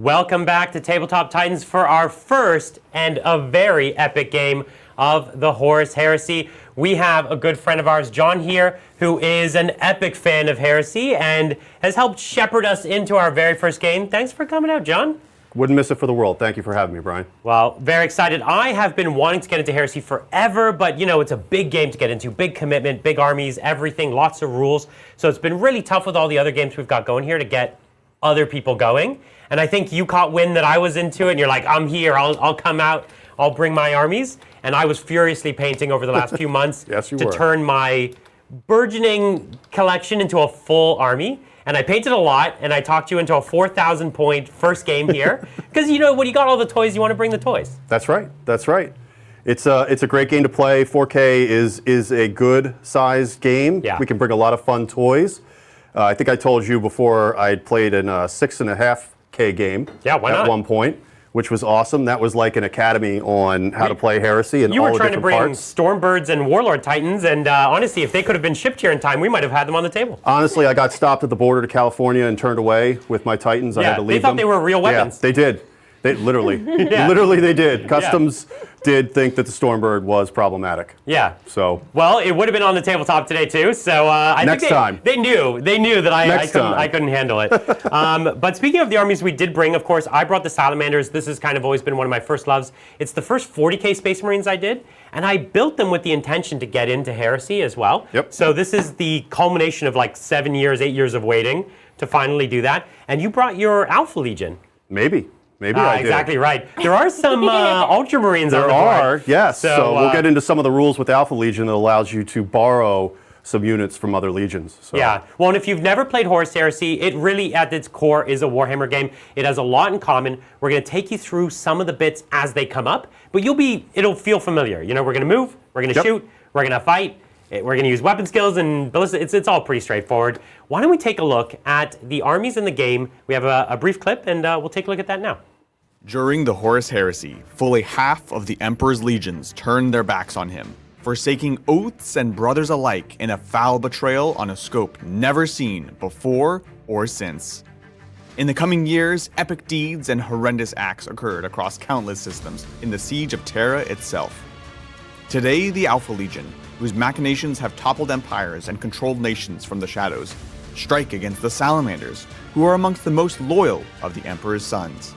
Welcome back to Tabletop Titans for our first and a very epic game of the Horus Heresy. We have a good friend of ours, John, here, who is an epic fan of Heresy and has helped shepherd us into our very first game. Thanks for coming out, John. Wouldn't miss it for the world. Thank you for having me, Brian. Well, very excited. I have been wanting to get into Heresy forever, but you know, it's a big game to get into. Big commitment, big armies, everything, lots of rules. So it's been really tough with all the other games we've got going here to get other people going. And I think you caught wind that I was into it, and you're like, I'm here, I'll come out, I'll bring my armies. And I was furiously painting over the last few months to turn my burgeoning collection into a full army. And I painted a lot, and I talked you into a 4,000 point first game here. Because you know, when you got all the toys, you want to bring the toys. That's right, that's right. It's a great game to play. 4K is a good sized game. Yeah. We can bring a lot of fun toys. I think I told you before I'd played in a 6.5K game at one point, which was awesome. That was like an academy on how to play Heresy and all the different parts. You were trying to bring Stormbirds and Warlord Titans, and honestly, if they could have been shipped here in time, we might have had them on the table. Honestly, I got stopped at the border to California and turned away with my Titans. I had to leave them. They thought they were real weapons. Yeah, they did. They literally, literally they did. Customs did think that the Stormbird was problematic. Yeah. So. Well, it would have been on the tabletop today too. So I think they knew that I couldn't handle it. But speaking of the armies we did bring, of course, I brought the Salamanders. This has kind of always been one of my first loves. It's the first 40K Space Marines I did, and I built them with the intention to get into Heresy as well. Yep. So this is the culmination of like 7 years, 8 years of waiting to finally do that. And you brought your Alpha Legion. Maybe I did. Exactly right. There are some Ultramarines on the board. There are, yes. So we'll get into some of the rules with Alpha Legion that allows you to borrow some units from other legions. So. Yeah. Well, and if you've never played Horus Heresy, it really, at its core, is a Warhammer game. It has a lot in common. We're going to take you through some of the bits as they come up, but it'll feel familiar. You know, we're going to move, we're going to shoot, we're going to fight. We're going to use weapon skills and ballistic. It's all pretty straightforward. Why don't we take a look at the armies in the game? We have a brief clip, and we'll take a look at that now. During the Horus Heresy, fully half of the Emperor's legions turned their backs on him, forsaking oaths and brothers alike in a foul betrayal on a scope never seen before or since. In the coming years, epic deeds and horrendous acts occurred across countless systems in the siege of Terra itself. Today, the Alpha Legion, whose machinations have toppled empires and controlled nations from the shadows, strike against the Salamanders, who are amongst the most loyal of the Emperor's sons.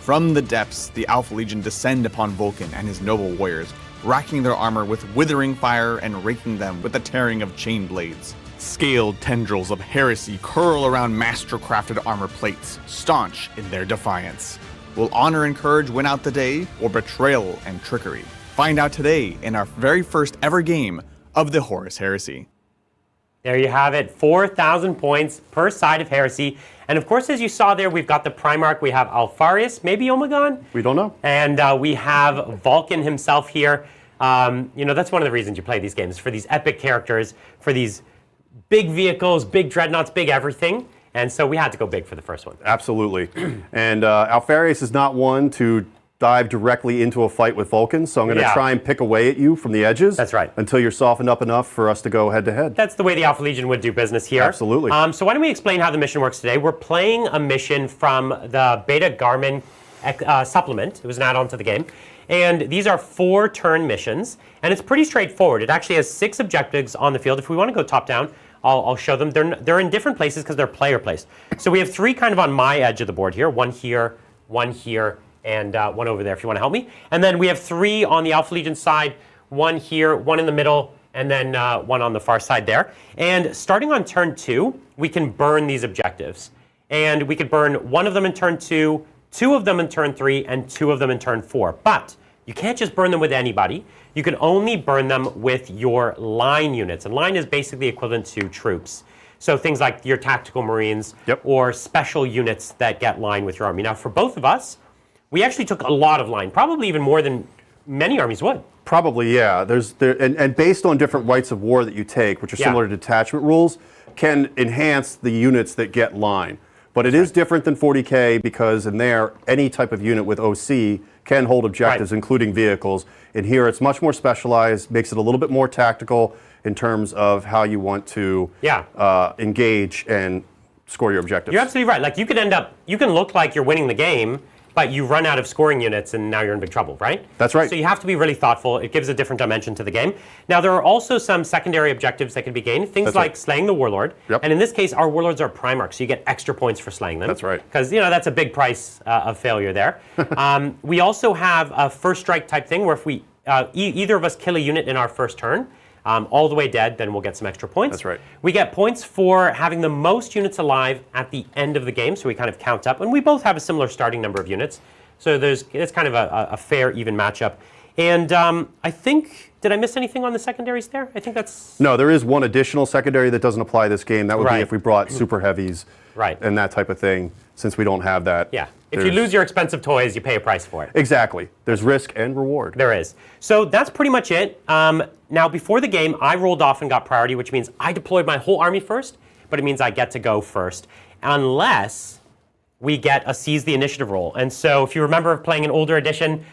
From the depths, the Alpha Legion descend upon Vulcan and his noble warriors, racking their armor with withering fire and raking them with the tearing of chain blades. Scaled tendrils of heresy curl around master-crafted armor plates, staunch in their defiance. Will honor and courage win out the day, or betrayal and trickery? Find out today in our very first ever game of the Horus Heresy. There you have it, 4,000 points per side of Heresy. And of course, as you saw there, we've got the Primarch, we have Alfarius, maybe Omegon? We don't know. And we have Vulcan himself here. You know, that's one of the reasons you play these games, for these epic characters, for these big vehicles, big dreadnoughts, big everything. And so we had to go big for the first one. Absolutely. And Alfarius is not one to dive directly into a fight with Vulcan, so I'm going to try and pick away at you from the edges. That's right. Until you're softened up enough for us to go head to head. That's the way the Alpha Legion would do business here. Absolutely. So why don't we explain how the mission works today? We're playing a mission from the Beta Garmin supplement. It was an add-on to the game. And these are 4-turn missions, and it's pretty straightforward. It actually has 6 objectives on the field. If we want to go top-down, I'll show them. They're in different places because they're player-placed. So we have 3 kind of on my edge of the board here, one here, and one over there if you want to help me. And then we have 3 on the Alpha Legion side, 1 here, 1 in the middle, and then 1 on the far side there. And starting on turn 2, we can burn these objectives. And we could burn 1 of them in turn 2, 2 of them in turn 3, and 2 of them in turn 4. But you can't just burn them with anybody. You can only burn them with your line units. And line is basically equivalent to troops. So things like your tactical Marines or special units that get line with your army. Now, for both of us, we actually took a lot of line, probably even more than many armies would. Probably, yeah. And based on different rights of war that you take, which are similar to detachment rules, can enhance the units that get line. But it is different than 40K because in there, any type of unit with OC can hold objectives, including vehicles. And here it's much more specialized, makes it a little bit more tactical in terms of how you want to engage and score your objectives. You're absolutely right. Like you can look like you're winning the game, but you run out of scoring units and now you're in big trouble, right? That's right. So you have to be really thoughtful. It gives a different dimension to the game. Now there are also some secondary objectives that can be gained, things That's like right. slaying the warlord. Yep. And in this case, our warlords are Primarchs, so you get extra points for slaying them. That's right. Because that's a big price of failure there. We also have a first strike type thing where if we either of us kill a unit in our first turn, all the way dead, then we'll get some extra points. That's right. We get points for having the most units alive at the end of the game, so we kind of count up. And we both have a similar starting number of units, so it's kind of a fair, even matchup. And I think, did I miss anything on the secondaries there? I think that's... No, there is one additional secondary that doesn't apply this game. That would be if we brought super heavies and that type of thing, since we don't have that. Yeah. If you lose your expensive toys, you pay a price for it. Exactly. There's risk and reward. There is. So that's pretty much it. Now, before the game, I rolled off and got priority, which means I deployed my whole army first, but it means I get to go first, unless we get a seize the initiative roll. And so if you remember playing an older edition,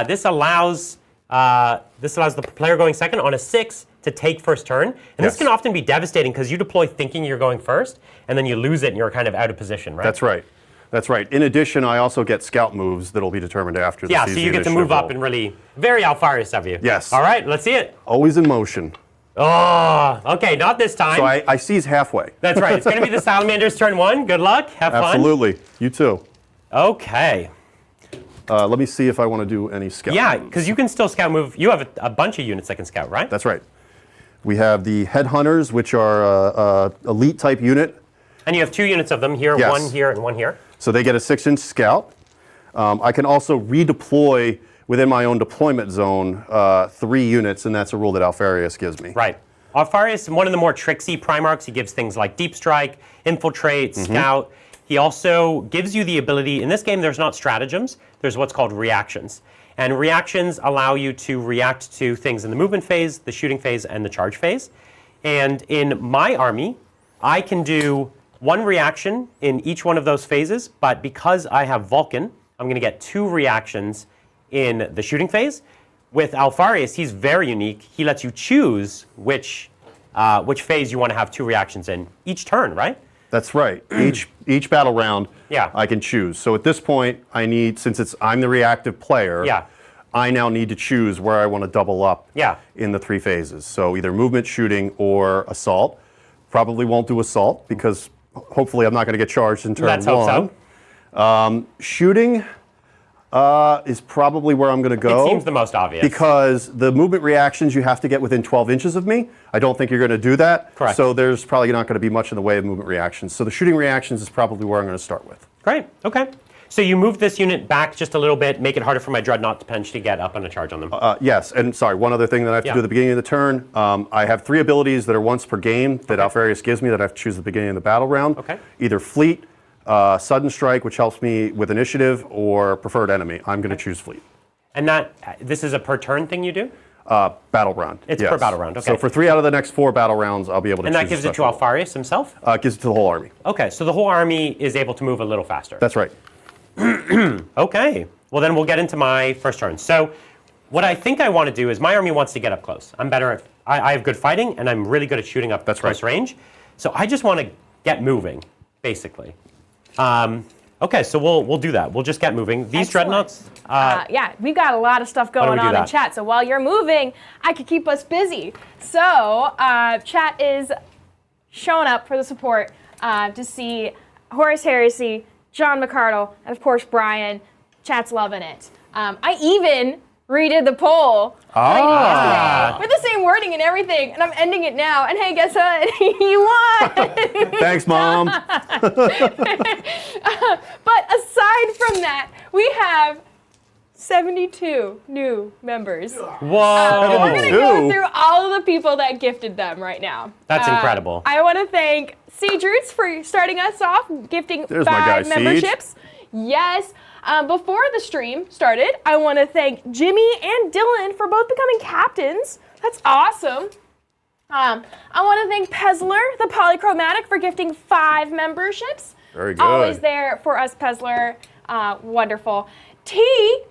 this allows the player going second on a 6 to take first turn. And this can often be devastating because you deploy thinking you're going first, and then you lose it and you're kind of out of position, right? That's right. That's right. In addition, I also get scout moves that'll be determined after the so you get to move up and really, very Alfarius of you. Yes. All right, let's see it. Always in motion. Oh, okay, not this time. So I seize halfway. That's right. It's going to be the Salamanders turn 1. Good luck. Have fun. Absolutely. You too. Okay. Let me see if I want to do any scout Yeah, moves. because you can still scout move. You have a bunch of units that can scout, right? That's right. We have the headhunters, which are elite type unit. And you have 2 units of them here, Yes. 1 here and 1 here. So they get a 6-inch scout. I can also redeploy within my own deployment zone 3 units, and that's a rule that Alfarius gives me. Right. Alfarius, one of the more tricksy Primarchs, he gives things like Deep Strike, Infiltrate, Scout. He also gives you the ability, in this game there's not stratagems, there's what's called reactions. And reactions allow you to react to things in the movement phase, the shooting phase, and the charge phase. And in my army, I can do 1 reaction in each one of those phases, but because I have Vulcan, I'm going to get 2 reactions in the shooting phase. With Alfarius, he's very unique. He lets you choose which phase you want to have 2 reactions in each turn, right? That's right. Each battle round, Yeah. I can choose. So at this point, I need, since I'm the reactive player, Yeah. I now need to choose where I want to double up in the 3 phases. So either movement, shooting, or assault. Probably won't do assault because hopefully I'm not going to get charged in turn 1. Let's hope so. Shooting is probably where I'm going to go. It seems the most obvious. Because the movement reactions you have to get within 12 inches of me. I don't think you're going to do that. Correct. So there's probably not going to be much in the way of movement reactions. So the shooting reactions is probably where I'm going to start with. Great. Okay. So you move this unit back just a little bit, make it harder for my Dreadnought to potentially get up on a charge on them. Yes, and sorry, one other thing that I have to do at the beginning of the turn. I have 3 abilities that are once per game that Alfarius gives me that I have to choose at the beginning of the battle round. Okay. Either Fleet, Sudden Strike, which helps me with initiative, or Preferred Enemy. I'm going to choose Fleet. And this is a per turn thing you do? Battle round. It's per battle round, okay. So for 3 out of the next 4 battle rounds, I'll be able to choose And that gives it to special rule. Alfarius himself? It gives it to the whole army. Okay, so the whole army is able to move a little faster. That's right. Okay. Well, then we'll get into my first turn. So what I think I want to do is my army wants to get up close. I'm better at, I have good fighting, and I'm really good at shooting up close range. So I just want to get moving, basically. Okay, so we'll do that. We'll just get moving. These Dreadnoughts. Yeah, we've got a lot of stuff going on in chat. So while you're moving, I could keep us busy. So chat is showing up for the support to see Horus Heresy, John McCardell, and of course Brian. Chat's loving it. I even redid the poll yesterday with the same wording and everything, and I'm ending it now. And hey, guess what? You won! Thanks, Mom. But aside from that, we have 72 new members. Whoa! We're going to go through all of the people that gifted them right now. That's incredible. I want to thank Siege Roots for starting us off, gifting There's my guy, 5 memberships. Yes. Before the stream started, I want to thank Jimmy and Dylan for both becoming captains. That's awesome. I want to thank Pezler, the Polychromatic, for gifting 5 memberships. Very good. Always there for us, Pezler. Wonderful. T.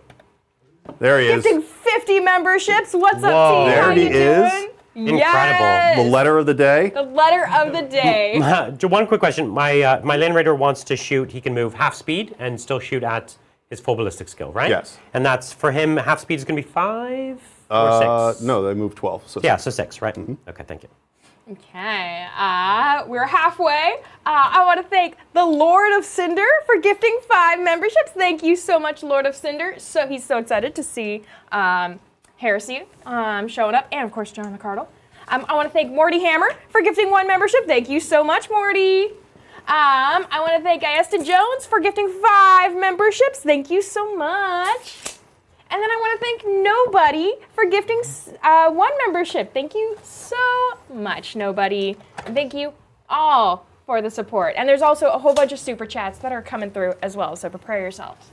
There he is. Gifting 50 memberships. What's up, T? There How he you is. doing? Incredible. Yes! The letter of the day. The letter of the day. One quick question. My Land Raider wants to shoot. He can move half speed and still shoot at his full ballistic skill, right? Yes. And that's, for him, half speed is going to be 5 or 6? No, they move 12. So Yeah, so 6, right? Okay, thank you. Okay, we're halfway. I want to thank the Lord of Cinder for gifting 5 memberships. Thank you so much, Lord of Cinder. So he's so excited to see Heresy showing up, and of course, John McCardell. I want to thank Morty Hammer for gifting 1 membership. Thank you so much, Morty. I want to thank Ayesta Jones for gifting 5 memberships. Thank you so much. And then I want to thank Nobody for gifting 1 membership. Thank you so much, Nobody. And thank you all for the support. And there's also a whole bunch of super chats that are coming through as well, so prepare yourselves.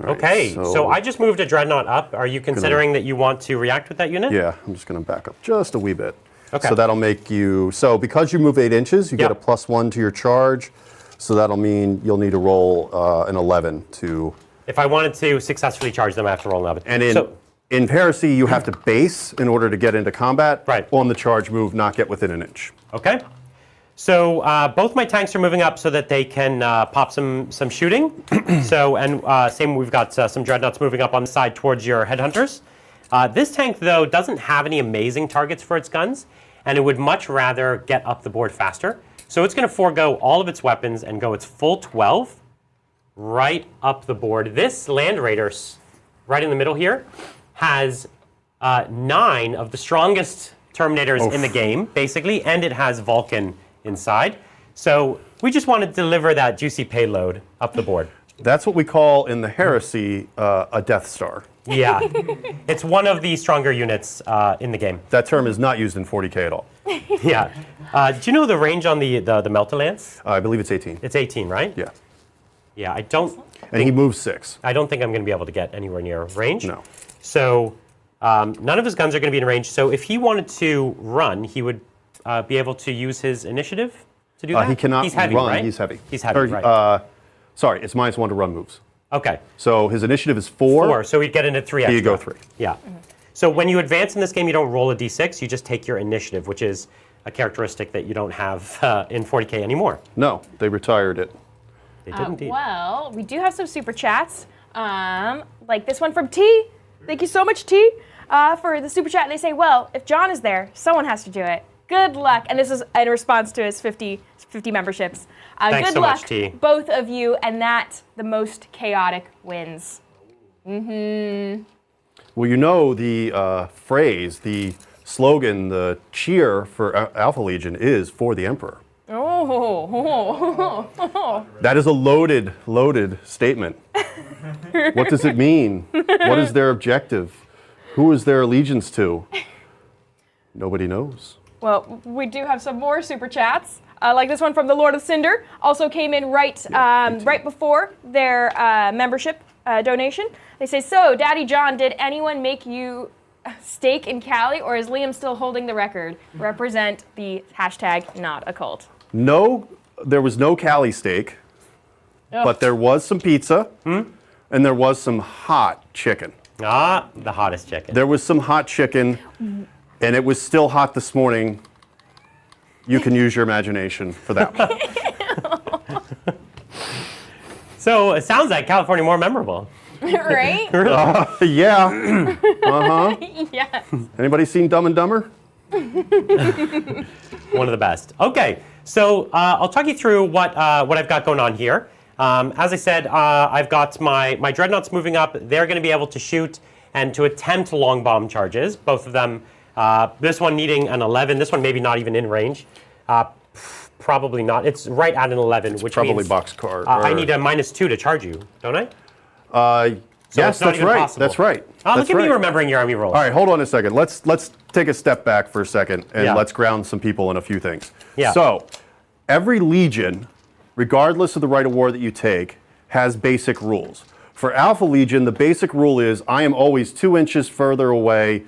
Okay, so I just moved a Dreadnought up. Are you considering that you want to react with that unit? Yeah, I'm just going to back up just a wee bit. Okay. So that'll make you, so because you move 8 inches, you get a +1 to your charge. So that'll mean you'll need to roll an 11 to... If I wanted to successfully charge them, I have to roll 11. And in Heresy, you have to base in order to get into combat. Right. On the charge move, not get within an inch. Okay. So both my tanks are moving up so that they can pop some shooting. Same, we've got some Dreadnoughts moving up on the side towards your Headhunters. This tank, though, doesn't have any amazing targets for its guns, and it would much rather get up the board faster. So it's going to forego all of its weapons and go its full 12 right up the board. This Land Raider, right in the middle here, has 9 of the strongest Terminators in the game, basically, and it has Vulcan inside. So we just want to deliver that juicy payload up the board. That's what we call in the Heresy a Death Star. Yeah. It's one of the stronger units in the game. That term is not used in 40K at all. Yeah. Do you know the range on the Melta-Lance? I believe it's 18. It's 18, right? Yeah. Yeah, I don't... And he moves 6. I don't think I'm going to be able to get anywhere near range. No. So none of his guns are going to be in range. So if he wanted to run, he would be able to use his initiative to do that? He cannot He's heavy, run. right? He's heavy. He's heavy, Or, right. Sorry, it's -1 to run moves. Okay. So his initiative is 4. 4, so he'd get into 3 extra. You go 3. Yeah. So when you advance in this game, you don't roll a d6, you just take your initiative, which is a characteristic that you don't have in 40K anymore. No, they retired it. They did indeed. Well, we do have some super chats, like this one from T. Thank you so much, T, for the super chat. And they say, well, if John is there, someone has to do it. Good luck. And this is in response to his 50 memberships. Thanks good so luck, much, T. both of you, and that the most chaotic wins. Well, you know the phrase, the slogan, the cheer for Alpha Legion is for the Emperor. Oh. That is a loaded statement. What does it mean? What is their objective? Who is their allegiance to? Nobody knows. Well, we do have some more super chats, like this one from the Lord of Cinder. Also came in right before their membership donation. They say, so, Daddy John, did anyone make you steak in Cali, or is Liam still holding the record? Represent the hashtag not a cult. No, there was no Cali steak, but there was some pizza, and there was some hot chicken. Ah, the hottest chicken. There was some hot chicken, and it was still hot this morning. You can use your imagination for that one. So it sounds like California more memorable. Right? Yeah. Yes. Anybody seen Dumb and Dumber? One of the best. Okay, so I'll talk you through what I've got going on here. As I said, I've got my Dreadnoughts moving up. They're going to be able to shoot and to attempt long bomb charges, both of them. This one needing an 11. This one maybe not even in range. Probably not. It's right at an 11, which Probably means boxcar. I need a -2 to charge you, don't I? Yes, that's right. Possible. That's right. Look at me remembering your army rolls. All right, hold on a second. Let's take a step back for a second and Yeah. let's ground some people in a few things. Yeah. So, every legion, regardless of the rite of war that you take, has basic rules. For Alpha Legion, the basic rule is I am always 2 inches further away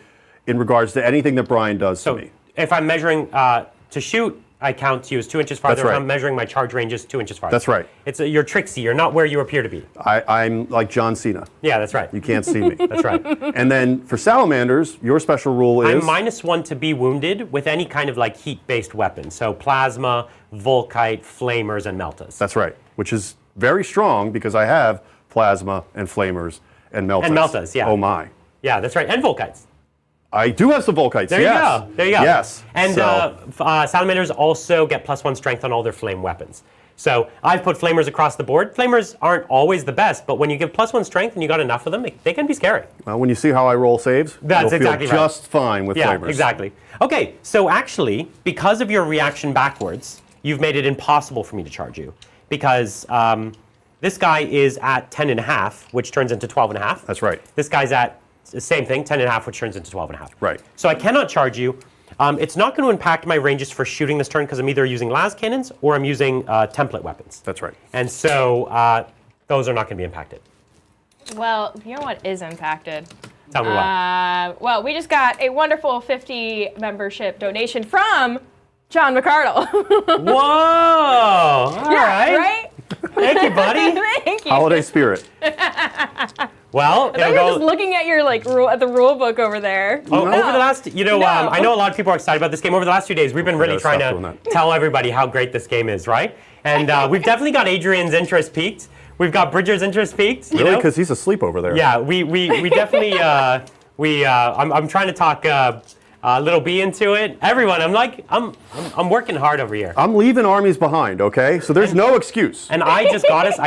in regards to anything that Brian does to me. If I'm measuring to shoot I count you as 2 inches farther. That's right. I'm measuring my charge range as 2 inches farther. That's right. You're tricksy. You're not where you appear to be. I'm like John Cena. Yeah, that's right. You can't see me. That's right. And then for salamanders, your special rule is? I'm -1 to be wounded with any kind of like heat-based weapon. So plasma, volkite, flamers, and meltas. That's right. Which is very strong because I have plasma and flamers and meltas. And meltas, yeah. Oh my. Yeah, that's right. And volkites. I do have some volkites. There yes. you go. There you go. Yes. And salamanders also get +1 strength on all their flame weapons. So I've put flamers across the board. Flamers aren't always the best, but when you give +1 strength and you got enough of them, they can be scary. Well, when you see how I roll saves, That's you'll exactly feel right. just fine with Yeah, flamers. exactly. Okay, so actually, because of your reaction backwards, you've made it impossible for me to charge you. Because this guy is at 10.5, which turns into 12.5. That's right. This guy's at the same thing, 10.5, which turns into 12.5. Right. So I cannot charge you. It's not going to impact my ranges for shooting this turn because I'm either using las cannons or I'm using template weapons. That's right. And so those are not going to be impacted. Well, you know what is impacted? Tell me what. Well, we just got a wonderful 50 membership donation from John McCardell. Whoa! All right. Right? Thank you, buddy. Thank you. Holiday spirit. Well, I thought you were just looking at your at the rule book over there. Oh, No. over the last, No. I know a lot of people are excited about this game. Over the last few days, we've been really gotta trying stop doing to that. tell everybody how great this game is, right? And we've definitely got Adrian's interest peaked. We've got Bridger's interest peaked. You Really? know? Because he's asleep over there. Yeah, we definitely I'm trying to talk Little B into it. Everyone, I'm working hard over here. I'm leaving armies behind, okay? So there's no excuse. And I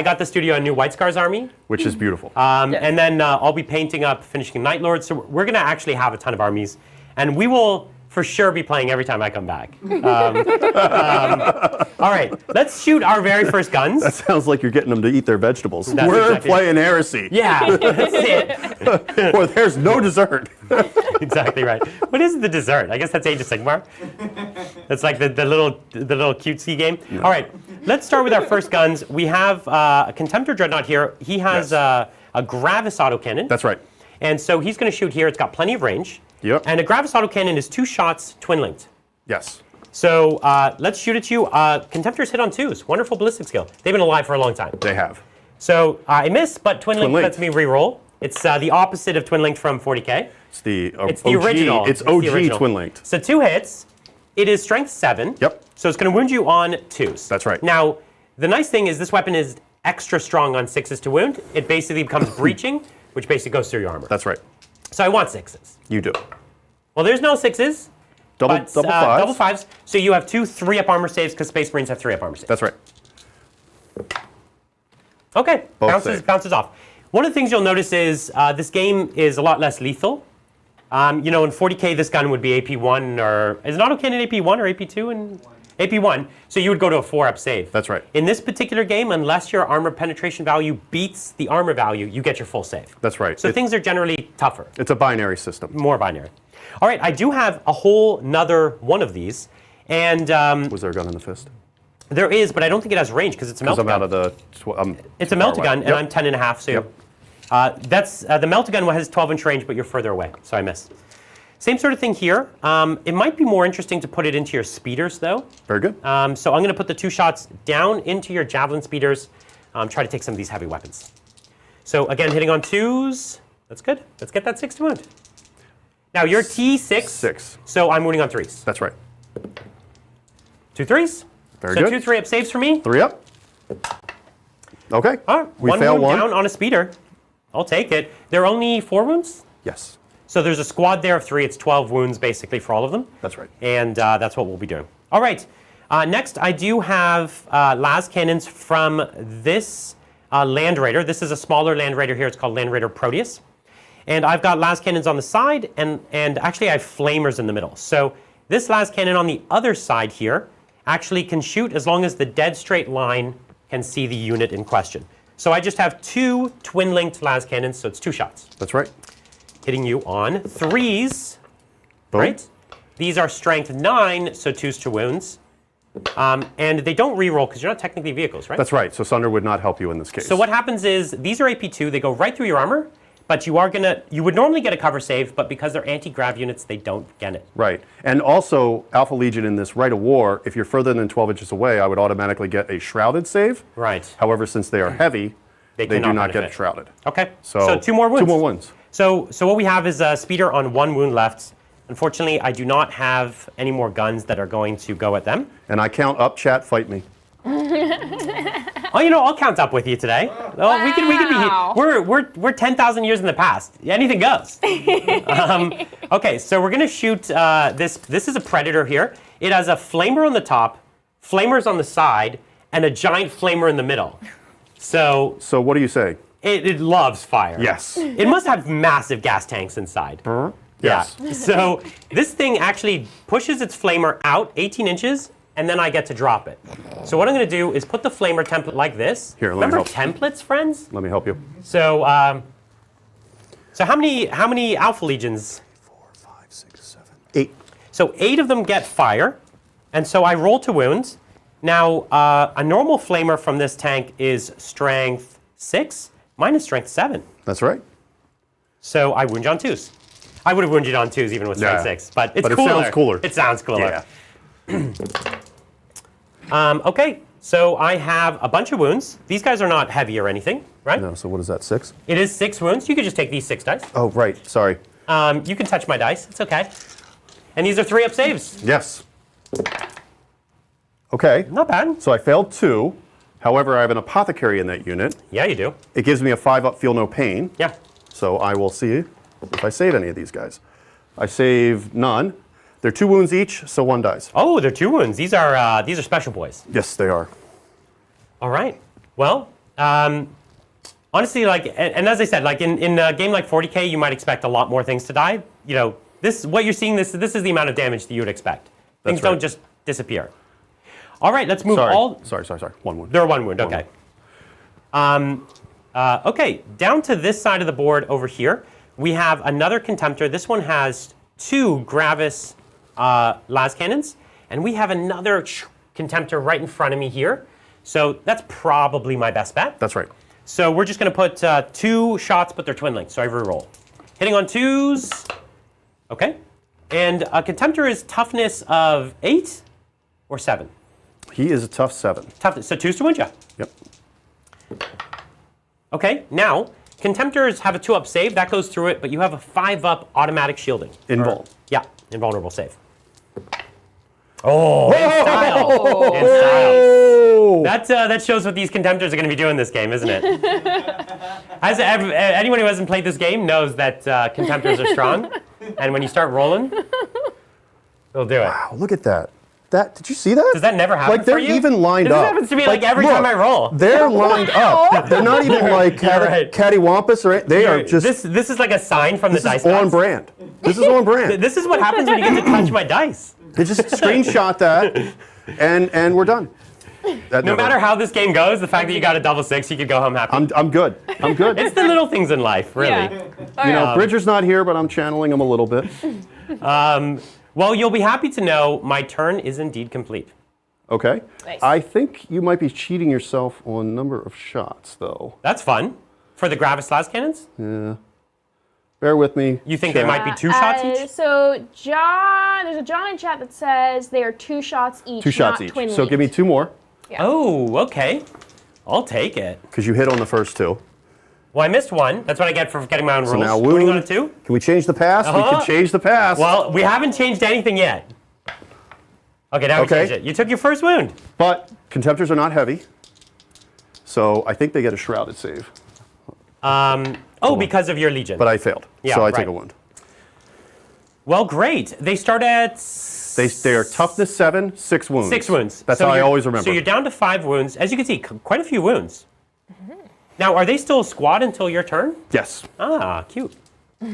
got the studio a new White Scars army. Which is beautiful. And then I'll be painting up, finishing Night Lords. So we're going to actually have a ton of armies. And we will for sure be playing every time I come back. All right, let's shoot our very first guns. That sounds like you're getting them to eat their vegetables. That's We're exactly playing heresy. Yeah, that's it. Or there's no dessert. Exactly right. What is the dessert? I guess that's Age of Sigmar. That's like the little cutesy game. No. All right, let's start with our first guns. We have a Contemptor Dreadnought here. He has a Gravis autocannon. That's right. And so he's going to shoot here. It's got plenty of range. Yep. And a Gravis autocannon is 2 shots, twin-linked. Yes. So let's shoot at you. Contemptors hit on 2s. Wonderful ballistic skill. They've been alive for a long time. They have. So I miss, but twin-linked Twin-linked. lets me re-roll. It's the opposite of twin-linked from 40k. It's the It's the OG, original. It's the OG original. twin-linked. So 2 hits. It is strength 7. Yep. So it's going to wound you on 2s. That's right. Now, the nice thing is this weapon is extra strong on 6s to wound. It basically becomes breaching, which basically goes through your armor. That's right. So I want 6s. You do. Well, there's no 6s. Double But, fives. double 5s. So you have 2 3-up armor saves because Space Marines have 3-up armor saves. That's right. Okay, Both save. bounces off. One of the things you'll notice is this game is a lot less lethal. In 40k, this gun would be AP1 or is an autocannon AP1 or AP2 and AP1. So you would go to a 4-up save. That's right. In this particular game, unless your armor penetration value beats the armor value, you get your full save. That's right. So things are generally tougher, It's a binary system. more binary. All right, I do have a whole nother one of these, and Was there a gun in the fist? there is, but I don't think it has range because it's a Because melta I'm gun. out of the... It's a melta gun, and Yep. I'm 10.5, so Yep. that's the melta gun has 12-inch range, but you're further away, so I missed. Same sort of thing here. It might be more interesting to put it into your speeders, though. Very good. So I'm going to put the 2 shots down into your javelin speeders. Try to take some of these heavy weapons. So again, hitting on 2s. That's good. Let's get that 6 to wound. Now you're T6. 6. So I'm wounding on 3s. That's right. 2 3s. Very so good. 2 3-up saves for me. 3 up. Okay. All right. We one fail wound one. down on a speeder. I'll take it. They're only 4 wounds. Yes. So there's a squad there of 3. It's 12 wounds basically for all of them. That's right. And that's what we'll be doing. All right. Next, I do have las cannons from this Land Raider. This is a smaller Land Raider here. It's called Land Raider Proteus. And I've got las cannons on the side, and actually I have flamers in the middle. So this las cannon on the other side here actually can shoot as long as the dead straight line can see the unit in question. So I just have 2 twin-linked las cannons, so it's 2 shots. That's right. Hitting you on 3s. Boom. Right? These are strength 9, so 2s to wounds. And they don't reroll because you're not technically vehicles, right? That's right. So Sunder would not help you in this case. So what happens is these are AP2. They go right through your armor. but you would normally get a cover save, but because they're anti-grav units, they don't get it. Right. And also, Alpha Legion in this Rite of War, if you're further than 12 inches away, I would automatically get a shrouded save. Right. However, since they are heavy, they do not benefit. get shrouded. Okay. So 2 more wounds. 2 more wounds. So what we have is a speeder on 1 wound left. Unfortunately, I do not have any more guns that are going to go at them. And I count up, chat, fight me. Oh, I'll count up with you today. Oh, we could be. We're 10,000 years in the past. Anything goes. Okay, so we're gonna shoot this. This is a predator here. It has a flamer on the top, flamers on the side, and a giant flamer in the middle. So what do you say? It loves fire. Yes. It must have massive gas tanks inside. Yes. Yeah. So this thing actually pushes its flamer out 18 inches, and then I get to drop it. So what I'm going to do is put the flamer template like this. Here, let me Remember help. templates, friends? Let me help you. So so how many Alpha Legions? 4, 5, 6, 7, 8. So 8 of them get fire, and so I roll to wounds. Now a normal flamer from this tank is strength 6. Mine is strength 7. That's right. So I wound you on 2s. I would have wounded you on 2s even with strength 6, but it's But it cooler. sounds cooler. It sounds cooler. Yeah. Okay, so I have a bunch of wounds. These guys are not heavy or anything, right? No, so what is that, 6? It is 6 wounds. You could just take these 6 dice. Oh, right. Sorry. You can touch my dice. It's okay. And these are 3-up saves. Yes. Okay. Not bad. So I failed 2. However, I have an apothecary in that unit. Yeah, you do. It gives me a 5-up feel no pain. Yeah. So I will see if I save any of these guys. I save none. They're 2 wounds each, so 1 dies. Oh, they're 2 wounds. These are special boys. Yes, they are. All right. Well, honestly, and as I said, in a game like 40K, you might expect a lot more things to die. What you're seeing, this is the amount of damage that you would expect. Things right. don't just disappear. All right, let's move Sorry. 1 wound. They're 1 wound, okay. Okay, down to this side of the board over here, we have another Contemptor. This one has 2 Gravis las cannons, and we have another Contemptor right in front of me here. So that's probably my best bet. That's right. So we're just going to put 2 shots, but they're twin linked, so I reroll. Hitting on 2s. Okay. And a Contemptor is toughness of 8 or 7? He is a tough 7. Toughness, so 2s to wound you. Yep. Okay, now, Contemptors have a 2-up save. That goes through it, but you have a 5-up automatic shielding. Invul. Yeah, invulnerable save. Oh, in style. In style. That shows what these Contemptors are going to be doing this game, isn't it? Anyone who hasn't played this game knows that Contemptors are strong, and when you start rolling, they'll do it. Wow, look at that. Did you see that? Does that never happen Like, they're for you? even lined This up. happens to me every look, time I roll. They're lined up. They're not even like right. cattywampus or anything. They are just... This is like a sign from the dice This is on gods. brand. This is on brand. This is what happens when you get to touch my dice. They just screenshot that, and we're done. No matter how this game goes, the fact that you got a double 6, you could go home happy. I'm good. I'm good. It's the little things in life, really. Yeah. Bridger's not here, but I'm channeling him a little bit. Well, you'll be happy to know my turn is indeed complete. Okay. Nice. I think you might be cheating yourself on number of shots, though. That's fun. For the Gravis las cannons? Yeah. Bear with me. You think they might be 2 shots each? So there's a John in chat that says they are 2 shots each. 2 shots not each. Twin So give me 2 more, Oh, okay. I'll take it. because you hit on the first 2. Well, I missed 1. That's what I get for getting my own rules. Now Wounding wound. on a 2? Can we change the pass? We Uh-huh. can change the pass. Well, we haven't changed anything yet. Okay, now we Okay. changed it. You took your first wound. But Contemptors are not heavy, so I think they get a shrouded save. Because of your Legion. But I failed, Yeah, so I right. take a wound. Well, great. They start at... They are toughness 7, 6 wounds. 6 wounds. That's So how I you're- always remember. So you're down to 5 wounds. As you can see, quite a few wounds. Now, are they still a squad until your turn? Yes, Ah, cute.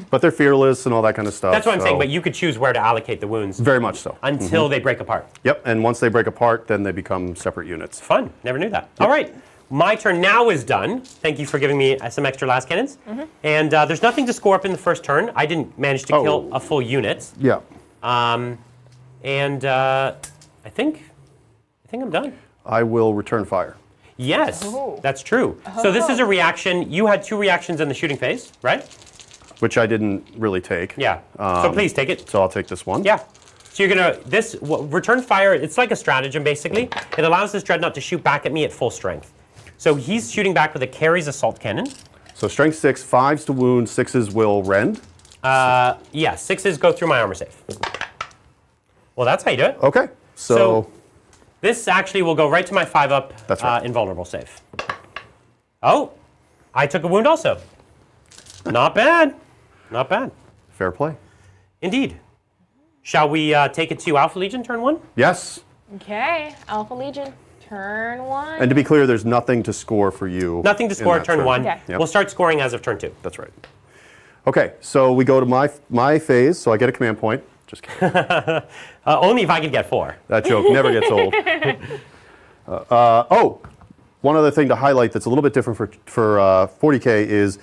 but they're fearless and all that kind of stuff. That's what I'm saying, so- but you could choose where to allocate the wounds Very much so. until they break apart. Yep, and once they break apart, then they become separate units. Fun. Never knew that. All right. My turn now is done. Thank you for giving me some extra las cannons. And there's nothing to score up in the first turn. I didn't manage to kill a full unit. Yeah. I think I'm done. I will return fire. Yes, Oh. that's true. So this is a reaction. You had 2 reactions in the shooting phase, right? Which I didn't really take. Yeah. So please take it. So I'll take this one. Yeah. So you're gonna return fire. It's like a stratagem basically. It allows this dreadnought to shoot back at me at full strength. So he's shooting back with a Carries assault cannon. So strength 6, 5s to wound, 6s will rend. Yeah, 6s go through my armor save. Well, that's how you do it. Okay. So This actually will go right to my 5-up That's right. invulnerable save. Oh, I took a wound also. Not bad. Not bad. fair play. Indeed. Shall we take it to Alpha Legion turn 1? Yes. Okay, Alpha Legion, turn 1. And to be clear, there's nothing to score for you. Nothing to in score that at turn 1. Okay. Yep. We'll start scoring as of turn 2. That's right. Okay, so we go to my phase, so I get a command point. Just kidding. Only if I could get 4. That joke never gets old. Oh, one other thing to highlight that's a little bit different for 40K is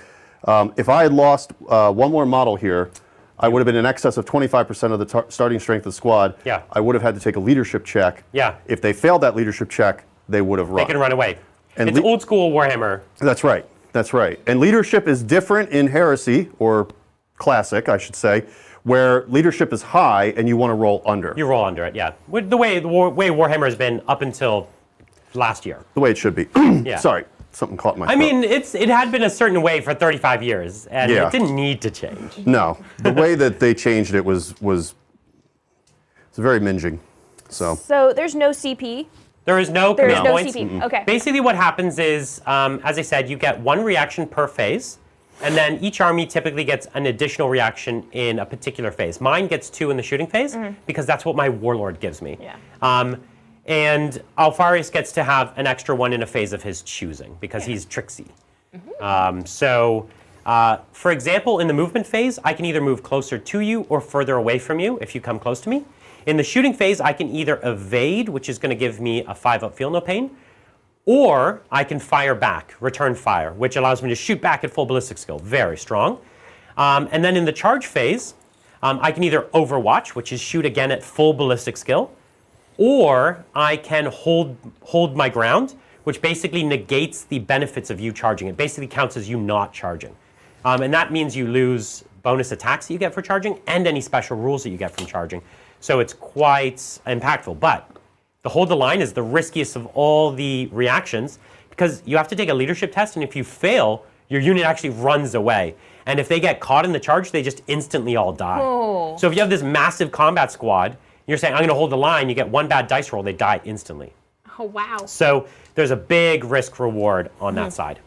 if I had lost one more model here, I would have been in excess of 25% of the starting strength of the squad. Yeah. I would have had to take a leadership check. Yeah. If they failed that leadership check, they would have run. They can run away. And It's old school Warhammer. That's right. That's right. And leadership is different in Heresy, or Classic, I should say, where leadership is high and you want to roll under. You roll under it, yeah. With the way Warhammer has been up until last year. The way it should be. Yeah. Sorry, something caught my I throat. it had been a certain way for 35 years, and Yeah. it didn't need to change. No, the way that they changed it was it's very minging. So So there's no CP. There is no There is command no points. CP. Okay. Basically, what happens is, as I said, you get 1 reaction per phase, and then each army typically gets an additional reaction in a particular phase. Mine gets 2 in the shooting phase because that's what my warlord gives me. Yeah. And Alpharius gets to have an extra 1 in a phase of his choosing because he's tricksy. For example, in the movement phase, I can either move closer to you or further away from you if you come close to me. In the shooting phase, I can either evade, which is going to give me a 5-up feel no pain, or I can fire back, return fire, which allows me to shoot back at full ballistic skill. Very strong. And then in the charge phase, I can either overwatch, which is shoot again at full ballistic skill, or I can hold my ground, which basically negates the benefits of you charging. It basically counts as you not charging. And that means you lose bonus attacks that you get for charging and any special rules that you get from charging. So it's quite impactful. But the hold the line is the riskiest of all the reactions because you have to take a leadership test, and if you fail, your unit actually runs away. And if they get caught in the charge, they just instantly all die. Oh. So if you have this massive combat squad, you're saying, I'm going to hold the line, you get 1 bad dice roll, they die instantly. Oh, wow. So there's a big risk reward on that side.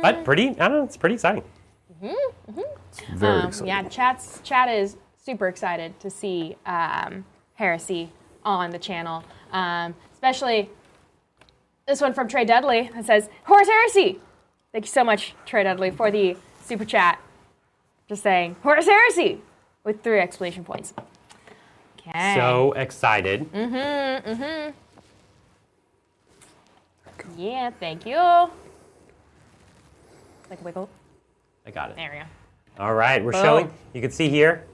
But I don't know, it's pretty exciting. it's very exciting. Yeah, chat is super excited to see Heresy on the channel. Especially this one from Trey Dudley that says, Horus Heresy! Thank you so much, Trey Dudley, for the super chat. Just saying, Horus Heresy! With 3 exclamation points. Okay. So excited. Yeah, thank you. Like a wiggle. I got it. There we go. All right, we're Boom. showing. You can see here,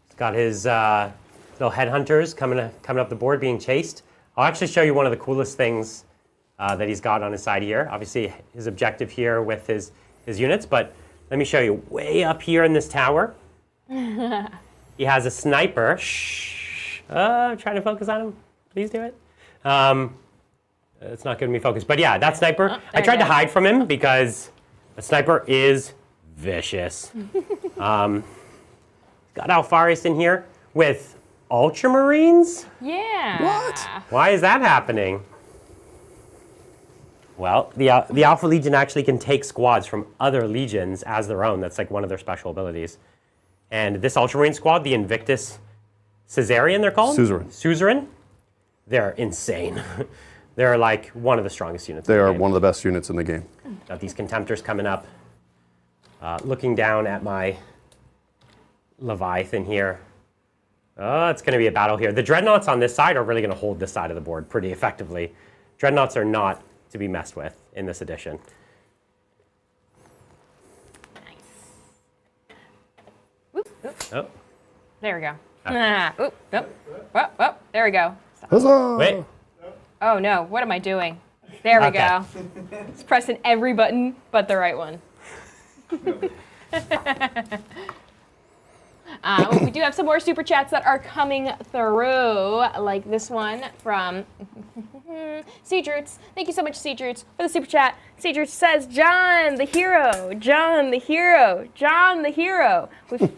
he's got his little headhunters coming up the board being chased. I'll actually show you one of the coolest things that he's got on his side here. Obviously, his objective here with his units, but let me show you. Way up here in this tower, he has a sniper. Shh. I'm trying to focus on him. Please do it. It's not giving me focus, but yeah, that sniper. I tried to hide from him because a sniper is vicious. Got Alpharius in here with Ultramarines? Yeah. What? Why is that happening? Well, the Alpha Legion actually can take squads from other legions as their own. That's like one of their special abilities. And this Ultramarine squad, the Invictus Caesarian, they're called? Suzerain. They're insane. They're like one of the strongest units. They in the are game. one of the best units in the game. Got these Contemptors coming up. Looking down at my Leviathan here. Oh, it's going to be a battle here. The Dreadnoughts on this side are really going to hold this side of the board pretty effectively. Dreadnoughts are not to be messed with in this edition. Whoop, whoop. Oh, There we go. Oop, oop, whoop, whoop. There we go. Huzzah! wait. Oh no, what am I doing? There we Okay. go. It's pressing every button but the right one. We do have some more super chats that are coming through, like this one from Seedroots. Thank you so much, Seedroots, for the super chat. Seedroots says, John the hero, John the hero, John the hero.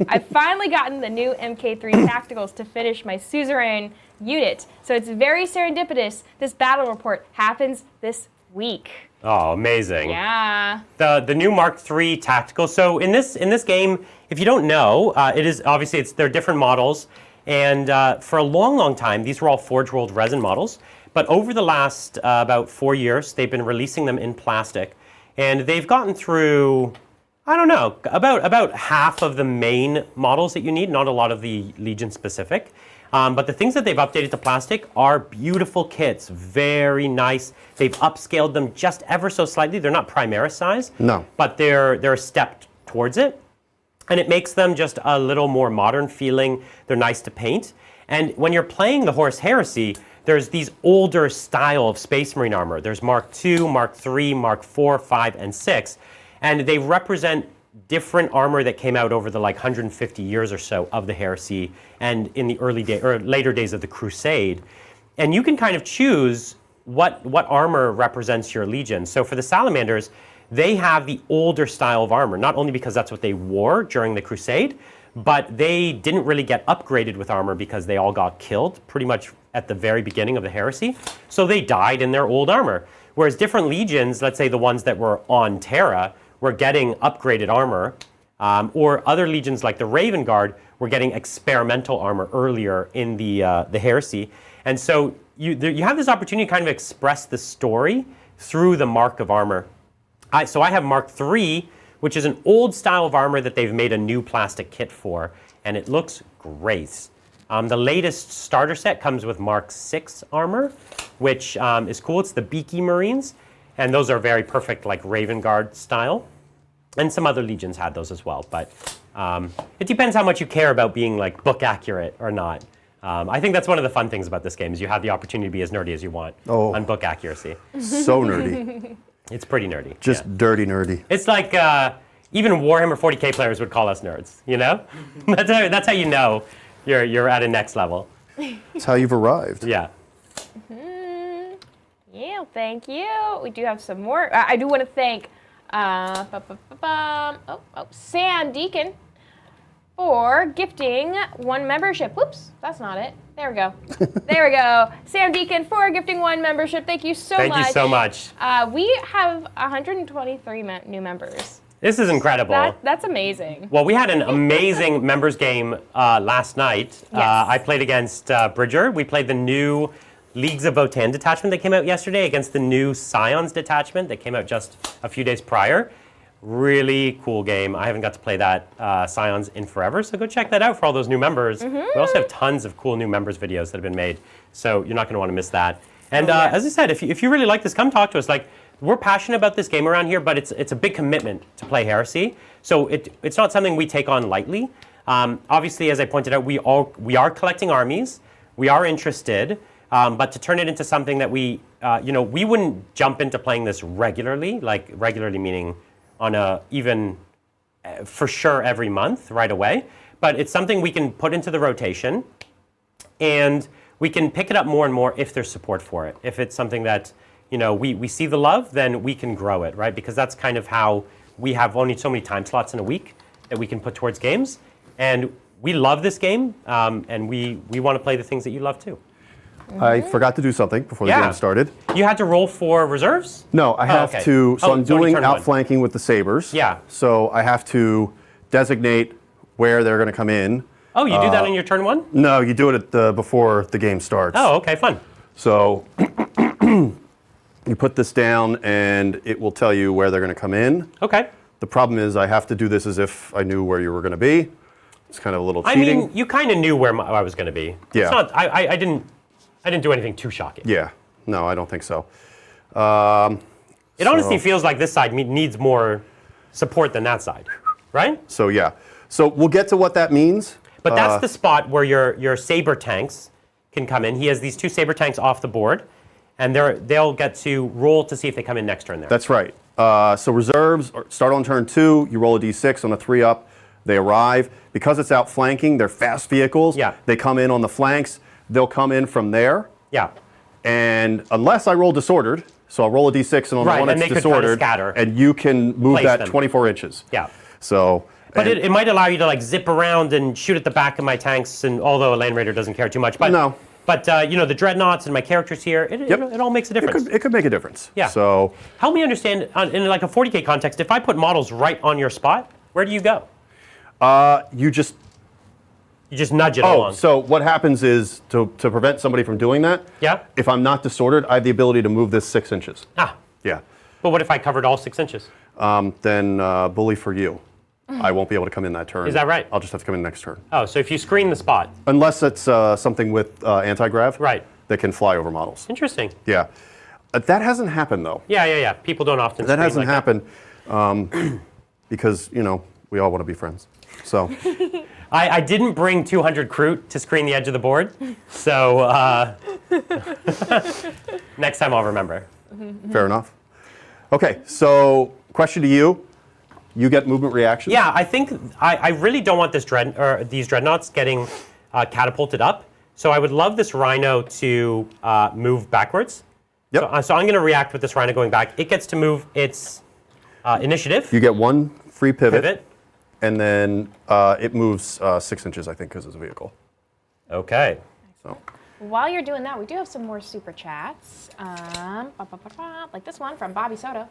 I've finally gotten the new MK3 Tacticals to finish my suzerain unit, so it's very serendipitous. This battle report happens this week. Oh, amazing. Yeah. The new Mark III tactical. So in this game, if you don't know, it is obviously they're different models, and for a long time these were all Forge World resin models. But over the last about 4 years, they've been releasing them in plastic, and they've gotten through, I don't know, about half of the main models that you need. Not a lot of the Legion specific. But the things that they've updated to plastic are beautiful kits, very nice. They've upscaled them just ever so slightly. They're not Primaris size, No. but they're a step towards it. And it makes them just a little more modern feeling. They're nice to paint. And when you're playing the Horus Heresy, there's these older style of Space Marine armor. There's Mark II, Mark III, Mark IV, 5, and 6. And they represent different armor that came out over the 150 years or so of the Heresy and in the early day or later days of the Crusade. And you can kind of choose what armor represents your Legion. So for the Salamanders, they have the older style of armor, not only because that's what they wore during the Crusade, but they didn't really get upgraded with armor because they all got killed pretty much at the very beginning of the Heresy. So they died in their old armor. Whereas different Legions, let's say the ones that were on Terra, were getting upgraded armor, or other Legions like the Raven Guard were getting experimental armor earlier in the Heresy. And so you have this opportunity to kind of express the story through the mark of armor. So I have Mark III, which is an old style of armor that they've made a new plastic kit for, and it looks great. The latest starter set comes with Mark VI armor, which is cool. It's the Beaky Marines, and those are very perfect, like Raven Guard style. And some other Legions had those as well, but it depends how much you care about being like book accurate or not. I think that's one of the fun things about this game is you have the opportunity to be as nerdy as you want on book accuracy. So nerdy. It's pretty nerdy. Just dirty nerdy. It's like even Warhammer 40k players would call us nerds. You know, that's how you know you're at a next level. That's how you've arrived. Yeah. Yeah, thank you. We do have some more. I do want to thank Sam Deacon for gifting 1 membership. Whoops, that's not it. There we go. There we go. Sam Deacon for gifting 1 membership. Thank you so much. Thank you so much. We have 123 new members. This is incredible. That's amazing. Well, we had an amazing members game last night. Yes. I played against Bridger. We played the new Leagues of Votann detachment that came out yesterday against the new Scions detachment that came out just a few days prior. Really cool game. I haven't got to play that Scions in forever, so go check that out for all those new members. We also have tons of cool new members videos that have been made, so you're not going to want to miss that. And as I said, if you really like this, come talk to us. Like, we're passionate about this game around here, but it's a big commitment to play Heresy, so it's not something we take on lightly. Obviously, as I pointed out, we are collecting armies. We are interested. But to turn it into something that we wouldn't jump into playing this regularly, like regularly meaning on even for sure every month right away. But it's something we can put into the rotation, and we can pick it up more and more if there's support for it. If it's something that we see the love, then we can grow it, right? Because that's kind of how we have only so many time slots in a week that we can put towards games, and we love this game, and we want to play the things that you love too. I forgot to do something before the game started. You had to roll for reserves? No, I have to. So I'm doing turn outflanking with the Sabres. Yeah. So I have to designate where they're going to come in. Oh, you do that on your turn 1? No, you do it before the game starts. Oh, okay, fun. So you put this down, and it will tell you where they're going to come in. Okay. The problem is I have to do this as if I knew where you were going to be. It's kind of a little cheating. I mean, you kind of knew where I was going to be. Yeah. It's not, I didn't do anything too shocking. Yeah. No, I don't think so. It honestly feels like this side needs more support than that side, right? So yeah. So we'll get to what that means. But that's the spot where your Saber tanks can come in. He has these 2 Saber tanks off the board, and they'll get to roll to see if they come in next turn there. That's right. So reserves start on turn 2. You roll a d6 on a 3-up. They arrive. Because it's outflanking, they're fast vehicles. Yeah. They come in on the flanks. They'll come in from there. Yeah. And unless I roll disordered, so I'll roll a d6 and on Right, the one and it's they could kinda disordered, scatter. and you can move Place that them. 24 inches. Yeah. So. But and- it might allow you to like zip around and shoot at the back of my tanks, and although a Land Raider doesn't care too much, but No. But the dreadnoughts and my characters here, it all makes a difference. It could make a difference. Yeah. So Help me understand in like a 40K context. If I put models right on your spot, where do you go? you just. You just nudge it Oh, along. so what happens is to prevent somebody from doing that. Yeah. If I'm not disordered, I have the ability to move this 6 inches. Ah. Yeah. But what if I covered all 6 inches? Then bully for you. I won't be able to come in that turn. Is that right? I'll just have to come in next turn. Oh, so if you screen the spot. Unless it's something with anti-grav. Right. That can fly over models. Interesting. Yeah. That hasn't happened though. Yeah. People don't often That screen hasn't like happened because, we all want to be friends. So. I didn't bring 200 Kroot to screen the edge of the board, so next time I'll remember. Fair enough. Okay, so question to you. You get movement reactions? Yeah, I think I really don't want these dreadnoughts getting catapulted up. So I would love this Rhino to move backwards. Yep. So I'm going to react with this Rhino going back. It gets to move its initiative. You get one free Pivot. and then it moves 6 inches, I think, because it's a vehicle. Okay. So. While you're doing that, we do have some more super chats. Like this one from Bobby Soto.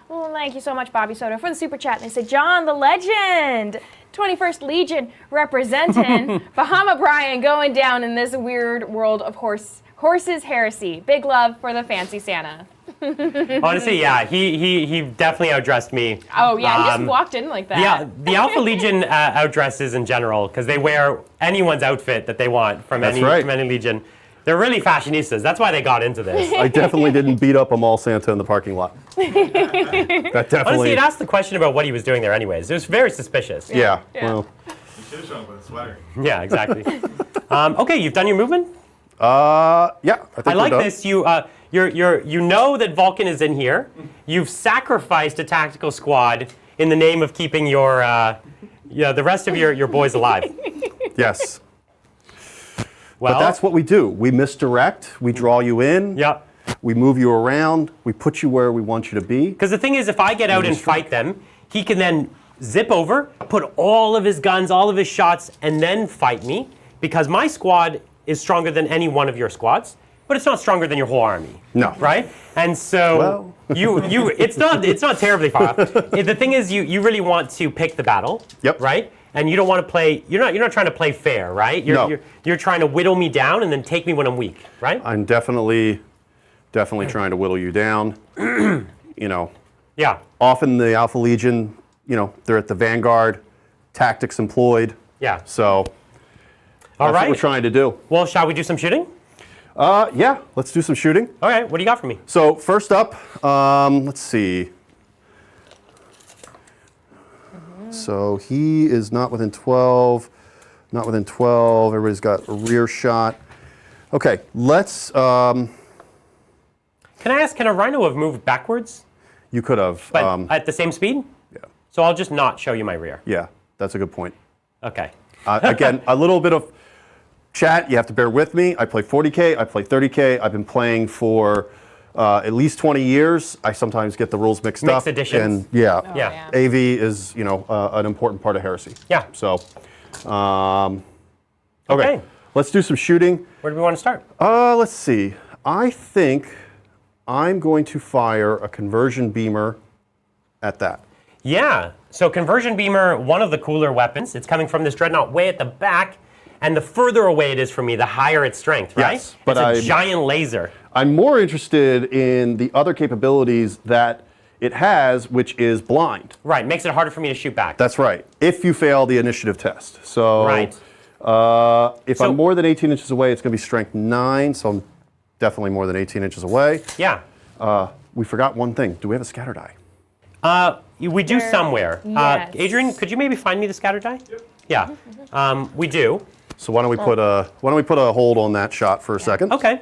Well, thank you so much, Bobby Soto, for the super chat. And they said, John the Legend, 21st Legion representing Bahama Brian going down in this weird world of Horus Heresy. Big love for the fancy Santa. Honestly, yeah, he definitely outdressed me. Oh, yeah, he just walked in like that. Yeah, the Alpha Legion outdresses in general because they wear anyone's outfit that they want from That's any right. Legion. They're really fashionistas. That's why they got into this. I definitely didn't beat up a mall Santa in the parking lot. That definitely. Honestly, it asked the question about what he was doing there anyways. It was very suspicious. Yeah. Yeah. Well. You should have shown up with a sweater. Yeah, exactly. Okay, you've done your movement? Yeah. I think I like we're done. this. You know that Vulcan is in here. You've sacrificed a tactical squad in the name of keeping the rest of your boys alive. Yes. Well, But that's what we do. We misdirect. We draw you in. yeah. We move you around. We put you where we want you to be. Because the thing is, if I get out and fight them, he can then zip over, put all of his guns, all of his shots, and then fight me. Because my squad is stronger than any one of your squads, but it's not stronger than your whole army. No. Right? And so it's not terribly far off. The thing is, you really want to pick the battle. Yep. Right? And you don't want to play. You're not trying to play fair, right? You're trying to whittle me down and then take me when I'm weak, right? I'm definitely trying to whittle you down. Yeah. Often the Alpha Legion, they're at the vanguard, tactics employed. Yeah. So All that's right. what we're trying to do. Well, shall we do some shooting? Yeah, let's do some shooting. All right. What do you got for me? So first up, let's see. So he is not within 12. Not within 12. Everybody's got a rear shot. Okay, let's. Can I ask? Can a Rhino have moved backwards, You could have. but at the same speed? Yeah. So I'll just not show you my rear. Yeah, that's a good point. Okay. Again, a little bit of chat. You have to bear with me. I play 40K. I play 30K. I've been playing for at least 20 years. I sometimes get the rules mixed up. Mixed editions. And yeah, Yeah. AV is an important part of heresy. Yeah. So, okay. Okay. Let's do some shooting. Where do we want to start? Let's see. I think I'm going to fire a conversion beamer at that. Yeah. So conversion beamer, one of the cooler weapons. It's coming from this dreadnought way at the back, and the further away it is from me, the higher its strength, right? Yes, but it's a giant laser. I'm more interested in the other capabilities that it has, which is blind. Right. Makes it harder for me to shoot back. That's right. If you fail the initiative test. So Right. If So- I'm more than 18 inches away, it's going to be strength 9. So I'm definitely more than 18 inches away. Yeah. We forgot one thing. Do we have a scatter die? We do somewhere. Yes. Adrian, could you maybe find me the scatter die? Yep. Yeah. We do. So why don't we put a hold on that shot for a second? Okay.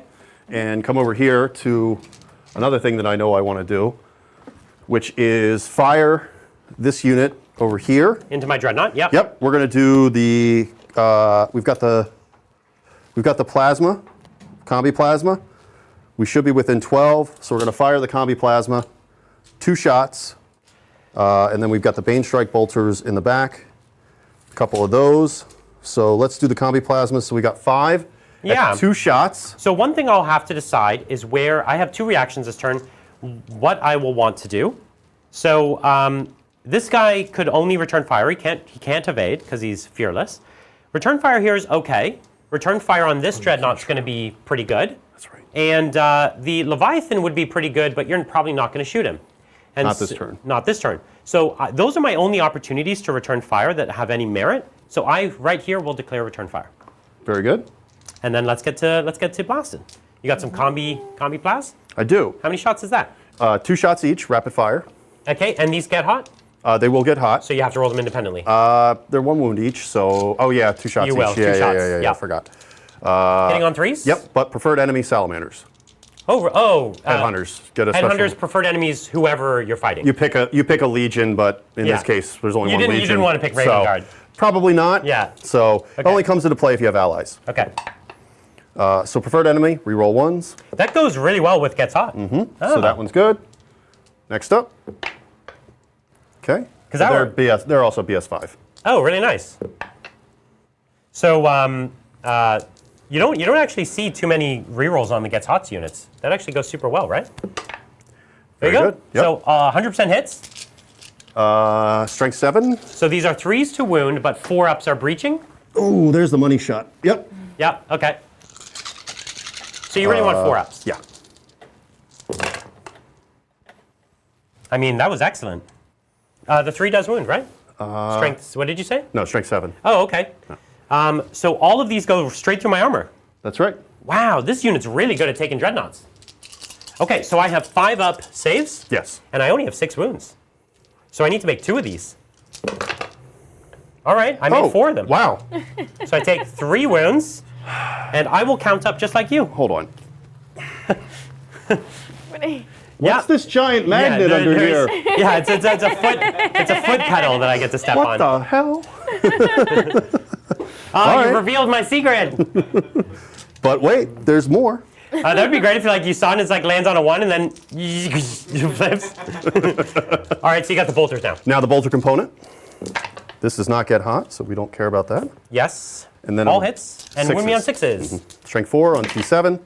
and come over here to another thing that I know I want to do, which is fire this unit over here. Into my dreadnought. Yep. Yep, we're going to do the. We've got the plasma, combi plasma. We should be within 12, so we're going to fire the combi plasma. 2 shots, and then we've got the Bane Strike bolters in the back. A couple of those. So let's do the combi plasma. So we got 5. Yeah. At 2 shots. So one thing I'll have to decide is where I have 2 reactions this turn, what I will want to do. So this guy could only return fire. He can't evade because he's fearless. Return fire here is okay. Return fire on this dreadnought's going to be pretty good. That's right. And the Leviathan would be pretty good, but you're probably not going to shoot him. And Not this turn. Not this turn. So those are my only opportunities to return fire that have any merit. So I right here will declare return fire. Very good. And then let's get to blasting. You got some combi blast? I do. How many shots is that? 2 shots each, rapid fire. Okay, and these get hot, They will get hot. so you have to roll them independently. They're 1 wound each, so oh yeah, 2 shots You each. will, 2 yeah, shots. yeah. Yeah. I forgot. Hitting on 3s? Yep, but preferred enemy salamanders. Headhunters. Headhunters get a special. Headhunters, preferred enemies, whoever you're fighting. You pick a legion, but in Yeah. this case, there's only You one didn't- legion. you didn't want to pick Raven so Guard. Probably not. Yeah. So it Okay. only comes into play if you have allies. Okay. So preferred enemy, reroll 1s. That goes really well with gets hot. Mm-hmm. So that one's good. Next up. Okay. 'Cause that they're worked. they're also BS5. Oh, really nice. So you don't actually see too many rerolls on the gets hots units. That actually goes super well, right? There Very you go. good. Yep. So 100% hits. Strength 7. So these are 3s to wound, but 4-ups are breaching. Oh, there's the money shot. Yep. Yeah. Okay. So you really want 4-ups. Yeah. I mean, that was excellent. The 3 does wound, right? Strength. What did you say? No, strength 7. Oh, okay. So all of these go straight through my armor. That's right. Wow, this unit's really good at taking dreadnoughts. Okay, so I have 5-up saves. Yes. And I only have 6 wounds. So I need to make 2 of these. All right, I made 4 of them. Wow. So I take 3 wounds, and I will count up just like you. Hold on. What's this giant magnet under here? Yeah, it's a foot pedal that I get to step What on. the hell? Oh, you right. revealed my secret. But wait, there's more. That would be great if you saw it and it lands on a 1 and then flips. All right, so you got the bolters now. Now the bolter component. This does not get hot, so we don't care about that. Yes. And then all on hits and wound me on 6s. Strength 4 on T7.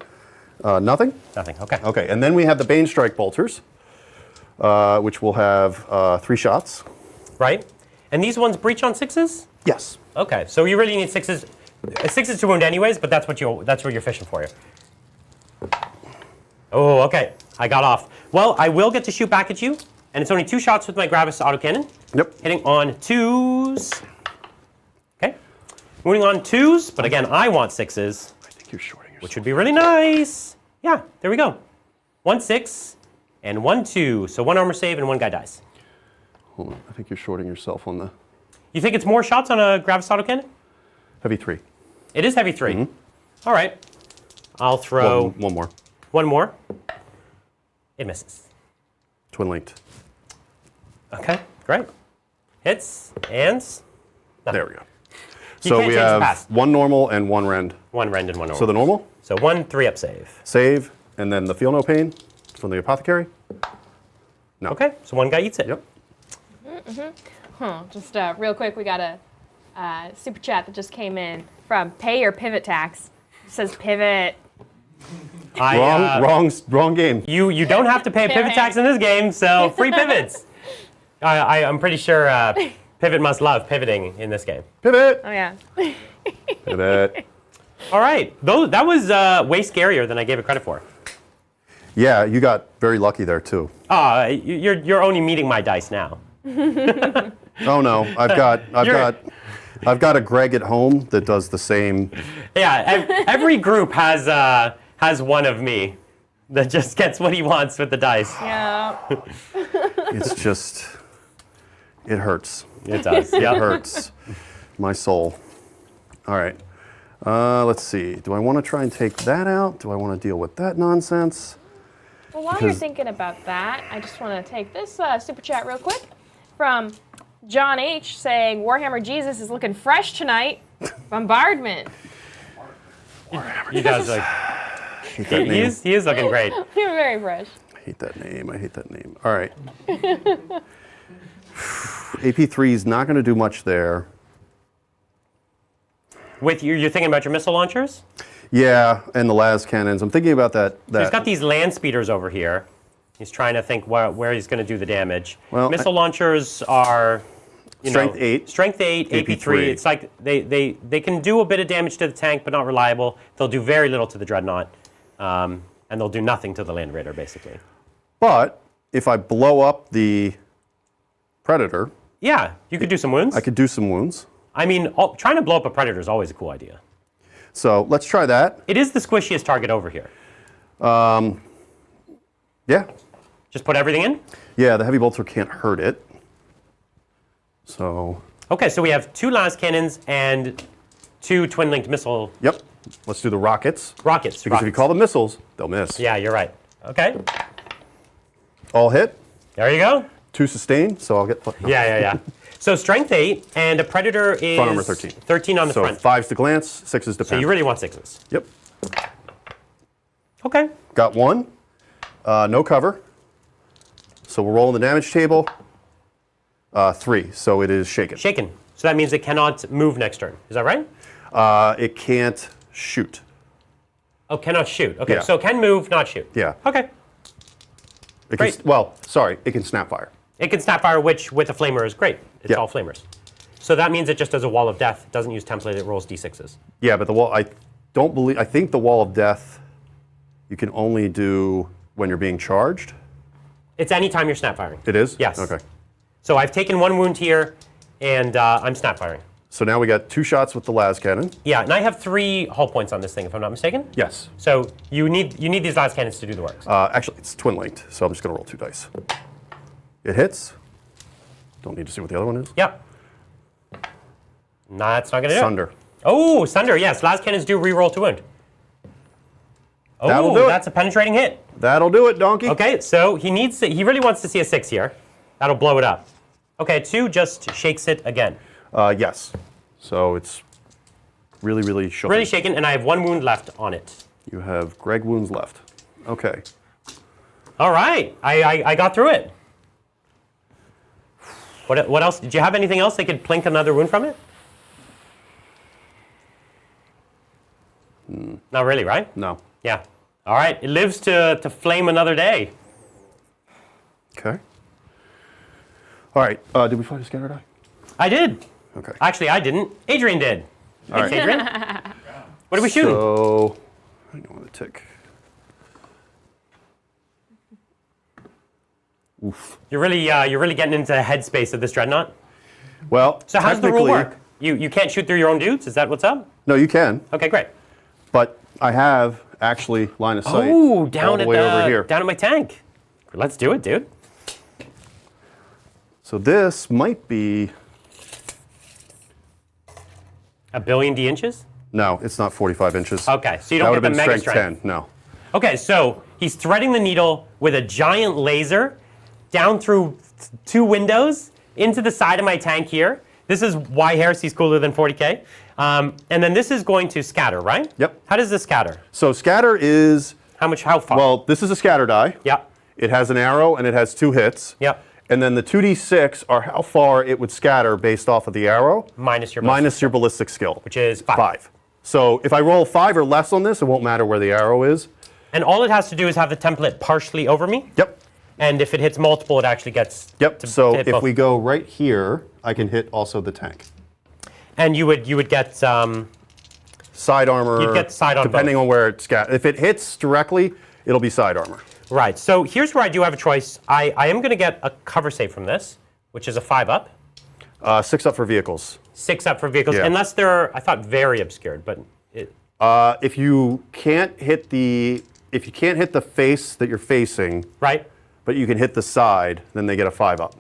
Nothing. Nothing. Okay. Okay, and then we have the Bane Strike bolters, which will have 3 shots. Right. And these ones breach on 6s? Yes. Okay. So you really need 6s. 6s to wound anyways, but that's what you're fishing for here. Oh, okay. I got off. Well, I will get to shoot back at you, and it's only 2 shots with my Gravis autocannon. Yep. Hitting on 2s. Okay. Wounding on 2s, but again, I want 6s, I think you're shorting yourself. which would be really nice. Yeah, there we go. 1 6 and 1 2. So 1 armor save and 1 guy dies. Hold on. I think you're shorting yourself on the You think it's more shots on a Gravis autocannon? heavy 3. It is heavy 3. All right. I'll throw One more. 1 more. It misses. Twin linked. Okay, great. Hits and There we go. You So can't we change the have past. 1 normal and 1 rend. 1 rend and 1 normal. So the normal, So 1 3-up save. save, and then the feel no pain from the apothecary. No. Okay, so 1 guy eats it. Yep. Just real quick, we got a super chat that just came in from Pay Your Pivot Tax. It says pivot. Wrong game. You don't have to pay a pivot tax in this game, so free pivots. I'm pretty sure Pivot must love pivoting in this game. Pivot. Oh yeah. Pivot. All right, that was way scarier than I gave it credit for. Yeah, you got very lucky there too. You're only meeting my dice now. Oh no, I've got a Greg at home that does the same. Yeah, every group has one of me that just gets what he wants with the dice. Yeah. It's just, it hurts. It does. It Yeah. hurts my soul. All right. Let's see. Do I want to try and take that out? Do I want to deal with that nonsense? Well, while you're thinking about that, I just want to take this super chat real quick from John H. saying, Warhammer Jesus is looking fresh tonight. Bombardment. He does look. Hate that name. He is looking great. You're very fresh. I hate that name. I hate that name. All right. AP3 is not going to do much there. With you're thinking about your missile launchers? Yeah, and the las cannons. I'm thinking about that. He's got these land speeders over here. He's trying to think where he's going to do the damage. Well, missile launchers are Strength 8. Strength 8, AP3. It's like they can do a bit of damage to the tank, but not reliable. They'll do very little to the dreadnought, and they'll do nothing to the land raider, basically. But if I blow up the Predator, yeah, you could do some wounds. I could do some wounds. I mean, trying to blow up a Predator is always a cool idea. So let's try that. It is the squishiest target over here. Yeah. Just put everything in? Yeah, the heavy bolter can't hurt it. So. Okay, so we have 2 las cannons and 2 twin-linked missile. Yep. Let's do the rockets. Rockets. Because if you call them missiles, they'll miss. Yeah, you're right. Okay. All hit. There you go. 2 sustain, so I'll get. Yeah. So strength 8, and a Predator is Front armor 13. 13 on the so front. 5's to glance, 6's to So pen. you really want 6s. Yep. Okay. Got 1. No cover. So we're rolling the damage table. 3, so it is shaken. Shaken. So that means it cannot move next turn. Is that right? It can't shoot. Oh, cannot shoot. Okay, Yeah. so can move, not shoot. Yeah. Okay. It Great. Can, well, sorry, it can snap fire. It can snapfire, which with a flamer is great. It's Yeah. all flamers. So that means it just does a wall of death. It doesn't use template. It rolls d6s. Yeah, but the wall, I think the wall of death you can only do when you're being charged. It's anytime you're snapfiring. It is? Yes. Okay. So I've taken 1 wound here, and I'm snapfiring. So now we got 2 shots with the las cannon. Yeah, and I have 3 hull points on this thing, if I'm not mistaken. Yes. So you need these las cannons to do the work. Actually, it's twin linked, so I'm just going to roll 2 dice. It hits. Don't need to see what the other one is. Yep. Nah, that's not going to do it. Sunder. Oh, Sunder, yes. Las cannons do re-roll to wound. Oh, That'll do it. That's a penetrating hit. That'll do it, donkey. Okay, so he really wants to see a 6 here. That'll blow it up. Okay, 2 just shakes it again. Yes. So it's really, really shaken. Really shaken, and I have 1 wound left on it. You have Greg wounds left. Okay. All right, I got through it. What else? Did you have anything else they could plink another wound from it? Not really, right? No. Yeah. All right, it lives to flame another day. Okay. All right. Did we find a scanner die? I did. Okay. Actually, I didn't. Adrian did. All Thanks, right. Adrian. What are we shooting? So, I don't want to tick. Oof. You're really getting into the headspace of this dreadnought. Well, So how does the rule technically- work? You can't shoot through your own dudes? Is that what's up? No, you can, Okay, great. but I have actually line of sight Oh, all down the at way over here. down at my tank. Let's do it, dude. So this might be, A billion D inches? no, it's not 45 inches. Okay, so you That don't would get have the been mega strength 10. No. Okay, so he's threading the needle with a giant laser down through 2 windows into the side of my tank here. This is why Heresy's cooler than 40K. And then this is going to scatter, right? Yep. How does this scatter? So scatter is, How far? well, this is a scatter die. Yep. It has an arrow and it has 2 hits. Yep. And then the 2d6 are how far it would scatter based off of the arrow. Minus your Minus your ballistic skill. which is 5. 5. So if I roll 5 or less on this, it won't matter where the arrow is. And all it has to do is have the template partially over me. Yep. And if it hits multiple, it actually gets Yep. to So hit if both. we go right here, I can hit also the tank. And you would get Side armor. You'd get side on depending both. on where it's if it hits directly, it'll be side armor. right. So here's where I do have a choice. I am going to get a cover save from this, which is a 5 up, 6 up for vehicles. 6 up for vehicles, Yeah. unless they're I thought very obscured, but If you can't hit the face that you're facing, right. but you can hit the side, then they get a 5 up.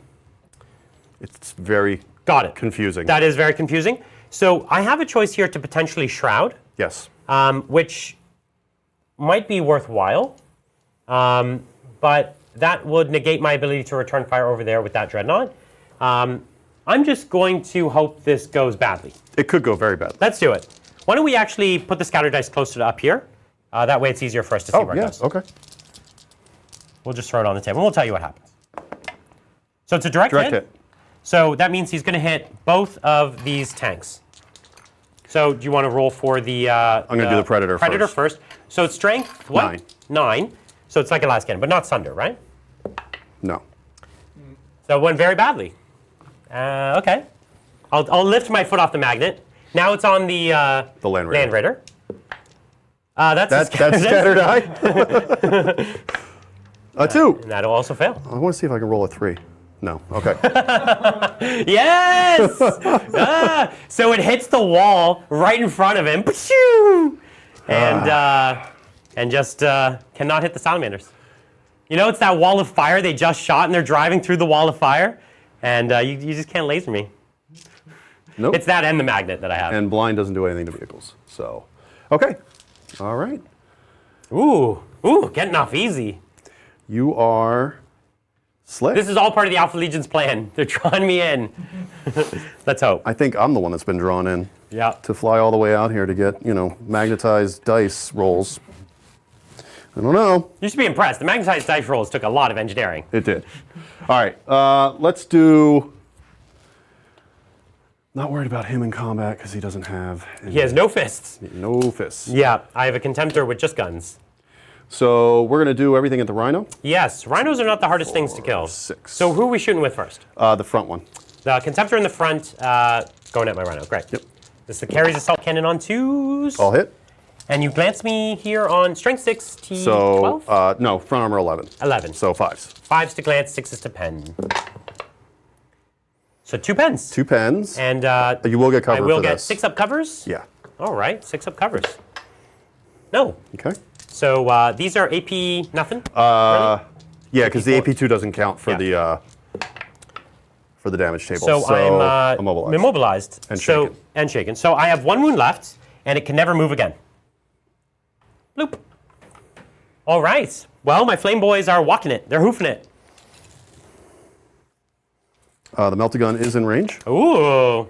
It's very Got it. confusing. That is very confusing. So I have a choice here to potentially shroud. Yes. Which might be worthwhile, but that would negate my ability to return fire over there with that dreadnought. I'm just going to hope this goes badly. It could go very badly. Let's do it. Why don't we actually put the scatter dice closer to up here? That way it's easier for us to see where it goes. Okay. We'll just throw it on the table, and we'll tell you what happens. So it's a direct hit. So that means he's going to hit both of these tanks. So do you want to roll for the... I'm going to do the Predator first. Predator first. So it's strength, what? 9. So it's like a last cannon, but not Sunder, right? No. So it went very badly. Okay. I'll lift my foot off the magnet. Now it's on the Land Raider. Land Raider. That's scatter die. A 2. And that'll also fail. I want to see if I can roll a 3. No. Okay. Yes! So it hits the wall right in front of him. And just cannot hit the Salamanders. You know, it's that wall of fire they just shot, and they're driving through the wall of fire, and you just can't laser me. Nope. It's that and the magnet that I have. And blind doesn't do anything to vehicles. So, okay. All right. Ooh, getting off easy. You are slick. This is all part of the Alpha Legion's plan. They're drawing me in. Let's hope. I think I'm the one that's been drawn in. Yeah. To fly all the way out here to get, magnetized dice rolls. I don't know. You should be impressed. The magnetized dice rolls took a lot of engineering. It did. All right. Let's do... Not worried about him in combat because he doesn't have... He has no fists. No fists. Yeah, I have a Contemptor with just guns. So we're going to do everything at the Rhino? Yes, rhinos are not the hardest things to kill. 6. So who are we shooting with first? The front one. The Contemptor in the front, going at my rhino. Great. Yep. This carries assault cannon on 2s. All hit. And you glance me here on strength 6, T12? So, no, front armor 11. 11. So 5s. 5s to glance, 6s to pen. So 2 pens. 2 pens. And you will get cover I will for get this. 6 up covers? Yeah. All right, 6 up covers. No. Okay. So these are AP nothing? Yeah, because the AP4. AP2 doesn't count for the damage table. So I'm immobilized. immobilized. And shaken. And shaken. So I have 1 wound left, and it can never move again. Bloop. All right. Well, my flame boys are walking it. They're hoofing it. The melta-gun is in range. Ooh.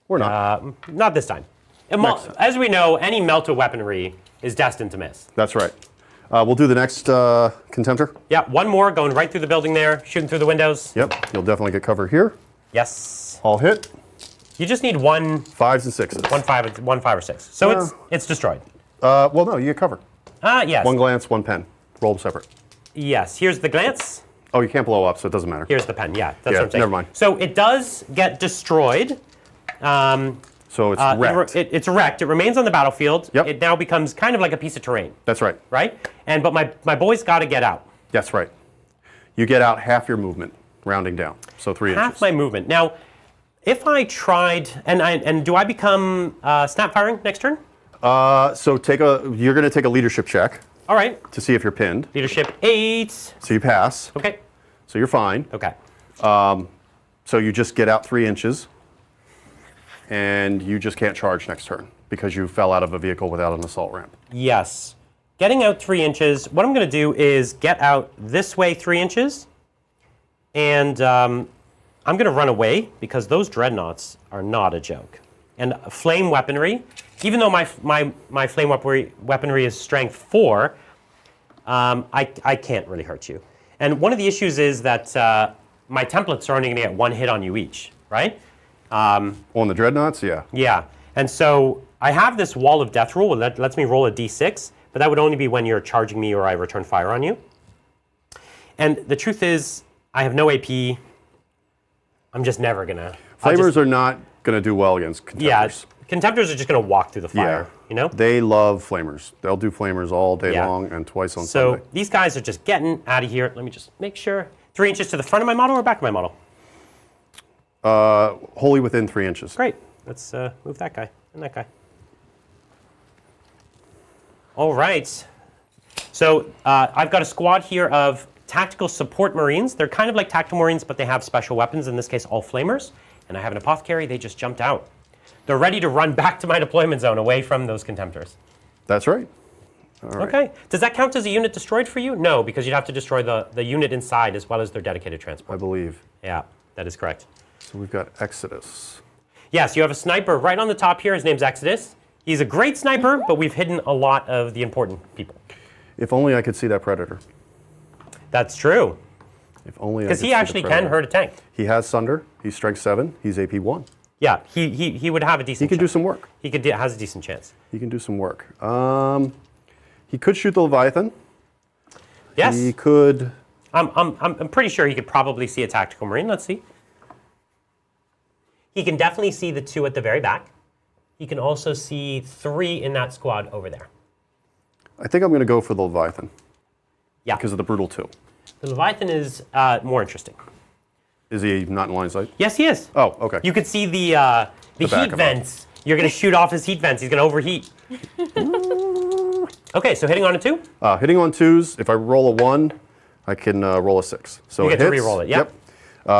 Or not. Not this time. As we know, any melta weaponry is destined to miss. That's right. We'll do the next Contemptor. Yeah, 1 more going right through the building there, shooting through the windows. Yep, you'll definitely get cover here. Yes. All hit. You just need 1 5s and 6s. 1 5 or 6. So Yeah. it's destroyed. Well, no, you get cover. Yes. 1 glance, 1 pen. Roll them separate. Yes. Here's the glance. Oh, you can't blow up, so it doesn't matter. Here's the pen. Yeah, that's Yeah, what I'm saying. never mind. So it does get destroyed. So it's wrecked. It's wrecked. It remains on the battlefield. Yep. It now becomes kind of like a piece of terrain, That's right. right? But my boys got to get out. That's right. You get out half your movement, rounding down. So 3 Half inches. my movement. Now, if I tried, and do I become snap firing next turn? So you're going to take a leadership check All right. to see if you're pinned. Leadership 8. So you pass. Okay. So you're fine. Okay. So you just get out 3 inches, and you just can't charge next turn because you fell out of a vehicle without an assault ramp. Yes. Getting out 3 inches, what I'm going to do is get out this way 3 inches, and I'm going to run away because those dreadnoughts are not a joke. And flame weaponry, even though my flame weaponry is strength 4, I can't really hurt you. And one of the issues is that my templates are only going to get 1 hit on you each, right? On the dreadnoughts, yeah. Yeah. And so I have this wall of death rule that lets me roll a d6, but that would only be when you're charging me or I return fire on you. And the truth is, I have no AP. I'm just never going to... Flamers are not going to do well against Contemptors. Yeah, Contemptors are just going to walk through the fire, Yeah. you know? They love Flamers. They'll do Flamers all day Yeah. long and twice on So Sunday. these guys are just getting out of here. Let me just make sure. 3 inches to the front of my model or back of my model? Wholly within 3 inches. Great. Let's move that guy and that guy. All right. So I've got a squad here of tactical support Marines. They're kind of like tactical Marines, but they have special weapons, in this case, all flamers. And I have an apothecary. They just jumped out. They're ready to run back to my deployment zone away from those Contemptors. That's right. All right. Okay. Does that count as a unit destroyed for you? No, because you'd have to destroy the unit inside as well as their dedicated transport. I believe. Yeah, that is correct. So we've got Exodus. Yes, you have a sniper right on the top here. His name's Exodus. He's a great sniper, but we've hidden a lot of the important people. If only I could see that Predator. That's true. If only I could Because see he the actually can Predator. hurt a tank. He has Sunder. He's strength 7. He's AP 1. Yeah, he would have a decent He could do chance. some work. He has a decent chance. He can do some work. He could shoot the Leviathan. Yes. He could. I'm pretty sure he could probably see a tactical marine. Let's see. He can definitely see the 2 at the very back. He can also see 3 in that squad over there. I think I'm going to go for the Leviathan Yeah. because of the Brutal 2. The Leviathan is more interesting. Is he not in line of sight? Yes, he is. Oh, okay. You could see the back heat of him. vents. You're going to shoot off his heat vents. He's going to overheat. Okay, so hitting on a 2? Hitting on 2s, if I roll a 1, I can roll a 6. So You it get to hits. re-roll it, yep.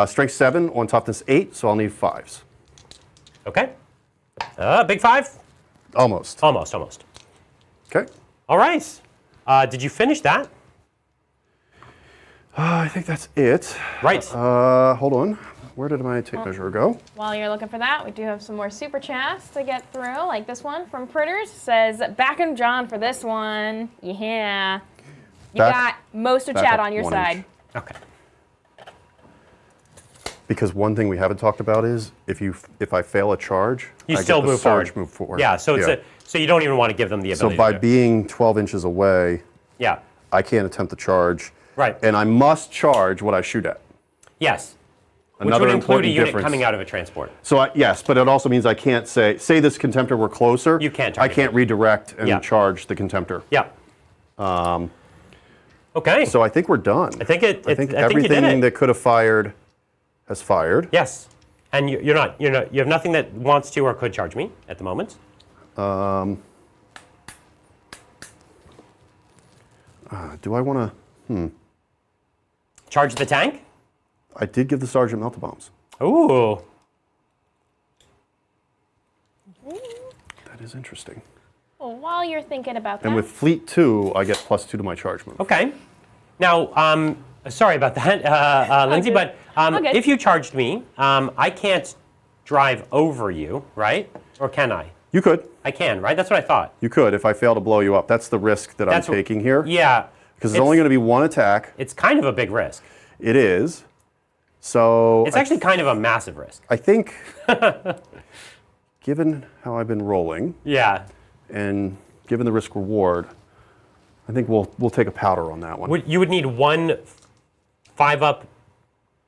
Strength 7 on toughness 8, so I'll need 5s. Okay. Big 5? Almost. Almost. Okay. All right. Did you finish that? I think that's it. Right. Hold on. Where did my tape measure go? While you're looking for that, we do have some more super chats to get through, like this one from Pritters. Says, back in John for this one. Yeah. You got most of back chat up on your 1 side. inch. Okay. Because one thing we haven't talked about is if I fail a charge, You I still get the move surge forward. move forward. Yeah, so so you don't even want to give them the So ability by to do it. being 12 inches away, Yeah. I can't attempt to charge. Right. And I must charge what I shoot at. Yes. Another Which would include a important unit difference. coming out of a transport. So yes, but it also means I can't say this Contemptor were closer. You can't I target can't it. redirect and Yeah. charge the Contemptor. Yeah. Okay. So I think we're done. I think I think you everything did it. that could have fired has fired. Yes. And you have nothing that wants to or could charge me at the moment. Do I want to? Charge the tank? I did give the Sergeant Melta Bombs. Ooh. That is interesting. Well, while you're thinking about that, And with Fleet 2, I get +2 to my charge move. Okay. Now, sorry about that, Lindsay, good. but All good. if you charged me, I can't drive over you, right? Or can I? You could. I can, right? That's what I thought. You could if I fail to blow you up. That's the risk that That's I'm what- taking here. Yeah. Because it's only going to be 1 attack. It's kind of a big risk. It is. So It's actually kind of a massive risk. I think, given how I've been rolling Yeah. and given the risk reward, I think we'll take a powder on that one. You would need 1 5-up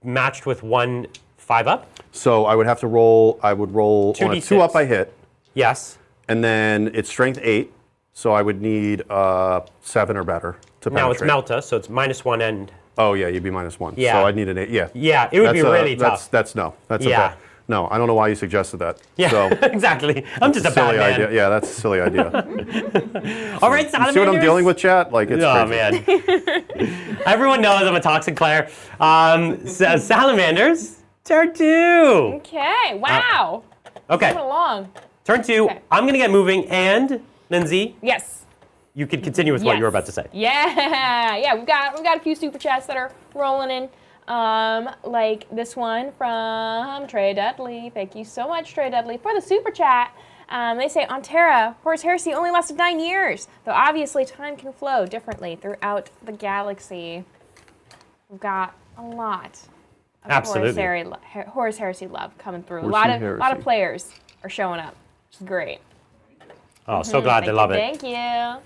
matched with 1 5-up? So I would have to roll. I would roll on a 2d6. 2-up. I hit, Yes. and then it's strength 8. So I would need 7 or better to penetrate. Now it's Melta, so it's -1 and... Oh yeah, you'd be -1. Yeah. So I'd need an 8. Yeah. Yeah, it would be really that's, tough. That's no. That's Yeah. a bad. No, I don't know why you suggested that. Yeah, So, exactly. I'm just a silly bad man. idea. Yeah, that's a silly idea. All right, You see what I'm Salamanders. dealing with, chat? Like it's Oh, crazy. man. Everyone knows I'm a toxic player. Salamanders, turn 2. okay, wow. Okay, Moving along. turn 2. Okay. I'm going to get moving, and Lindsay, Yes. you could continue with what you were Yes. about to say. Yeah, we've got a few super chats that are rolling in. Like this one from Trey Dudley. Thank you so much, Trey Dudley, for the super chat. They say on Terra, Horus Heresy only lasted 9 years, though obviously time can flow differently throughout the galaxy. We've got a lot of Absolutely. Horus Heresy love coming through. Horus A lot of Heresy. players are showing up, which is great. Oh, so glad they love it. Thank you.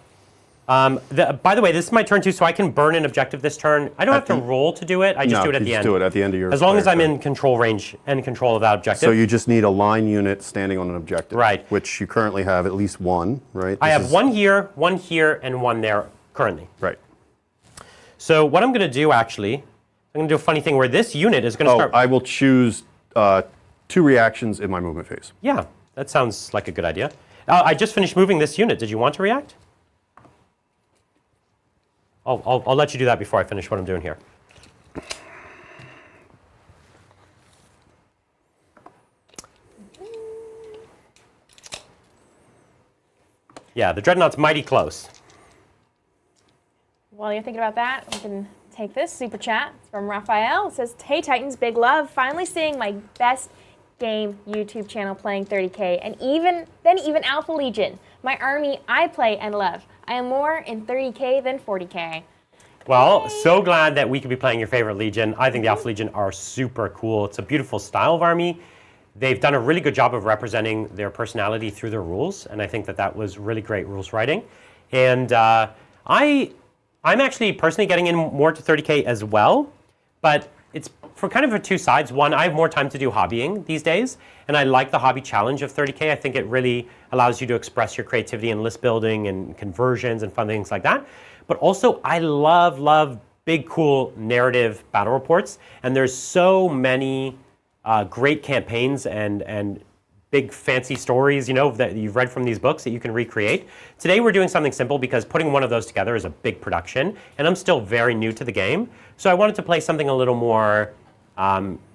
By the way, this is my turn 2, so I can burn an objective this turn. I don't have to the- roll to do it. I just No, do it at you the just end. do it at the end of your. As long as player I'm turn. in control range and control of that objective. So you just need a line unit standing on an objective. Right. Which you currently have at least 1, right? I This have is- 1 here, 1 here, and 1 there currently. Right. So what I'm going to do, actually, I'm going to do a funny thing where this unit is going to Oh, start... I will choose 2 reactions in my movement phase. Yeah, that sounds like a good idea. I just finished moving this unit. Did you want to react? I'll let you do that before I finish what I'm doing here. Yeah, the Dreadnought's mighty close. While you're thinking about that, we can take this super chat. It's from Raphael. It says, "Hey Titans, big love. Finally seeing my best game YouTube channel playing 30K, and even Alpha Legion, my army I play and love. I am more in 30K than 40K." Well, so glad that we could be playing your favorite Legion. I think the Alpha Legion are super cool. It's a beautiful style of army. They've done a really good job of representing their personality through their rules, and I think that was really great rules writing. And I'm actually personally getting in more to 30K as well, but it's for kind of for two sides. One, I have more time to do hobbying these days, and I like the hobby challenge of 30K. I think it really allows you to express your creativity in list building and conversions and fun things like that. But also, I love big, cool narrative battle reports, and there's so many great campaigns and big fancy stories, that you've read from these books that you can recreate. Today we're doing something simple because putting one of those together is a big production, and I'm still very new to the game. So I wanted to play something a little more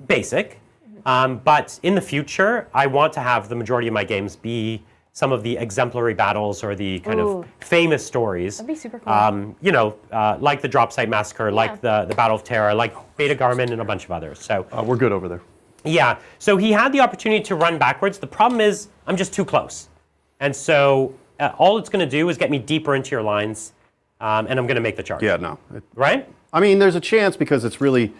basic. But in the future, I want to have the majority of my games be some of the exemplary battles or the kind of famous stories. That'd be super cool. Like the Drop Site Massacre, like the Battle of Terra, like Beta Garmin, and a bunch of others. So We're good over there. yeah, so he had the opportunity to run backwards. The problem is I'm just too close. And so all it's going to do is get me deeper into your lines, and I'm going to make the charge. Yeah, no. Right? I mean, there's a chance because it's really,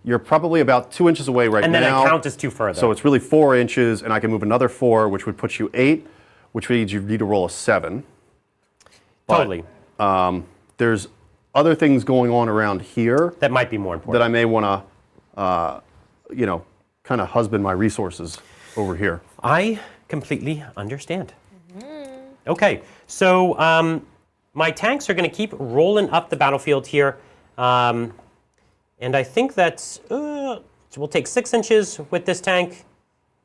you're probably about 2 inches away right now. And then I count as 2 further. So it's really 4 inches, and I can move another 4, which would put you 8, which means you need to roll a 7. Totally. There's other things going on around here That might be more important. that I may want to, kind of husband my resources over here. I completely understand. Okay, so my tanks are going to keep rolling up the battlefield here. And I think that so we'll take 6 inches with this tank.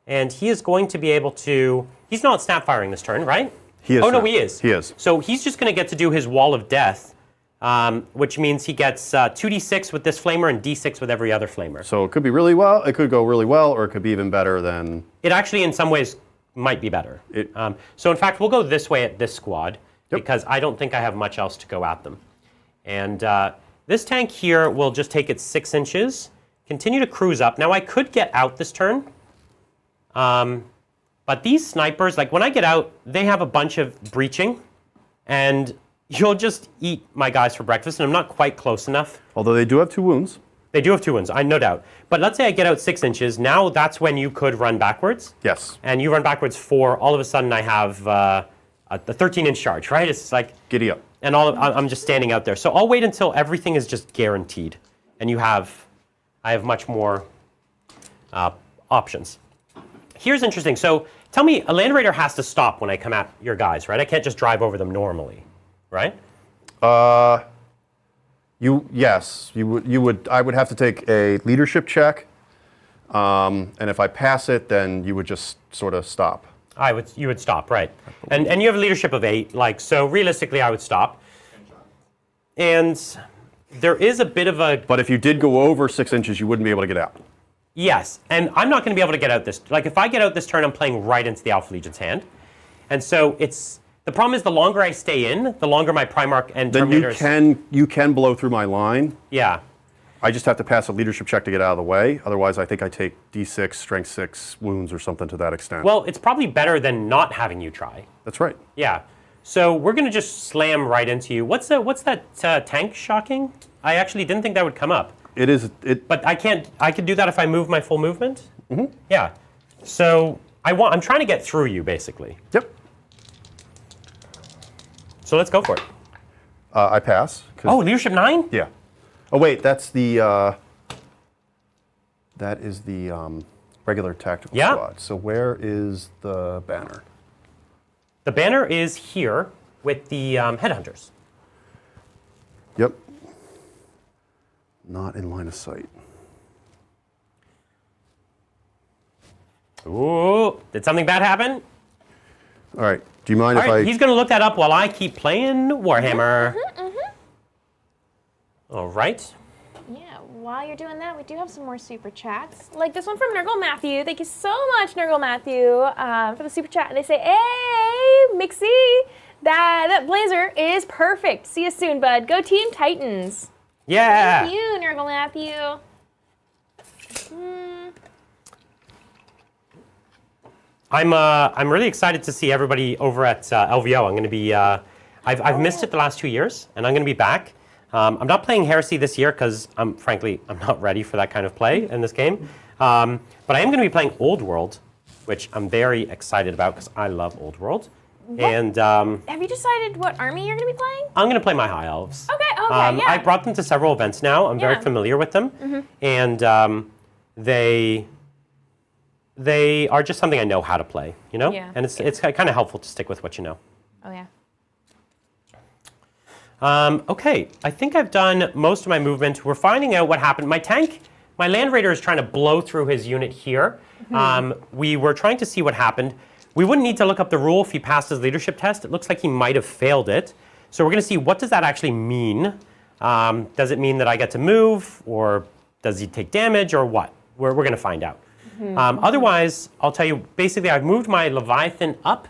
And he is going to be able to... He's not snap firing this turn, right? He is. Oh, no, not. he is. He is. So he's just going to get to do his Wall of Death, which means he gets 2d6 with this flamer and d6 with every other flamer. So it could be really well, it could go really well, or it could be even better than... It actually, in some ways, might be better. So in fact, we'll go this way at this squad, because I don't think I have much else to go at them. And this tank here will just take its 6 inches, continue to cruise up. Now I could get out this turn, but these snipers, like when I get out, they have a bunch of breaching, and you'll just eat my guys for breakfast, and I'm not quite close enough. Although they do have 2 wounds. They do have 2 wounds, no doubt. But let's say I get out 6 inches. Now that's when you could run backwards. Yes. And you run backwards 4. All of a sudden I have the 13-inch charge, right? It's like... Giddy up. And I'm just standing out there. So I'll wait until everything is just guaranteed. And I have much more options. Here's interesting. So tell me, a Land Raider has to stop when I come at your guys, right? I can't just drive over them normally, right? Yes, you would. I would have to take a leadership check, and if I pass it, then you would just sort of stop. You would stop, right? And you have a leadership of 8, so realistically, I would stop. And there is a bit of a... But if you did go over 6 inches, you wouldn't be able to get out. Yes, and I'm not going to be able to get out this... If I get out this turn, I'm playing right into the Alpha Legion's hand. And so it's... The problem is the longer I stay in, the longer my Primarch and Terminators... Then you can blow through my line. Yeah. I just have to pass a leadership check to get out of the way. Otherwise, I think I take D6, Strength 6 wounds or something to that extent. Well, it's probably better than not having you try. That's right. Yeah. So we're going to just slam right into you. What's that tank shocking? I actually didn't think that would come up. It is. But I could do that if I move my full movement? Mm-hmm. Yeah. So I'm trying to get through you, basically. Yep. So let's go for it. I pass. Oh, leadership 9? Yeah. Oh wait, that's the. That is the regular tactical squad. So where is the banner? The banner is here with the headhunters. Yep. Not in line of sight. Ooh, did something bad happen? All right. Do you mind if I... He's going to look that up while I keep playing Warhammer. All right. Yeah, while you're doing that, we do have some more super chats. Like this one from Nurgle Matthew. Thank you so much, Nurgle Matthew, for the super chat. They say, hey, Mixie, that blazer is perfect. See you soon, bud. Go Team Titans. Yeah. Thank you, Nurgle Matthew. I'm really excited to see everybody over at LVO. I'm going to be, I've missed it the last 2 years, and I'm going to be back. I'm not playing Heresy this year because, frankly, I'm not ready for that kind of play in this game. But I am going to be playing Old World, which I'm very excited about because I love Old World. And have you decided what army you're going to be playing? I'm going to play my High Elves. Okay, yeah. I brought them to several events now. I'm very familiar with them. And they are just something I know how to play, you know? Yeah. And it's kind of helpful to stick with what you know. Oh, yeah. Okay, I think I've done most of my movement. We're finding out what happened. My Land Raider is trying to blow through his unit here. We were trying to see what happened. We wouldn't need to look up the rule if he passed his leadership test. It looks like he might have failed it. So we're going to see, what does that actually mean? Does it mean that I get to move, or does he take damage, or what? We're going to find out. Otherwise, I'll tell you, basically, I've moved my Leviathan up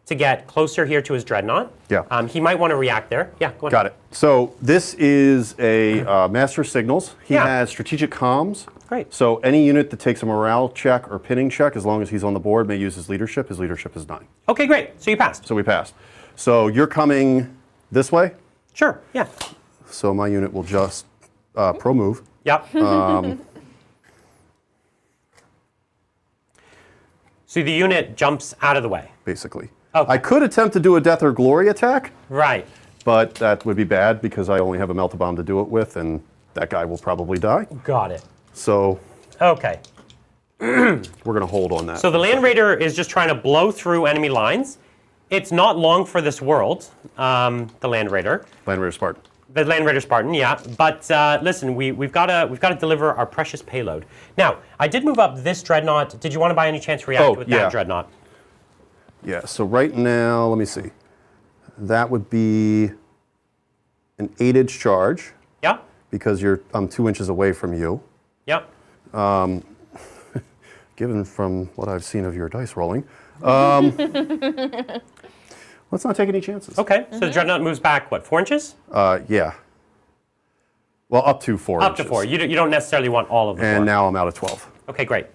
to get closer here to his Dreadnought. Yeah. He might want to react there. Yeah, go ahead. Got it. So this is a Master Signals. He has Strategic Comms. Great. So any unit that takes a morale check or pinning check, as long as he's on the board, may use his leadership. His leadership is 9. Okay, great. So you passed. So we passed. So you're coming this way. Sure, yeah. So my unit will just pro-move. Yep. So the unit jumps out of the way. Basically. Okay. I could attempt to do a Death or Glory attack, Right. but that would be bad because I only have a Melt-A-Bomb to do it with, and that guy will probably die. Got it. So Okay. we're going to hold on that. So the Land Raider is just trying to blow through enemy lines. It's not long for this world, the Land Raider. Land Raider Spartan. The Land Raider Spartan, yeah. But listen, we've got to deliver our precious payload. Now, I did move up this Dreadnought. Did you want to by any chance react with that Dreadnought? Yeah, so right now, let me see. That would be an 8-inch charge Yeah. because I'm 2 inches away from you. Yeah. Given from what I've seen of your dice rolling. Let's not take any chances. Okay. So the Dreadnought moves back, what, 4 inches? Yeah. Well, up to 4 Up inches. to 4. You don't necessarily want all of the 4. And now I'm out of 12, Okay, great.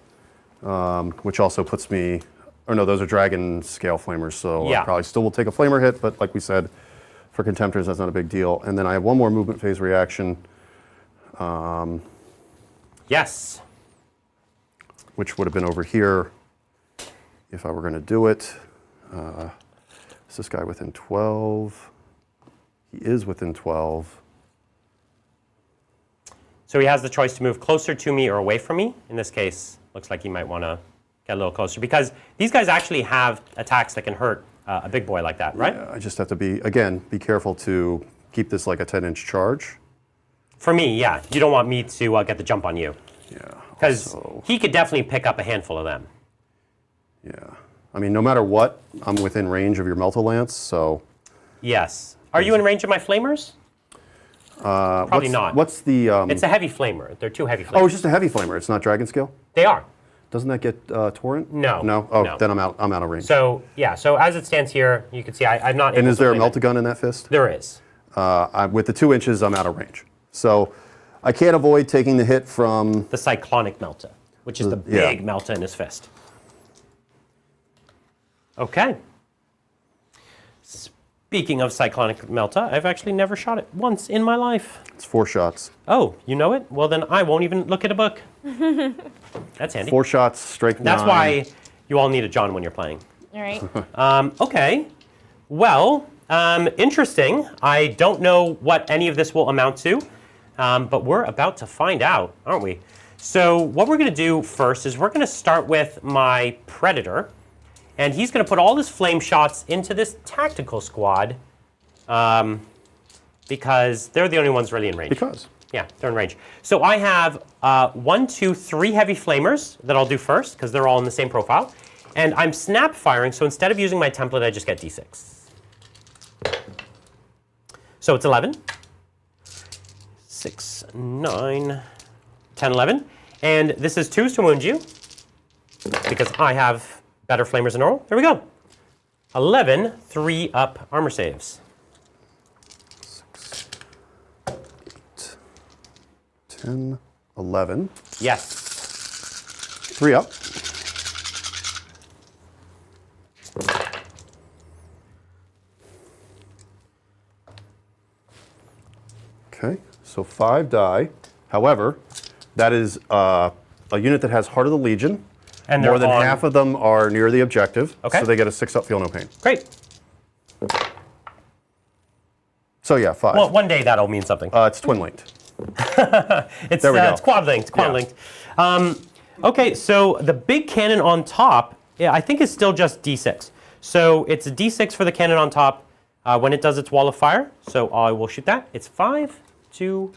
which also puts me... Or no, those are Dragon Scale Flamers, so Yeah. I probably still will take a Flamer hit, but like we said, for Contemptors, that's not a big deal. And then I have one more movement phase reaction, Yes. which would have been over here if I were going to do it. Is this guy within 12? He is within 12. So he has the choice to move closer to me or away from me. In this case, looks like he might want to get a little closer because these guys actually have attacks that can hurt a big boy like that, right? Yeah, I just have to be careful to keep this like a 10-inch charge. For me, yeah. You don't want me to get the jump on you. Yeah. Because also- he could definitely pick up a handful of them. Yeah. I mean, no matter what, I'm within range of your Melta-Lance, so... Yes. Are you in range of my flamers? Probably not. What's the... It's a heavy flamer. They're two heavy flamers. Oh, it's just a heavy flamer. It's not Dragon Scale? They are. Doesn't that get Torrent? No. No? Oh, No. then I'm out of range. So, yeah. So as it stands here, you can see I'm not and able is to there a flame it. Melt-A-Gun in that fist? There is. With the 2 inches, I'm out of range. So I can't avoid taking the hit from... The Cyclonic Melta, which is the yeah. big Melta in his fist. Okay. Speaking of Cyclonic Melta, I've actually never shot it once in my life. It's 4 shots. Oh, you know it? Well, then I won't even look at a book. That's handy. 4 shots, strike 9. That's why you all need a John when you're playing. All right. Okay. Well, interesting. I don't know what any of this will amount to, but we're about to find out, aren't we? So what we're going to do first is we're going to start with my Predator, and he's going to put all his flame shots into this tactical squad because they're the only ones really in range. Because? Yeah, they're in range. So I have 1, 2, 3 heavy flamers that I'll do first because they're all in the same profile. And I'm snap firing, so instead of using my template, I just get d6. So it's 11. 6, 9, 10, 11. And this is 2s to wound you, because I have better flamers than normal. There we go. 11, 3 up armor saves. 6, 8, 10, 11. Yes. 3 up. Okay, so 5 die. However, that is a unit that has Heart of the Legion. And More they're than on- half of them are near the objective. Okay. So they get a 6 up, feel no pain. Great. So yeah, 5. Well, one day that'll mean something. It's twin linked. It's, there we go. It's quad linked. Quad linked. Okay, so the big cannon on top, I think is still just D6. So it's a D6 for the cannon on top when it does its wall of fire. So I will shoot that. It's 5, 2,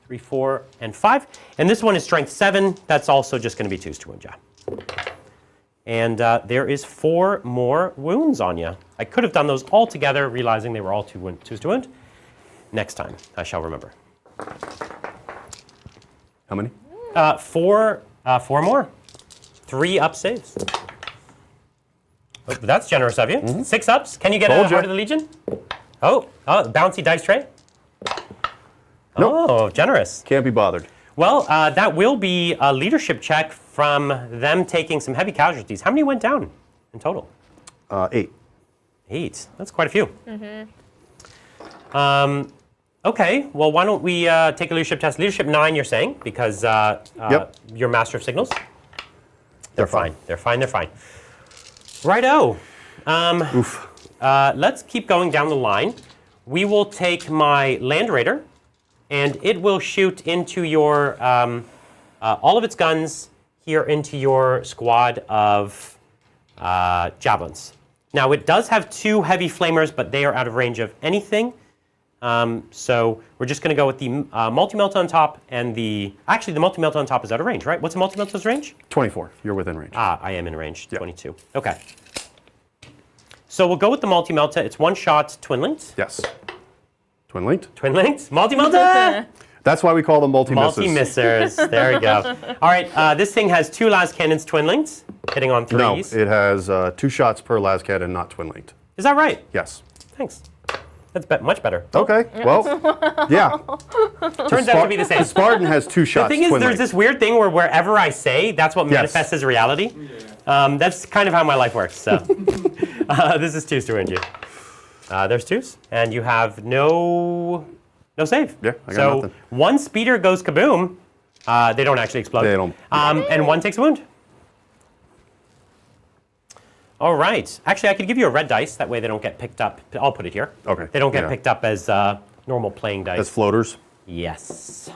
3, 4, and 5. And this one is strength 7. That's also just going to be 2s to wound you. And there is 4 more wounds on you. I could have done those all together, realizing they were all 2s to wound. Next time, I shall remember. How many? 4 more. 3 up saves. Oh, that's generous of you. 6 ups. Can you get Told a ya. Heart of the Legion? Oh, bouncy dice tray. Nope. Oh, generous. Can't be bothered. Well, that will be a leadership check from them taking some heavy casualties. How many went down in total? 8. 8. That's quite a few. Okay, well, why don't we take a leadership test? Leadership 9, you're saying, because Yep. you're Master of Signals? They're fine. They're fine. They're fine. Righto. Oof. Let's keep going down the line. We will take my Land Raider, and it will shoot into your, all of its guns here into your squad of javelins. Now, it does have 2 heavy flamers, but they are out of range of anything. So we're just going to go with the multi-melt on top and the... Actually, the multi-melt on top is out of range, right? What's a multi-melt's range? 24. You're within range. Ah, I am in range, Yeah. 22. Okay. So we'll go with the multi-melta. It's 1 shot, twin-linked. Yes. Twin linked. Twin-linked? Multi-melta! That's why we call them multi-misses. Multi-missers. There we go. All right, this thing has 2 las cannons twin-linked, hitting on 3s. No, it has 2 shots per las cannon, not twin linked. Is that right? Yes. Thanks. That's much better. Okay. Well, yeah. Turns out to be the same. The Spartan has 2 shots. The thing is, twin there's linked. this weird thing where wherever I say, that's what Yes. manifests as reality. That's kind of how my life works. So this is 2s to wound you. There's 2s, and you have no save. Yeah, I got so nothing. 1 speeder goes kaboom. They don't actually explode. They don't. And 1 takes a wound. All right. Actually, I could give you a red dice. That way they don't get picked up. I'll put it here. Okay, They don't get yeah. picked up as normal playing dice. As floaters. Yes.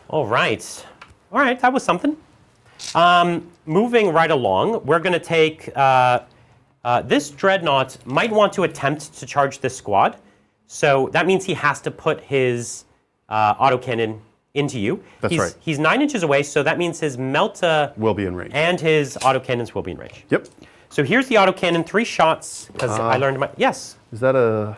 All right. All right, that was something. Moving right along, we're going to take this Dreadnought might want to attempt to charge this squad. So that means he has to put his autocannon into you. That's right. He's 9 inches away, so that means his Melta Will be in range. and his autocannons will be in range. Yep. So here's the autocannon, 3 shots, because I learned my... Yes. Is that a...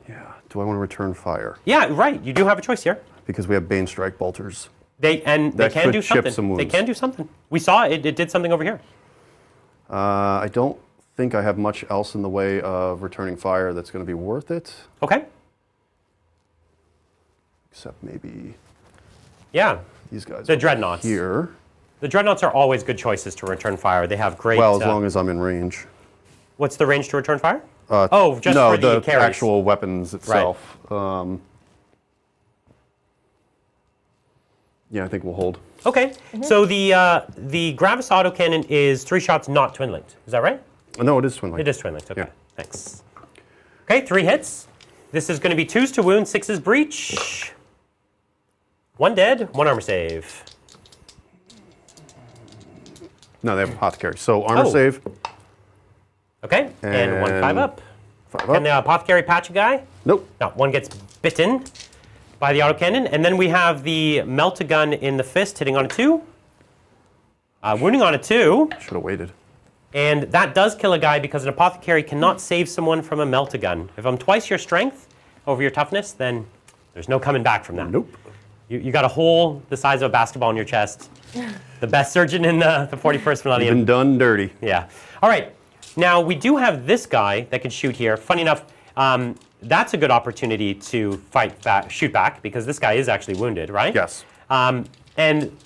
Yeah. Do I want to return fire? Yeah, right. You do have a choice here. Because we have Bane Strike bolters. They That can could do chip something. some wounds. They can do something. We saw it. It did something over here. I don't think I have much else in the way of returning fire that's going to be worth it. Okay. Except maybe Yeah. these guys. The over Dreadnoughts. Here. The Dreadnoughts are always good choices to return fire. They have great... Well, as long as I'm in range. What's the range to return fire? No, just for the carries. actual weapons itself. Yeah, I think we'll hold. Okay. So the Gravis autocannon is 3 shots, not twin-linked. Is that right? No, it is twin linked. It is twin-linked. Okay. Yeah. Thanks. Okay, 3 hits. This is going to be 2s to wound, 6s breach. 1 dead, 1 armor save. No, they have apothecary. So armor Oh. save. Okay, and 1 5 up. 5 Can up. the apothecary patch a guy? Nope. No, 1 gets bitten by the autocannon. And then we have the melt-a-gun in the fist hitting on a 2. Wounding on a 2. Should have waited. And that does kill a guy because an apothecary cannot save someone from a melt-a-gun. If I'm twice your strength over your toughness, then There's no coming back from that. Nope. You got a hole the size of a basketball in your chest. The best surgeon in the 41st millennium. Been done dirty. Yeah. All right. Now, we do have this guy that can shoot here. Funny enough, that's a good opportunity to shoot back, because this guy is actually wounded, right? Yes. And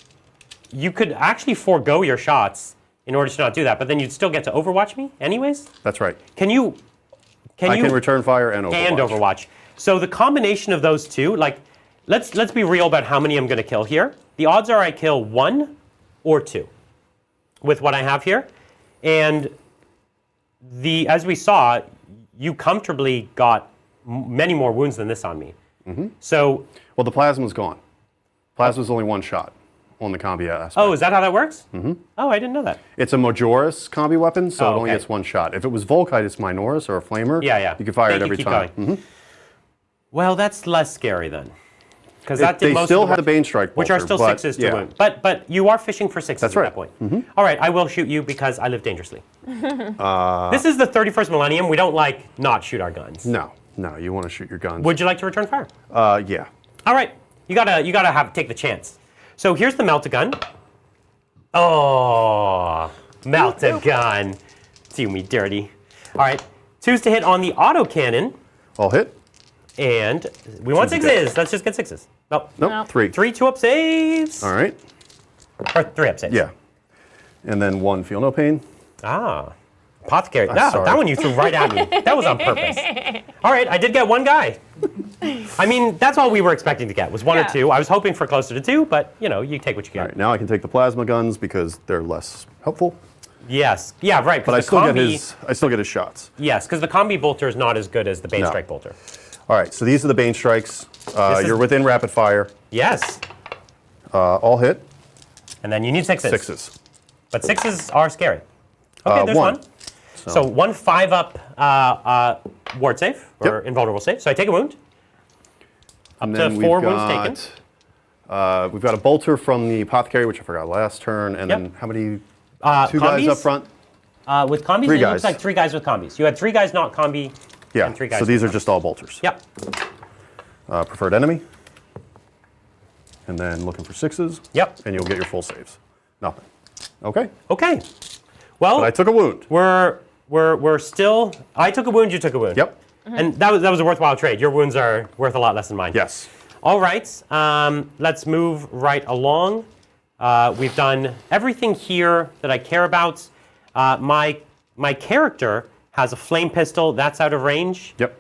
you could actually forego your shots in order to not do that, but then you'd still get to overwatch me anyways? That's right. I can return fire and overwatch. And overwatch. So the combination of those two, like, let's be real about how many I'm going to kill here. The odds are I kill 1 or 2 with what I have here. And as we saw, you comfortably got many more wounds than this on me. So, well, the plasma's gone. Plasma's only 1 shot on the combi aspect. oh, is that how that works? Oh, I didn't know that. It's a Majoris combi weapon, so Oh, it only okay. gets 1 shot. If it was Volkitis Minoris or a Flamer, you can fire it every keep time. Going. Well, that's less scary then. Because that did They most still of the have the Bane Strike which bolter, are still but, 6s to yeah. wound. But you are fishing for 6s That's at right. that point. All right, I will shoot you because I live dangerously. This is the 31st millennium. We don't not shoot our guns. No, you want to shoot your guns. Would you like to return fire? Yeah. All right, you gotta take the chance. So here's the melt-a-gun. Oh, melt-a-gun. Do me dirty. All right, 2s to hit on the autocannon. All hit. And we want 6s. Let's just get 6s. Nope, No. 3. 3 2-up saves. All right. Or 3-up saves. Yeah. And then 1 feel no pain. Ah. Apothecary. sorry. That one you threw right at me. That was on purpose. All right, I did get 1 guy. I mean, that's all we were expecting to get was 1 or Yeah. 2. I was hoping for closer to 2, but you take what you get. All right, now I can take the plasma guns because they're less helpful. Yes. Yeah, right. But I the still get his shots. Yes, because the combi bolter is not as good as the Bane No. Strike bolter. All right, so these are the Bane Strikes. is- You're within rapid fire. Yes. All hit. And then you need 6s. 6s. But 6s are scary. Okay, there's 1. one. So 1 5-up ward save, or Yep. invulnerable save. So I take a wound. Up And to then 4 we've wounds got, taken. We've got a bolter from the apothecary, which I forgot last turn. And Yep. then how many? 2 combis? guys up front. With combis, 3 it guys. looks like 3 guys with combis. You had 3 guys not combi, Yeah. and 3 guys So these are with just all bolters. Yep. Preferred enemy. And then looking for 6s. Yep. And you'll get your full saves. Nothing. Okay. Okay. Well, But I took a wound. we're still. I took a wound. You took a wound. Yep. And that was a worthwhile trade. Your wounds are worth a lot less than mine. Yes. All right. Let's move right along. We've done everything here that I care about. My character has a flame pistol. That's out of range. Yep.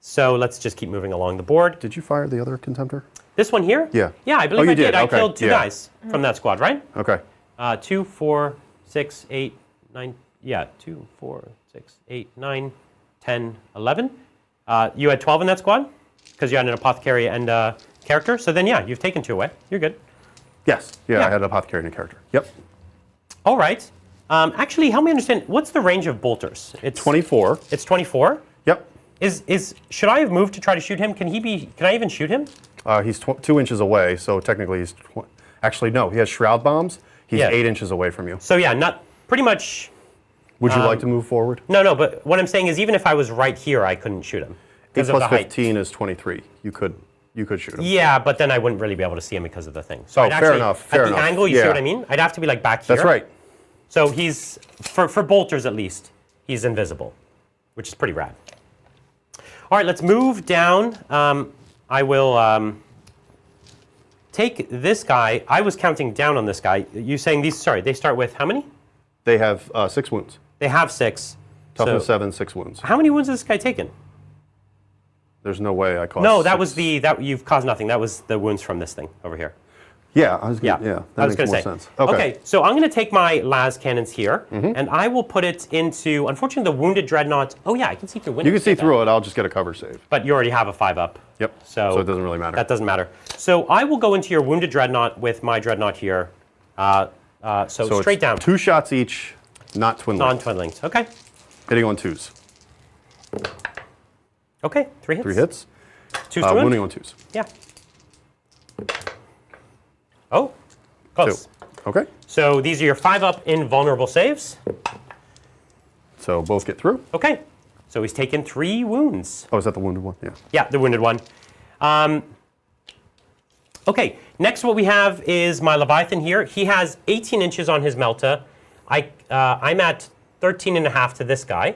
So let's just keep moving along the board. Did you fire the other contemptor? This one here? Yeah. Yeah, I believe you I did. did. I Okay. killed 2 Yeah. guys from that squad, right? Okay. 2, 4, 6, 8, 9. Yeah, 2, 4, 6, 8, 9, 10, 11. You had 12 in that squad because you had an apothecary and a character. So then, yeah, you've taken 2 away. You're good. Yes. Yeah, Yeah. I had an apothecary and a character. Yep. All right. Actually, help me understand. What's the range of bolters? It's 24. It's 24. Yep. Should I have moved to try to shoot him? Can I even shoot him? He's 2 inches away, so technically he's... Actually, no, he has shroud bombs. He's Yeah. 8 inches away from you. So yeah, not pretty much. Would you like to move forward? No. But what I'm saying is, even if I was right here, I couldn't shoot him 8 because of the plus height. 15 is 23. You could shoot him. Yeah, but then I wouldn't really be able to see him because of the thing. So I'd fair actually, enough, fair at the enough. angle, you see Yeah. what I mean? I'd have to be like back here. That's right. So he's for bolters at least, he's invisible, which is pretty rad. All right, let's move down. I will take this guy. I was counting down on this guy. You saying these? Sorry, they start with how many? They have 6 wounds. They have 6. Toughness So 7, 6 wounds. how many wounds has this guy taken? There's no way I caused No, that 6. was that you've caused nothing. That was the wounds from this thing over here. Yeah, I was gonna, Yeah, that I was makes going to more say. sense. Okay. So I'm going to take my las cannons here, and I will put it into. Unfortunately, the wounded dreadnought. Oh yeah, I can see through windows. You can see through it. I'll just get a cover save. But you already have a 5-up. Yep. So it doesn't really matter. That doesn't matter. So I will go into your wounded dreadnought with my dreadnought here. So So straight it's down. 2 shots each, not twin length. Non-twin links. Okay. Hitting on 2s. Okay. 3 hits. 3 hits. 2's to wound? Wounding on 2s. Yeah. Oh, close. 2. Okay. So these are your 5-up invulnerable saves. So both get through. Okay. So he's taken 3 wounds. Oh, is that the wounded one? Yeah. Yeah, the wounded one. Okay, next what we have is my Leviathan here. He has 18 inches on his Melta. I'm at 13.5 to this guy,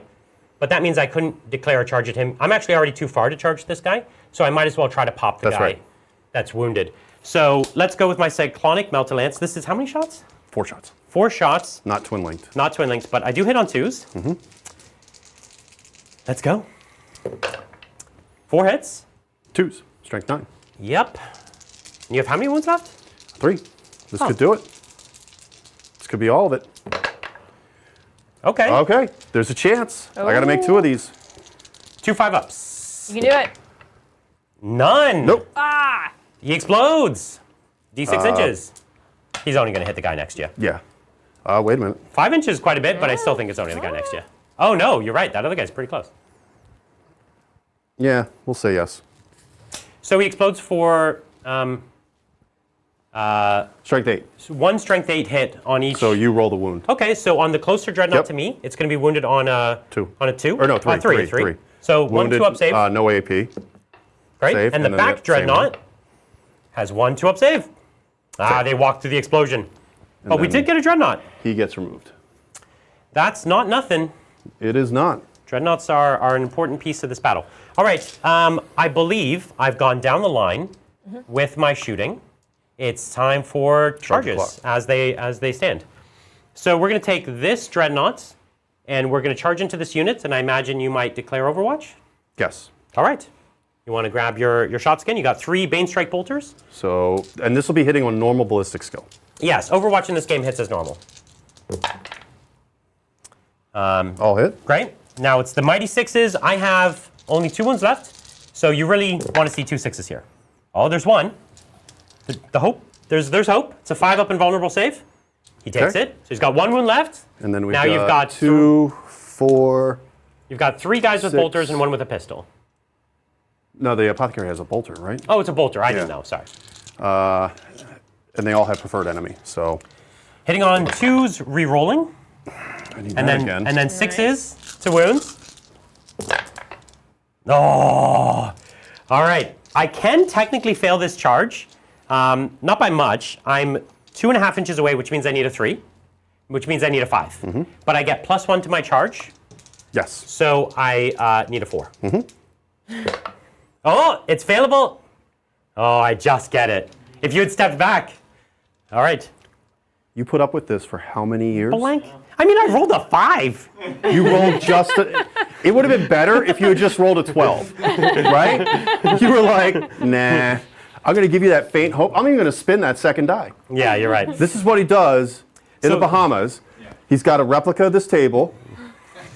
but that means I couldn't declare a charge at him. I'm actually already too far to charge this guy, so I might as well try to pop the guy that's wounded. So let's go with my Cyclonic Melta Lance. This is how many shots? 4 shots. 4 shots. Not twin linked. Not twin links, but I do hit on 2s. Mm-hmm. Let's go. 4 hits. 2s. Strength 9. Yep. And you have how many wounds left? 3. This could do it. This could be all of it. Okay. Okay. There's a chance. I got to make 2 of these. 2 5-ups. You can do it. None. Nope. Ah! He explodes. D6 inches. He's only going to hit the guy next to you. Yeah. Wait a minute. 5 inches is quite a bit, but I still think it's only the guy next to you. Oh, no, you're right. That other guy's pretty close. Yeah, we'll say yes. So he explodes for Strength 8. 1 strength 8 hit on each. So you roll the wound. Okay, so on the closer dreadnought Yep. to me, it's going to be wounded on a 2. On a 2? Or no, 3. 3. So Wounded, 1 2-up save. no AP. Great. save, and the and then back the same dreadnought has 1 2-up save. They walked through the explosion. But we then- did get a dreadnought. He gets removed. That's not nothing. It is not. Dreadnoughts are an important piece of this battle. All right, I believe I've gone down the line with my shooting. It's time for charges clock. as they stand. So we're going to take this dreadnought, and we're going to charge into this unit, and I imagine you might declare Overwatch. Yes. All right. You want to grab your shots again? You got 3 Bane Strike Bolters. So, and this will be hitting on normal ballistic skill. Yes, Overwatch in this game hits as normal. All hit. Great. Now it's the Mighty Sixes. I have only 2 wounds left, so you really want to see 2 6s here. Oh, there's 1. The hope. There's hope. It's a 5-up invulnerable save. He takes Okay. it. So he's got 1 wound left. And then we've now got, you've got 2, 4. You've got 3 guys with 6. bolters and 1 with a pistol. No, the apothecary has a bolter, right? Oh, it's a bolter. I didn't Yeah. know. Sorry. And they all have preferred enemy. So Hitting on 2s, re-rolling, I need and that then again. and then 6s to wounds. Oh, all right. I can technically fail this charge, not by much. I'm 2.5 inches away, which means I need a 3, which means I need a 5. Mm-hmm. But I get +1 to my charge, Yes. so I need a 4. Oh, it's failable. Oh, I just get it. If you had stepped back. All right. You put up with this for how many years? Blank. I mean, I rolled a 5. You rolled just it would have been better if you had just rolled a 12, right? You were like, nah, I'm going to give you that faint hope. I'm even going to spin that second die. Yeah, you're right. This is what he does in the So- Bahamas. He's got a replica of this table,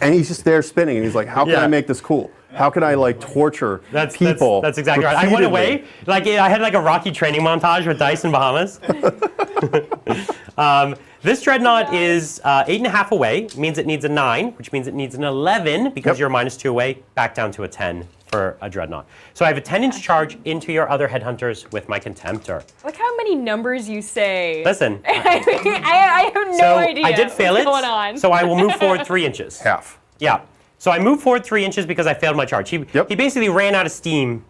and he's just there spinning, and he's like, how can Yeah. I make this cool? How can I like torture people? That's exactly right. I went repeatedly? away. Like I had like a Rocky training montage with dice in Bahamas. This dreadnought is 8.5 away. Means it needs a 9, which means it needs an 11 because Yep. you're -2 away. Back down to a 10 for a dreadnought. So I have a 10-inch charge into your other headhunters with my Contemptor. Look how many numbers you say. Listen. I have no So idea I did fail what's it. going on. So I will move forward 3 inches. Half. Yeah. So I moved forward 3 inches because I failed my charge. He basically ran out of steam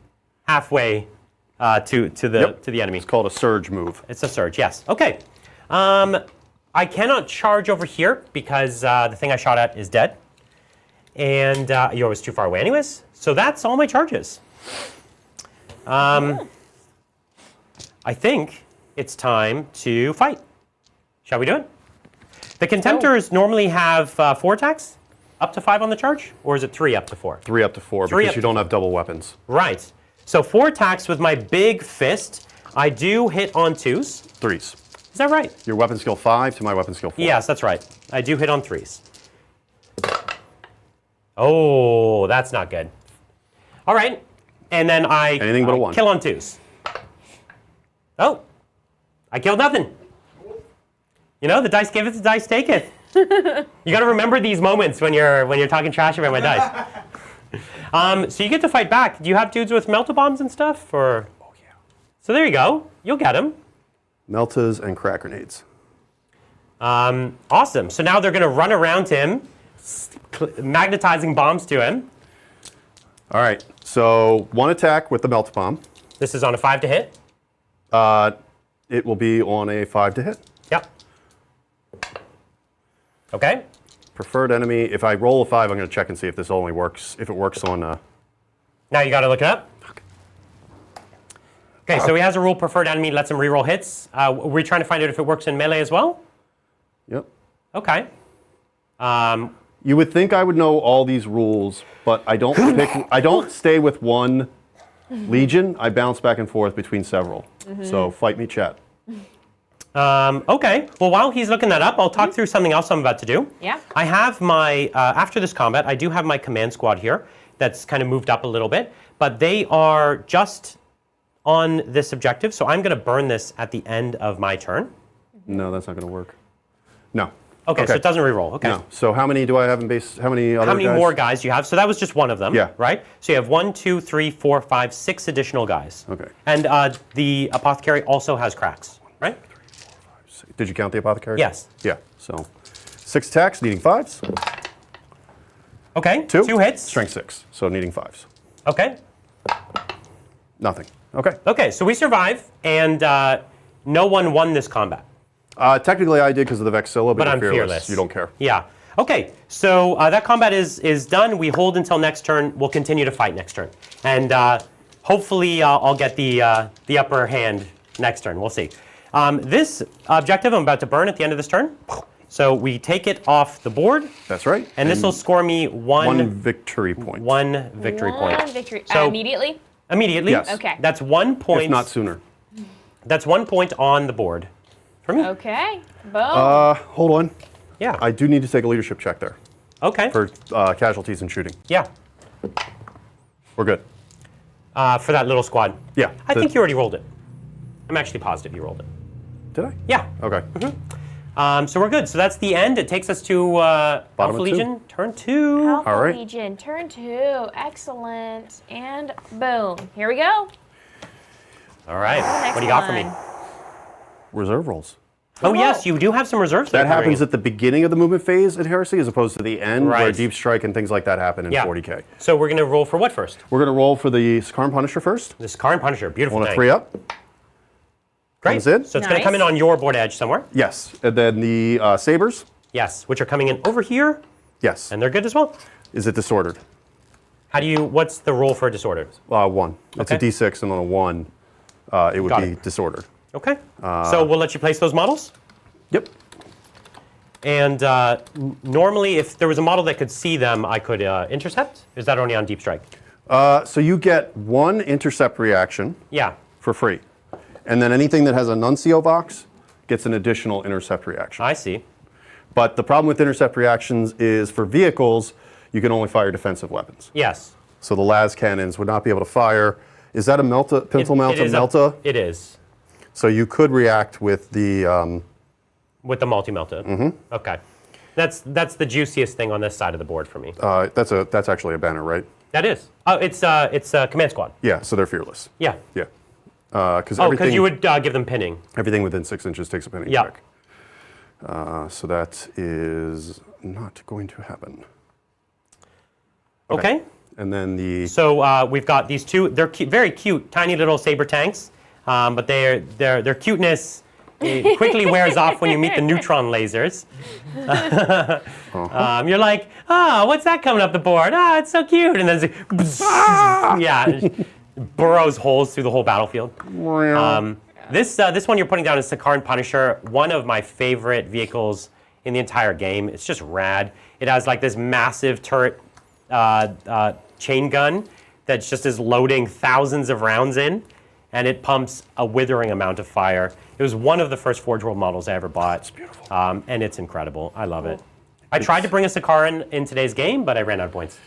halfway to the enemy. It's called a surge move. It's a surge, yes. Okay. I cannot charge over here because the thing I shot at is dead. And you're always too far away anyways. So that's all my charges. I think it's time to fight. Shall we do it? The Contemptors normally have 4 attacks, up to 5 on the charge, or is it 3 up to 4? 3 up to 4 3 because up you to don't have double weapons. Right. So 4 attacks with my big fist. I do hit on 2s. 3s. Is that right? Your weapon skill 5 to my weapon skill 4. Yes, that's right. I do hit on 3s. Oh, that's not good. All right. And then Anything but a 1. kill on 2s. Oh, I killed nothing. You know, the dice giveth, the dice taketh. You got to remember these moments when you're talking trash about my dice. So you get to fight back. Do you have dudes with melta bombs and stuff, or? Oh yeah. So there you go. You'll get them. Meltas and crack grenades. Awesome. So now they're going to run around him, magnetizing bombs to him. All right. So 1 attack with the melt bomb. This is on a 5 to hit. It will be on a 5 to hit. Yep. Okay. Preferred enemy. If I roll a 5, I'm going to check and see if this only works. If it works on. Now you got to look it up. Okay, so he has a rule preferred enemy, lets him reroll hits. We're trying to find out if it works in melee as well? Yep. Okay. You would think I would know all these rules, but I don't pick. I don't stay with one legion. I bounce back and forth between several. So fight me, chat. Okay. Well, while he's looking that up, I'll talk through something else I'm about to do. Yeah. I have my after this combat, I do have my command squad here. That's kind of moved up a little bit, but they are just on this objective. So I'm going to burn this at the end of my turn. No, that's not going to work. No. Okay, so it doesn't reroll. Okay. No. So how many do I have in base? How many other guys? How many more guys do you have? So that was just one of them. Yeah. Right? So you have 1, 2, 3, 4, 5, 6 additional guys. Okay. And the apothecary also has cracks, right? Did you count the apothecary? Yes. Yeah. So 6 attacks, needing 5s. Okay. 2 hits. Strength 6, so needing 5s. Okay. Nothing. Okay. Okay, so we survive, and no one won this combat. Technically, I did because of the Vexilla, but, But you're I'm fearless. fearless. You don't care. Yeah. Okay, so that combat is done. We hold until next turn. We'll continue to fight next turn. And hopefully I'll get the upper hand next turn. We'll see. This objective I'm about to burn at the end of this turn. So we take it off the board. That's right. And this will score me one victory point. One victory point. One victory. So Immediately? Immediately. Yes. Okay. That's 1 point. If not sooner. That's 1 point on the board for me. Okay. Boom. Hold on. Yeah. I do need to take a leadership check there Okay. for casualties and shooting. Yeah. We're good. For that little squad. Yeah. I think you already rolled it. I'm actually positive you rolled it. Did I? Yeah. Okay. So we're good. So that's the end. It takes us to Alpha of 2. Legion, turn 2. Alpha all right. Legion, turn 2. Excellent. And boom. Here we go. All right. Next What do you got for me? one. Reserve rolls. Oh, yes, you do have some reserves. That happens at the beginning of the movement phase at Heresy as opposed to the end where Right. Deep Strike and things like that happen in Yeah. 40K. So we're going to roll for what first? We're going to roll for the Skarn Punisher first. The Skarn Punisher. Beautiful On a thing. 3 up. Great. Comes in. So it's going to come in Nice. on your board edge somewhere. Yes. And then the Sabers. Yes, which are coming in over here, Yes. and they're good as well. Is it disordered? What's the roll for disordered? 1. It's a Okay. D6, and on a 1, it would Got be it. disordered. Okay. So we'll let you place those models. Yep. And normally, if there was a model that could see them, I could intercept. Is that only on Deep Strike? So you get 1 intercept reaction Yeah. for free. And then anything that has a Nuncio box gets an additional intercept reaction. I see. But the problem with intercept reactions is for vehicles, you can only fire defensive weapons. Yes. So the las cannons would not be able to fire. Is that a Melta, pencil Melta, is Melta? It is. So you could react with the, With the multi-melta. Mm-hmm. Okay. That's the juiciest thing on this side of the board for me. that's actually a banner, right? That is. Oh, it's Command Squad. Yeah, so they're fearless. Yeah. Yeah. Because Oh, because you would give them pinning. everything within 6 inches takes a pinning Yeah. check. So that is not going to happen. Okay. And then the So we've got these two. They're very cute, tiny little saber tanks, but their cuteness quickly wears off when you meet the neutron lasers. You're like, what's that coming up the board? It's so cute. And then it's like, yeah, it burrows holes through the whole battlefield. This one you're putting down is Sakaran Punisher, one of my favorite vehicles in the entire game. It's just rad. It has like this massive turret chain gun that just is loading thousands of rounds in, and it pumps a withering amount of fire. It was one of the first Forge World models I ever bought. It's beautiful. And it's incredible. I love it. I tried to bring a Sakaran in today's game, but I ran out of points.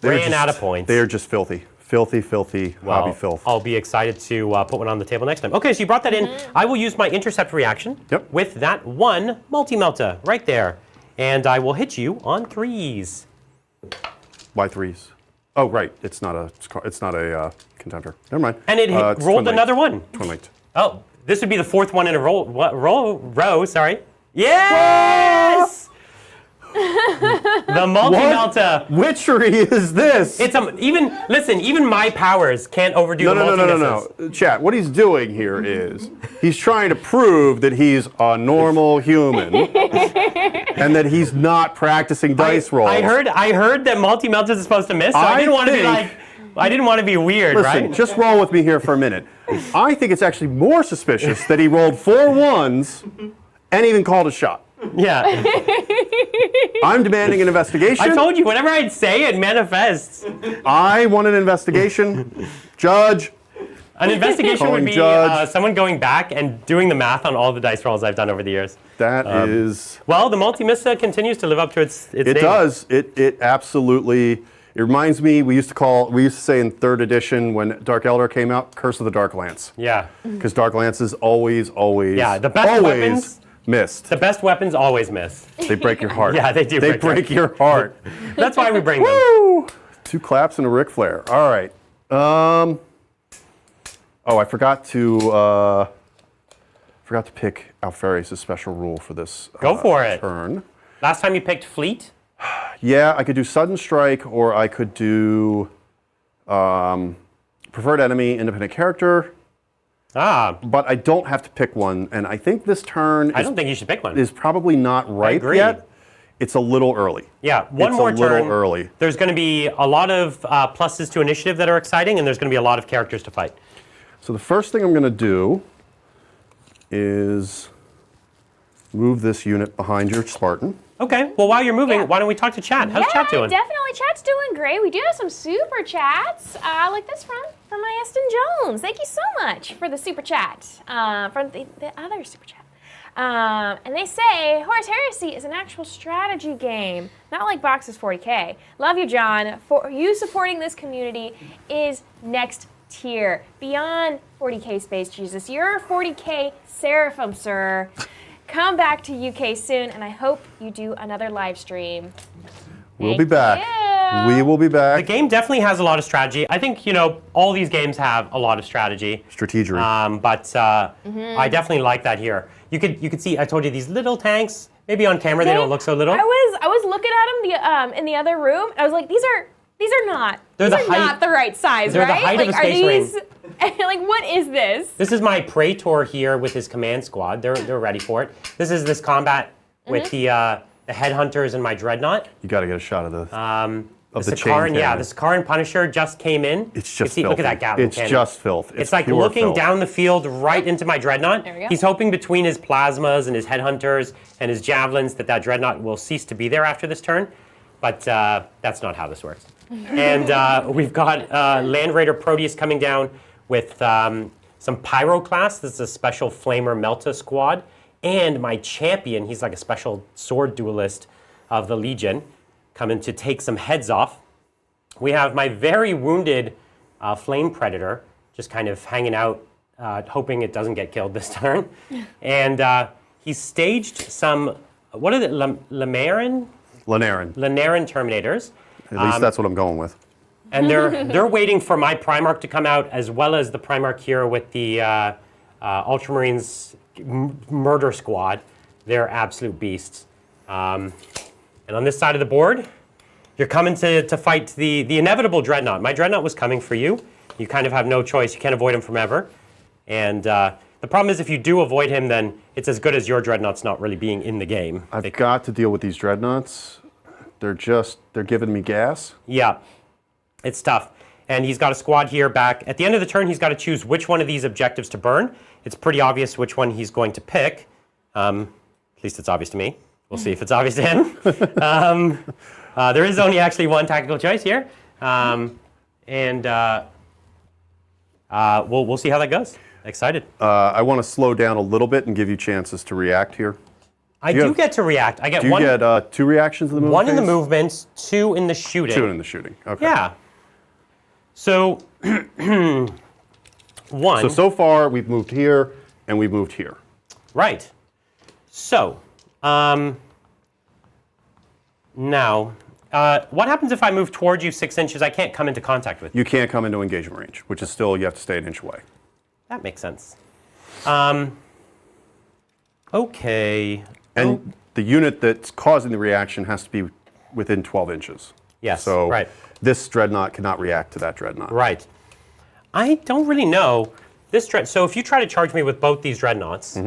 Ran out of points. They are just filthy. Filthy, filthy hobby filth. I'll be excited to put one on the table next time. Okay, so you brought that in. I will use my intercept reaction with that 1 multi-melta right there. And I will hit you on 3s. Why 3s? Oh, right. It's not a contender. Never mind. And it It's rolled twin another linked. one. Twin linked. Oh, this would be the 4th one in a row, sorry. Yes! The multi-melta. What witchery is this? It's even my powers can't overdo the multi-misses. No. Chat, what he's doing here is he's trying to prove that he's a normal human and that he's not practicing dice rolls. I heard that multi-meltas is supposed to miss, so I didn't want to be weird, Listen, right? just roll with me here for a minute. I think it's actually more suspicious that he rolled 4 ones and even called a shot. Yeah. I'm demanding an investigation. I told you, whenever I'd say it manifests. I want an investigation. Judge. An investigation would be Judge. someone going back and doing the math on all the dice rolls I've done over the years. That is... Well, the multi-missa continues to live up to its name. It does. It absolutely... It reminds me, we used to say in 3rd edition when Dark Eldar came out, Curse of the Dark Lance. Yeah. Because Dark Lance is always Yeah, the best weapons... missed. The best weapons always miss. They break your heart. Yeah, they do. They break your heart. That's why we bring them. Woo! 2 claps and a Ric Flair. All right. Oh, I forgot to pick Alfarius' special rule for this Go for it. turn. Last time you picked Fleet. Yeah, I could do Sudden Strike, or I could do Preferred Enemy, Independent Character. But I don't have to pick one, and I think this turn I don't think you should pick one. is probably not ripe agree. yet. It's a little early. Yeah, one It's more a turn. little early. There's going to be a lot of pluses to initiative that are exciting, and there's going to be a lot of characters to fight. So the first thing I'm going to do is move this unit behind your Spartan. Okay, well, while you're moving, Yeah. why don't we talk to Chat? How's Chat doing? Definitely. Chat's doing great. We do have some super chats, like this from my Aston Jones. Thank you so much for the super chat, from the other super chat. And they say, Horus Heresy is an actual strategy game, not like Box's 40K. Love you, John. For you supporting this community is next tier. Beyond 40K Space Jesus. You're 40K Seraphim, sir. Come back to UK soon, and I hope you do another live stream. We'll be back. you. We will be back. The game definitely has a lot of strategy. I think, all these games have a lot of strategy. Strategery. But I definitely like that here. You could see, I told you, these little tanks, maybe on camera they don't look so little. I was looking at them in the other room. I was like, these are not. They're these the are height- not the right size, they're the right? height of like, a Space are these? Like, what is this? This is my Praetor here with his command squad. They're ready for it. This is this combat with the headhunters and my dreadnought. You got to get a shot of the The chain Sakaran, cannon. the Sakaran Punisher just came in. It's just See, filthy. look at that Gatling It's cannon. just filth. It's like pure looking filth. down the field right into my dreadnought. There we go. He's hoping between his plasmas and his headhunters and his javelins that dreadnought will cease to be there after this turn. But that's not how this works. And we've got Land Raider Proteus coming down with some Pyroclast. This is a special Flamer Melta squad. And my champion, he's like a special sword duelist of the Legion, coming to take some heads off. We have my very wounded Flame Predator just kind of hanging out, hoping it doesn't get killed this turn. And he's staged some, what are they, Lanaran Terminators. At least that's what I'm going with. And they're waiting for my Primarch to come out, as well as the Primarch here with the Ultramarines Murder Squad. They're absolute beasts. And on this side of the board, you're coming to fight the inevitable Dreadnought. My Dreadnought was coming for you. You kind of have no choice. You can't avoid him from ever. And the problem is if you do avoid him, then it's as good as your Dreadnought's not really being in the game. I've got to deal with these Dreadnoughts. They're giving me gas. Yeah, it's tough. And he's got a squad here back. At the end of the turn, he's got to choose which one of these objectives to burn. It's pretty obvious which one he's going to pick. At least it's obvious to me. We'll see if it's obvious to him. There is only actually one tactical choice here. We'll see how that goes. Excited. I want to slow down a little bit and give you chances to react here. I do get to react. I get Do you one. get 2 reactions in the movement? One in the phase? movement, 2 in the shooting. 2 in the shooting. Okay. Yeah. So, one. So far we've moved here and we've moved here. Right. So, now, what happens if I move towards you 6 inches? I can't come into contact with you. You can't come into engagement range, which is still you have to stay an inch away. That makes sense. Okay. And the unit that's causing the reaction has to be within 12 inches. Yes, So right. this dreadnought cannot react to that dreadnought. Right. I don't really know. So if you try to charge me with both these dreadnoughts,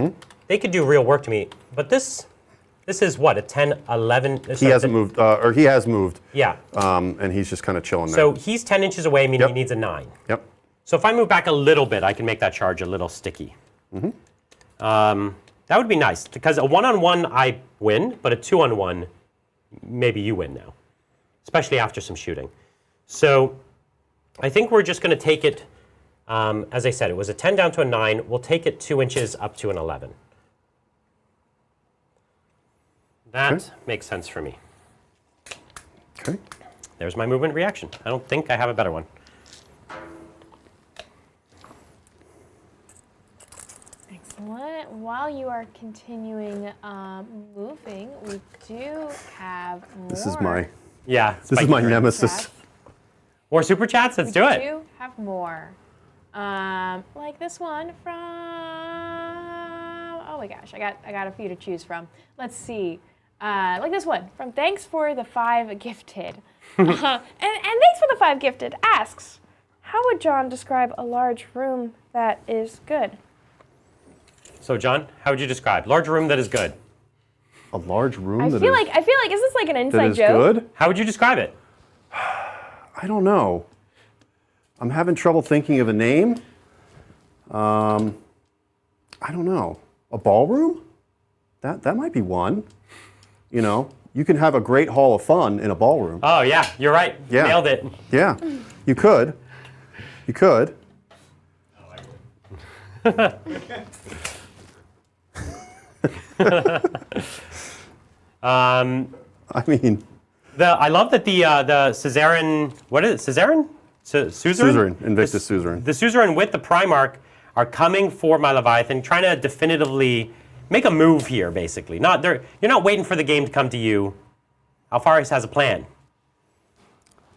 they could do real work to me. But this is what, a 10, 11? He hasn't moved, or he has moved. Yeah. And he's just kind of chilling there. So he's 10 inches away, meaning Yep. he needs a 9. Yep. So if I move back a little bit, I can make that charge a little sticky. That would be nice, because a 1-on-1 I win, but a 2-on-1, maybe you win now, especially after some shooting. So I think we're just going to take it, as I said, it was a 10 down to a 9. We'll take it 2 inches up to an 11. That makes sense for me. Okay. There's my movement reaction. I don't think I have a better one. Excellent. While you are continuing moving, we do have more. This is my Spiky Brain. nemesis. chats. More super chats? Let's do We it. do have more. Like this one from. Oh my gosh, I got a few to choose from. Let's see. Like this one from Thanks for the 5 Gifted. And Thanks for the 5 Gifted asks, how would John describe a large room that is good? So, John, how would you describe large room that is good? A large room I that feel is, like is this like an that inside is joke? good? How would you describe it? I don't know. I'm having trouble thinking of a name. I don't know. A ballroom? That might be one. You know, you can have a great hall of fun in a ballroom. Oh yeah, you're right. Yeah. Nailed it. Yeah, you could. You could. I mean, I love that the Suzerain, what is it, Suzerain? Suzerain, Invictus Suzerain. The Suzerain with the Primarch are coming for my Leviathan, trying to definitively make a move here, basically. You're not waiting for the game to come to you. Alfaris has a plan.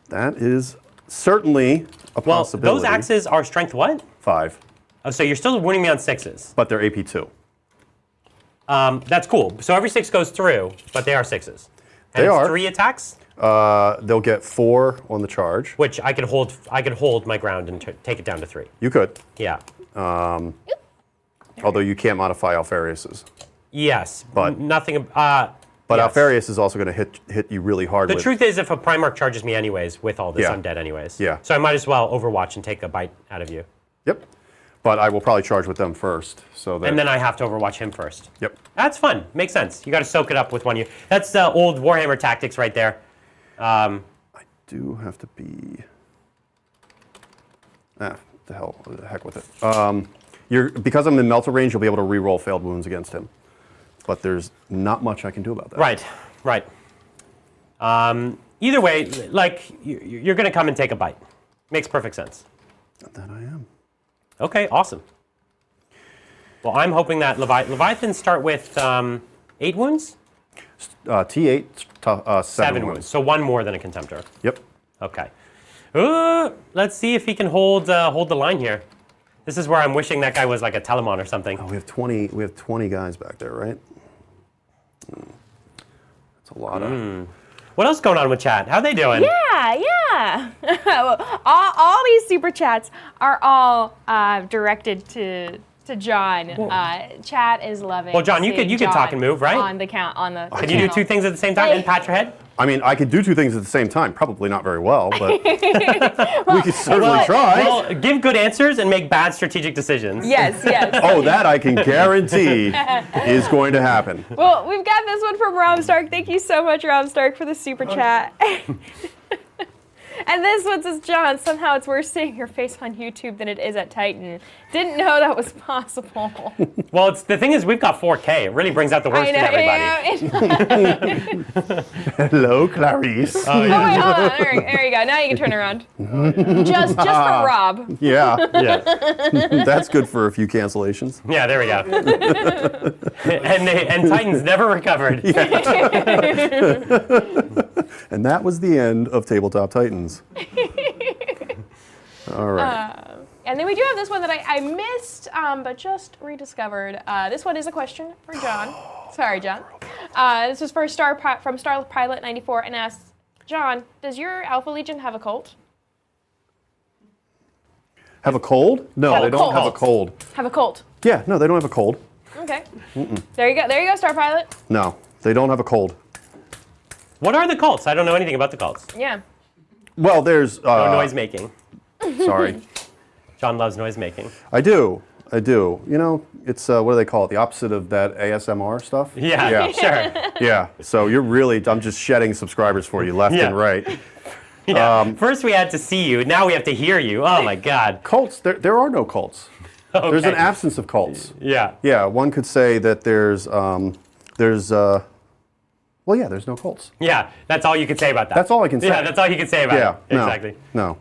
That is certainly a Well, possibility. those axes are strength what? 5, Oh, so you're still winning me on 6s. but they're AP2. That's cool. So every 6 goes through, but they are 6s. And They it's are. 3 attacks, They'll get 4 on the charge. which I could hold my ground and take it down to 3. You could, Yeah. although you can't modify Alfarius's. Yes. But- Nothing. But yes. Alfarius is also going to hit you really hard. The with, truth is, if a Primarch charges me anyways, with all this, Yeah. I'm dead anyways. Yeah. So I might as well Overwatch and take a bite out of you. Yep. But I will probably charge with them first. So that. And then I have to Overwatch him first. Yep. That's fun. Makes sense. You got to soak it up with one. That's old Warhammer tactics right there. Do have to be. The heck with it. Because I'm in Melter range, you'll be able to reroll failed wounds against him. But there's not much I can do about that. Right. Either way, like you're going to come and take a bite. Makes perfect sense. That I am. Okay, awesome. Well, I'm hoping that Leviathans start with 8 wounds? T8, 7 wounds. So 1 more than a Contemptor. Yep. Okay. Let's see if he can hold the line here. This is where I'm wishing that guy was like a Telemon or something. Oh, we have 20. We have 20 guys back there, right? That's a lot of. What else going on with chat? How they doing? Yeah. all these super chats are all directed to John. Chat is loving. Well, John, you seeing could John talk and move, right? On the Can you do 2 things at the same time and pat your head? I mean, I could do 2 things at the same time. Probably not very well, but we could certainly try. Well, give good answers and make bad strategic decisions. Yes. Oh, that I can guarantee is going to happen. Well, we've got this one from Rob Stark. Thank you so much, Rob Stark, for the super chat. And this one says, John, somehow it's worse seeing your face on YouTube than it is at Titan. Didn't know that was possible. Well, the thing is, we've got 4K. It really brings out the worst in everybody. Hello, Clarice. Oh, wait, hold on. There you go. Now you can turn around. Just for Rob. Yeah, Yeah. that's good for a few cancellations. Yeah, there we go. and Titans never recovered. And that was the end of Tabletop Titans. All right. And then we do have this one that I missed, but just rediscovered. This one is a question for John. Sorry, John. This was from Star Pilot 94 and asks, John, does your Alpha Legion have a cult? Have a cold? No, they don't have a cold. Have a cult. Yeah, no, they don't have a cold. Okay. There you go, Star Pilot. No, they don't have a cold. What are the cults? I don't know anything about the cults. Yeah. Well, there's... No noise making. Sorry. John loves noise making. I do. You know, it's, what do they call it? The opposite of that ASMR stuff? Yeah. Sure. Yeah, so I'm just shedding subscribers for you left and right. Yeah. First we had to see you, now we have to hear you. Oh my God. Cults, there are no cults. Okay. There's an absence of cults. Yeah. Yeah, one could say that there's no cults. Yeah, that's all you could say about that. That's all I can say. Yeah, that's all you could say about it. No, Exactly. No.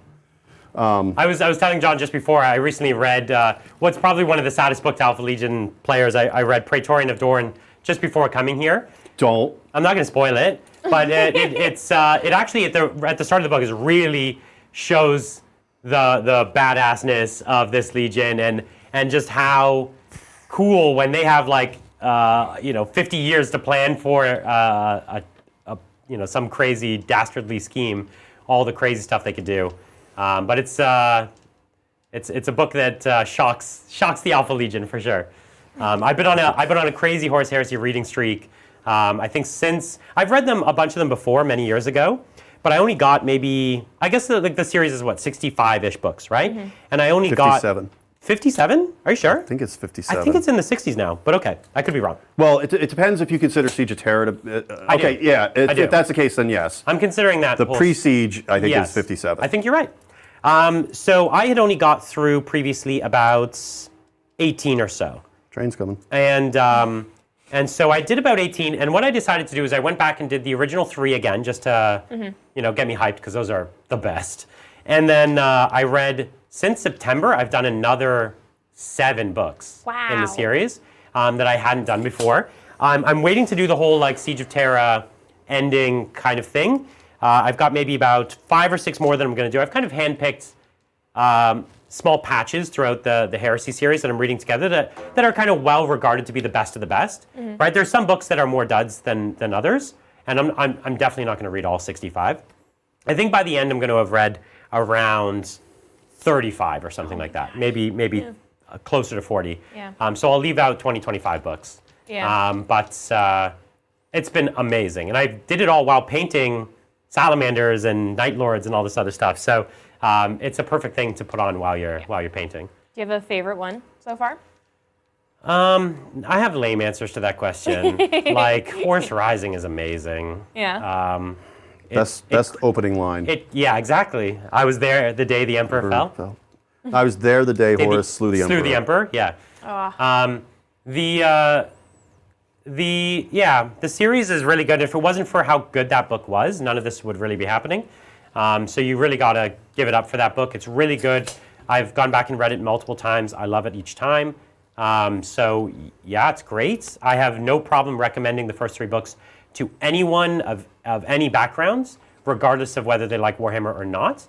I was telling John just before, I recently read what's probably one of the saddest books to Alpha Legion players. I read Praetorian of Dorne just before coming here. Don't. I'm not going to spoil it, but it actually at the start of the book is really shows the badassness of this Legion and just how cool when they have 50 years to plan for some crazy dastardly scheme, all the crazy stuff they could do. But it's a book that shocks the Alpha Legion for sure. I've been on a crazy Horus Heresy reading streak. I think since I've read them, a bunch of them before many years ago, but I only got maybe, I guess the series is what, 65-ish books, right? Mm-hmm. And I only 57. got 57. Are you sure? I think it's 57. I think it's in the 60s now, but okay, I could be wrong. Well, it depends if you consider Siege of Terra to. Okay, do. yeah. I do. If that's the case, then yes. I'm considering that The pre-siege, I think, yes, is 57. I think you're right. So I had only got through previously about 18 or so. Train's coming. And so I did about 18, and what I decided to do is I went back and did the original 3 again, just to get me hyped, because those are the best. And then I read, since September, I've done another 7 books in the series that I hadn't done before. I'm waiting to do the whole Siege of Terra ending kind of thing. I've got maybe about 5 or 6 more that I'm going to do. I've kind of handpicked small patches throughout the Heresy series that I'm reading together that are kind of well regarded to be the best of the best. Mm-hmm. Right? There's some books that are more duds than others, and I'm definitely not going to read all 65. I think by the end I'm going to have read around 35 or something like that. Maybe closer to 40. Yeah. So I'll leave out 20-25 books. Yeah. But it's been amazing, and I did it all while painting Salamanders and Night Lords and all this other stuff. So it's a perfect thing to put on while you're painting. Do you have a favorite one so far? I have lame answers to that question. Horus Rising is amazing. Yeah. Best opening line. Yeah, exactly. I was there the day the Emperor fell. I was there the day Horus slew the Emperor. Slew the Emperor, yeah. Oh. The series is really good. If it wasn't for how good that book was, none of this would really be happening. So you really got to give it up for that book. It's really good. I've gone back and read it multiple times. I love it each time. So yeah, it's great. I have no problem recommending the first 3 books to anyone of any backgrounds, regardless of whether they like Warhammer or not,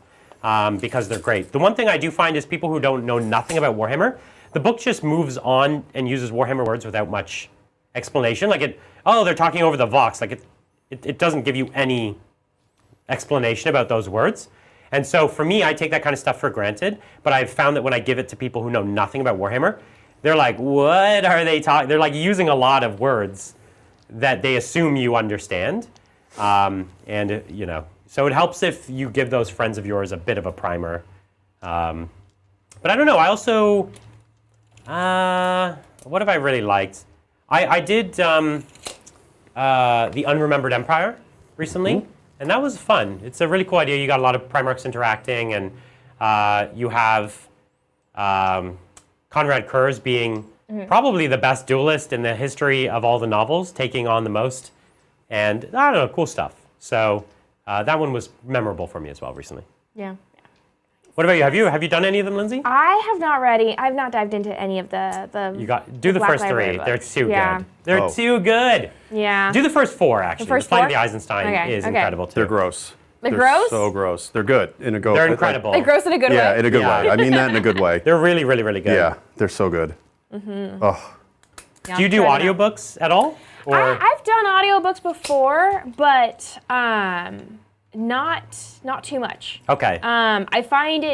because they're great. The one thing I do find is people who don't know nothing about Warhammer, the book just moves on and uses Warhammer words without much explanation. They're talking over the Vox. It doesn't give you any explanation about those words. And so for me, I take that kind of stuff for granted, but I've found that when I give it to people who know nothing about Warhammer, they're like, what are they talking? They're using a lot of words that they assume you understand. So it helps if you give those friends of yours a bit of a primer. But I don't know, I also, what have I really liked? I did The Unremembered Empire recently. Mm-hmm. And that was fun. It's a really cool idea. You got a lot of Primarchs interacting, and you have Conrad Kurz being probably the best duelist in the history of all the novels, taking on the most, and I don't know, cool stuff. So that one was memorable for me as well recently. Yeah. What about you? Have you done any of them, Lindsay? I have not read. I've not dived into any of the. Do the first 3. They're too good. They're too good. Yeah. Do the first 4 actually. The first Flying 4? the Eisenstein is incredible too. They're gross. They're gross? So gross. They're good in a go. They're incredible. They're gross in a good way. Yeah, in a good way. I mean that in a good way. They're really, really, really good. Yeah, they're so good. Mm-hmm. Oh. Do you do audiobooks at all? Or I've done audiobooks before, but not too much. okay. I find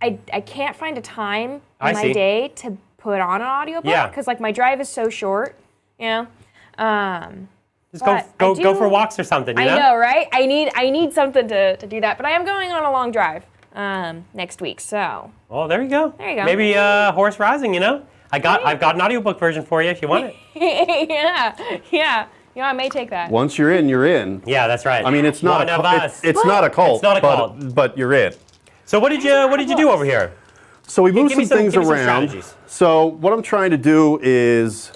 I can't find a time in I my see. day to put on an audiobook Yeah. because like my drive is so short, you know. Just but go I go for do- walks or something. You I know, right? I need something to do that, but I am going on a long drive next week, so. Oh, there you go. There you go. Maybe Horus Rising. You know, I've got an audiobook version for you if you want it. yeah. You know, I may take that. Once you're in, you're in. Yeah, that's right. I mean, it's not One of us. it's not a cult. It's not a cult. but you're in. So what did you do over here? So we moved give me some things give me some around. strategies. So what I'm trying to do is,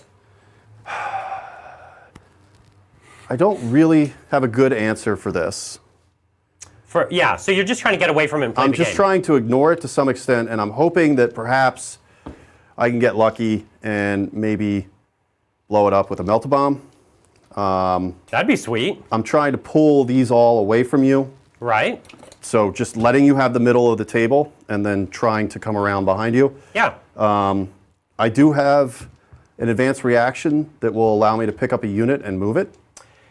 I don't really have a good answer for this. So you're just trying to get away from it and play I'm the just game. trying to ignore it to some extent, and I'm hoping that perhaps I can get lucky and maybe blow it up with a melt-a-bomb. That'd be sweet, I'm trying to pull these all away from you. right? So just letting you have the middle of the table and then trying to come around behind you. Yeah. I do have an advanced reaction that will allow me to pick up a unit and move it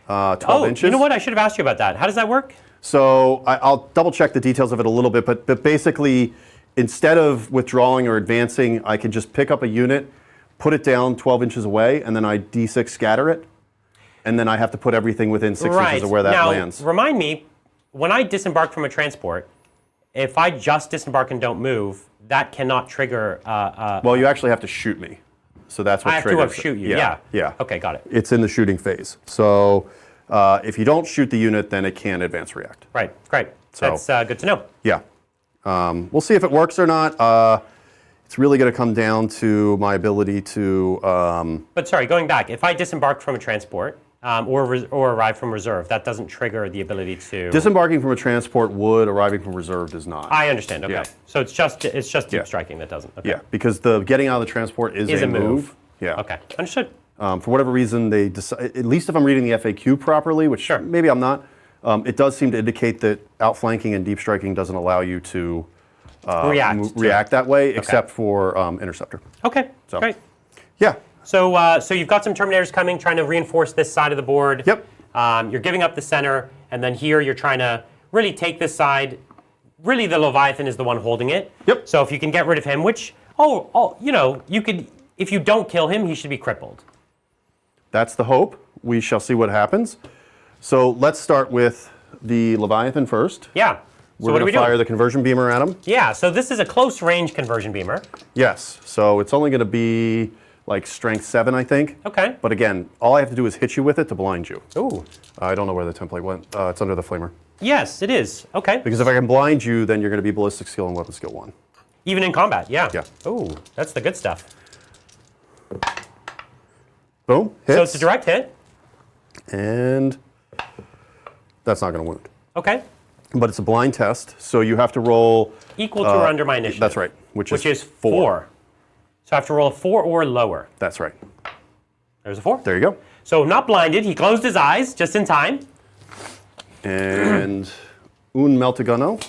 12 inches. You know what? I should have asked you about that. How does that work? So I'll double check the details of it a little bit, but basically, instead of withdrawing or advancing, I can just pick up a unit, put it down 12 inches away, and then I D6 scatter it, and then I have to put everything within 6 inches of where that now, lands. Remind me, when I disembark from a transport, if I just disembark and don't move, that cannot trigger. Well, you actually have to shoot me, so that's what I have to triggers shoot you. it. Yeah. Okay, got it. It's in the shooting phase. So if you don't shoot the unit, then it can advance react. Right. Great. So- That's good to know. Yeah. We'll see if it works or not. It's really going to come down to my ability to. But sorry, going back, if I disembark from a transport or arrive from reserve, that doesn't trigger the ability to. Disembarking from a transport would, arriving from reserve does not. I understand. Okay. Yeah. So it's just deep Yeah. striking that doesn't. Okay. Yeah, because the getting out of the transport is a move. Yeah. Okay. Understood. For whatever reason, they decide, at least if I'm reading the FAQ properly, which Sure. maybe I'm not, it does seem to indicate that outflanking and deep striking doesn't allow you to react that way, except for interceptor. Okay. So- Great. Yeah. So you've got some Terminators coming, trying to reinforce this side of the board. Yep. You're giving up the center, and then here you're trying to really take this side. Really, the Leviathan is the one holding it. Yep. So if you can get rid of him, which, you could, if you don't kill him, he should be crippled. That's the hope. We shall see what happens. So let's start with the Leviathan first. Yeah. We're So what do going we to fire do? the conversion beamer at him. Yeah. So this is a close range conversion beamer. Yes. So it's only going to be like strength 7, I think. Okay. But again, all I have to do is hit you with it to blind you. Ooh. I don't know where the template went. It's under the flamer. Yes, it is. Okay. Because if I can blind you, then you're going to be ballistic skill and weapon skill 1. Even in combat. Yeah. Yeah. Ooh, that's the good stuff. Boom. Hits. So it's a direct hit. And that's not going to wound. Okay. But it's a blind test, so you have to roll. Equal to or under my initiative. That's right. Which is 4. So I have to roll a 4 or lower. That's right. There's a 4. There you go. So not blinded. He closed his eyes just in time. And un meltagunno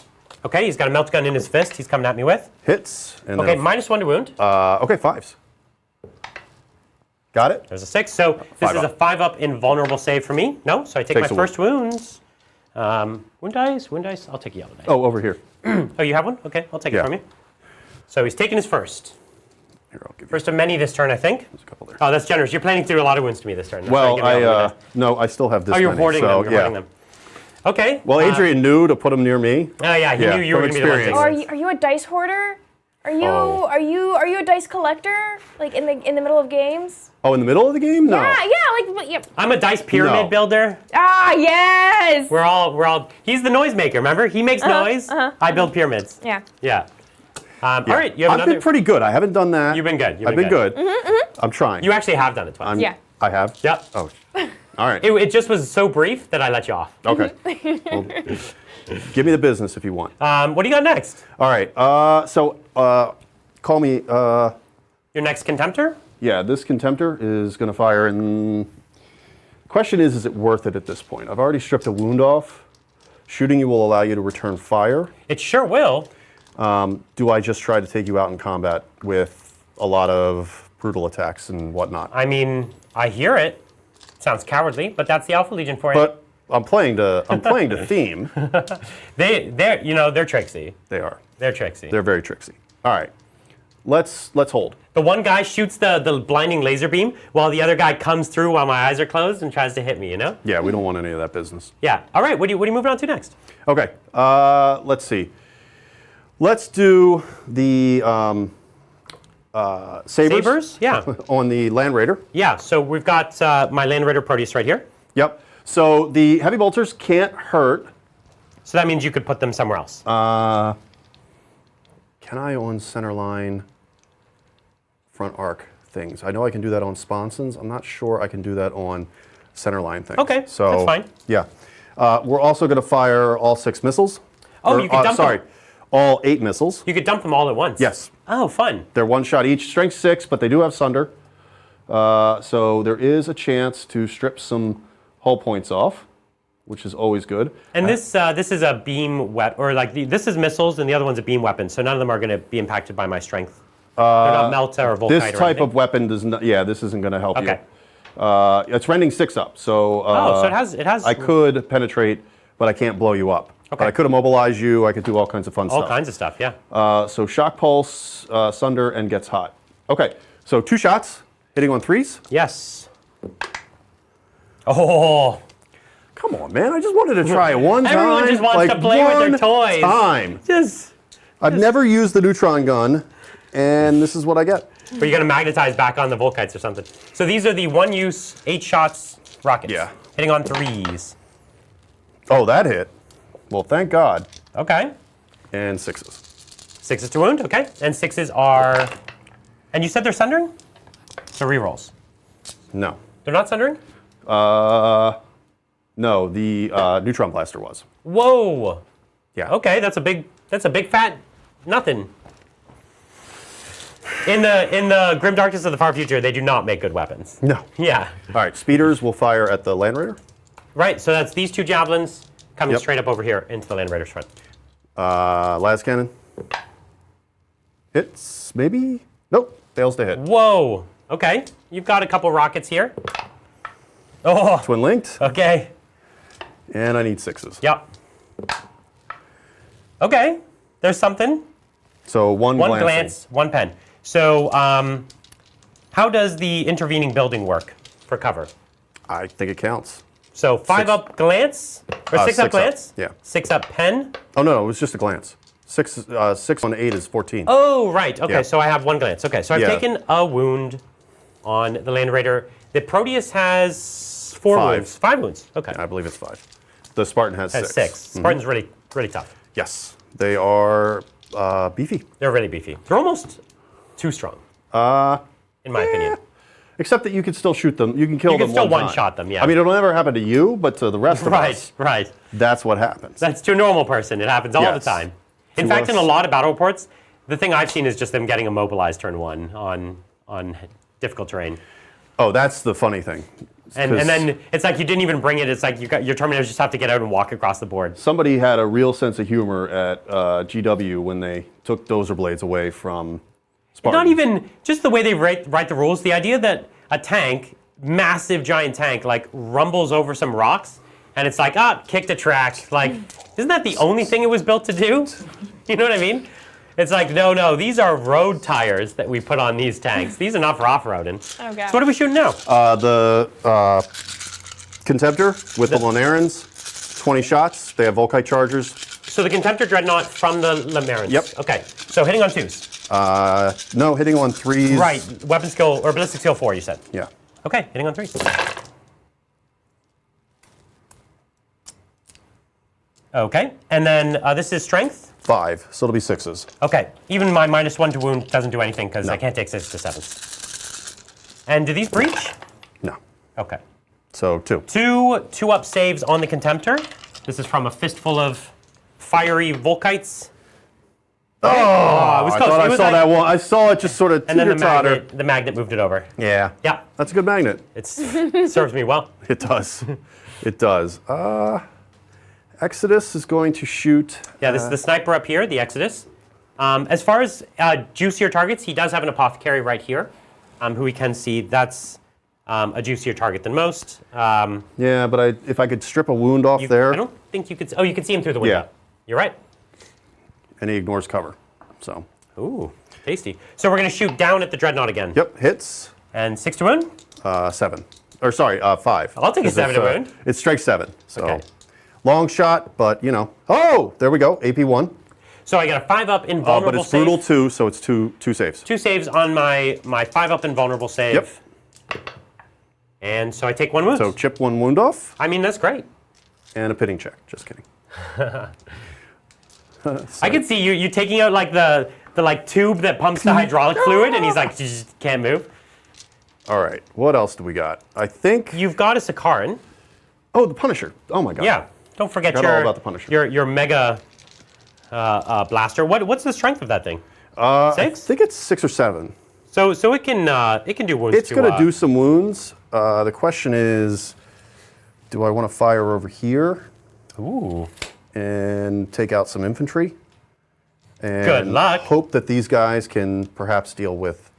Okay, he's got a melt gun in his fist. He's coming at me with. hits. And Okay, then, -1 to wound. okay, 5s. Got it? There's a 6. So this 5 is a up. 5-up invulnerable save for me. No, so I take Takes my a wound. first wounds. Wound dice. I'll take a yellow dice. Oh, over here. Oh, you have one? Okay, I'll take it Yeah. from you. So he's taking his first. Here, I'll give you First of many this turn, I think. a couple there. Oh, that's generous. You're planning to do a lot of wounds to me this turn. That's Well, why I give you all the dice. no, I still have this Oh, you're many, hoarding so, them. You're yeah. hoarding them. Okay. Well, Adrian knew to put them near me. Oh yeah, he Yeah, knew you were from going to be the one experience. taking Are this. you a dice hoarder? Are you Oh. are you a dice collector? Like in the middle of games? Oh, in the middle of the game? No. Yeah. I'm a dice pyramid No. builder. Ah, yes. We're all. He's the noisemaker. Remember, he makes noise. I build pyramids. Yeah. Yeah. All right, you have I've another. been pretty good. I haven't done that. You've been good. I've been good. I'm trying. You actually have done it twice. Yeah. I have? Yep. Oh, all right. It just was so brief that I let you off. Okay. Well, give me the business if you want. What do you got next? All right. Call me. Your next contemptor? Yeah, this contemptor is going to fire. And question is it worth it at this point? I've already stripped a wound off. Shooting you will allow you to return fire. It sure will. Do I just try to take you out in combat with a lot of brutal attacks and whatnot. I mean, I hear it. Sounds cowardly, but that's the Alpha Legion for you. But I'm playing to theme. They're tricksy. They are. They're tricksy. They're very tricksy. All right. Let's hold. The one guy shoots the blinding laser beam while the other guy comes through while my eyes are closed and tries to hit me, you know? Yeah, we don't want any of that business. Yeah. All right, what are you moving on to next? Okay. Let's see. Let's do the sabers. Yeah. On the Land Raider. Yeah, so we've got my Land Raider Proteus right here. Yep. So the heavy bolters can't hurt. So that means you could put them somewhere else. Can I on center line front arc things? I know I can do that on sponsons. I'm not sure I can do that on center line things. Okay, so, that's fine. Yeah. We're also going to fire all 6 missiles. Oh, you can dump them. All 8 missiles. You could dump them all at once. Yes. Oh, fun. They're one shot each. Strength 6, but they do have sunder. So there is a chance to strip some hull points off, which is always good. And this is a beam this is missiles, and the other one's a beam weapon. So none of them are going to be impacted by my strength. They're not Melta or Volkite This or type anything. of weapon does not. Yeah, this isn't going to help Okay. you. It's rending 6 up. So. So it has. I could penetrate, but I can't blow you up. Okay. But I could immobilize you. I could do all kinds of fun stuff. all kinds of stuff. Yeah. So shock pulse, sunder, and gets hot. Okay. So 2 shots, hitting on 3s. Yes. Oh. Come on, man! I just wanted to try it one time. Everyone just wants to play with their toys. Time. Just. I've never used the neutron gun, and this is what I get. But you're going to magnetize back on the Volkites or something. So these are the 1-use 8 shots rockets. Yeah. Hitting on 3s. Oh, that hit. Well, thank God. Okay. And 6s. 6s to wound. Okay. And 6s are. And you said they're sundering? So rerolls. No. They're not sundering? No, the neutron blaster was. Whoa. Yeah. Okay, that's a big fat nothing. In the grim darkness of the far future, they do not make good weapons. No. Yeah. All right, speeders will fire at the Land Raider. Right. So that's these 2 javelins coming Yep. straight up over here into the Land Raider's front. Las cannon. Hits, maybe? Nope, fails to hit. Whoa. Okay. You've got a couple rockets here. Oh. Twin linked, Okay. and I need 6s. Yep. Okay. There's something. So one glancing. Glance, 1 pen. So how does the intervening building work for cover? I think it counts. So 5 up glance, or 6 up 6 glance? up, yeah. 6 up pen? Oh, no, it was just a glance. 6 on 8 is 14. Oh, right. Okay, Yeah. so I have 1 glance. Okay, so I've Yeah. taken a wound on the Land Raider. The Proteus has 4 5. wounds. 5 wounds. Okay. I believe it's 5. The Spartan has 6. Has 6. Spartan's really, really tough. Yes, they are beefy. They're really beefy. They're almost too strong. In my opinion. Except that you can still shoot them. You can kill You them can still one time. one-shot them, yeah. I mean, it'll never happen to you, but to the rest of Right, us, right. that's what happens. That's to a normal person. It happens all the Yes. time. In To fact, in us- a lot of battle reports, the thing I've seen is just them getting immobilized turn 1 on difficult terrain. Oh, that's the funny thing. And then it's like you didn't even bring it. It's like your Terminators just have to get out and walk across the board. Somebody had a real sense of humor at GW when they took dozer blades away from Spartans. Not even just the way they write the rules. The idea that a tank, massive giant tank, like rumbles over some rocks, and it's like, kick the track. Like, isn't that the only thing it was built to do? You know what I mean? It's like, no, these are road tires that we put on these tanks. These are not for off-roading. Oh, God. So what are we shooting now? The Contemptor with the Lonarans, 20 shots. They have Volkite chargers. So the Contemptor Dreadnought from the Lamarans. Yep. Okay. So hitting on 2s. No, hitting on 3s. Right. Weapon skill or ballistic skill 4. You said. Yeah. Okay. Hitting on 3s. Okay. And then this is strength. 5, so it'll be 6s. Okay. Even my -1 to wound doesn't do anything because No. I can't take 6 to 7s. And do these breach? No. Okay. So 2. 2 up saves on the Contemptor. This is from a fistful of fiery Volkites. Oh, it was I close. thought It I was saw like- that one. I saw it just sort of And then teeter-totter. the magnet moved it over. Yeah. Yeah. That's a good magnet. It serves me well. It does. It does. Exodus is going to shoot. Yeah, this is the sniper up here, the Exodus. As far as juicier targets, he does have an apothecary right here. who we can see. That's a juicier target than most. Yeah, but if I could strip a wound off there. I don't think you could. Oh, you could see him through the window. Yeah. You're right. And he ignores cover. So. Ooh, tasty. So we're going to shoot down at the Dreadnought again. Yep, hits. And 6 to wound? 7. Or sorry, 5. I'll take a 7 to wound. It strikes 7. So Okay. long shot, but you know. Oh, there we go. AP 1. So I got a 5-up invulnerable but it's save. brutal 2, so it's two saves. 2 saves on my 5-up invulnerable save. Yep. And so I take 1 wound. So chip 1 wound off. I mean, that's great. And a pitting check. Just kidding. I could see you taking out like the like tube that pumps the hydraulic fluid, and he's like, just can't move. All right. What else do we got? I think. You've got a Sakaran. Oh, the Punisher. Oh my God. Yeah. Don't forget Forgot all about the Punisher. your mega blaster. What's the strength of that thing? 6? I think it's 6 or 7. So it can do wounds. It's going to do some wounds. The question is, do I want to fire over here? Ooh. And take out some infantry? And Good luck. Hope that these guys can perhaps deal with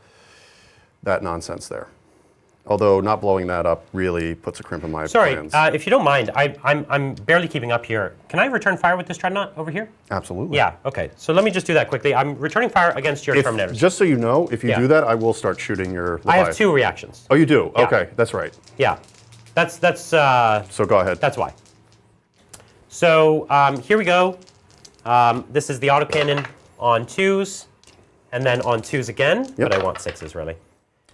that nonsense there. Although not blowing that up really puts a crimp in my plans. Sorry, if you don't mind, I'm barely keeping up here. Can I return fire with this Dreadnought over here? Absolutely. Yeah, okay. So let me just do that quickly. I'm returning fire against your Terminators. Just so you know, if you Yeah. do that, I will start shooting your Leviathan. I have 2 reactions. Oh, you do? Yeah. Okay, that's right. Yeah. That's So go ahead. That's why. So here we go. This is the autocannon on 2s, and then on 2s again, Yep. but I want 6s really.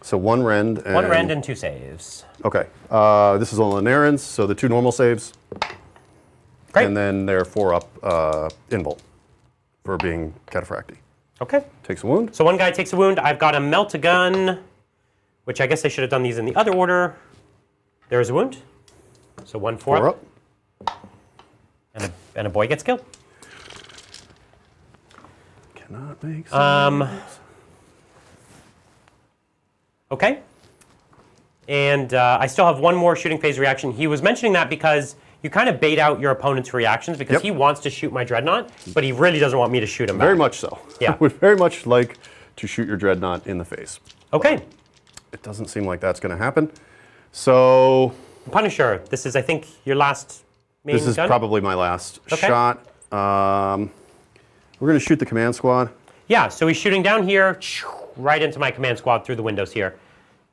So 1 rend. And, 1 rend and 2 saves. Okay. This is on the Narrans, so the 2 normal saves. Great. And then they're 4-up invul for being cataphracti. Okay. Takes a wound. So 1 guy takes a wound. I've got a melt-a-gun, which I guess I should have done these in the other order. There is a wound. So 1 4-up. 4-up. And a boy gets killed. Cannot make sense. Okay. And I still have 1 more shooting phase reaction. He was mentioning that because you kind of bait out your opponent's reactions because Yep. he wants to shoot my Dreadnought, but he really doesn't want me to shoot him back. Very much so. Yeah. I would very much like to shoot your Dreadnought in the face. Okay. It doesn't seem like that's going to happen. So Punisher, this is, I think, your last main this is gun? probably my last Okay. shot. We're going to shoot the command squad. Yeah, so he's shooting down here, right into my command squad through the windows here.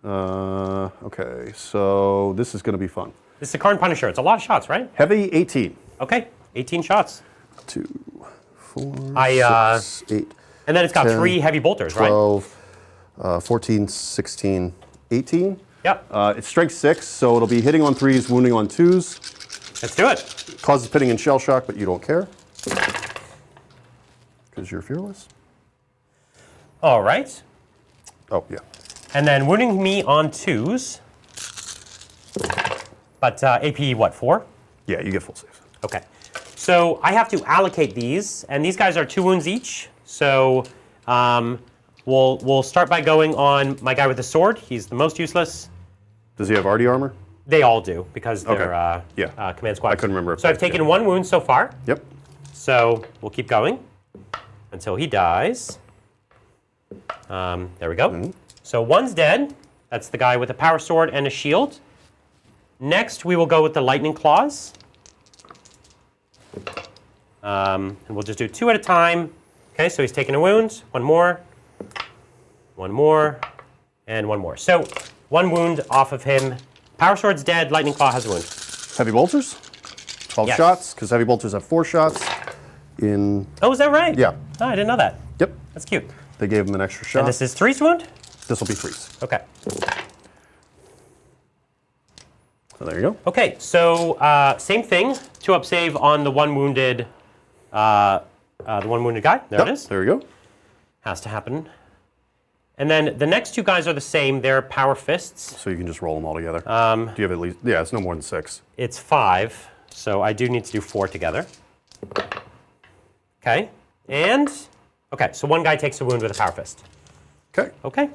Okay, so this is going to be fun. This is a Karn Punisher. It's a lot of shots, right? Heavy 18. Okay, 18 shots. 2, 4, I, 6, 8, And then it's got 10, 3 heavy bolters, right? 12, 14, 16, 18. Yep. It's strength 6, so it'll be hitting on 3s, wounding on 2s. Let's do it. Causes pitting and shell shock, but you don't care. Because you're fearless. All right. Oh, yeah. And then wounding me on 2s. But AP, what, 4? Yeah, you get full saves. Okay. So I have to allocate these, and these guys are 2 wounds each. So we'll start by going on my guy with the sword. He's the most useless. Does he have RD armor? They all do because they're Okay. Yeah. command squad. I couldn't remember if So I've they- taken yeah. 1 wound so far. Yep. So we'll keep going until he dies. There we go. Mm-hmm. So 1's dead. That's the guy with a power sword and a shield. Next, we will go with the lightning claws. And we'll just do 2 at a time. Okay, so he's taken a wound. 1 more. 1 more. And 1 more. So 1 wound off of him. Power sword's dead. Lightning claw has a wound. Heavy bolters? 12 Yes. shots, because heavy bolters have 4 shots in... Oh, is that right? Yeah. Oh, I didn't know that. Yep. That's cute. They gave him an extra shot. And this is 3's wound? This will be 3s. Okay. So there you go. Okay, so same thing. 2-up save on the 1 wounded, guy. There it Yep, is. There you go. Has to happen. And then the next 2 guys are the same. They're power fists. So you can just roll them all together. Do you have at least... Yeah, it's no more than 6. It's 5, so I do need to do 4 together. Okay, and okay. So 1 guy takes a wound with a power fist. Okay. Okay.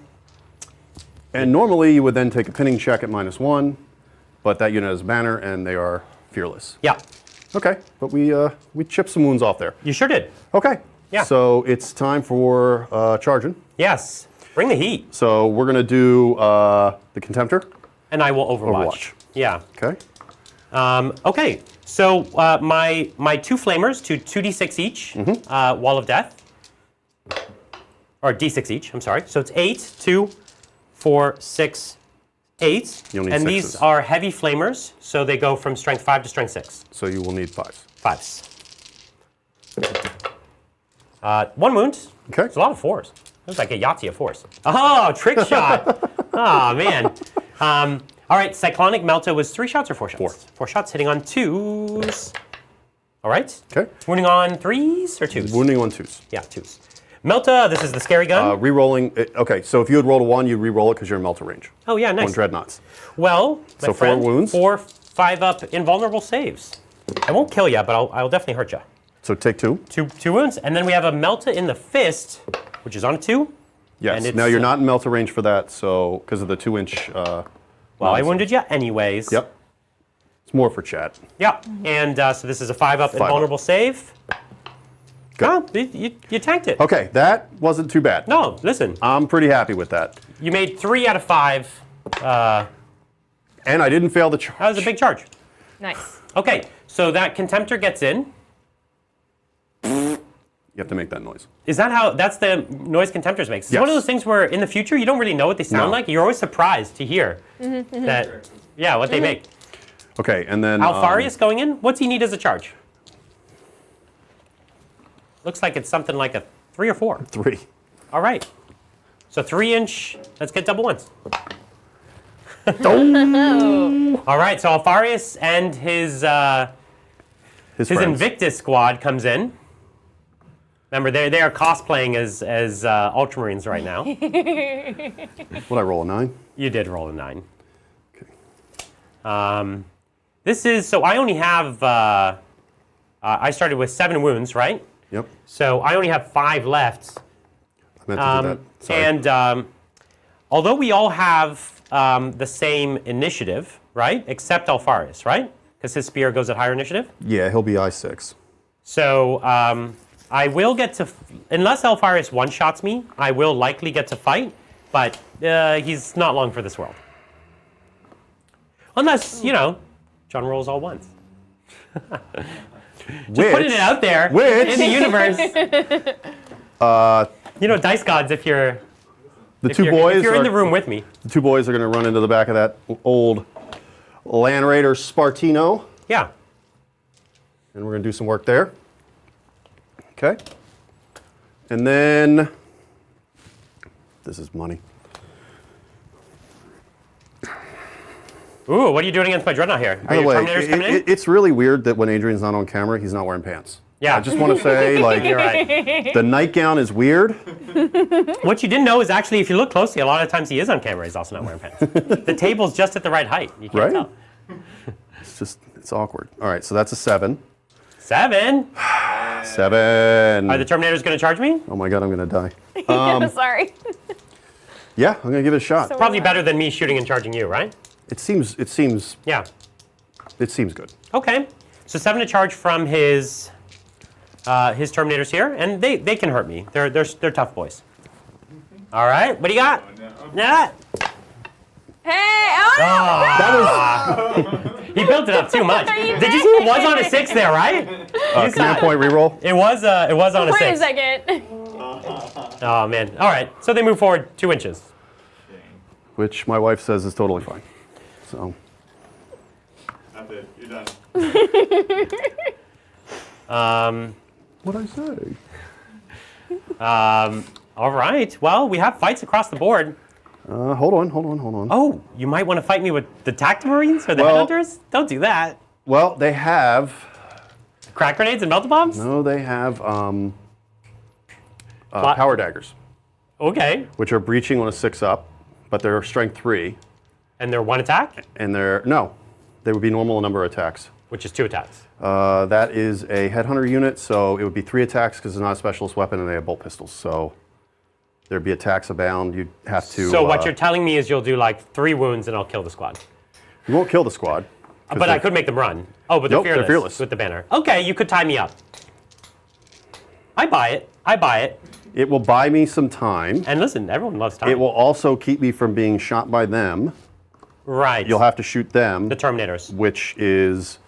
And normally you would then take a pinning check at -1, but that unit has a banner and they are fearless. Yeah, Okay, but we chipped some wounds off there. you sure did. Okay. Yeah. So it's time for charging. Yes. Bring the heat. So we're going to do the Contemptor. And I will Overwatch. Overwatch. Yeah. Okay. Okay. So my 2 flamers, 2d6 each, Wall of Death. Or d6 each, I'm sorry. So it's 8, 2, 4, 6, 8. You'll need and sixes. these are heavy flamers, so they go from strength 5 to strength 6. So you will need 5s. 5s. 1 wound. Okay. It's a lot of 4s. It was like a Yahtzee of 4s. Oh, trick shot. Oh, man. All right, Cyclonic Melta was 3 shots or 4 shots? 4. 4 shots, hitting on 2s. All right. Okay. Wounding on 3s or 2s? Wounding on 2s. Yeah, 2s. Melta, this is the scary gun. Rerolling. Okay, so if you had rolled a 1, you'd re-roll it because you're in Melta range. Oh, yeah, nice. 1 Dreadnoughts. Well, my So 4 friend, wounds. 4, 5 up invulnerable saves. I won't kill you, but I'll definitely hurt you. So take 2. 2 wounds, and then we have a Melta in the fist, which is on a 2. Yes. And it's, Now you're not in Melta range for that, so because of the 2-inch. Well, I wounded you anyways. Yep. It's more for chat. Yeah, and so this is a 5 up 5 invulnerable save. Good. Oh, you tanked it. Okay, that wasn't too bad. No, listen, I'm pretty happy with that. you made 3 out of 5. That And I didn't fail the charge. was a big charge. Nice. Okay, so that Contemptor gets in. You have to make that noise. Is that how, that's the noise Contemptors makes? It's Yes. one of those things where in the future you don't really know what they sound No. like. You're always surprised to hear that, yeah, what they make. Okay, and then. Alfarius going in, what's he need as a charge? Looks like it's something like a 3 or 4. 3. All right. So 3-inch, let's get double ones. All right, so Alfarius and his His friends. Invictus squad comes in. Remember, they are cosplaying as Ultramarines right now. Would I roll a 9? You did roll a 9. Okay. This is, so I only have, I started with 7 wounds, right? Yep. So I only have 5 left. I meant to do that. Sorry. And although we all have the same initiative, right? Except Alfarius, right? Because his spear goes at higher initiative. Yeah, he'll be I6. So I will get to, unless Alfarius one-shots me, I will likely get to fight, but he's not long for this world. Unless, you know, John rolls all ones. Just putting it out there in the universe. You know, Dice Gods, if you're, If you're in the room with me. The 2 boys are going to run into the back of that old Land Raider Spartino, Yeah. and we're going to do some work there. Okay. And then, this is money. Ooh, what are you doing against my Dreadnought here? Are By the your way, Terminators coming in? it's really weird that when Adrian's not on camera, he's not wearing pants. Yeah. I just want to say, like, You're right. the nightgown is weird. What you didn't know is actually, if you look closely, a lot of times he is on camera. He's also not wearing pants. The table's just at the right height. You can't Right? tell. It's awkward. All right, so that's a 7. 7. 7. Are the Terminators going to charge me? Oh my God, I'm going to die. Sorry. Yeah, I'm going to give it a shot. So- Probably better than me shooting and charging you, right? It seems Yeah. good. Okay. So 7 to charge from his Terminators here, and they can hurt me. They're tough boys. All right. What do you got? Yeah. Hey, oh, He built it up too much. You Did you see it was on a 6 there, right? Command point reroll, It was on a wait 6. a second. Oh man. All right. So they move forward 2 inches. which my wife says is totally fine. So. That's it. You're done. What'd I say? All right. Well, we have fights across the board. Hold on. Oh, you might want to fight me with the Tactimarines or the Well- Headhunters? Don't do that. Well, they have. Crack grenades and melta bombs? No, they have power daggers, Okay. which are breaching on a 6-up, but they're strength 3, And they're 1 attack, and they would be normal number of attacks. which is 2 attacks. That is a headhunter unit, so it would be 3 attacks because it's not a specialist weapon, and they have bolt pistols. So there'd be attacks abound. You'd have to. So what you're telling me is you'll do like 3 wounds and I'll kill the squad. You won't kill the squad. 'cause But I they're- could make them run. Oh, but Nope, they're fearless they're fearless. with the banner. Okay, you could tie me up. I buy it. It will buy me some time. And listen, everyone loves time. It will also keep me from being shot by them. Right. You'll have to shoot them. The Terminators. Which is,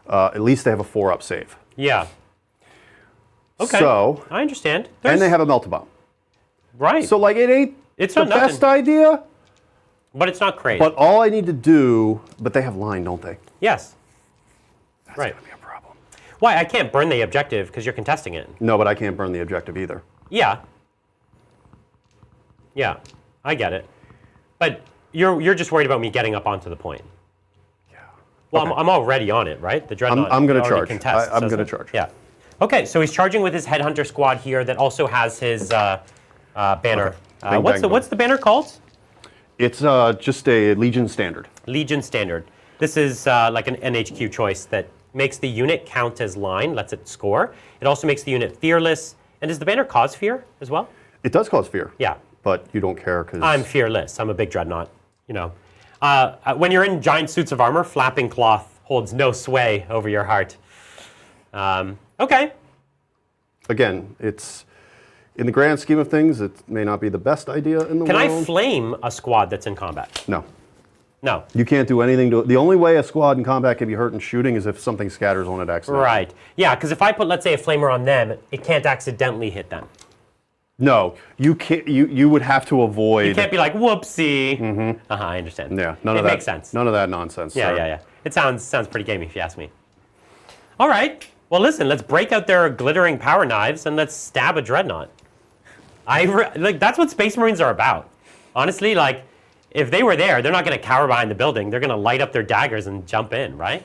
at least they have a 4-up save. Yeah. Okay. So, I understand. and they have a melt-a-bomb. Right. So, like, it ain't It's the not nothing. best idea, But it's not crazy. but all I need to do, but they have line, don't they? Yes. That's Right. gonna be a problem. Why? I can't burn the objective because you're contesting it. No, but I can't burn the objective either. Yeah. Yeah. I get it. But you're just worried about me getting up onto the point. Yeah. Well, Okay. I'm already on it, right? The Dreadnought. I'm gonna already charge. contests, I'm so gonna it's- charge. Yeah. Okay, so he's charging with his Headhunter squad here that also has his banner. Okay. Bing, What's bang, what's the banner called? It's just a Legion standard. Legion Standard. This is like an NHQ choice that makes the unit count as line, lets it score. It also makes the unit fearless. And does the banner cause fear as well? It does cause fear. Yeah. But you don't care because I'm fearless. I'm a big dreadnought. You know, when you're in giant suits of armor, flapping cloth holds no sway over your heart. Okay. again, it's in the grand scheme of things, it may not be the best idea in the Can world. I flame a squad that's in combat? No. No. You can't do anything to it. The only way a squad in combat can be hurt in shooting is if something scatters on it accidentally. Right. Yeah, because if I put, let's say, a flamer on them, it can't accidentally hit them. No, you can't. You would have to avoid. You can't be like, whoopsie. Mm-hmm. I understand. Yeah, none it of that. makes sense. None of that nonsense. Yeah, sir. yeah, yeah. It sounds pretty gamey if you ask me. All right. Well, listen. Let's break out their glittering power knives and let's stab a dreadnought. Like that's what Space Marines are about. Honestly, like if they were there, they're not going to cower behind the building. They're going to light up their daggers and jump in, right?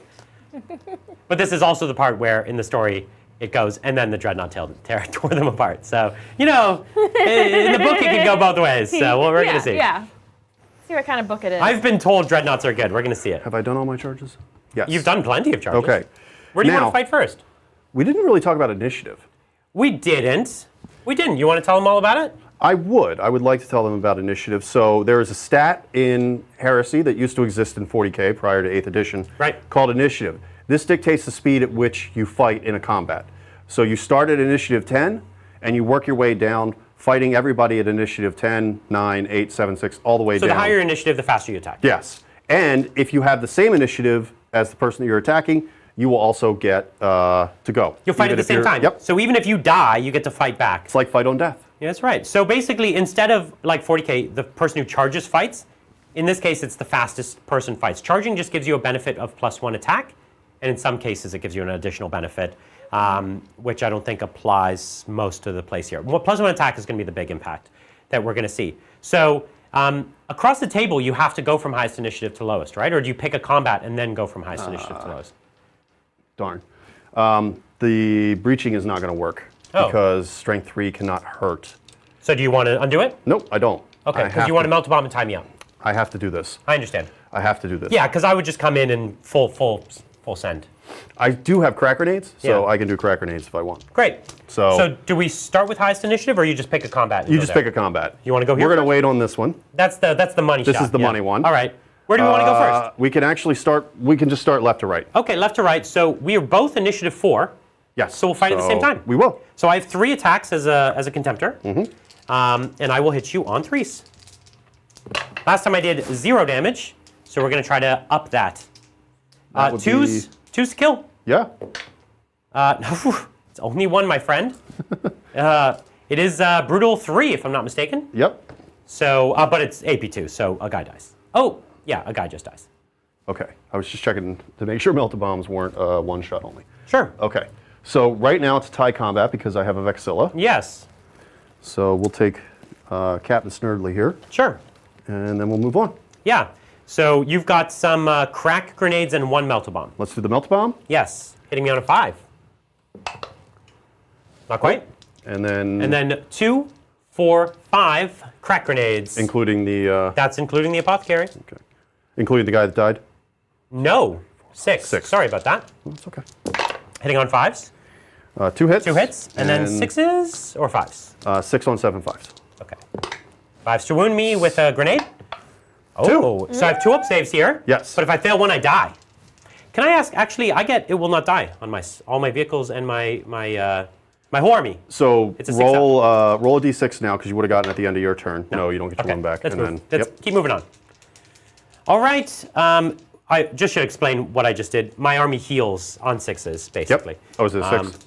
But this is also the part where in the story it goes, and then the dreadnought tore them apart. So you know, in the book it can go both ways. So we're going to see. Yeah. See what kind of book it is. I've been told dreadnoughts are good. We're going to see it. Have I done all my charges? Yes. You've done plenty of charges. Okay. Where do you Now- want to fight first? We didn't really talk about initiative. We didn't. You want to tell them all about it? I would like to tell them about initiative. So there is a stat in Heresy that used to exist in 40K prior to 8th edition Right. called initiative. This dictates the speed at which you fight in a combat. So you start at initiative 10 and you work your way down, fighting everybody at initiative 10, 9, 8, 7, 6, all the way So down. the higher your initiative, the faster you attack. Yes. And if you have the same initiative as the person that you're attacking, you will also get to go. You'll fight Even at the if same you're- time. Yep. So even if you die, you get to fight back. It's like fight on death. Yeah, that's right. So basically, instead of like 40K, the person who charges fights, in this case, it's the fastest person fights. Charging just gives you a benefit of +1 attack, and in some cases, it gives you an additional benefit, which I don't think applies most of the place here. Well, +1 attack is going to be the big impact that we're going to see. So across the table, you have to go from highest initiative to lowest, right? Or do you pick a combat and then go from highest initiative to lowest? Darn. The breaching is not going to work because strength 3 cannot hurt. So do you want to undo it? Nope, I don't. Okay, because you want to melt a bomb and tie me up. I have to do this. I understand. I have to do this. Yeah, because I would just come in and full send. I do have crack grenades, so Yeah. I can do crack grenades if I want. Great. So- do we start with highest initiative, or you just pick a combat? and You go just there? pick a combat. You wanna go here We're going to first? wait on this one. That's the money shot. This is the yeah. money one. All right. Where do we want to go first? We can actually start, we can just start left to right. Okay, left to right. So we are both initiative 4. Yes. So we'll fight at the same time. We will. So I have 3 attacks as a contemptor, and I will hit you on 3s. Last time I did 0 damage, so we're going to try to up that. That would 2s to kill. Yeah. It's only 1, my friend. It is brutal 3, if I'm not mistaken. Yep. So, but it's AP2, so a guy dies. Oh, yeah, a guy just dies. Okay. I was just checking to make sure melta bombs weren't one shot only. Sure. Okay. So right now it's tie combat because I have a Vexilla. Yes. So we'll take Captain Snurdly here, Sure. and then we'll move on. Yeah. So you've got some crack grenades and 1 melta bomb. Let's do the melta bomb, Yes. Hitting me on a 5. Not quite. and then, And then 2, 4, 5 crack grenades. including the That's including the apothecary. okay, including the guy that died. No. 6. 6. Sorry about that. That's okay. Hitting on 5s. 2 hits. 2 hits. And then 6s or 5s. 6 on 7 5s. Okay. 5s to wound me with a grenade. Oh, so I have 2 up saves here. Yes. But if I fail 1, I die. Can I ask? Actually, I get it will not die on all my vehicles and my My whole army. So It's a roll a d6 now because you would have gotten at the end of your turn. No, you don't get your one back. Let's and move. then, Let's keep moving on. All right. I just should explain what I just did. My army heals on 6s, basically. Yep. Oh, is it a 6?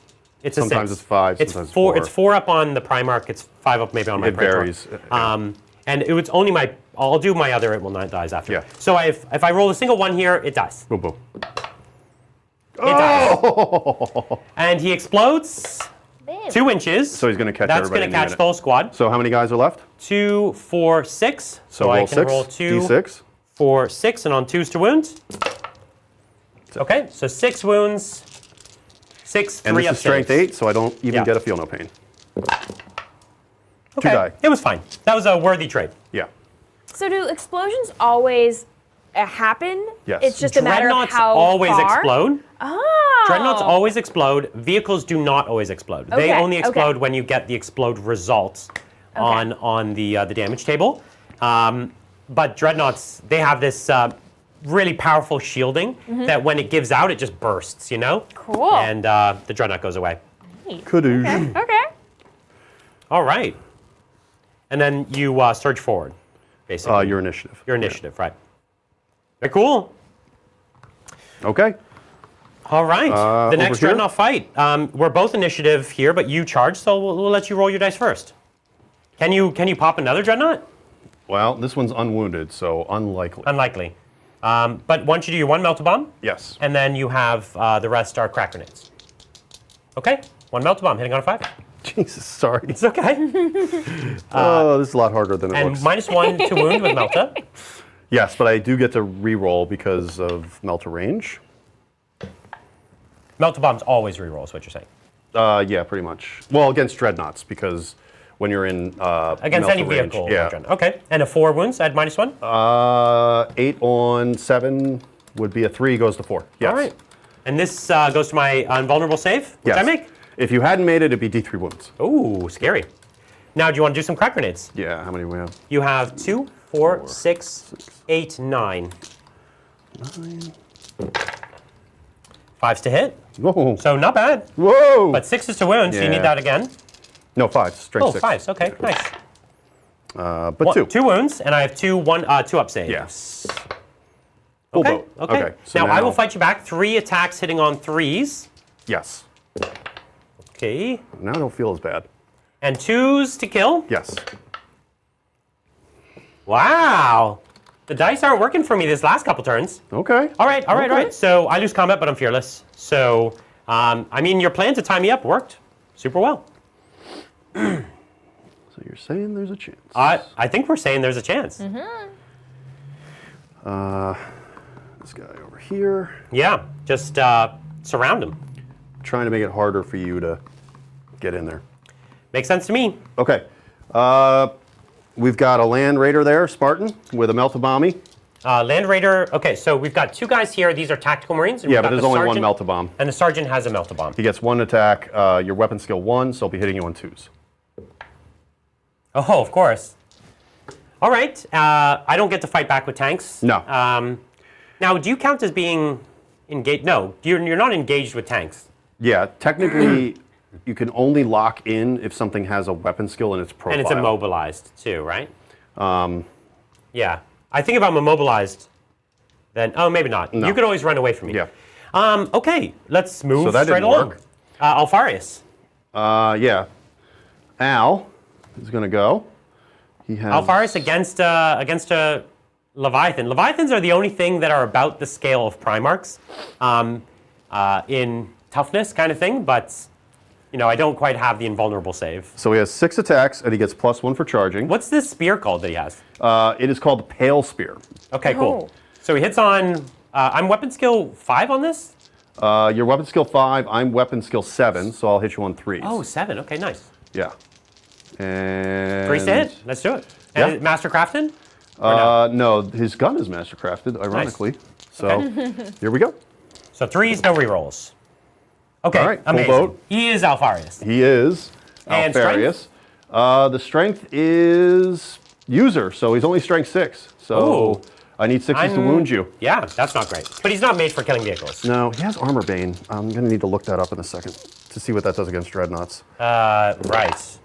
It's a Sometimes 6. it's 5, It's sometimes 4. 4. It's 4 up on the Primarch. It's 5 up maybe on my It Praetor. varies. And it was only my. I'll do my other. It will not dies after. Yeah. So if I roll a single 1 here, it dies. Boom, boom. It dies. And he explodes Bam. 2 inches. So he's going to catch That's everybody going in to a catch minute. the whole squad. So how many guys are left? 2, 4, 6. So I roll can 6, roll 2, d6. 4, 6, and on 2s to wound. Okay, so 6 wounds, 6, 3 And this up is strength saves. 8, so I don't even Yeah. get a feel no pain. Okay, die. it was fine. That was a worthy trade. Yeah. So do explosions always happen? Yes. It's just a matter of Dreadnoughts how always far? explode. Oh. Dreadnoughts always explode. Vehicles do not always explode. They Okay, only explode okay. when you get the explode results on the damage table. But dreadnoughts, they have this really powerful shielding that when it gives out, it just bursts. You know. Cool. And the dreadnought goes away. Kadoosh. Okay. All right. And then you surge forward, basically. Your initiative. Your initiative, right. Very cool. Okay. All right. The next over here? dreadnought fight. We're both initiative here, but you charge, so we'll let you roll your dice first. Can you pop another dreadnought? Well, this one's unwounded, so unlikely. Unlikely. But why don't you do your 1 melta bomb, Yes. and then you have the rest are crack grenades. Okay. 1 melta bomb hitting on a 5. Jesus, sorry. It's okay. Oh, this is a lot harder than it And looks. -1 to wound with melta. Yes, but I do get to re-roll because of Melta range. Melta bombs always reroll, is what you're saying. Yeah, pretty much. Well, against dreadnoughts, because when you're in Against Melta any range, vehicle. yeah. Okay. And a 4 wounds at -1? 8 on 7 would be a 3, goes to 4. Yes. All right. And this goes to my invulnerable save, which Yes. I make. If you hadn't made it, it'd be D3 wounds. Ooh, scary. Now, do you want to do some crack grenades? Yeah, how many do we have? You have 2, 4, 6, 8, 9. 5s to hit, Whoa. so not bad. Whoa! But 6s to wound, so you Yeah. need that again. No, 5. Strength Oh, 6. 5s, okay, nice. But 2. 2 wounds, and I have 2 up saves. Yes. Full Okay, boat. okay. So now I will fight you back. 3 attacks hitting on 3s. Yes. Okay. Now I don't feel as bad. And 2s to kill. Yes. Wow. The dice aren't working for me this last couple turns. Okay. All right. So I lose combat, but I'm fearless. So, I mean, your plan to tie me up worked super well. So you're saying there's a chance. I think we're saying there's a chance. This guy over here. Yeah, just surround him. Trying to make it harder for you to get in there. Makes sense to me. Okay. We've got a land raider there, Spartan, with a Melta Bomby. Land Raider. Okay, so we've got 2 guys here. These are tactical marines. And Yeah, we've but got there's the only one sergeant, Melta Bomb. And the sergeant has a melta bomb. He gets 1 attack, your weapon skill 1, so he'll be hitting you on 2s. Oh, of course. All right. I don't get to fight back with tanks. No. Now, do you count as being engaged? No, you're not engaged with tanks. Yeah, technically, you can only lock in if something has a weapon skill in its profile. And it's immobilized too, right? Yeah. I think if I'm immobilized, then maybe not. No. You could always run away from me. Yeah. Okay, let's move So that straight didn't along. work. Alfarius. Yeah. Al is going to go. He has... Alfarius against a Leviathan. Leviathans are the only thing that are about the scale of Primarchs in toughness kind of thing, but I don't quite have the invulnerable save. So he has 6 attacks, and he gets +1 for charging. What's this spear called that he has? It is called the Pale Spear. Okay, cool. Oh. So he hits on. I'm weapon skill 5 on this. Your weapon skill 5, I'm weapon skill 7, so I'll hit you on 3s. Oh, 7. Okay, nice. Yeah. And... 3s to hit. Let's do it. Yeah. And Mastercrafted? No, his gun is mastercrafted, ironically. So here we go. So 3s, no rerolls. Okay, All right, full amazing. boat. He is Alfarius. He is And Alfarius. The strength is user, so he's only strength 6. So Ooh. I need 60s to wound you. Yeah, that's not great. But he's not made for killing vehicles. No, he has armor bane. I'm going to need to look that up in a second. to see what that does against dreadnoughts. Right.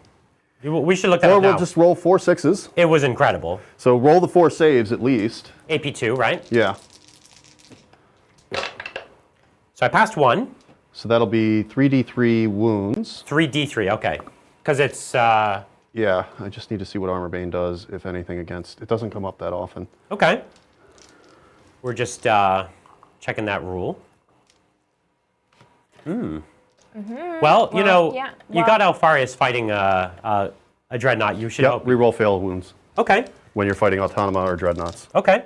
We should look that Or up we'll now. just roll 4 6s. It was incredible. So roll the 4 saves at least. AP2, right? Yeah. So I passed 1. So that'll be 3d3 wounds. 3d3, okay. Because it's, Yeah, I just need to see what Armor Bane does, if anything, against. It doesn't come up that often. okay. We're just checking that rule. Well, you know, yeah, you got Alfarius fighting a dreadnought. You should Yep, hope. reroll fail wounds Okay, when you're fighting Autonoma or Dreadnoughts. okay,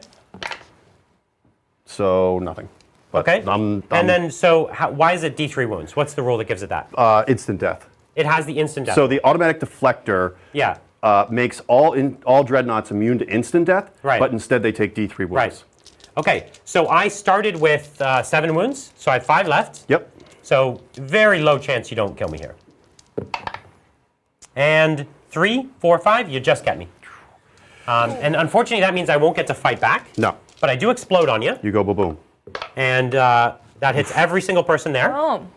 So nothing. But okay. I'm And then, so why is it D3 wounds? What's the rule that gives it that? instant death. It has the instant death. So the automatic deflector yeah, makes all Dreadnoughts immune to instant death, Right. but instead they take D3 wounds. right. Okay, so I started with 7 wounds, so I have 5 left. Yep. So very low chance you don't kill me here. And 3, 4, 5, you just get me. And unfortunately, that means I won't get to fight back. No. But I do explode on you, You go boom. and that hits every single person there. Boom.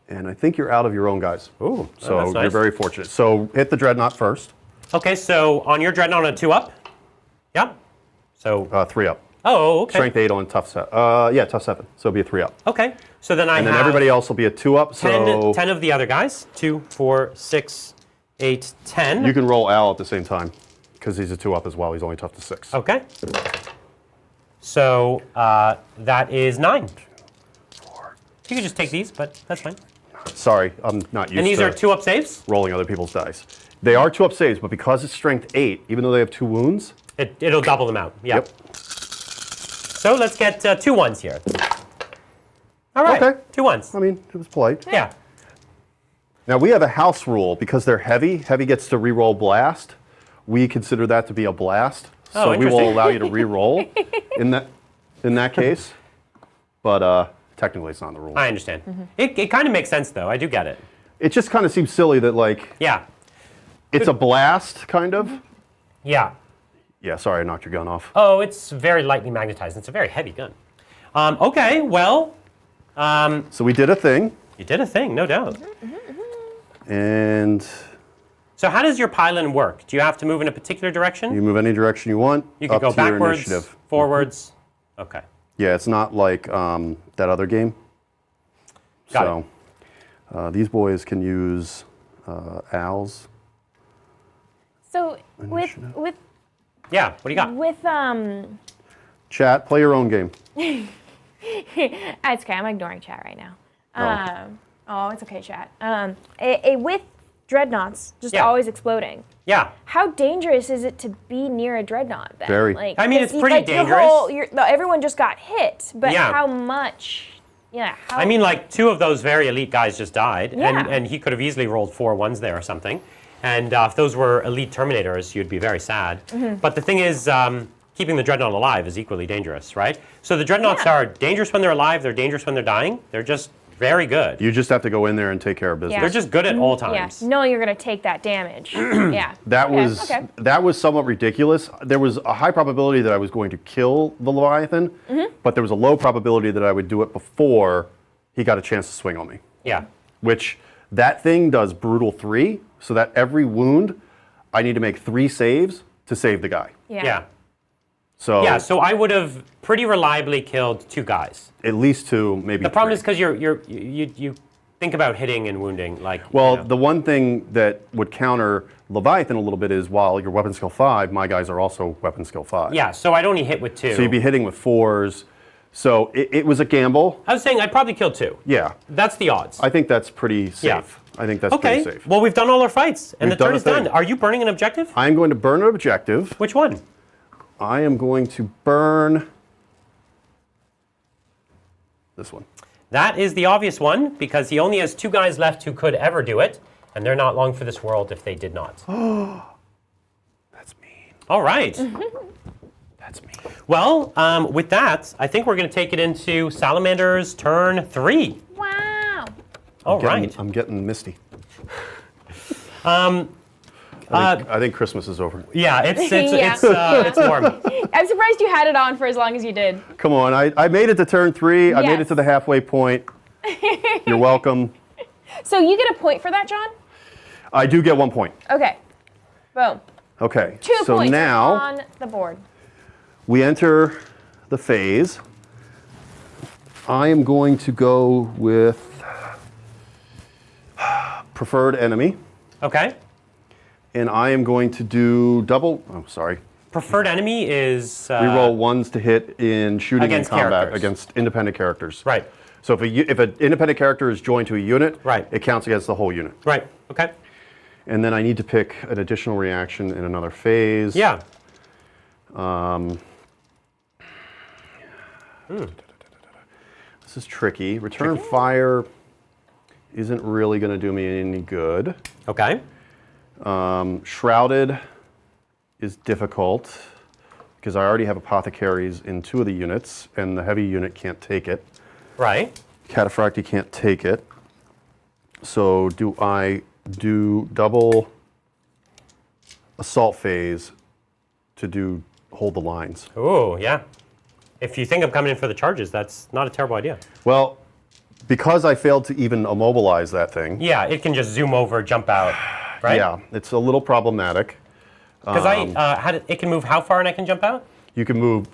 And I think you're out of your own guys. Ooh, So that's nice. you're very fortunate. So hit the Dreadnought first. Okay, so on your dreadnought, a 2 up. Yep. So 3 up. oh, okay. Strength 8 on tough 7. Yeah, tough 7. So it'll be a 3 up. Okay. So then I And then have everybody else will be a 2 up. 10, So 10 of the other guys. 2, 4, 6, 8, 10. you can roll Al at the same time because he's a 2 up as well. He's only tough to 6. Okay. So that is 9. You can just take these, but that's fine. Sorry, I'm not used And these to are 2 up saves? rolling other people's dice. They are 2 up saves, but because it's strength 8, even though they have 2 wounds. It'll double them out. Yeah. Yep. So let's get 2 1s here. All right. Okay. 2 1s. I mean, it was polite. Yeah. Now we have a house rule because they're heavy. Heavy gets to reroll blast. We consider that to be a blast, Oh, so we will interesting. allow you to reroll in that case. But technically, it's not in the rules. I understand. It kind of makes sense, though. I do get it. It just kind of seems silly that like Yeah. it's a blast, kind of. Yeah. Yeah, sorry, I knocked your gun off. Oh, it's very lightly magnetized. It's a very heavy gun. Okay, well, So we did a thing, you did a thing, no doubt. and So how does your pylon work? Do you have to move in a particular direction? you move any direction you want. You can up go to your backwards, initiative. forwards. Okay. Yeah, it's not like that other game. Got So these boys can use owls. So with Yeah, what do you got? Chat, play your own game. it's okay. I'm ignoring chat right now. Oh. It's okay, chat. With dreadnoughts just Yeah. always exploding. Yeah. How dangerous is it to be near a dreadnought then? Very. I mean, 'cause it's pretty dangerous. Everyone just got hit, but Yeah. how much? Yeah. How, I mean, like 2 of those very elite guys just died, Yeah. and he could have easily rolled 4 1s there or something. And if those were elite Terminators, you'd be very sad. But the thing is, keeping the Dreadnought alive is equally dangerous, right? So the Dreadnoughts Yeah. are dangerous when they're alive, they're dangerous when they're dying. They're just very good. You just have to go in there and take care of business. Yeah. They're just good at all yeah, times. no, you're gonna take that damage. Yeah. That Okay, that was somewhat ridiculous. There was a high probability that I was going to kill the Leviathan, but there was a low probability that I would do it before he got a chance to swing on me. Yeah. Which that thing does brutal 3, so that every wound I need to make 3 saves to save the guy. Yeah. So Yeah, so I would have pretty reliably killed 2 guys. at least 2, maybe The problem 3. is because you think about hitting and wounding, like. Well, you know. the one thing that would counter Leviathan a little bit is while you're weapon skill 5, my guys are also weapon skill 5. Yeah, so I'd only hit with 2. So you'd be hitting with 4s. So it was a gamble. I was saying I'd probably kill 2. Yeah. That's the odds. I think that's pretty safe. Yeah. I think that's Okay. pretty safe. Well, we've done all our fights, and We've the turn done is a thing. done. Are you burning an objective? I'm going to burn an objective. Which one? I am going to burn this one. That is the obvious one, because he only has 2 guys left who could ever do it, and they're not long for this world if they did not. That's mean. All right. That's mean. Well, with that, I think we're going to take it into Salamanders turn 3. Wow. All right. I'm getting misty. I think Christmas is over. Yeah, it's Yeah. it's warm. I'm surprised you had it on for as long as you did. Come on, I made it to turn 3. I made Yes. it to the halfway point. You're welcome. So you get a point for that, John? I do get 1 point. Okay. Boom. Okay. 2 so points now on the board. we enter the phase. I am going to go with preferred enemy, Okay. and I am going to do double. Oh, sorry. Preferred enemy is Reroll ones to hit in shooting and against combat characters. against independent characters. Right. So if an independent character is joined to a unit, Right. it counts against the whole unit. Right. Okay. And then I need to pick an additional reaction in another phase. Yeah. This is tricky. Return fire isn't really going to do me any good. Okay. Shrouded is difficult because I already have apothecaries in 2 of the units, and the heavy unit can't take it. Right. Cataphracti can't take it. So do I do double assault phase to hold the lines? Ooh, yeah. If you think I'm coming in for the charges, that's not a terrible idea. Well, because I failed to even immobilize that thing. Yeah, it can just zoom over, jump out, right? Yeah, it's a little problematic. Because it can move how far and I can jump out? It can move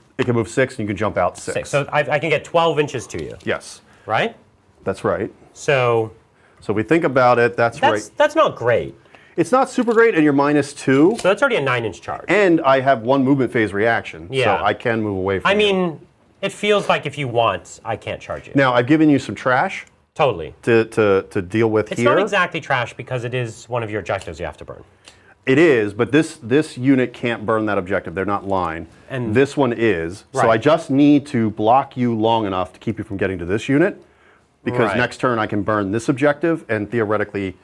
6 and you can jump out 6. 6. So I can get 12 inches to you, Yes, right? that's right. So So we think about it, that's right. that's not great. It's not super great, and you're -2. So that's already a 9-inch charge. And I have 1 movement phase reaction, Yeah. so I can move away from I you. mean, it feels like if you want, I can't charge you. Now, I've given you some trash Totally. to deal with It's here. not exactly trash because it is one of your objectives you have to burn. It is, but this unit can't burn that objective. They're not line. And- this one is. So Right. I just need to block you long enough to keep you from getting to this unit, because Right. next turn I can burn this objective and theoretically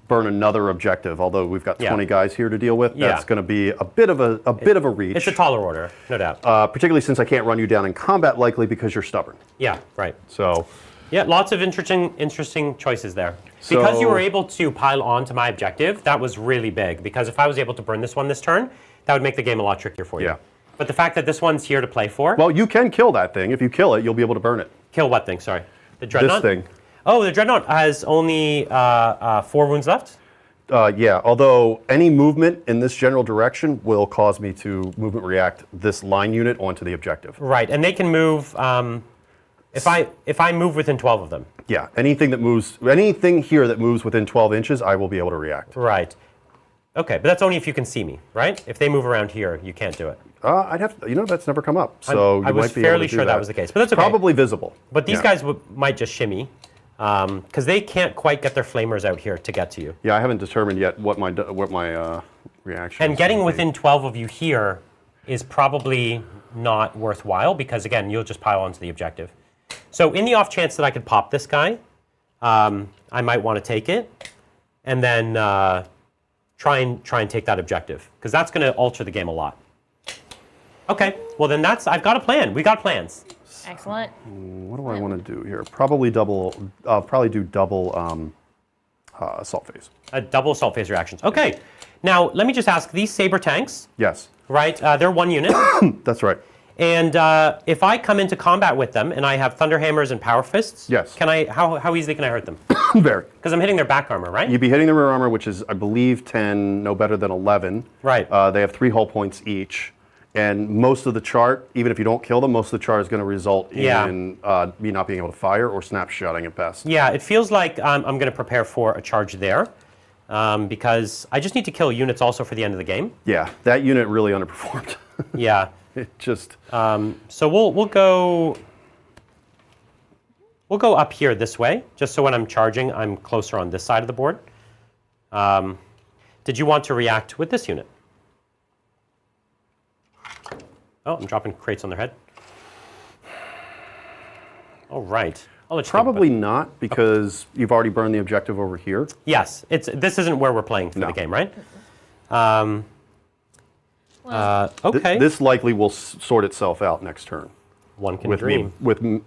burn another objective. Although we've got 20 guys here to deal with, Yeah. that's going to be a bit of a reach. It's a taller order, no doubt. Particularly since I can't run you down in combat likely because you're stubborn. Yeah, right. So Yeah, lots of interesting choices there. Because you So- were able to pile on to my objective, that was really big. Because if I was able to burn this one this turn, that would make the game a lot trickier for you. Yeah. But the fact that this one's here to play for. well, you can kill that thing. If you kill it, you'll be able to burn it. Kill what thing? Sorry. The Dreadnought? This thing. Oh, the Dreadnought has only 4 wounds left? Yeah, although any movement in this general direction will cause me to movement react this line unit onto the objective. Right, and they can move. If I move within 12 of them. Yeah, anything here that moves within 12 inches, I will be able to react. Right. Okay, but that's only if you can see me, right? If they move around here, you can't do it. I'd have to, that's never come up, so I you was might be able fairly to do sure that was the case, but that's okay. Probably visible. But these Yeah. guys might just shimmy, because they can't quite get their flamers out here to get to you. Yeah, I haven't determined yet what my reaction. And is getting gonna be. within 12 of you here is probably not worthwhile, because again, you'll just pile onto the objective. So in the off chance that I could pop this guy, I might want to take it, and then try and take that objective, because that's going to alter the game a lot. Okay, well then I've got a plan. We got plans. Excellent. What do I want to do here? Probably do double assault phase. A double assault phase reactions. Okay, now let me just ask, these saber tanks, Yes, right? They're 1 unit. that's right. And if I come into combat with them and I have Thunderhammers and Power Fists, Yes. How easily can I hurt them? Very. Because I'm hitting their back armor, right? You'd be hitting the rear armor, which is, I believe, 10, no better than 11. Right. They have 3 hull points each. And most of the chart, even if you don't kill them, most of the chart is going to result Yeah. in me not being able to fire or snapshotting at best. Yeah, it feels like I'm going to prepare for a charge there, because I just need to kill units also for the end of the game. Yeah, that unit really underperformed. Yeah. It just... So we'll go up here this way, just so when I'm charging, I'm closer on this side of the board. Did you want to react with this unit? Oh, I'm dropping crates on their head. All right. I'll let you think about Probably it. not, because you've already burned the objective over here. Yes. This isn't where we're playing for No. the game, right? Okay. This likely will sort itself out next turn. One can With dream. me,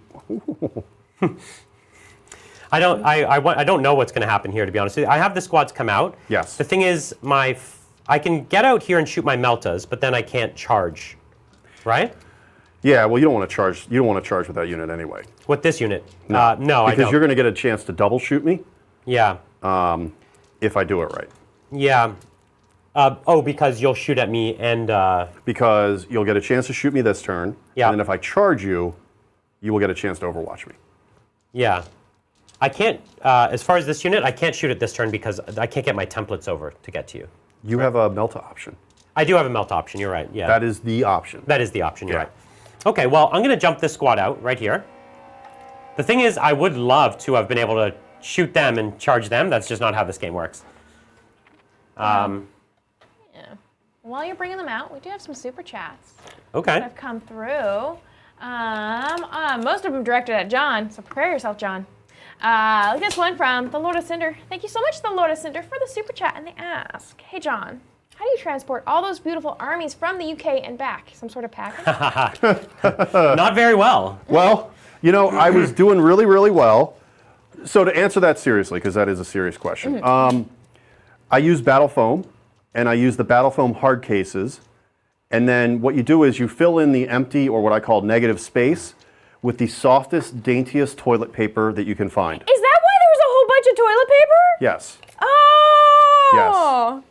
I don't know what's going to happen here, to be honest with you. I have the squads come out. Yes. The thing is, I can get out here and shoot my Meltas, but then I can't charge, right? Yeah, well, you don't want to charge. You don't want to charge with that unit anyway. With this unit? No, I don't. Because you're going to get a chance to double shoot me. Yeah. If I do it right. Yeah. Because you'll shoot at me and... Because you'll get a chance to shoot me this turn. Yeah. And then if I charge you, you will get a chance to overwatch me. Yeah. I can't, as far as this unit, I can't shoot it this turn because I can't get my templates over to get to you. You have a melt option. I do have a melt option, you're right, yeah. That is the option. That is the option, you're Yeah. right. Okay, well, I'm going to jump this squad out right here. The thing is, I would love to have been able to shoot them and charge them. That's just not how this game works. Yeah. While you're bringing them out, we do have some super chats Okay. that have come through. Most of them directed at John, so prepare yourself, John. Look at this one from the Lord of Cinder. Thank you so much, the Lord of Cinder, for the super chat. And they ask, hey, John, how do you transport all those beautiful armies from the UK and back? Some sort of package? Not very well. Well, you know, I was doing really, really well. So to answer that seriously, because that is a serious question, I use Battle Foam, and I use the Battle Foam hard cases. And then what you do is you fill in the empty, or what I call negative space, with the softest, daintiest toilet paper that you can find. Is that why there was a whole bunch of toilet paper? Yes. Oh!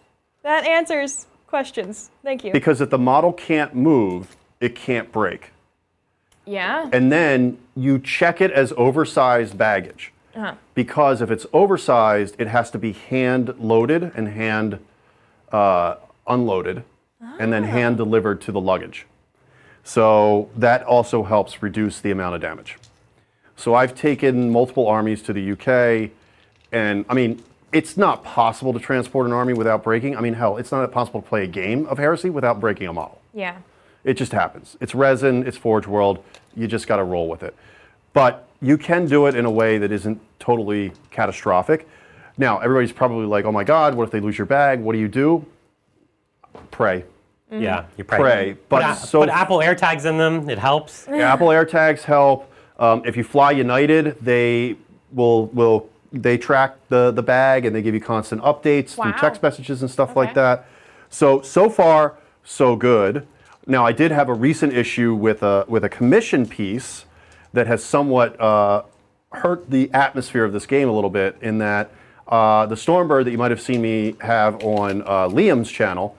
That answers questions. Thank you. Because if the model can't move, it can't break. Yeah. And then you check it as oversized baggage. Because if it's oversized, it has to be hand loaded and hand unloaded, and then hand delivered to the luggage. So that also helps reduce the amount of damage. So I've taken multiple armies to the UK, and I mean, it's not possible to transport an army without breaking. I mean, hell, it's not possible to play a game of Heresy without breaking a model. Yeah. It just happens. It's resin, it's Forge World, you just got to roll with it. But you can do it in a way that isn't totally catastrophic. Now, everybody's probably like, oh my God, what if they lose your bag? What do you do? Pray. Yeah, you Pray. But put Apple AirTags in them, it helps. Apple AirTags help. If you fly United, they they track the bag and they give you constant updates through text messages and stuff like that. So far, so good. Now, I did have a recent issue with a commission piece that has somewhat hurt the atmosphere of this game a little bit, in that the Stormbird that you might have seen me have on Liam's channel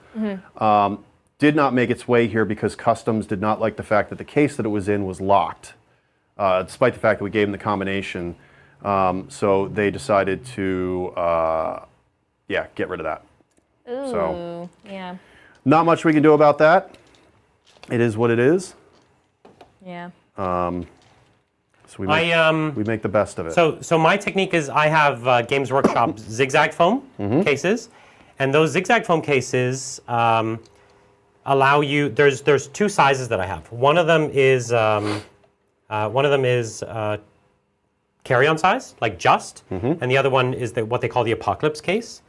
did not make its way here because Customs did not like the fact that the case that it was in was locked, despite the fact that we gave them the combination. So they decided to, get rid of that. Ooh, so, yeah. Not much we can do about that. It is what it is. Yeah. So we make the best of it. So my technique is I have Games Workshop zigzag foam cases, and those zigzag foam cases allow you. There's two sizes that I have. One of them is carry-on size, like just, and the other one is what they call the Apocalypse case,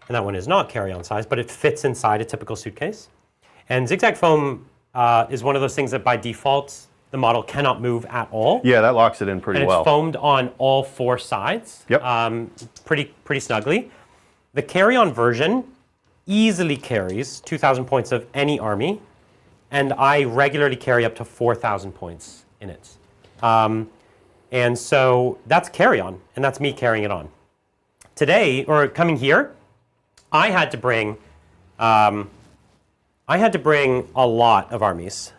and that one is not carry-on size, but it fits inside a typical suitcase. And zigzag foam is one of those things that by default the model cannot move at all. Yeah, that locks it in pretty well. And it's foamed on all four sides. Yep. Pretty snugly. The carry-on version easily carries 2,000 points of any army, and I regularly carry up to 4,000 points in it. And so that's carry-on, and that's me carrying it on. Today, or coming here, I had to bring a lot of armies.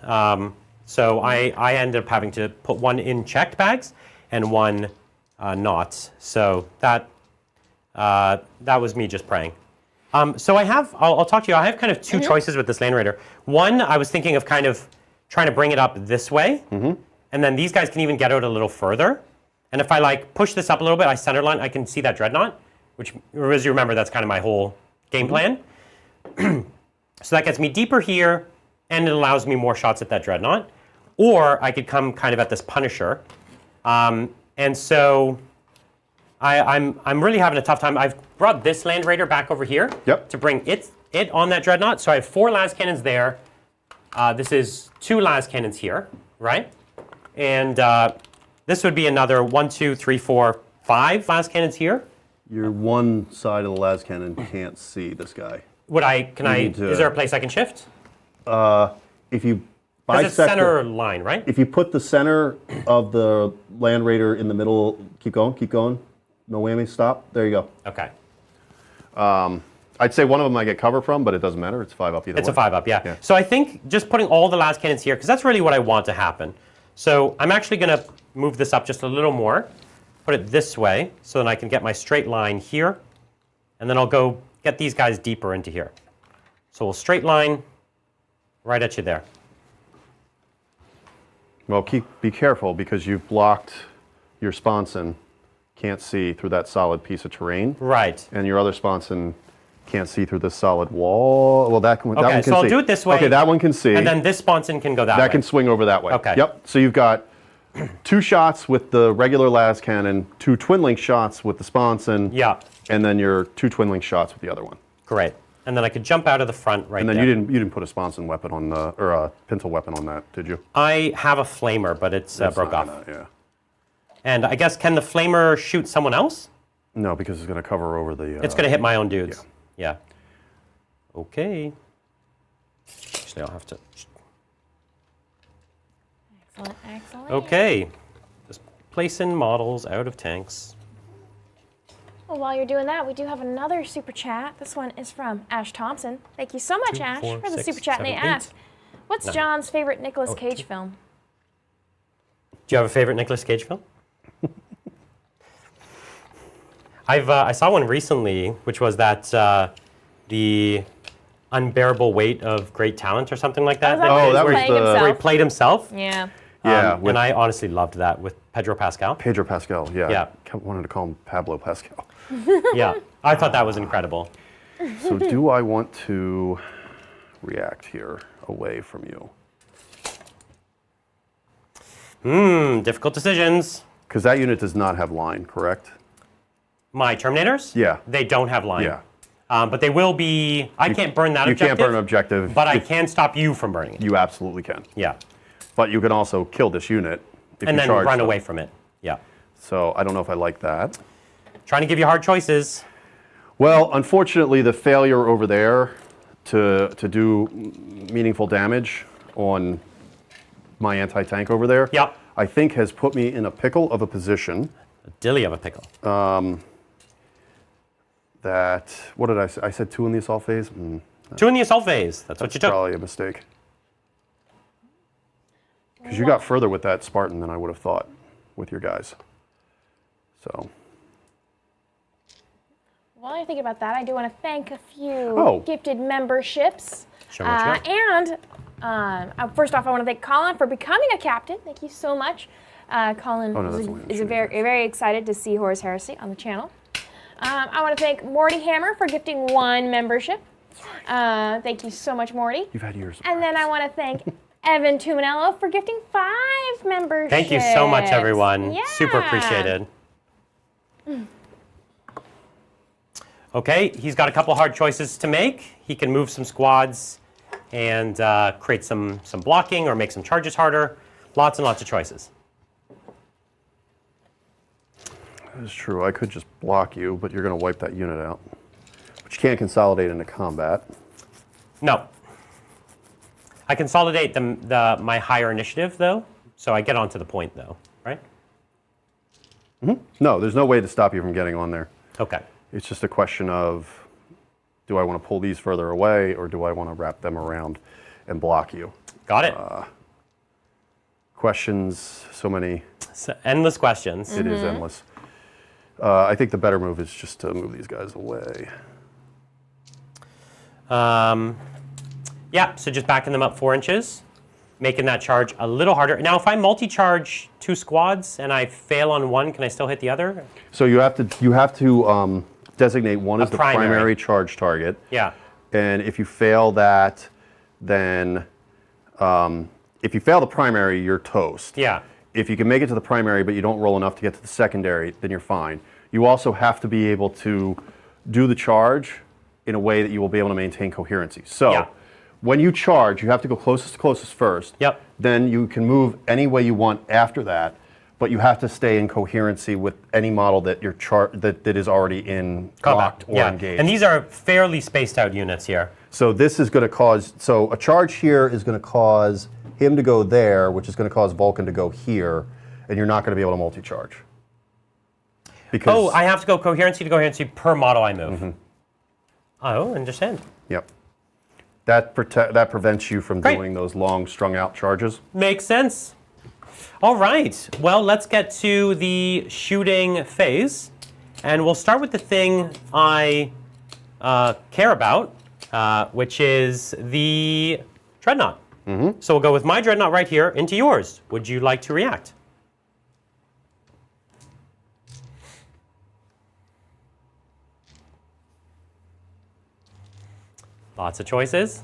So I ended up having to put one in checked bags and one not. So that was me just praying. So I'll talk to you. I have kind of two choices with this Land Raider. One, I was thinking of kind of trying to bring it up this way, and then these guys can even get out a little further. And if I like push this up a little bit, I centerline, I can see that Dreadnought, which, as you remember, that's kind of my whole game plan. So that gets me deeper here, and it allows me more shots at that Dreadnought. Or I could come kind of at this Punisher. And so I'm really having a tough time. I've brought this Land Raider back over here to bring it on that Dreadnought. So I have 4 las cannons there. This is 2 las cannons here, right? And this would be another 1, 2, 3, 4, 5 las cannons here. Your one side of the las cannon can't see this guy. Is there a place I can shift? If you Because it's center line, right? If you put the center of the Land Raider in the middle, keep going. No whammy, stop. There you go. Okay. I'd say one of them I get cover from, but it doesn't matter. It's 5 up either way. It's a 5 up, yeah. So I think just putting all the las cannons here, because that's really what I want to happen. So I'm actually going to move this up just a little more, put it this way, so then I can get my straight line here, and then I'll go get these guys deeper into here. So we'll straight line right at you there. Well, be careful because you've blocked your sponson. Can't see through that solid piece of terrain. Right. And your other sponson can't see through this solid wall. Well, that one can see. Okay, so I'll do it this way. Okay, that one can see. And then this sponson can go that way. That can swing over that way. Okay. Yep. So you've got 2 shots with the regular las cannon, 2 twin link shots with the sponson. Yeah. And then your 2 twin link shots with the other one. Great. And then I could jump out of the front right there. And then you didn't put a sponson weapon on the, or a pintle weapon on that, did you? I have a flamer, but it's broke off. Yeah. And I guess, can the flamer shoot someone else? No, because it's going to cover over the... It's going to hit my own dudes. Yeah. Okay. Actually, I'll have to... Excellent. Okay. Just placing models out of tanks. Well, while you're doing that, we do have another super chat. This one is from Ash Thompson. Thank you so much, 2, Ash, 4, for the 6, super chat. And they 7, 8. ask, what's 9. John's favorite Nicolas Cage film? Do you have a favorite Nicolas Cage film? I saw one recently, which was that The Unbearable Weight of Great Talent or something like that. Oh, that was playing the... himself? Where he played himself. Yeah. Yeah. And I honestly loved that with Pedro Pascal. Pedro Pascal, yeah. Yeah. Kept wanting to call him Pablo Pascal. Yeah, I thought that was incredible. So do I want to react here away from you? Difficult decisions. Because that unit does not have line, correct? My Terminators? Yeah. They don't have line. Yeah. But they will be... I can't burn that objective. You can't burn an objective. But I can stop you from burning it. You absolutely can. Yeah. But you can also kill this unit if And you then charge run them. away from it. Yeah. So I don't know if I like that. Trying to give you hard choices. Well, unfortunately, the failure over there to do meaningful damage on my anti-tank over there, Yep. I think has put me in a pickle of a position A dilly of a pickle. that, what did I say? I said 2 in the assault phase? 2 in the assault phase. That's what you took. Probably a mistake. Because you got further with that Spartan than I would have thought with your guys. So. While I think about that, I do want to thank a few gifted memberships. Show what you got. And first off, I want to thank Colin for becoming a captain. Thank you so much. Colin is very excited to see Horus Heresy on the channel. I want to thank Morty Hammer for gifting 1 membership. Thank you so much, Morty. You've had years of And then I want to thank Evan Tuminello for gifting 5 memberships. Thank you so much, everyone. Yeah. Super appreciated. Okay, he's got a couple hard choices to make. He can move some squads and create some blocking or make some charges harder. Lots and lots of choices. That is true. I could just block you, but you're going to wipe that unit out. But you can't consolidate into combat. No. I consolidate my higher initiative, though, so I get onto the point, though, right? No, there's no way to stop you from getting on there. Okay. It's just a question of, do I want to pull these further away, or do I want to wrap them around and block you? Got it. Questions, so many. So endless questions. It is endless. I think the better move is just to move these guys away. Yeah, so just backing them up 4 inches, making that charge a little harder. Now, if I multi-charge 2 squads and I fail on one, can I still hit the other? So you have to designate one as the primary charge target. Yeah. And if you fail that, then if you fail the primary, you're toast. Yeah. If you can make it to the primary, but you don't roll enough to get to the secondary, then you're fine. You also have to be able to do the charge in a way that you will be able to maintain coherency. So when you charge, you have to go closest to closest first. Yep. Then you can move any way you want after that, but you have to stay in coherency with any model that you're that is already in locked or engaged. And these are fairly spaced out units here. So this is going to cause, so a charge here is going to cause him to go there, which is going to cause Vulcan to go here, and you're not going to be able to multi-charge. Because, Oh, I have to go coherency to coherency per model I move. Oh, understand. Yep. That prevents you from Great. doing those long strung out charges. Makes sense. All right. Well, let's get to the shooting phase. And we'll start with the thing I care about, which is the Dreadnought. So we'll go with my Dreadnought right here into yours. Would you like to react? Lots of choices.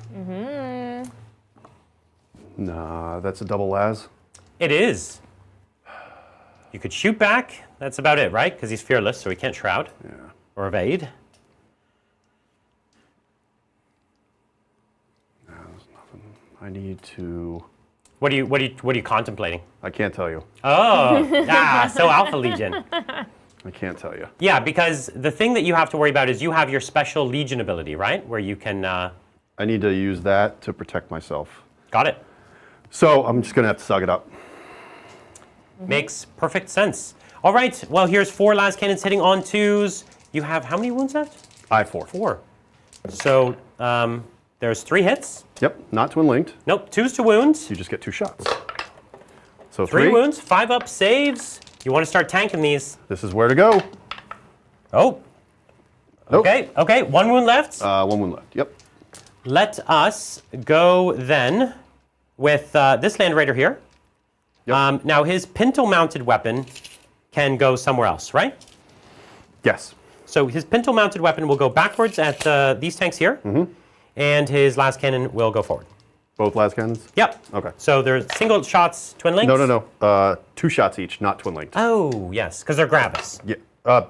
Nah, that's a double las. It is. You could shoot back. That's about it, right? Because he's fearless, so he can't shroud or evade. No, there's nothing. I need to. What are you contemplating? I can't tell you. Oh, so Alpha Legion. I can't tell you. Yeah, because the thing that you have to worry about is you have your special Legion ability, right? Where you can. I need to use that to protect myself. Got it. So I'm just going to have to suck it up. Makes perfect sense. All right. Well, here's 4 las cannons hitting on 2s. You have how many wounds left? I have 4. 4. So there's 3 hits. Yep, not twin linked. Nope. 2s to wounds. You just get 2 shots. So 3 wounds. 5 up saves. You want to start tanking these. This is where to go. Oh. Nope. Okay. 1 wound left. 1 wound left. Yep. Let us go then with this Land Raider here. Yep. Now his pintle-mounted weapon can go somewhere else, right? Yes. So his pintle-mounted weapon will go backwards at these tanks here, and his last cannon will go forward. Both las cannons? Yep. Okay. So there's single shots, twin links? No. 2 shots each, not twin linked. Oh, yes, because they're Gravis. Yeah.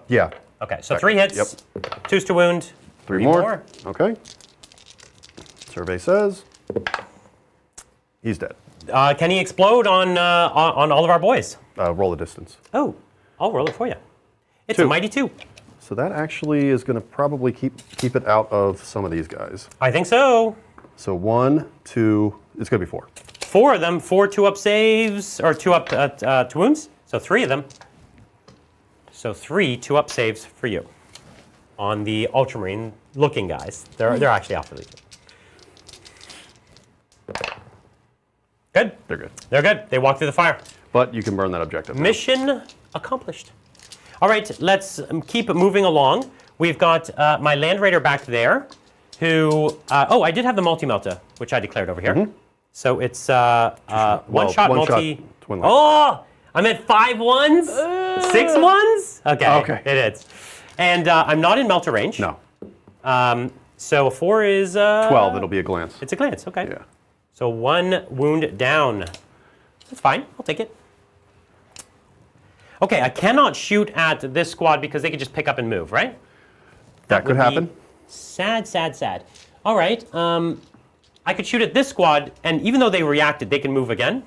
Yeah. Okay, so 3 hits, 2s to wound, 3 more. Okay. Survey says he's dead. Can he explode on all of our boys? Roll the distance. Oh, I'll roll it for you. It's 2. a mighty 2. So that actually is going to probably keep it out of some of these guys. I think so. So 1, 2, it's going to be 4. 4 of them, 4 2-up saves, or 2 up to wounds. So 3 of them. So 3 2-up saves for you on the Ultramarine looking guys. They're actually Alpha Legion. Good. They're good. They're good. They walk through the fire. But you can burn that objective. now. Mission accomplished. All right, let's keep moving along. We've got my Land Raider back there, who... I did have the multi-melta, which I declared over here. So it's one-shot multi... Twin link. Oh! I'm at 5 ones? 6 ones? Okay. It is. And I'm not in melter range. No. So a 4 is... 12, it'll be a glance. It's a glance, okay. Yeah. So 1 wound down. That's fine. I'll take it. Okay, I cannot shoot at this squad because they could just pick up and move, right? That could would be happen. Sad. All right. I could shoot at this squad, and even though they reacted, they can move again?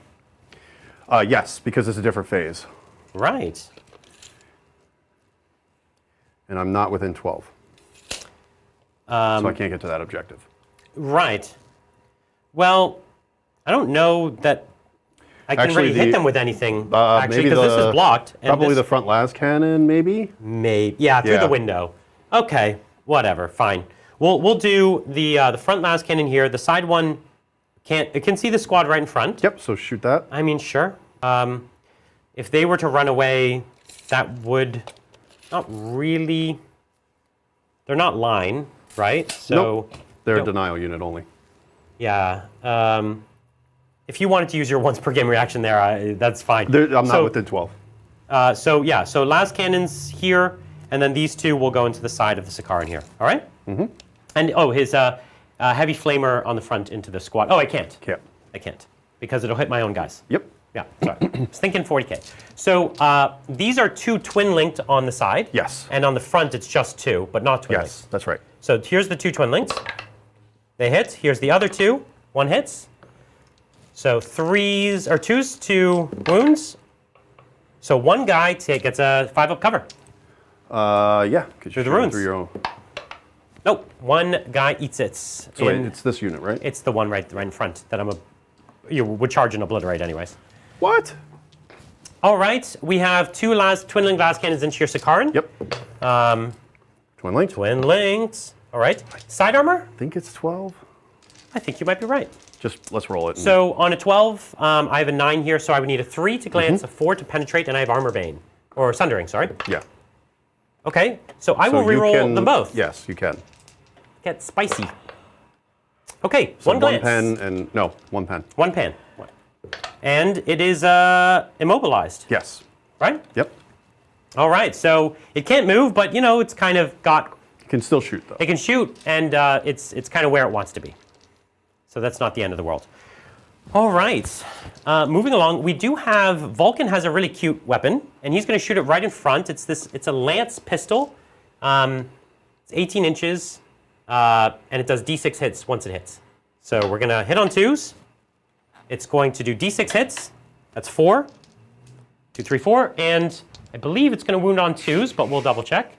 Yes, because it's a different phase. Right. And I'm not within 12. So I can't get to that objective. Right. Well, I don't know that I can Actually, really hit them with anything, actually, maybe because this is blocked. And Probably this, the front las cannon, maybe? Maybe. Yeah, through Yeah. the window. Okay, whatever, fine. We'll do the front las cannon here. The side one it can see the squad right in front. Yep, so shoot that. I mean, sure. If they were to run away, that would not really... They're not line, right? So Nope. They're no. a denial unit only. Yeah. If you wanted to use your once per game reaction there, that's fine. I'm not within 12. So last cannons here, and then these 2 will go into the side of the Sakaran here. All right? Mm-hmm. And his heavy flamer on the front into the squad. Oh, I can't. I can't because it'll hit my own guys. Yep. Yeah. Sorry. I was thinking 40K. So these are 2 twin linked on the side. Yes. And on the front it's just 2, but not twin linked. Yes, that's right. So here's the 2 twin links. They hit. Here's the other 2. 1 hits. So 3s or 2s to wounds. So 1 guy gets a 5-up cover. Yeah. Through the runes. Through your own. Nope. 1 guy eats it. So wait, it's this unit, right? It's the one right in front that I'm you would charge and obliterate anyways. What? All right, we have two twin-linked glass cannons into your Sakaran. Yep. Twin linked. Twin linked. All right. Side armor? I think it's 12. I think you might be right. Just let's roll it. So on a 12, I have a 9 here, so I would need a 3 to glance, a 4 to penetrate, and I have armor bane. Or sundering, sorry. Yeah. Okay, so I So will you reroll can- them both. Yes, you can. Get spicy. Okay, So one glance. pen and no, one pen. One pen. And it is immobilized, Yes. right? Yep. All right, so it can't move, but you know, it's kind of got, You can still shoot though. it can shoot, and it's kind of where it wants to be. So that's not the end of the world. All right, moving along, we do have, Vulcan has a really cute weapon, and he's going to shoot it right in front. It's a lance pistol. It's 18 inches, and it does D6 hits once it hits. So we're going to hit on 2s. It's going to do D6 hits. That's 4. 2, 3, 4, and I believe it's going to wound on 2s, but we'll double check.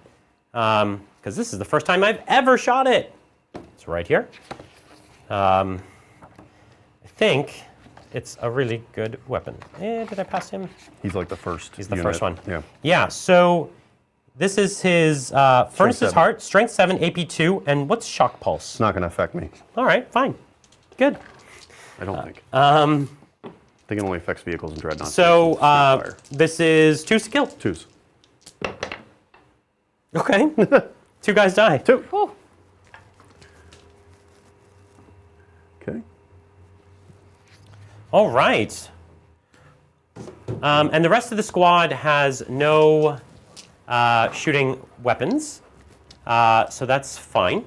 Because this is the first time I've ever shot it. It's right here. I think it's a really good weapon. Did I pass him? He's like the first. He's the unit. first one. Yeah. Yeah, so this is his Furnace's 7. Heart, Strength 7, AP 2, and what's Shock Pulse? It's not going to affect me. All right, fine. Good. I don't think. I think it only affects vehicles and dreadnoughts. So Fire. this is 2 skill. 2s. Okay. 2 guys die. 2. Whew. Okay. All right. And the rest of the squad has no shooting weapons, so that's fine.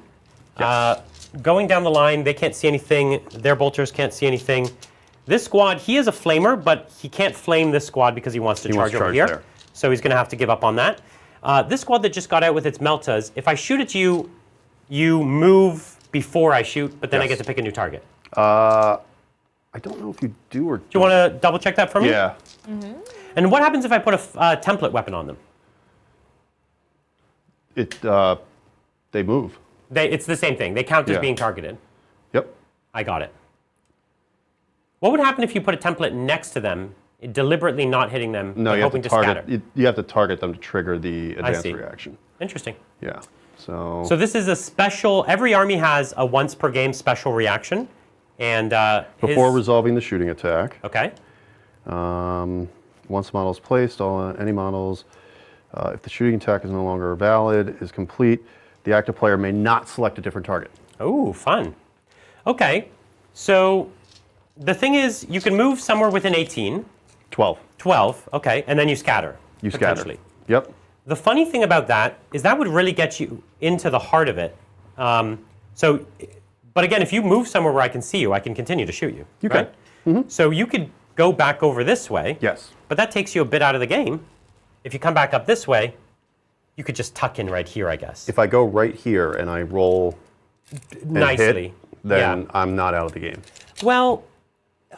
Yes. Going down the line, they can't see anything. Their bolters can't see anything. This squad, he is a flamer, but he can't flame this squad because he wants to charge over here. there. So he's going to have to give up on that. This squad that just got out with its Meltas, if I shoot at you, you move before I shoot, but then I Yes. get to pick a new target. I don't know if you do or Do you want to double check that for me? Yeah. And what happens if I put a template weapon on them? They move. It's the same thing. They count as Yeah. being targeted. Yep. I got it. What would happen if you put a template next to them, deliberately not hitting them, No, but you have hoping to to target. scatter? You have to target them to trigger the advanced see. reaction. Interesting. Yeah. So. So this is a special, every army has a once per game special reaction. And before resolving the shooting attack, Okay. once model is placed, any models, if the shooting attack is no longer valid, is complete, the active player may not select a different target. Oh, fun. Okay. So the thing is, you can move somewhere within 18, 12. 12, okay, and then you scatter. You scatter. potentially. Yep. The funny thing about that is that would really get you into the heart of it. But again, if you move somewhere where I can see you, I can continue to shoot you. You right? can. So you could go back over this way. Yes. But that takes you a bit out of the game. If you come back up this way, you could just tuck in right here, I guess. If I go right here and I roll and Nicely. hit, then Yeah. I'm not out of the game. Well,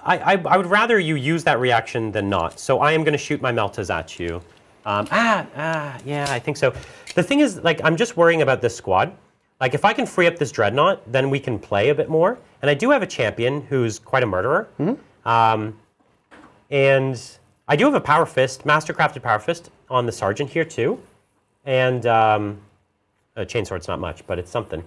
I would rather you use that reaction than not. So I am going to shoot my Meltas at you. Yeah, I think so. The thing is, like, I'm just worrying about this squad. Like, if I can free up this Dreadnought, then we can play a bit more. And I do have a champion who's quite a murderer. And I do have a Power Fist, Mastercrafted Power Fist on the Sergeant here too. And a Chainsword's not much, but it's something.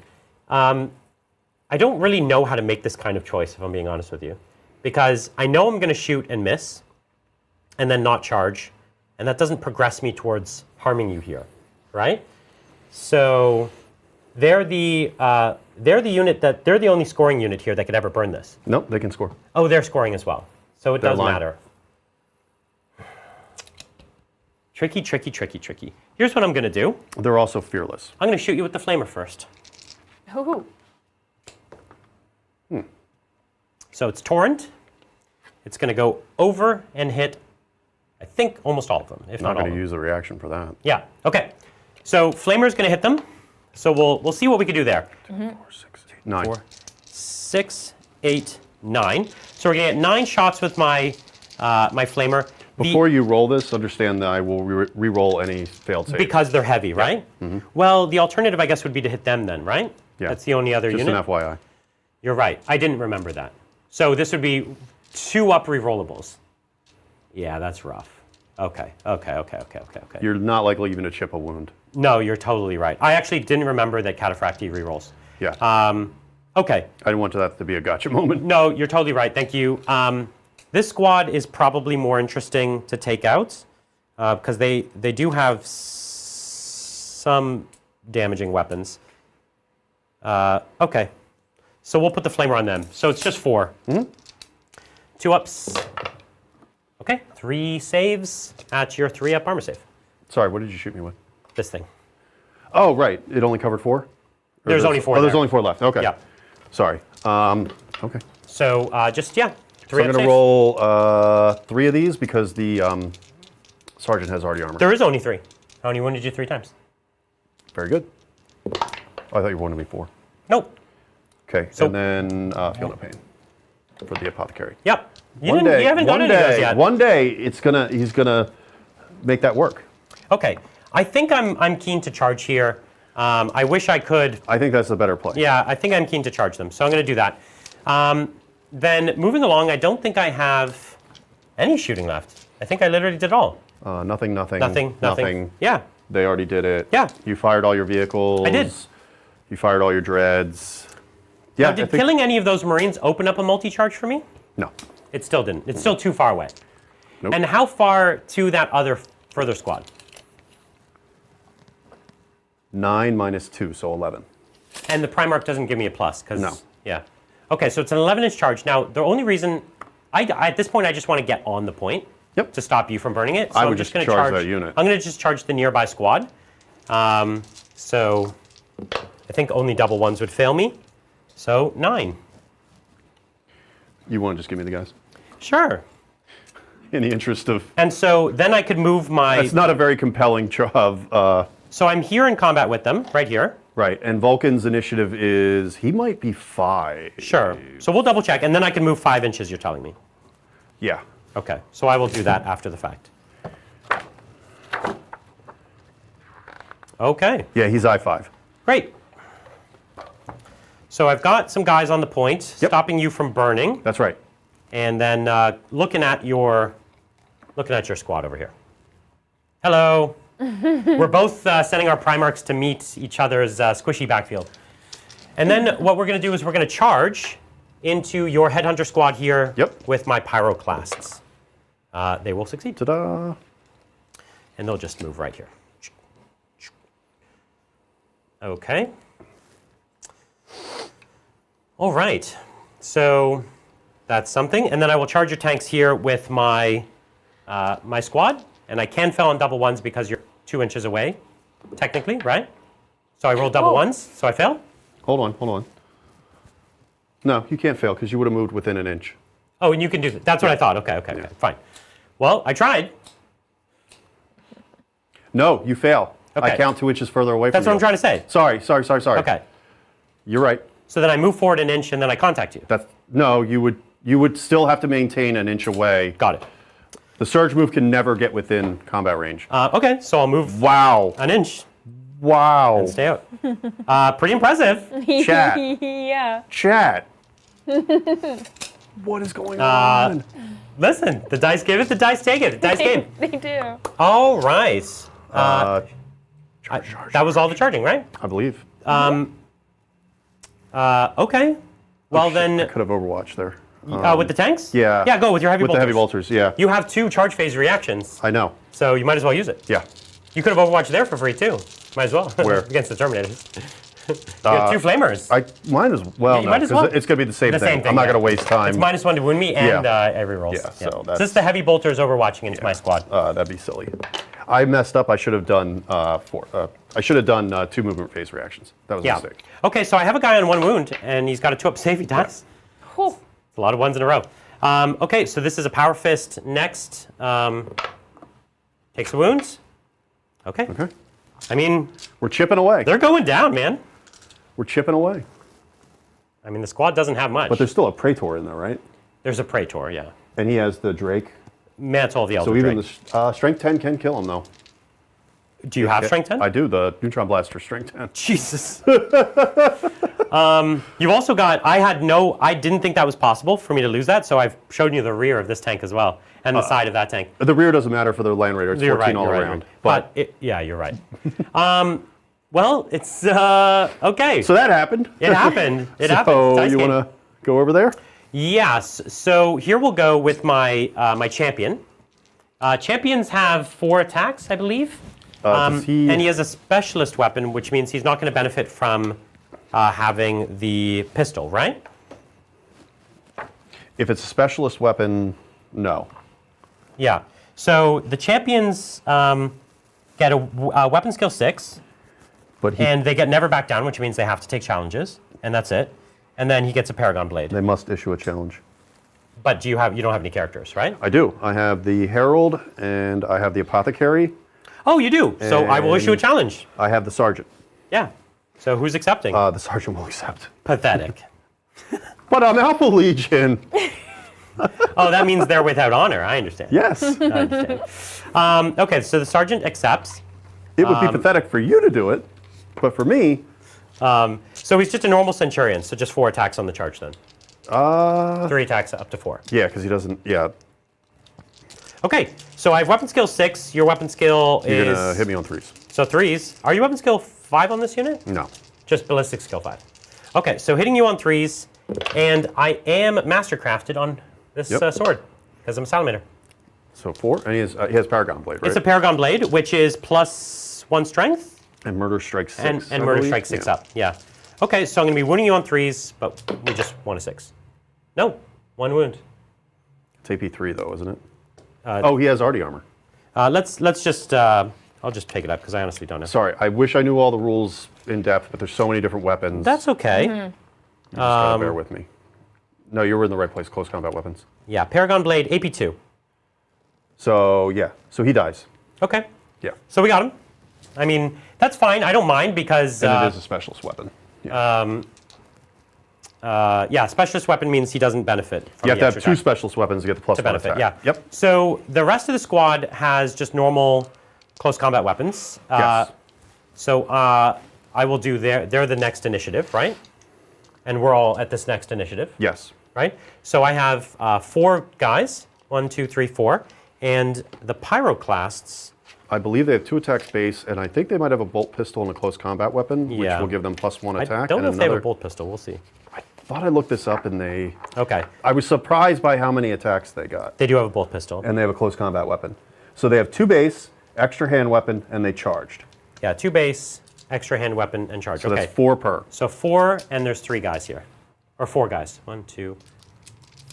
I don't really know how to make this kind of choice, if I'm being honest with you. Because I know I'm going to shoot and miss, and then not charge. And that doesn't progress me towards harming you here, right? So they're the unit that, they're the only scoring unit here that could ever burn this. Nope, they can score. Oh, they're scoring as well. So it They're does lying. matter. Tricky, tricky, tricky, tricky. Here's what I'm going to do. They're also fearless. I'm going to shoot you with the flamer first. Ooh. So it's Torrent. It's going to go over and hit, I think, almost all of them, if Not not all going of to them. use a reaction for that. Yeah, okay. So Flamer's going to hit them. So we'll see what we can do there. 4, 6, 8, 9. 4, 6, 8, 9. So we're going to get 9 shots with my my Flamer. Before you roll this, understand that I will re-roll any failed save. Because they're heavy, right? Well, the alternative, I guess, would be to hit them then, right? Yeah. That's the only other Just unit. an FYI. You're right. I didn't remember that. So this would be 2 up rerollables. Yeah, that's rough. Okay. You're not likely even to chip a wound. No, you're totally right. I actually didn't remember that Cataphracti rerolls. Yeah. Okay. I didn't want that to be a gotcha moment. No, you're totally right. Thank you. This squad is probably more interesting to take out because they do have some damaging weapons. Okay. So we'll put the flamer on them. So it's just 4. 2 ups. Okay. 3 saves at your 3-up armor save. Sorry, what did you shoot me with? This thing. Oh, right. It only covered 4? There's only 4 Oh, there's there. only 4 left. Okay. Yeah. Sorry. Okay. So just, yeah. 3 So I'm going to roll 3 of these because the sergeant has already armor. There is only 3. I only wounded you 3 times. Very good. Oh, I thought you wanted me 4. Nope. Okay. So- And then feel no pain for the apothecary. Yep. You One haven't done any of those yet. One day he's gonna make that work. Okay. I think I'm keen to charge here. I wish I could. I think that's the better play. Yeah, I think I'm keen to charge them. So I'm going to do that. Then moving along, I don't think I have any shooting left. I think I literally did it all. Nothing. Nothing. Yeah. They already did it. Yeah. You fired all your vehicles. I did. You fired all your dreads. Yeah. Now, did killing any of those Marines open up a multi-charge for me? No. It still didn't. It's still too far away. Nope. And how far to that other further squad? 9 minus 2, so 11. And the Primarch doesn't give me a plus because No. Yeah. Okay, so it's an 11-inch charge. Now the only reason at this point I just want to get on the point. Yep. To stop you from burning it. So I I'm would just just going to charge that unit. I'm going to just charge the nearby squad. So I think only double ones would fail me. So 9. You want to just give me the guys? Sure. In the interest of... And so then I could move my. It's not a very compelling job. So I'm here in combat with them, right here. Right, and Vulcan's initiative is... He might be 5. Sure. So we'll double check, and then I can move 5 inches, you're telling me. Yeah. Okay, so I will do that after the fact. Okay, Yeah, he's I5. great. So I've got some guys on the point, Yep. stopping you from burning, That's right. and then looking at your squad over here. Hello. We're both sending our Primarchs to meet each other's squishy backfield. And then what we're going to do is we're going to charge into your Headhunter squad here Yep. with my Pyroclasts. They will succeed. Ta-da. And they'll just move right here. Okay. All right. So that's something. And then I will charge your tanks here with my my squad. And I can fail on double ones because you're 2 inches away, technically, right? So I roll double ones, so I fail? Hold on. No, you can't fail because you would have moved within an inch. Oh, and you can do that. That's what I thought. Okay, fine. Well, I tried. No, you fail. Okay. I count 2 inches further away from That's what you. I'm trying to say. Sorry. Okay. You're right. So then I move forward an inch and then I contact you. No, you would still have to maintain an inch away. Got it. The surge move can never get within combat range. Okay, so I'll move Wow. an inch Wow. and stay out. Pretty impressive. Chat. Yeah. Chat. What is going on? Listen, the dice give it, the dice take it. The dice game. They do. All right. Charge. That was all the charging, right? I believe. Okay. Well I then, could have Overwatch there. with the tanks? Yeah. Yeah, go with your heavy With bolters. the heavy bolters, yeah. You have 2 charge phase reactions, I know. so you might as well use it. Yeah. You could have Overwatch there for free too. Might as well. Where? Against the Terminators. You have 2 flamers. I might as well. you No, might as 'cause well. it's going to be the same thing. I'm not yeah. going to waste time. It's -1 to wound me and Yeah. every roll. Yeah, so that's- this is the heavy bolters overwatching into my squad. That'd be silly. I messed up. I should have done 2 movement phase reactions. That was a Yeah. mistake. Okay, so I have a guy on 1 wound and he's got a 2-up save. He dies. Whew. It's a lot of ones in a row. Okay, so this is a power fist next. Takes the wounds. Okay. Okay. I mean, We're chipping away. they're going down, man. We're chipping away. I mean, the squad doesn't have much. But there's still a Praetor in there, right? There's a Praetor, yeah. And he has the Drake. Mantle of the Elder So even Drake. the Strength 10 can kill him, though. Do you have Strength 10? I do. The Neutron Blaster Strength 10. Jesus. You've also got, I didn't think that was possible for me to lose that, so I've shown you the rear of this tank as well, and the side of that tank. The rear doesn't matter for the Land Raider. It's 14 all you're around. Right. Yeah, you're right. Well, it's okay. So that happened. It happened. It happened. So Dice you game. want to go over there? Yes. So here we'll go with my my champion. Champions have 4 attacks, I believe. Does he... And he has a specialist weapon, which means he's not going to benefit from having the pistol, right? If it's a specialist weapon, no. Yeah. So the champions get a weapon skill 6, But and they get never back down, which means they have to take challenges, and that's it. And then he gets a Paragon Blade. they must issue a challenge. But you don't have any characters, right? I do. I have the Herald, and I have the Apothecary. Oh, you do. So I will issue a challenge. I have the Sergeant. Yeah. So who's accepting? The Sergeant will accept. Pathetic. But I'm Alpha Legion. Oh, that means they're without honor. I understand. Yes. I understand. Okay, so the sergeant accepts. It would be pathetic for you to do it, but for me... So he's just a normal centurion, so just 4 attacks on the charge then. 3 attacks up to 4. Yeah, because he doesn't... Yeah, Okay, so I have weapon skill 6. Your weapon skill you're is... going to hit me on 3s. So 3s. Are you weapon skill 5 on this unit? No. Just ballistic skill 5. Okay, so hitting you on 3s, and I am mastercrafted on this sword, because I'm a salamander. So 4, and he has Paragon Blade, right? It's a Paragon Blade, which is +1 strength. And Murder Strike 6, And I Murder believe. Strike 6 Yeah. up, yeah. Okay, so I'm going to be wounding you on 3s, but we just want a 6. No, 1 wound. It's AP3 though, isn't it? Oh, he has Arty Armor. Let's just, I'll just pick it up because I honestly don't know. Sorry, I wish I knew all the rules in depth, but there's so many different weapons. That's okay. You just gotta bear with me. No, you were in the right place, close combat weapons. Yeah, Paragon Blade, AP2. So, yeah, so he dies. Okay, Yeah. so we got him. I mean, that's fine. I don't mind because... And it is a specialist weapon. Yeah. yeah, specialist weapon means he doesn't benefit from You have the to have extra 2 specialist weapons to get the +1 benefit, attack. yeah. Yep. So the rest of the squad has just normal close combat weapons. Yes. So I will do they're the next initiative, right? And we're all at this next initiative, Yes. right? So I have 4 guys, 1, 2, 3, 4, and the pyroclasts. I believe they have 2 attacks base, and I think they might have a bolt pistol and a close combat weapon, which Yeah. will give them +1 I attack. don't know and if they have a another- bolt pistol. We'll see. I thought I looked this up, and they... Okay, I was surprised by how many attacks they got. they do have a bolt pistol. And they have a close combat weapon. So they have 2 base, extra hand weapon, and they charged. Yeah, 2 base, extra hand weapon, and charge. So Okay. that's 4 per. So 4, and there's 3 guys here. Or 4 guys. 1, 2,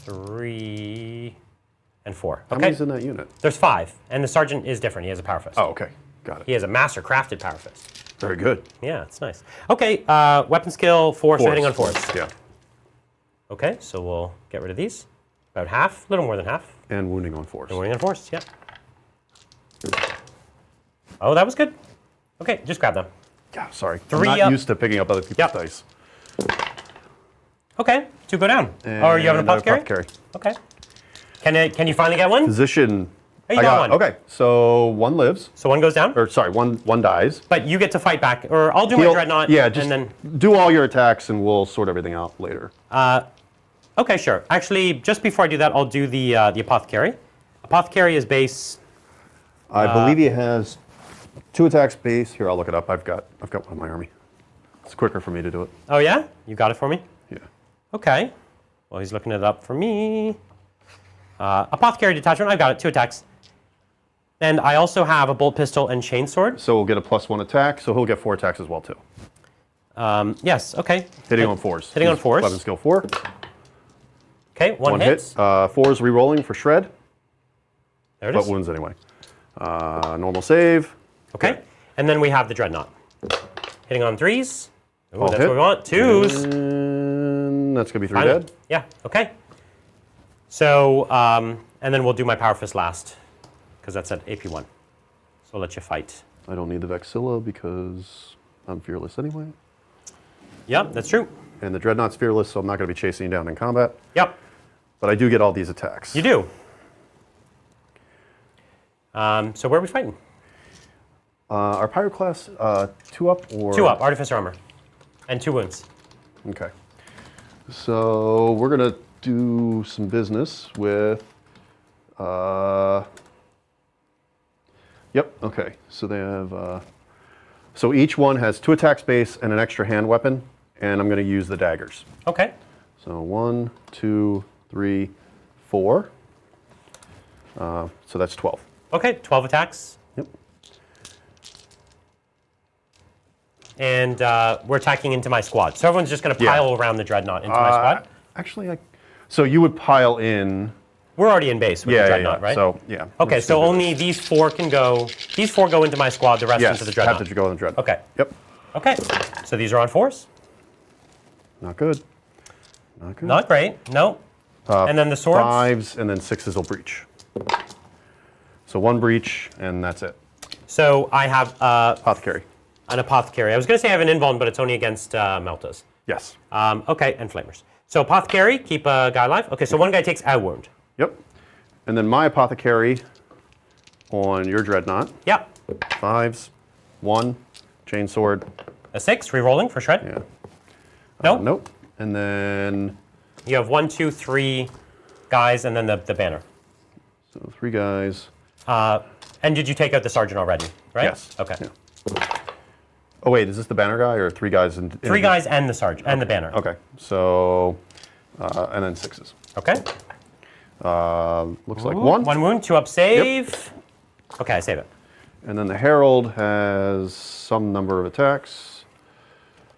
3, and 4. How Okay. many's in that unit? There's 5, and the sergeant is different. He has a power fist. Oh, okay. Got He it. has a master crafted power fist. Very good. Yeah, it's nice. Okay, weapon skill 4, so hitting on 4s. Yeah. Okay, so we'll get rid of these. About half, a little more than half. And wounding on 4s. And wounding on 4s, yeah. Oh, that was good. Okay, just grab them. Yeah, sorry. 3 I'm not up. used to picking up other people's Yep. dice. Okay, 2 go down. Oh, you have an And apothecary? Okay. Can you finally get one? Position. Oh, you I got one. Okay, so 1 lives. So 1 goes down? Or sorry, one dies. But you get to fight back, or I'll do my He'll- dreadnought, Yeah, just and then... do all your attacks and we'll sort everything out later. Okay, sure. Actually, just before I do that, I'll do the apothecary. Apothecary is base. I believe he has 2 attacks base. Here, I'll look it up. I've got one in my army. It's quicker for me to do it. Oh yeah, you got it for me. Yeah. Okay. Well, he's looking it up for me. Apothecary detachment. I've got it. 2 attacks. And I also have a bolt pistol and chainsword. So we'll get a +1 attack, so he'll get 4 attacks as well too. Yes. Okay. Hitting on 4s. Hitting on He's 4s. Weapon skill 4. Okay. One One hit. hit. 4s re-rolling for shred, There it but is. wounds anyway. Normal save. Okay. And then we have the dreadnought. Hitting on 3s. Ooh, All that's hit. what we want. 2s. And that's gonna be 3 Finally. dead. Yeah. Okay. So and then we'll do my power fist last, because that's at AP1. So I'll let you fight. I don't need the Vexilla because I'm fearless anyway. Yep, that's true. And the Dreadnought's fearless, so I'm not going to be chasing you down in combat. Yep, But I do get all these attacks. you do. So where are we fighting? Our Pyro class, 2 up or... 2 up, artificer armor, and 2 wounds. Okay. So we're going to do some business with... Yep, okay. So they have... so each one has 2 attack space and an extra hand weapon, and I'm going to use the daggers. Okay. So 1, 2, 3, 4. So that's 12. Okay, 12 attacks. Yep. And we're attacking into my squad. So everyone's just going to pile around the Dreadnought into my squad? Actually, so you would pile in... We're already in base with the Dreadnought, right? So, yeah. Okay, so only these 4 can go... These 4 go into my squad, the rest into the Dreadnought. Have to go in the Dreadnought. Okay. Yep. Okay, so these are on 4s? Not good. Not good. Not great, no. And then the swords? 5s, and then 6s will breach. So 1 breach, and that's it. So I have Apothecary. an Apothecary. I was going to say I have an invuln, but it's only against Meltas. Yes. Okay, and Flamers. So Apothecary, keep a guy alive. Okay, so one guy takes a wound. Yep. And then my Apothecary on your Dreadnought. Yep. 5s, 1, Chainsword. A 6, re-rolling for shred. Yeah. Nope. Nope. And then... You have 1, 2, 3 guys, and then the banner. So 3 guys. And did you take out the sergeant already, right? Yes. Okay. Yeah. Oh wait, is this the banner guy or 3 guys? In 3 guys and the sergeant and the banner. Okay. So, and then 6s. Okay. Looks like Ooh, 1. 1 wound, 2 up save. Okay, I save it. And then the Herald has some number of attacks.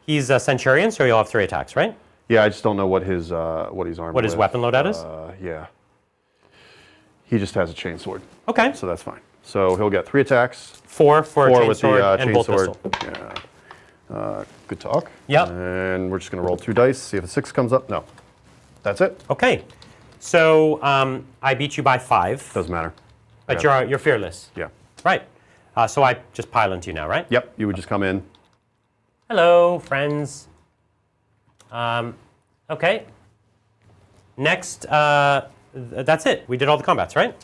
He's a Centurion, so he'll have 3 attacks, right? Yeah, I just don't know what his what he's armed What with. his weapon loadout is? Yeah. He just has a chainsword, Okay. so that's fine. So he'll get 3 attacks. 4 for a 4 with the chainsword and bolt chainsword. pistol. Yeah. Good talk. Yep. And we're just going to roll 2 dice, see if a 6 comes up. No. That's it. Okay. So I beat you by 5. Doesn't matter. But Yeah. you're fearless. Yeah. Right. So I just pile into you now, right? Yep. You would just come in. Hello, friends. Okay. Next, that's it. We did all the combats, right?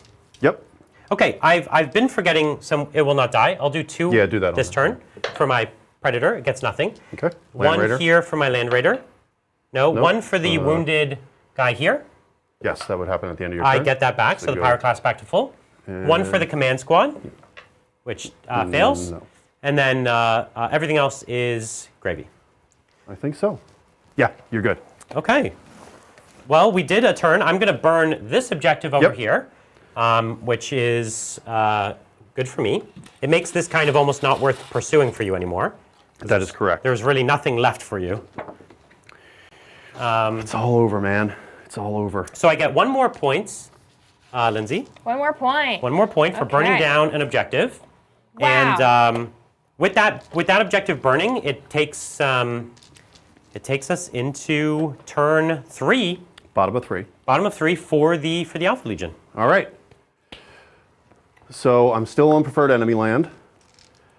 Yep. Okay, I've been forgetting some. It will not die. I'll do 2 Yeah, do that on this it. turn for my Predator. It gets nothing. Okay. Land 1 Raider. here for my Land Raider. No, Nope. 1 for the wounded guy here. Yes, that would happen at the end of your I turn. get that back, so the you power go- class back to full. 1 for the command squad, which fails. No. And then everything else is gravy. I think so. Yeah, you're good. Okay. Well, we did a turn. I'm going to burn this objective over Yep. here, which is good for me. It makes this kind of almost not worth pursuing for you anymore. That is correct. There's really nothing left for you. It's all over, man. It's all over. So I get 1 more points, Lindsay. 1 more point. 1 more point for burning Okay. down an objective. Wow. And with that objective burning, it takes us into turn 3, Bottom of 3. bottom of 3 for the Alpha Legion. All right. So I'm still on preferred enemy land.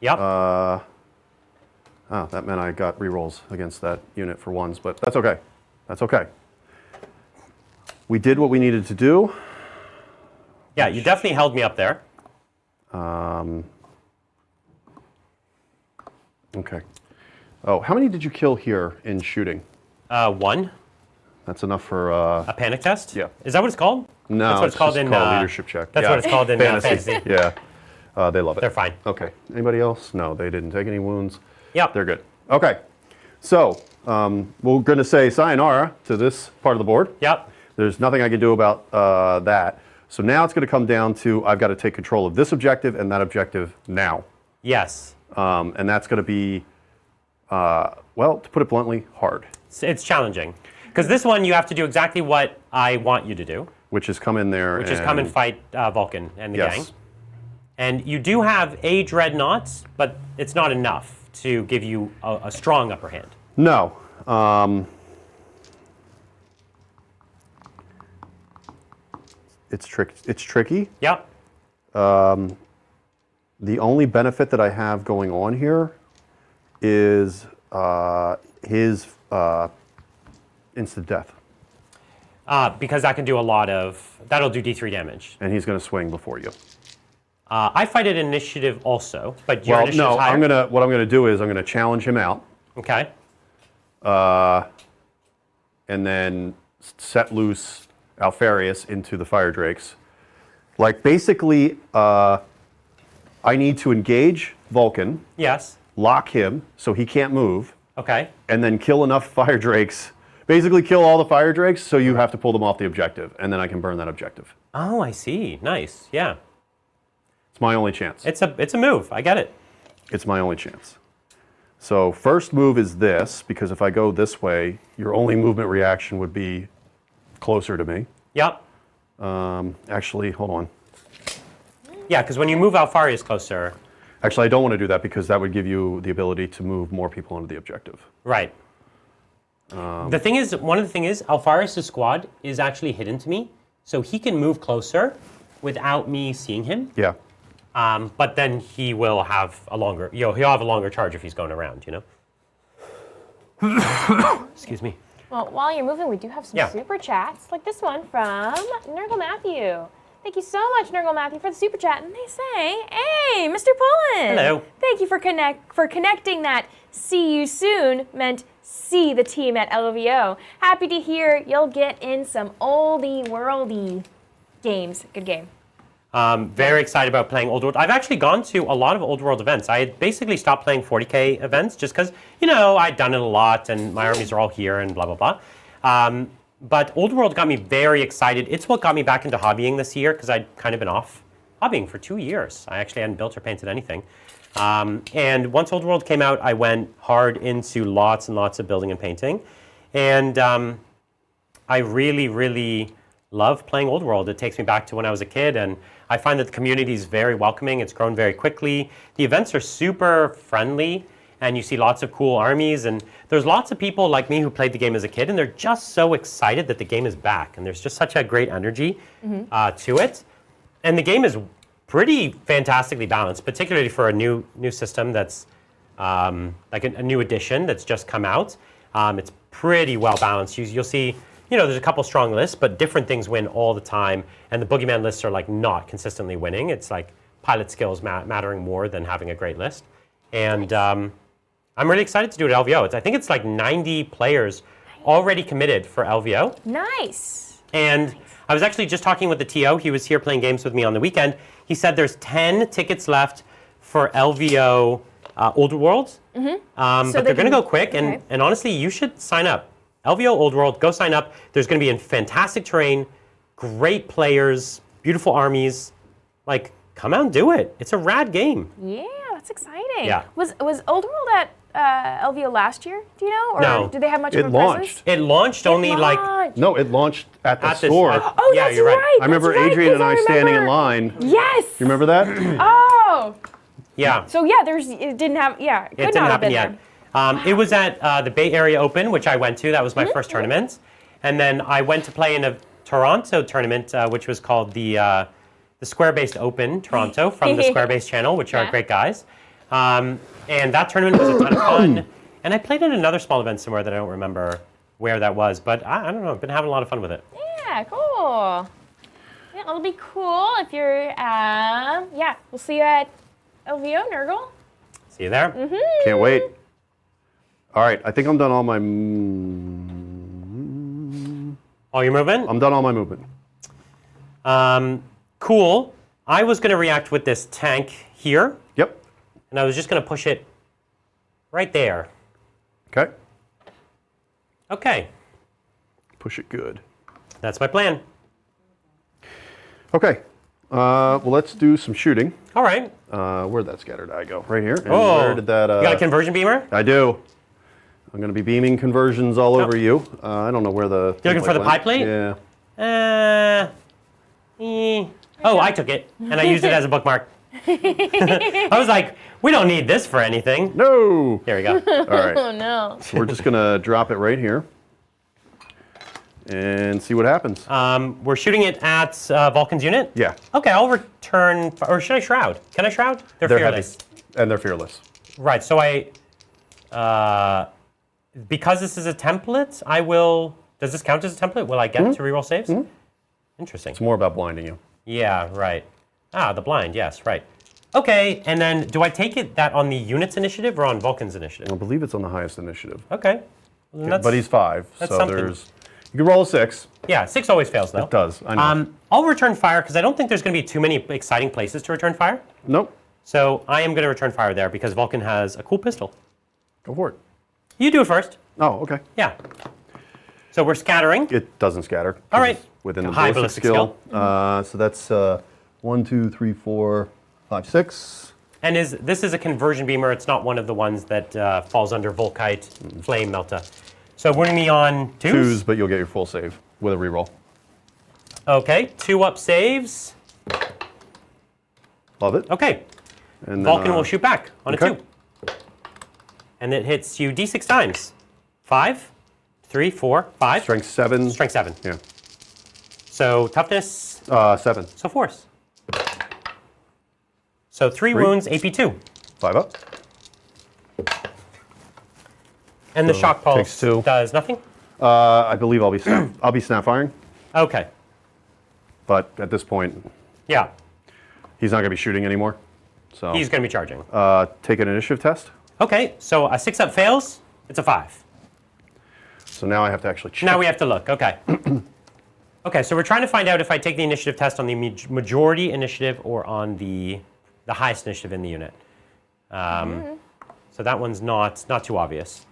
Yep. Oh, that meant I got rerolls against that unit for 1s, but that's okay. That's okay. We did what we needed to do. Yeah, you definitely held me up there. Okay. Oh, how many did you kill here in shooting? 1, That's enough for... a panic test. Yeah. Is that what it's called? no, that's what it's called just in called leadership check. That's Yeah. what it's called in fantasy. Yeah. They love it. They're fine. Okay. Anybody else? No, they didn't take any wounds. Yep. They're good. Okay. So we're going to say sayonara to this part of the board. Yep. There's nothing I can do about that. So now it's going to come down to I've got to take control of this objective and that objective now. Yes. And that's going to be, well, to put it bluntly, hard. It's challenging. Because this one, you have to do exactly what I want you to do, Which is come in there. which is come and fight Vulcan and the Yes. gang. And you do have a Dreadnought, but it's not enough to give you a strong upper hand. No. It's tricky. Yep. The only benefit that I have going on here is his instant death. Because that can do a lot of, that'll do D3 damage. And he's going to swing before you. I fight at initiative also, but your Well, initiative's no, higher. what I'm going to do is I'm going to challenge him out. Okay. and then set loose Alfarius into the Fire Drakes. Like, basically, I need to engage Vulcan, Yes. lock him so he can't move, Okay. and then kill enough Fire Drakes. Basically, kill all the Fire Drakes so you have to pull them off the objective, and then I can burn that objective. Oh, I see. Nice. Yeah. It's my only chance. It's a move. I get it. It's my only chance. So first move is this, because if I go this way, your only movement reaction would be closer to me. Yep. Actually, hold on. Yeah, because when you move Alfarius closer, Actually, I don't want to do that because that would give you the ability to move more people into the objective. right. The thing is, one of the things is, Alfarius' squad is actually hidden to me, so he can move closer without me seeing him. Yeah. But then he will have a longer, he'll have a longer charge if he's going around, Excuse me. Well, while you're moving, we do have some Yeah. super chats, like this one from Nurgle Matthew. Thank you so much, Nurgle Matthew, for the super chat. And they say, "Hey, Mr. Pullen. Hello. Thank you for connecting that 'see you soon' meant see the team at LVO. Happy to hear you'll get in some oldie worldy games. Good game." Very excited about playing Old World. I've actually gone to a lot of Old World events. I had basically stopped playing 40K events just because, I'd done it a lot and my armies are all here and blah, blah, blah. But Old World got me very excited. It's what got me back into hobbying this year because I'd kind of been off hobbying for 2 years. I actually hadn't built or painted anything. And once Old World came out, I went hard into lots and lots of building and painting. And I really, really love playing Old World. It takes me back to when I was a kid, and I find that the community is very welcoming. It's grown very quickly. The events are super friendly, and you see lots of cool armies, and there's lots of people like me who played the game as a kid, and they're just so excited that the game is back, and there's just such a great energy to it. And the game is pretty fantastically balanced, particularly for a new system that's like a new edition that's just come out. It's pretty well balanced. You'll see, there's a couple strong lists, but different things win all the time. And the Boogeyman lists are like not consistently winning. It's like pilot skills mattering more than having a great list. And I'm really excited to do it at LVO. I think it's like 90 players already committed for LVO. Nice. And I was actually just talking with the TO. He was here playing games with me on the weekend. He said there's 10 tickets left for LVO Old World. But they're going to go quick. Okay. And honestly, you should sign up. LVO Old World, go sign up. There's going to be in fantastic terrain, great players, beautiful armies. Like, come out and do it. It's a rad game. Yeah, that's exciting. Yeah. Was Old World at LVO last year? Do you know? Or No. did they have much It of a launched. presence? It launched only like No, it launched at the at this. store. Oh, yeah, that's you're right. I remember that's right, Adrian and 'cause I standing in remember- line. Yes. You remember that? Oh. Yeah. So yeah, it didn't have. Yeah, it could It didn't not have happen been yet. there. It was at the Bay Area Open, which I went to. That was my first tournament. And then I went to play in a Toronto tournament, which was called the Square-Based Open Toronto from the Square-Based channel, which are Yeah. great guys. And that tournament was a ton of fun. And I played in another small event somewhere that I don't remember where that was. But I don't know. I've been having a lot of fun with it. Yeah, cool. Yeah, it'll be cool if you're. Yeah, we'll see you at LVO, Nurgle. See you there. Can't wait. All right, I think I'm done all my. Oh, you're moving? I'm done all my movement. Cool. I was going to react with this tank here. Yep. And I was just going to push it right there. Okay. Okay. Push it good. That's my plan. Okay. Well, let's do some shooting. All right. Where'd that scattered eye go? Right here. And Oh. where did that? You got a conversion beamer? I do. I'm going to be beaming conversions all over you. I don't know where the. You're looking for the went. pie plate? Yeah. Oh, I took it, and I used it as a bookmark. I was like, we don't need this for anything. No. Here we go. All right. Oh no. So we're just going to drop it right here and see what happens. We're shooting it at Vulcan's unit? Yeah. Okay, I'll return, or should I shroud? Can I shroud? They're They're fearless. heavy. And they're fearless. Right, so because this is a template, I will, does this count as a template? Will I get to reroll saves? Interesting. It's more about blinding you. Yeah, right. Ah, the blind, yes, right. Okay, and then do I take it that on the unit's initiative or on Vulcan's initiative? I believe it's on the highest initiative. Okay, But he's 5, that's so something. there's... You can roll a 6. Yeah, 6 always fails, though. It does, I know. I'll return fire, because I don't think there's going to be too many exciting places to return fire. Nope. So I am going to return fire there, because Vulcan has a cool pistol. Go for it. You do it first. Oh, okay. Yeah. So we're scattering. It doesn't scatter. 'cause All right. it's within the High ballistic ballistic skill. So that's 1, 2, 3, 4, 5, 6. And this is a conversion beamer. It's not one of the ones that falls under Volkite, Flame, Melta. So we're going to be on 2s? 2s, but you'll get your full save with a reroll. Okay, 2 up saves. Love it. Okay, And then, Vulcan will shoot back on a okay. 2. And it hits you d6 times. 5, 3, 4, 5. Strength 7. Strength 7. Yeah. So toughness, 7. so force. So 3 wounds, AP 2. 5 up. And the So shock pulse takes 2. does nothing? I believe I'll be snap firing, Okay, but at this point, yeah. he's not going to be shooting anymore. So He's going to be charging. take an initiative test. Okay, so a 6 up fails, it's a 5. So now I have to actually check. Now we have to look, okay. Okay, so we're trying to find out if I take the initiative test on the majority initiative or on the highest initiative in the unit. So that one's not too obvious.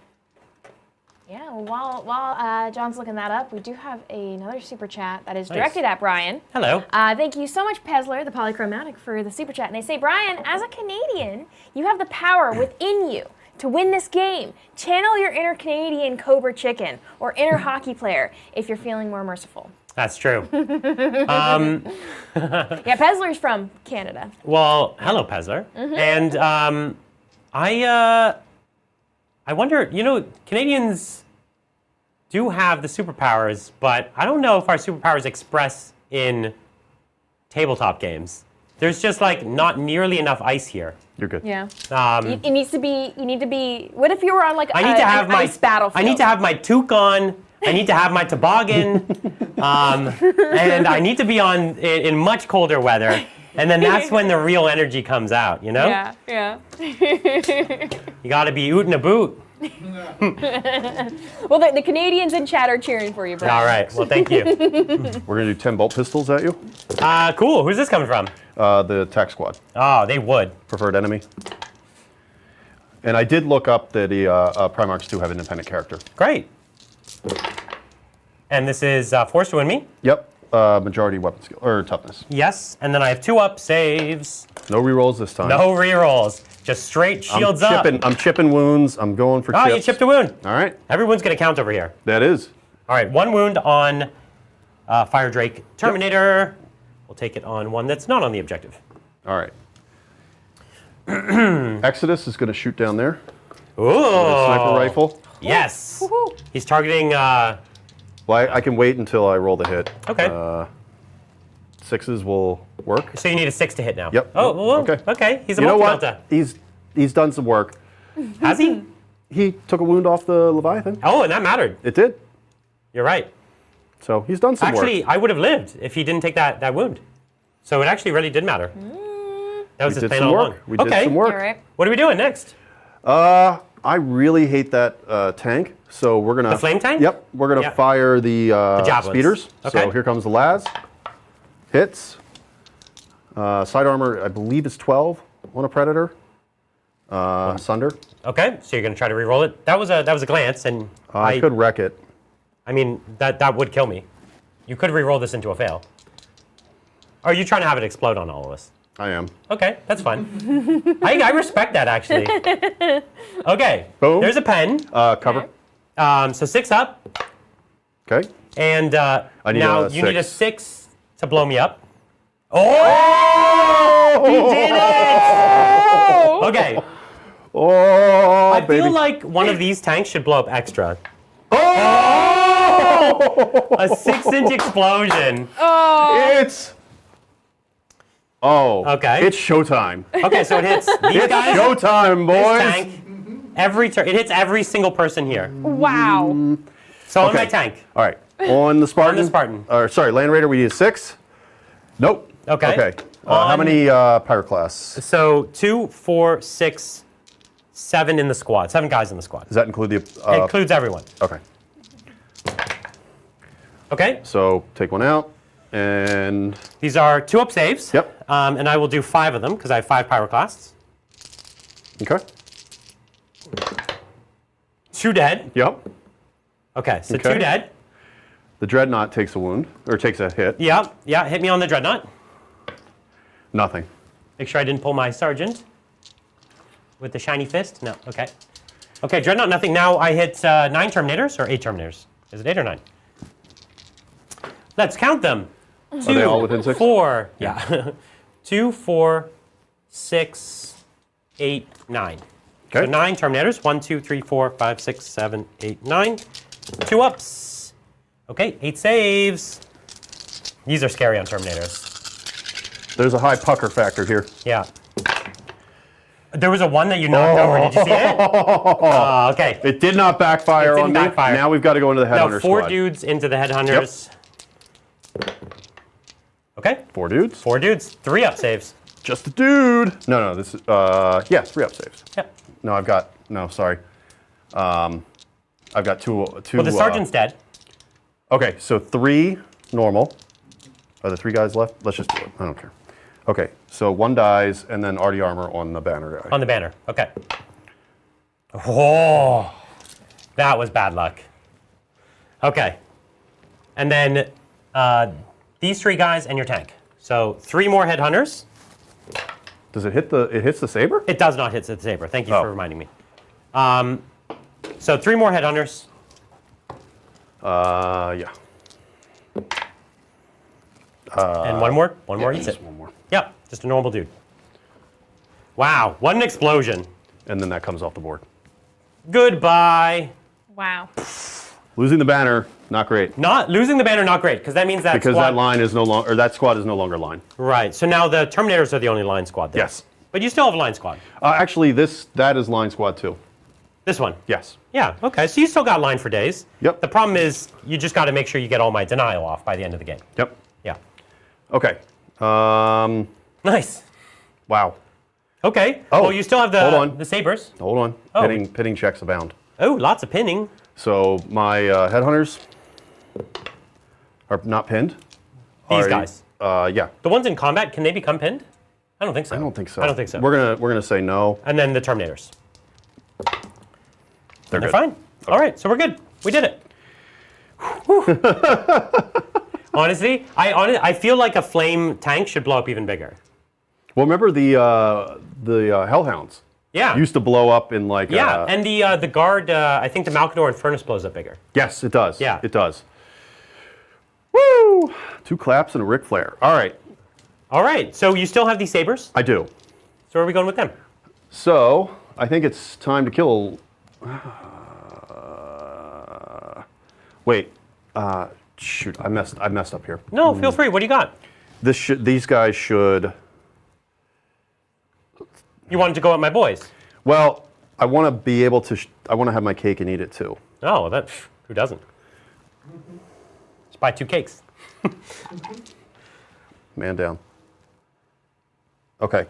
Yeah, well, while John's looking that up, we do have another super chat that is directed at Brian. Hello. Thank you so much, Pezler, the Polychromatic, for the super chat. And they say, Brian, as a Canadian, you have the power within you to win this game. Channel your inner Canadian Cobra Chicken or inner hockey player if you're feeling more merciful. That's true. Yeah, Pezler's from Canada. Well, hello, Pezler. And I wonder, Canadians do have the superpowers, but I don't know if our superpowers express in tabletop games. There's just not nearly enough ice here. You're good. Yeah. It needs to be. You need to be. What if you were on I need to have my ice battlefield? I need to have my toque on. I need to have my toboggan, and I need to be in much colder weather. And then that's when the real energy comes out, Yeah, yeah. You got to be ootin' a boot. Well, the Canadians in chat are cheering for you, Brian. All right. Well, thank you. We're going to do 10 bolt pistols at you. Cool. Who's this coming from? The attack squad. Oh, they would. Preferred enemy. And I did look up that the Primarchs do have an independent character. Great. And this is force to win me? Yep. Majority weapon skill, or toughness. Yes. And then I have 2 up saves. No rerolls this time. No rerolls. Just straight shields up. I'm chipping wounds. I'm going for chips. Oh, you chipped a wound. All right. Everyone's going to count over here. That is. All right. 1 wound on Fire Drake Terminator. Yep. We'll take it on one that's not on the objective. All right. Exodus is going to shoot down there. Ooh. With a sniper rifle. Yes. Woohoo. He's targeting. Well, I can wait until I roll the hit. Okay. 6s will work. So you need a 6 to hit now. Yep. Oh, well, Okay. okay. He's a You know what? multi-delta. He's done some work. Has he? He took a wound off the Leviathan. Oh, and that mattered. It did. You're right. So he's done some Actually, work. I would have lived if he didn't take that wound. So it actually really did matter. That was We his did plan some all work. along. We did Okay. some work. All right. What are we doing next? I really hate that tank. So we're gonna The flame tank? Yep. We're gonna Yeah. fire the javelins. speeders. Okay. So here comes the Laz. Hits. Side armor, I believe is 12 on a Predator. Sunder. Okay, so you're going to try to re-roll it. That was a glance, and I could wreck it. I mean, that would kill me. You could re-roll this into a fail. Or are you trying to have it explode on all of us? I am. Okay, that's fine. I respect that, actually. Okay, Boom. there's a pen. Cover. So 6 up, Okay. and need now a you need a 6. 6 to blow me up. Oh! He did it! Okay, Oh, I baby. feel like one of these tanks should blow up extra. Oh! A 6-inch explosion. It's. Oh. Okay. It's showtime. Okay, so it hits these It's guys. showtime, This boys. tank. Every turn, it hits every single person here. Wow. So on Okay. my tank. All right. On the Spartan. On the Spartan. Or sorry, Land Raider. We need a 6. Nope. Okay. Okay. How On- many Pyroclasts? So 2, 4, 6, 7 in the squad. 7 guys in the squad. Does that include the? It includes everyone. Okay. Okay. So take one out, and These are 2-up saves. Yep. And I will do 5 of them because I have 5 pyroclasts. okay. 2 dead. Yep. Okay, so Okay. 2 dead. The dreadnought takes a wound or takes a hit. Yep. Yeah, hit me on the dreadnought. Nothing. Make sure I didn't pull my sergeant with the shiny fist. No. Okay. Okay, dreadnought, nothing. Now I hit 9 terminators or 8 terminators. Is it 8 or 9? Let's count them. 2, Are they all within 6? 4. Yeah. 2, 4, 6, 8, 9. So Okay. 9 terminators. 1, 2, 3, 4, 5, 6, 7, 8, 9. 2 ups. Okay, 8 saves. These are scary on terminators. There's a high pucker factor here. Yeah. There was a 1 that you knocked over. Did you see it? Okay. It did not backfire It didn't on me. backfire. Now we've got to go into the Now headhunter 4 squad. dudes into the headhunters. Okay. 4 dudes. 4 dudes. 3 up saves. Just a dude. No, this is yeah, 3 up saves. Yep. No, I've got sorry. I've got two. Well, the sergeant's dead. Okay, so 3 normal. Are there 3 guys left? Let's just do it. I don't care. Okay, so 1 dies, and then Artie armor on the banner guy. On the banner. Okay. Oh, that was bad luck. Okay. And then these 3 guys and your tank. So 3 more headhunters. Does it hit the? It hits the saber? It does not hit the saber. Thank you Oh. for reminding me. So 3 more headhunters. Yeah. And one more. One more eats Just it. one more. Yep. Just a normal dude. Wow. What an explosion. And then that comes off the board. Goodbye. Wow. Losing the banner, not great. Not losing the banner, not great, because that means that Because squad, that line is no longer, or that squad is no longer line. Right. So now the Terminators are the only line squad there. Yes. But you still have a line squad. Actually, that is line squad too. This one. Yes. Yeah. Okay. So you still got line for days. Yep. The problem is you just got to make sure you get all my denial off by the end of the game. Yep. Yeah. Okay. Nice. Wow. Okay. Oh, well, you still have hold on. the sabers. Hold on. Oh. Pitting checks abound. Oh, lots of pinning. So my headhunters are not pinned. These guys. Yeah. The ones in combat, can they become pinned? I don't think so. I don't think so. I don't think so. We're gonna say no. And then the Terminators. They're They're good. fine. All right, so we're good. We did it. Whew. Honestly, I feel like a flame tank should blow up even bigger. Well, remember the Hellhounds Yeah. used to blow up in like. Yeah, and the guard, I think the Malcador and Furnace blows up bigger. Yes, it does. Yeah. It does. Woo! 2 claps and a Ric Flair. All right. All right, so you still have these sabers. I do. So where are we going with them? So I think it's time to kill. Wait. Shoot, I messed up here. No, feel free. What do you got? These guys should. You wanted to go at my boys. Well, I want to be able to. I want to have my cake and eat it too. Oh, that who doesn't? Just buy 2 cakes. Man down. Okay.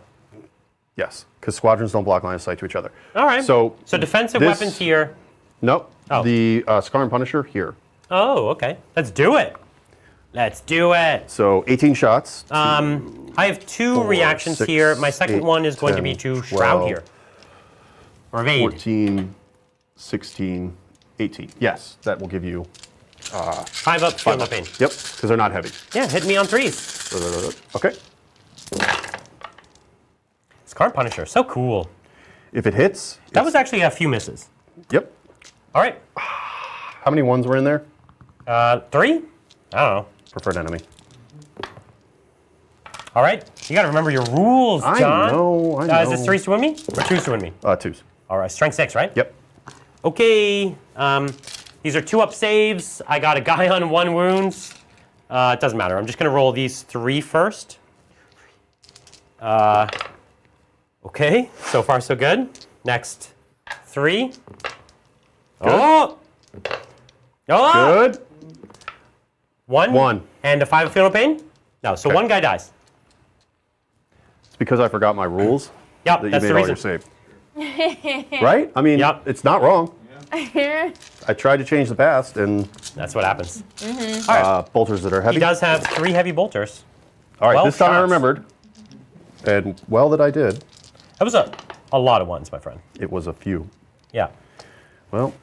Yes, because squadrons don't block line of sight to each other. All right. So defensive this- weapons here. Nope. Oh. The Scar and Punisher here. Oh, okay. Let's do it. Let's do it. So 18 shots. I have 2 4, reactions 6, here. My second 8, one is going to be 10, to Shroud 12, here. Or Evade. 14, 16, 18. Yes, that will give you 5 up, feel no pain. Yep, because they're not heavy. Yeah, hit me on 3s. Okay. Scar Punisher, so cool. If it hits, That was actually a few misses. Yep. All right. How many ones were in there? 3? I don't know. Preferred enemy. All right. You got to remember your rules, I John. know, I Is this know. 3s to win me? Or 2s to win me? 2s. All right. Strength 6, right? Yep. Okay. These are 2-up saves. I got a guy on 1 wounds. It doesn't matter. I'm just going to roll these 3 first. Okay. So far, so good. Next 3. Oh! Oh! Good. 1. 1. And a 5 of feel no pain? No. So Okay. 1 guy dies. It's because I forgot my rules Yep, that you that's made the all reason. your save. Right? I mean, Yep. it's not wrong. I tried to change the past, and That's what happens. All right. bolters that are heavy. He does have 3 heavy bolters. All right, well this time I shot. remembered, and well that I did. That was a lot of ones, my friend. It was a few. Yeah. Well,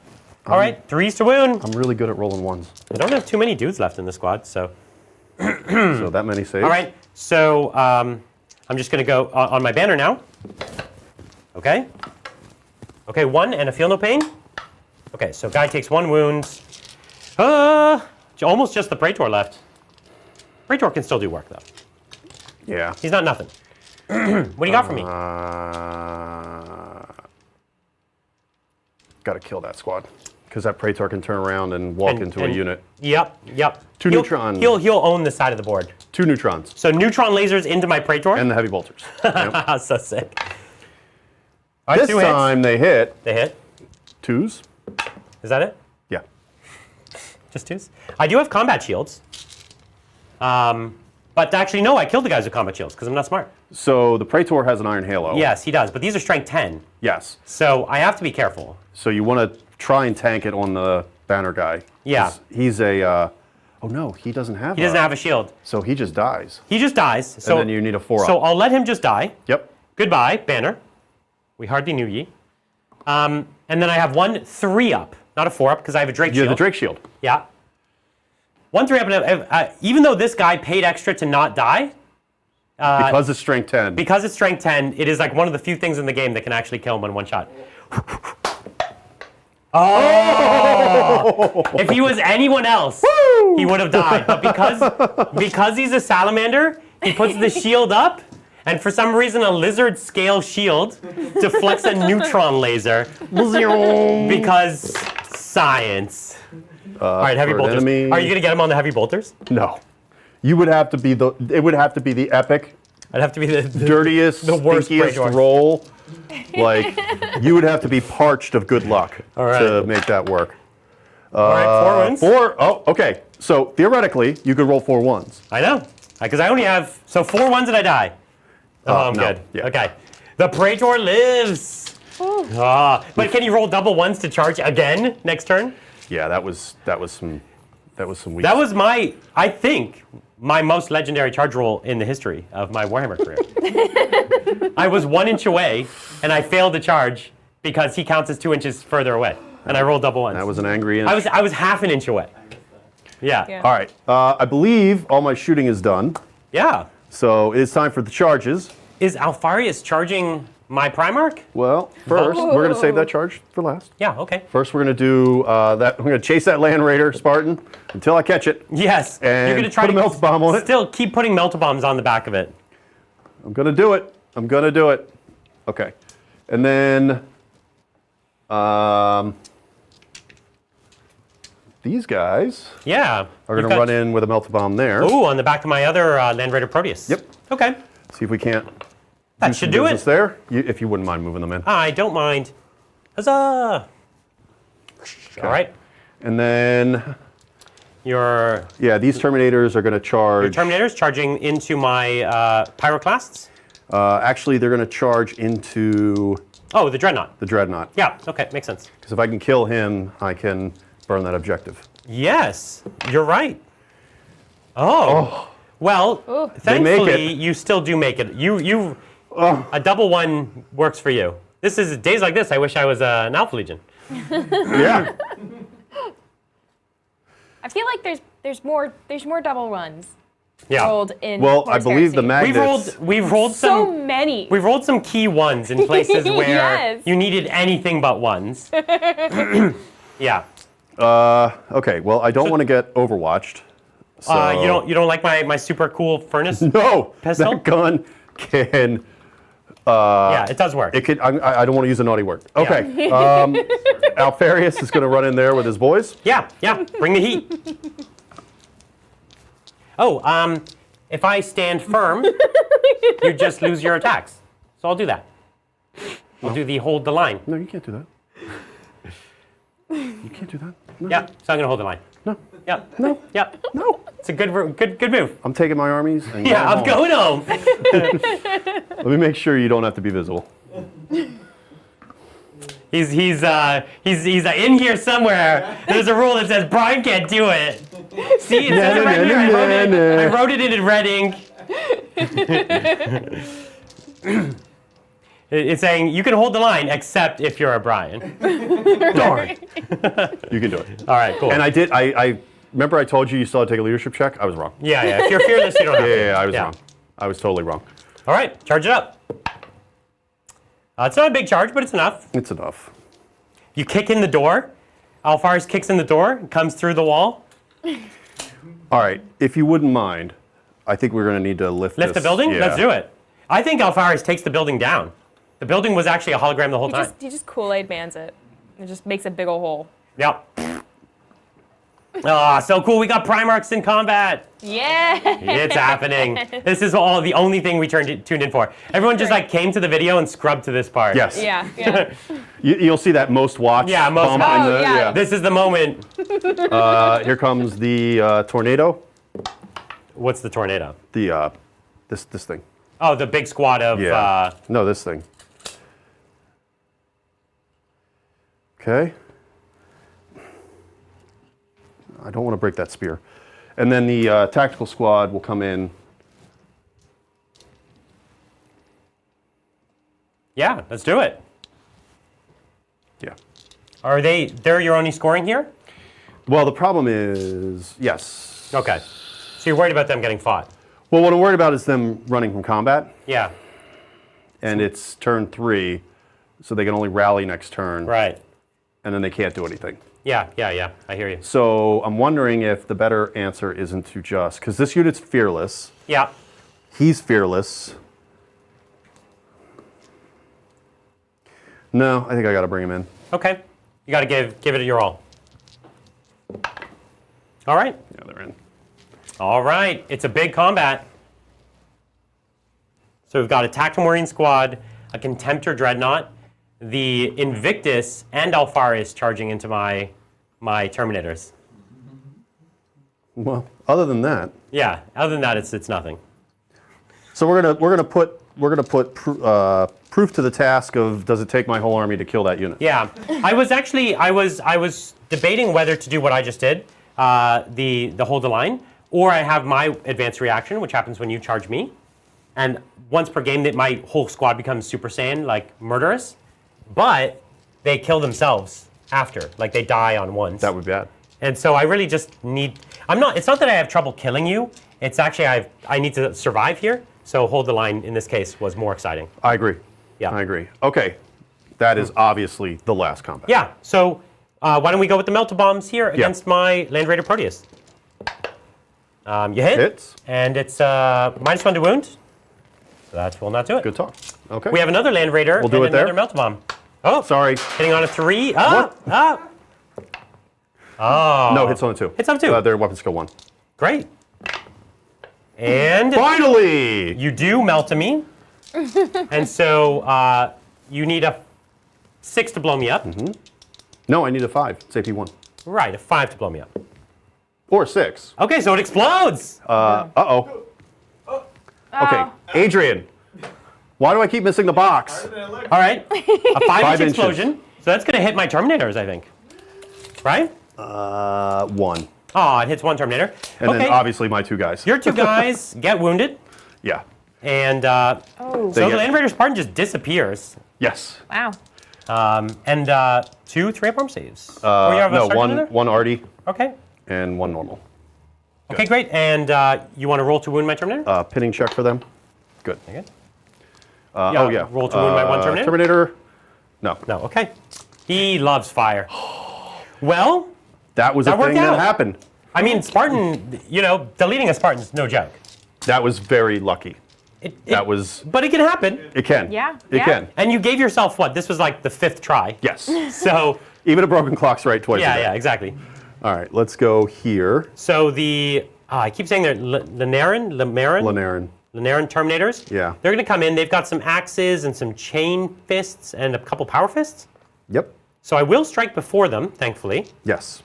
All right, 3s to wound. I'm really good at rolling ones, I don't have too many dudes left in the squad, so. so that many saves. All right, so I'm just going to go on my banner now. Okay. Okay, 1 and a feel no pain. Okay, so guy takes 1 wound. Almost just the Praetor left. Praetor can still do work, though. Yeah. He's not nothing. What do you got for me? Got to kill that squad, because that Praetor can turn around and walk into a unit. Yep. 2 neutrons. He'll own this side of the board. 2 neutrons. So neutron lasers into my Praetor. And the heavy bolters. Yep. So sick. All right, This 2 hits. time they hit They hit. 2s. Is that it? Yeah. Just 2s? I do have combat shields. But actually, no, I killed the guys with combat shields because I'm not smart. So the Praetor has an iron halo. Yes, he does. But these are strength 10. Yes. So I have to be careful. So you want to try and tank it on the banner guy. Yeah. 'Cause he's a. Oh no, he doesn't have. He doesn't have a shield. So he just dies. He just dies. So, and then you need a 4-up. So I'll let him just die. Yep. Goodbye, banner. We hardly knew ye. And then I have 1 3-up, not a 4-up, because I have a Drake You shield. have the Drake shield. Yeah. 1 3-up, and even though this guy paid extra to not die, Because it's strength 10. because it's strength 10, it is like one of the few things in the game that can actually kill him in 1 shot. Oh! If he was anyone else, he would have died. But because he's a salamander, he puts the shield up, and for some reason a lizard scale shield deflects a neutron laser. Because science. All right, heavy for an bolters. enemy- Are you gonna get him on the heavy bolters? No. You would have to be the. It would have to be the epic, I'd have to be the dirtiest, the worst stinkiest Praetor. roll. Like, you would have to be parched of good luck right. to make that work. All right, 4 wins. 4. Oh, okay. So theoretically, you could roll 4 ones. I know, because I only have 4 1s and I die. Oh, I'm no. good. Yeah. Okay, the Praetor lives. But can you roll double 1s to charge again next turn? Yeah, that was some weak. That was I think, my most legendary charge roll in the history of my Warhammer career. I was 1 inch away, and I failed to charge because he counts as 2 inches further away, and I rolled double 1s. That was an angry inch. I was half an inch away. Yeah. Yeah. All right. I believe all my shooting is done. Yeah. So it is time for the charges. Is Alfarius charging my Primarch? Well, first, we're going to save that charge for last. Yeah, okay. First, we're going to do that. We're going to chase that Land Raider, Spartan, until I catch it. Yes. And You're going to try put a to melt bomb on it. Still keep putting melt bombs on the back of it. I'm going to do it. I'm going to do it. Okay. And then these guys Yeah. are going to run in with a melt bomb there. Ooh, on the back of my other Land Raider Proteus. Yep. Okay. See if we can't That some should do business it. there, if you wouldn't mind moving them in. I don't mind. Huzzah! All right. And then, Your yeah, these Terminators are going to charge. Terminators charging into my Pyroclasts. Actually, they're going to charge into Oh, the Dreadnought. the Dreadnought. Yeah, okay, makes sense. Because if I can kill him, I can burn that objective. Yes, you're right. Oh. Well, They make thankfully, it. you still do make it. A double 1 works for you. This is days like this. I wish I was an Alpha Legion. Yeah. I feel like there's more double runs Yeah. rolled in. Well, I Horus believe the Heresy. magnets. We've rolled So some. many. We've rolled some key 1s in places where Yes. you needed anything but 1s. Yeah. Okay. Well, I don't want to get overwatched. So You don't like my super cool furnace? No, Pistol? that gun can. Yeah, it does work. It could. I don't want to use a naughty word. Okay. Alfarius is going to run in there with his boys. Yeah, bring the heat. Oh, if I stand firm, you just lose your attacks. So I'll do that. I'll do the hold the line. No, you can't do that. You can't do that. No. Yeah, so I'm gonna hold the line. No. Yeah. No. Yeah. No. It's a good move. I'm taking my armies. And Yeah, I'm going home. going home. Let me make sure you don't have to be visible. He's in here somewhere. There's a rule that says Brian can't do it. See, it says it right here. I wrote it in red ink. It's saying you can hold the line except if you're a Brian. Darn. You can do it. All right, cool. And I remember I told you still had to take a leadership check? I was wrong. Yeah. If you're fearless, you don't have to. Yeah, I was wrong. I was totally wrong. All right, charge it up. It's not a big charge, but it's enough. It's enough. You kick in the door. Alfaris kicks in the door, comes through the wall. All right, if you wouldn't mind, I think we're going to need to lift the building? Yeah. Let's do it. I think Alfaris takes the building down. The building was actually a hologram the whole time. He just Kool-Aid mans it. It just makes a big ol' hole. Yep. Ah, so cool. We got Primarchs in combat. Yeah. It's happening. This is the only thing we tuned in for. Everyone just came to the video and scrubbed to this part. Yes. Yeah. You'll see that most watched. Yeah, most bump watched. in the, yeah. This is the moment. Here comes the tornado. What's the tornado? The this thing. Oh, the big squad of. Yeah. No, this thing. Okay. I don't want to break that spear. And then the tactical squad will come in. Yeah, let's do it. Yeah. They're your only scoring here? Well, the problem is, yes. Okay. So you're worried about them getting fought? Well, what I'm worried about is them running from combat. Yeah. And it's turn 3, so they can only rally next turn. Right. And then they can't do anything. Yeah. I hear you. So I'm wondering if the better answer isn't to just, because this unit's fearless. Yeah. He's fearless. No, I think I got to bring him in. Okay. You got to give it your all. All right. Yeah, they're in. All right. It's a big combat. So we've got a Tactical Marine squad, a Contemptor Dreadnought, the Invictus, and Alfaris charging into my Terminators. Well, other than that. Yeah. Other than that, it's nothing. So we're gonna put proof to the task of does it take my whole army to kill that unit? Yeah. I was debating whether to do what I just did, the hold the line, or I have my advanced reaction, which happens when you charge me, and once per game that my whole squad becomes Super Saiyan, like murderous, but they kill themselves after, like they die on ones. That would be bad. And so I really just need. It's not that I have trouble killing you. It's actually I need to survive here. So hold the line in this case was more exciting. I agree. Yeah. I agree. Okay, that is obviously the last combat. Yeah. So why don't we go with the Melta Bombs here against my Land Raider Proteus? You hit. Hits. And it's -1 to wound. So that will not do it. Good talk. Okay. We have another Land Raider We'll do and it there. another Melta Bomb. Oh, Sorry. hitting on a 3. What? Oh. No, hits on a 2. Hits on a 2. Their weapon skill 1. Great. And Finally! you do Melta me. And so you need a 6 to blow me up. No, I need a 5. It's AP 1. Right, a 5 to blow me up. Or 6. Okay, so it explodes. Uh-oh. Okay, Adrian. Why do I keep missing the box? All right, a 5-inch inches. explosion. So that's going to hit my Terminators, I think. Right? 1. Oh, it hits one Terminator. And okay. then obviously my 2 guys. Your 2 guys get wounded, Yeah. and Oh. so the get- Land Raider Spartan just disappears. Yes. Wow. And 2 3-up arm saves. Oh, you have a No, sergeant in there? one arty Okay. and 1 normal. Okay, great. And you want to roll to wound my Terminator? Pinning check for them. Good. Okay. Oh, yeah. roll to wound my 1 Terminator? Terminator. No. No, okay. He loves fire. Well, That was That a worked thing out. that happened. I mean, Spartan, deleting a Spartan's no joke. That was very lucky. That was. But it can happen. It can. Yeah, It yeah. can. And you gave yourself what? This was like the 5th try. Yes. So, Even a broken clock's right twice a day. yeah, exactly. All right, let's go here. So the, I keep saying they're Lanaran Terminators. Yeah. They're going to come in. They've got some axes and some chain fists and a couple power fists. Yep. So I will strike before them, thankfully. Yes.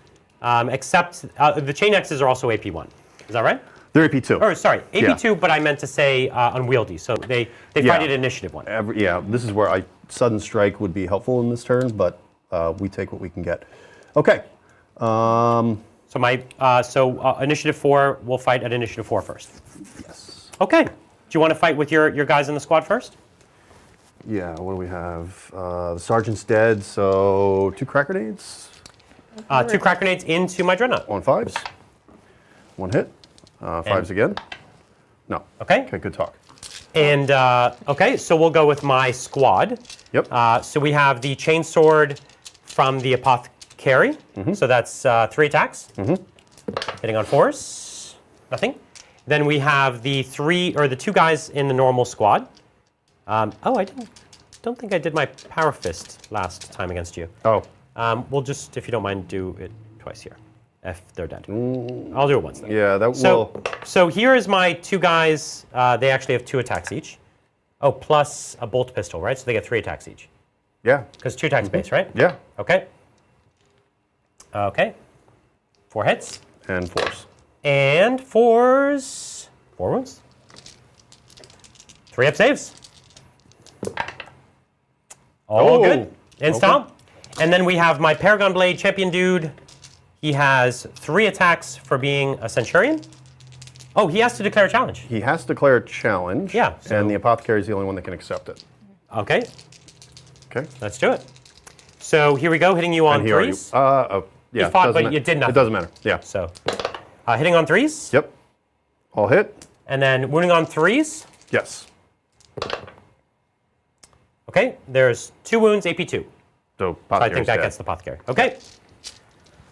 Except the chain axes are also AP1. Is that right? They're AP2. Or sorry, AP2, but I meant to say unwieldy. So they fight at initiative 1. Yeah, this is where sudden strike would be helpful in this turn, but we take what we can get. Okay. So initiative 4, we'll fight at initiative 4 first. Yes. Okay. Do you want to fight with your guys in the squad first? Yeah, what do we have? The sergeant's dead, so 2 crack grenades. 2 crack grenades into my dreadnought. On 5s. 1 hit. 5s again. No. Okay. Okay, good talk. And, okay, so we'll go with my squad. Yep. So we have the chainsword from the apothecary. So that's 3 attacks. Hitting on 4s. Nothing. Then we have the 2 guys in the normal squad. I don't think I did my power fist last time against you. Oh. We'll just, if you don't mind, do it twice here, if they're dead. I'll do it once then. Yeah, that So, will. so here is my 2 guys. They actually have 2 attacks each. Oh, plus a bolt pistol, right? So they get 3 attacks each. Yeah. Because 2 attacks base, right? Yeah. Okay. Okay. 4 hits. And 4s. And 4s. 4 wounds. 3 up saves. All good. In style. And then we have my Paragon Blade champion dude. He has 3 attacks for being a Centurion. Oh, he has to declare a challenge. He has to declare a challenge. Yeah, so- And the apothecary is the only one that can accept it. Okay, Okay. let's do it. So here we go, hitting you on And he already. 3s. Yeah. You fought, doesn't but ma- you did nothing. It doesn't matter. Yeah. So hitting on 3s. Yep. All hit. And then wounding on 3s. Yes. Okay, there's 2 wounds, AP2. So So I think that gets the apothecary. Okay,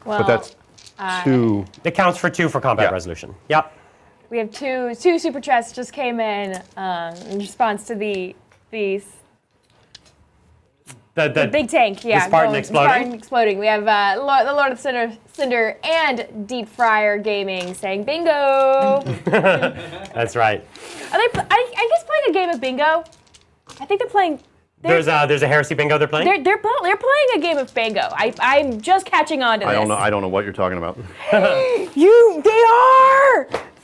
Well, But that's 2. it counts for 2 for combat Yeah. resolution. Yep. we have two super chats just came in response to the The big tank. Yeah, Spartan exploding? Spartan exploding. We have the Lord of Cinder and Deep Fryer Gaming saying bingo. That's right. Are they? I guess playing a game of bingo. I think they're playing. There's a heresy bingo they're playing. They're playing a game of bingo. I'm just catching on to this. I don't know what you're talking about.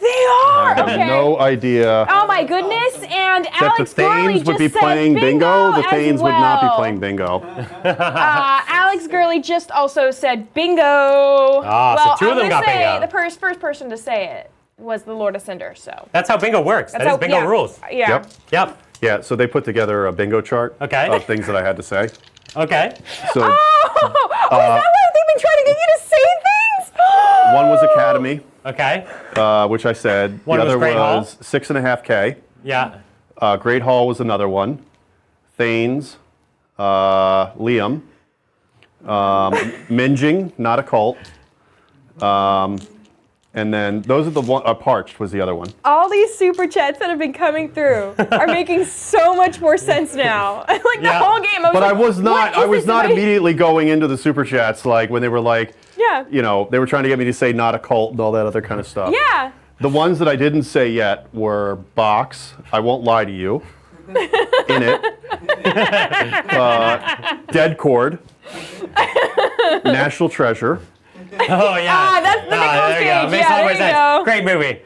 They are. I have Okay. no idea. Oh my goodness! And That the Alex Gurley Thanes would just be said playing bingo. The as Thanes would not be well. playing bingo. Alex Gurley just also said bingo. Ah, so well, 2 of them I'm got gonna say bingo. the first person to say it was the Lord of Cinder. So That's how bingo works. That is bingo yeah. rules. Yeah. Yep. Yep. Yeah. So they put together a bingo chart Okay. of things that I had to say. Okay. So Oh, is that why they've been trying to get you to say things? one was Academy, Okay. which I said. One the was other Great Hall. was 6.5K. Yeah. Great Hall was another one. Thanes, Liam, Minging, not a cult. And then those are the one. Parched was the other one. All these super chats that have been coming through are making so much more sense now. Like the Yeah. whole game. But like, I was not. what I is was this not way? immediately going into the super chats like when they were like, Yeah. you know, they were trying to get me to say not a cult and all that other kind of stuff. Yeah. The ones that I didn't say yet were Box, I Won't Lie to You, In It, Dead Cord, National Treasure, Oh yeah. That's the Nicolas there you go. Cage. Makes Yeah, a lot more there you sense. go. Great movie.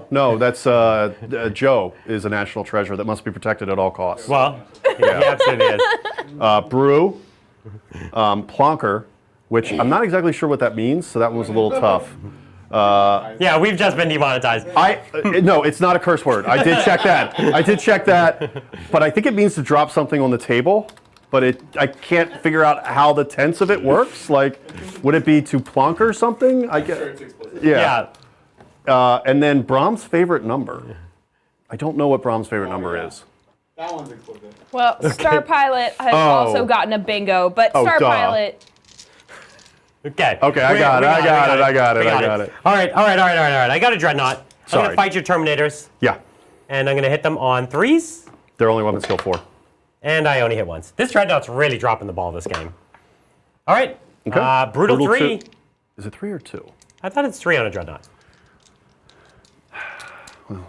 No, that's Joe is a national treasure that must be protected at all costs. Well, he absolutely is. Brew, Plonker, which I'm not exactly sure what that means, so that one was a little tough. Yeah, we've just been demonetized. No, it's not a curse word. I did check that. But I think it means to drop something on the table. But I can't figure out how the tense of it works. Like, would it be to plonker something? I guess. Sure, it's explicit. Yeah. And then Brahms' favorite number. I don't know what Brahms' favorite number is. That one's explicit. Well, Star Pilot has Oh. also gotten a bingo, but Oh, Star duh. Pilot. Okay. Okay, I got it. I got it. All right. I got a dreadnought. I'm Sorry. gonna fight your Terminators, Yeah, and I'm gonna hit them on 3s, they're only weapon skill 4. and I only hit once. This dreadnought's really dropping the ball this game. All right. Okay. Brutal 3. 2. Is it 3 or 2? I thought it's 3 on a dreadnought. Well,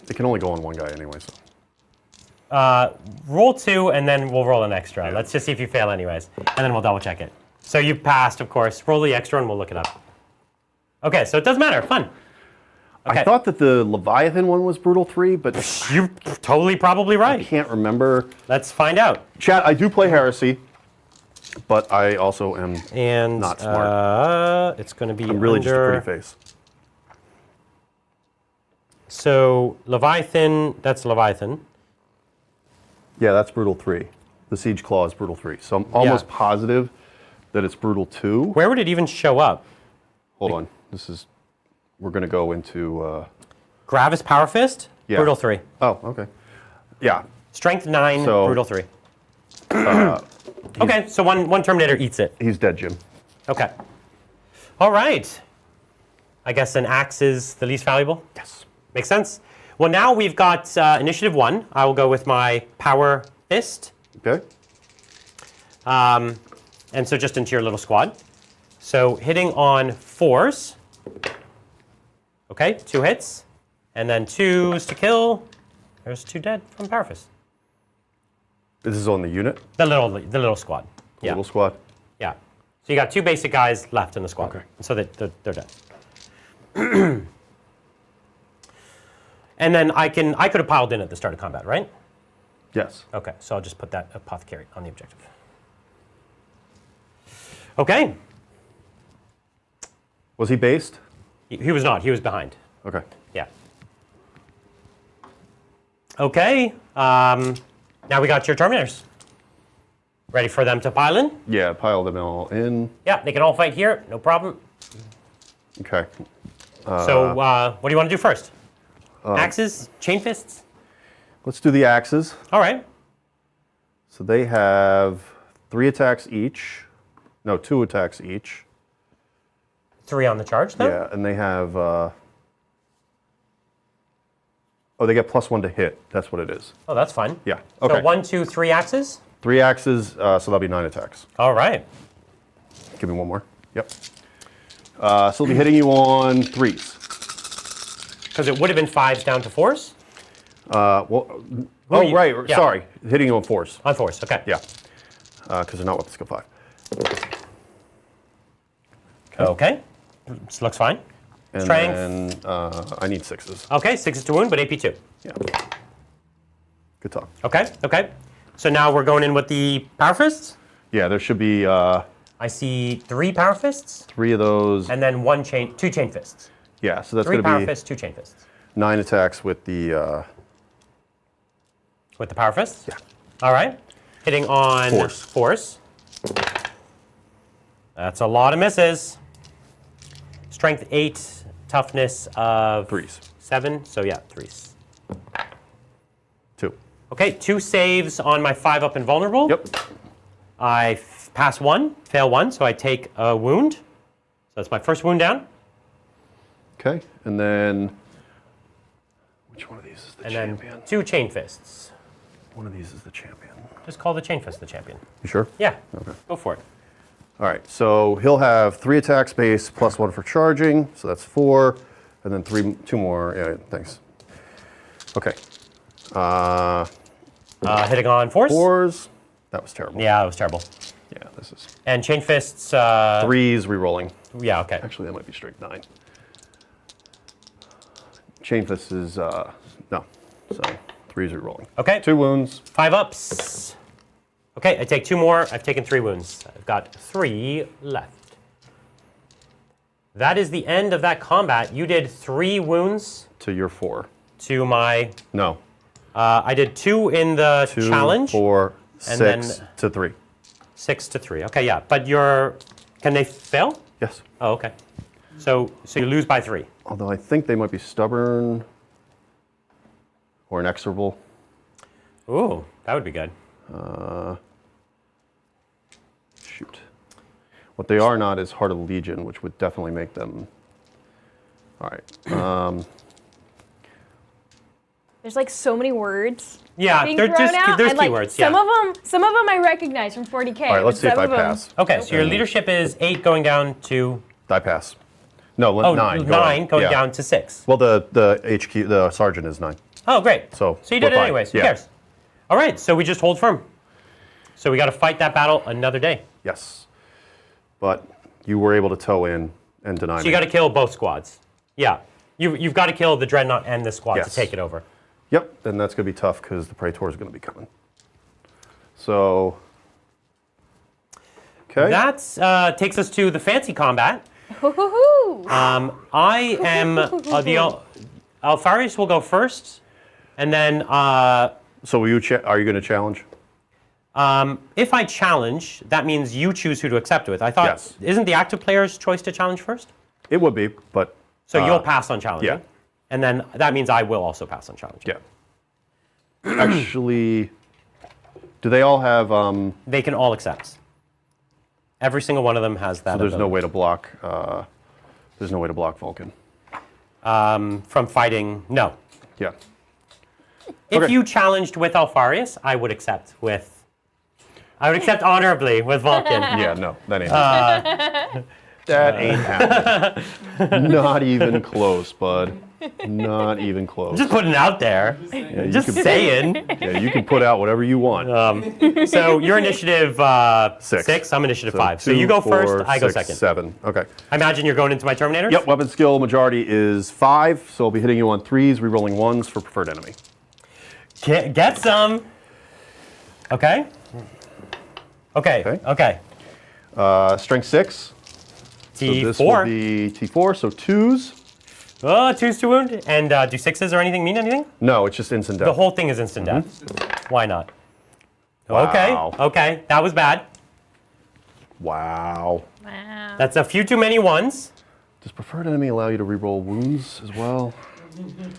it can only go on one guy anyway. So. Roll 2, and then we'll roll an extra. Let's just see if you fail anyways, and then we'll double check it. So you passed, of course. Roll the extra, and we'll look it up. Okay, so it doesn't matter. Fun. Okay. I thought that the Leviathan one was Brutal 3, but You're totally probably I right. can't remember. Let's find out. Chat, I do play Heresy, but I also am And not smart. it's going to be I'm really just a under. pretty face. So Leviathan, that's Leviathan. Yeah, that's Brutal 3. The Siege Claw is Brutal 3. So I'm almost positive that it's Brutal 2. Where would it even show up? Hold on. We're going to go into... Gravis Power Fist, Yeah. Brutal 3. Oh, okay. Yeah. Strength 9, So- Brutal 3. Okay, so one Terminator eats it. He's dead, Jim. Okay. All right. I guess an axe is the least valuable? Yes. Makes sense. Well, now we've got initiative 1. I will go with my Power Fist. Okay. And so just into your little squad. So hitting on 4s. Okay, 2 hits. And then 2s to kill. There's 2 dead from Power Fist. This is on the unit? The little squad. The little squad? Yeah. So you got 2 basic guys left in the squad. Okay. So they're dead. And then I could have piled in at the start of combat, right? Yes. Okay, so I'll just put that apothecary on the objective. Okay. Was he based? He was not. He was behind. Okay. Yeah. Okay. Now we got your Terminators. Ready for them to pile in? Yeah, pile them all in. Yeah, they can all fight here. No problem. Okay. So what do you want to do first? Axes? Chain fists? Let's do the axes. All right. So they have 3 attacks each. No, 2 attacks each. 3 on the charge, though? Yeah, and they have... oh, they get +1 to hit. That's what it is. Oh, that's fine. Yeah, okay. So 1, 2, 3 axes? 3 axes, so that'll be 9 attacks. All right. Give me one more. Yep. So they'll be hitting you on 3s. Because it would have been 5s down to 4s? Right. Yeah. Sorry. Hitting you on 4s. On 4s, okay. Yeah. Because they're not weapon skill 5. Okay. This looks fine. And Strength. then I need 6s. Okay, 6 to wound, but AP 2. Yeah. Good talk. Okay, okay. So now we're going in with the Power Fists. Yeah, there should be I see 3 Power Fists, 3 of those. and then 2 Chain Fists. Yeah, so that's 3 going Power to be Fists, 2 Chain Fists. 9 attacks with the... With the Power Fists? Yeah. All right. Hitting on 4s. That's a lot of misses. Strength 8, toughness of 3s. 7, so yeah, 3s. 2. Okay, 2 saves on my 5-up invulnerable. Yep. I pass 1, fail 1, so I take a wound. So that's my first wound down. Okay, and then... Which one of these is the And champion? then 2 Chain Fists. One of these is the champion. Just call the Chain Fist the champion. You sure? Yeah, Okay. go for it. All right, so he'll have 3 attack space +1 for charging, so that's 4, and then 2 more. Yeah, thanks. Okay. Hitting on 4s. 4s. That was terrible. Yeah, that was terrible. Yeah, this is And Chain Fists. 3s re-rolling. Yeah, okay. Actually, that might be straight 9. Chain fist is no, so 3s re-rolling. Okay. 2 wounds. 5 ups. Okay, I take 2 more. I've taken 3 wounds. I've got 3 left. That is the end of that combat. You did 3 wounds To your 4. to my. No. I did 2 in the 2, challenge. 4, and 6 then- to 3. 6 to 3. Okay, yeah. But can they fail? Yes. Oh, okay. So you lose by 3. Although I think they might be stubborn or inexorable. Ooh, that would be good. Shoot. What they are not is Heart of the Legion, which would definitely make them... All right. There's like so many words. Yeah, being they're thrown just out, there's and, like, keywords. Some Yeah. of them I recognize from 40K. All right, let's see if I pass. Okay, so your leadership is 8 going down to I pass. No, oh 9. 9 going yeah. down to 6. Well, the HQ, the sergeant is 9. Oh, great. So you did we're it fine. anyways. Who Yeah. cares? All right, so we just hold firm. So we got to fight that battle another day. Yes. But you were able to tow in and deny So me. you got to kill both squads. Yeah. You've got to kill the Dreadnought and the squad Yes. to take it over. Yep, then that's going to be tough because the Praetor is going to be coming. So, okay. That takes us to the fancy combat. Hoo-hoo-hoo. I am the Alfarius will go first, and then So are you going to challenge? if I challenge, that means you choose who to accept it with. I thought, Yes. isn't the active player's choice to challenge first? It would be, but So you'll pass on challenging. yeah. And then that means I will also pass on challenging. yeah. Actually, do they all have? They can all accept. Every single one of them has that. There's no ability. way to block. There's no way to block Vulcan. From fighting. No. Yeah. If Okay. you challenged with Alfarius, I would accept with. I would accept honorably with Vulcan. Yeah. No, that ain't. That ain't happening. Not even close, bud. Not even close. Just putting it out there. Yeah, Just you can, saying. yeah, you can put out whatever you want. So you're initiative Six. 6. I'm initiative 5. So 2, you go 4, first. I go 6, second. 7. Okay. I imagine you're going into my Terminators. Yep. Weapon skill majority is 5, so I'll be hitting you on 3s, re-rolling 1s for preferred enemy. Get some. Okay. Okay. Okay. Strength 6. So this will T4. be T4, so 2s. Oh, 2s to wound. And do 6s or anything mean anything? No, it's just instant death. The whole thing is instant death. Why not? Okay. Wow. Okay. That was bad. Wow. Wow. That's a few too many ones. Does preferred enemy allow you to re-roll wounds as well?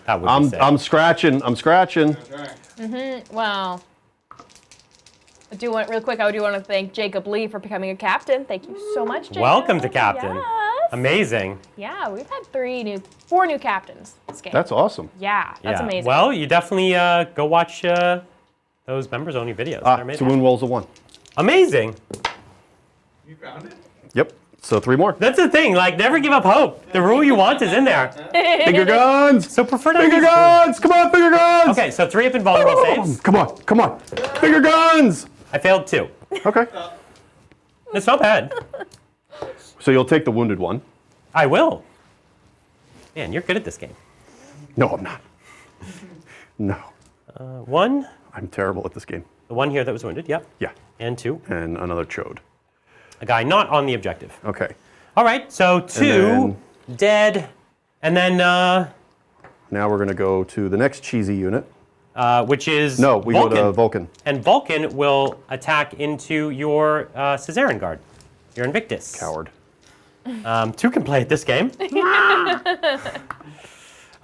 That would be sick. I'm scratching. I'm scratching. That's right. Well, I do want to thank Jacob Lee for becoming a captain. Thank you so much, Jacob. Welcome to captain. Yes. Amazing. Yeah, we've had 4 new captains this game. That's awesome. yeah, that's Yeah. amazing. Well, you definitely go watch those members-only videos. They're So amazing. wound rolls a 1. Amazing. You found it? Yep. So 3 more. That's the thing. Like, never give up hope. The rule you want is in there. Finger guns. So preferred Finger enemies- guns. Come on, finger guns. Okay, so 3 up in vulnerable saves. Come on. Come on. Finger guns. I failed 2. Okay. It's not bad. So you'll take the wounded one. I will. Man, you're good at this game. No, I'm not. No, 1. I'm terrible at this game. The one here that was wounded. Yep. Yeah. And 2. And another chode. A guy not on the objective. Okay. All right, so 2 dead. And then, Now we're going to go to the next cheesy unit. which is No, we Vulcan. go to Vulcan. And Vulcan will attack into your Caesarean Guard, your Invictus. Coward. 2 can play at this game.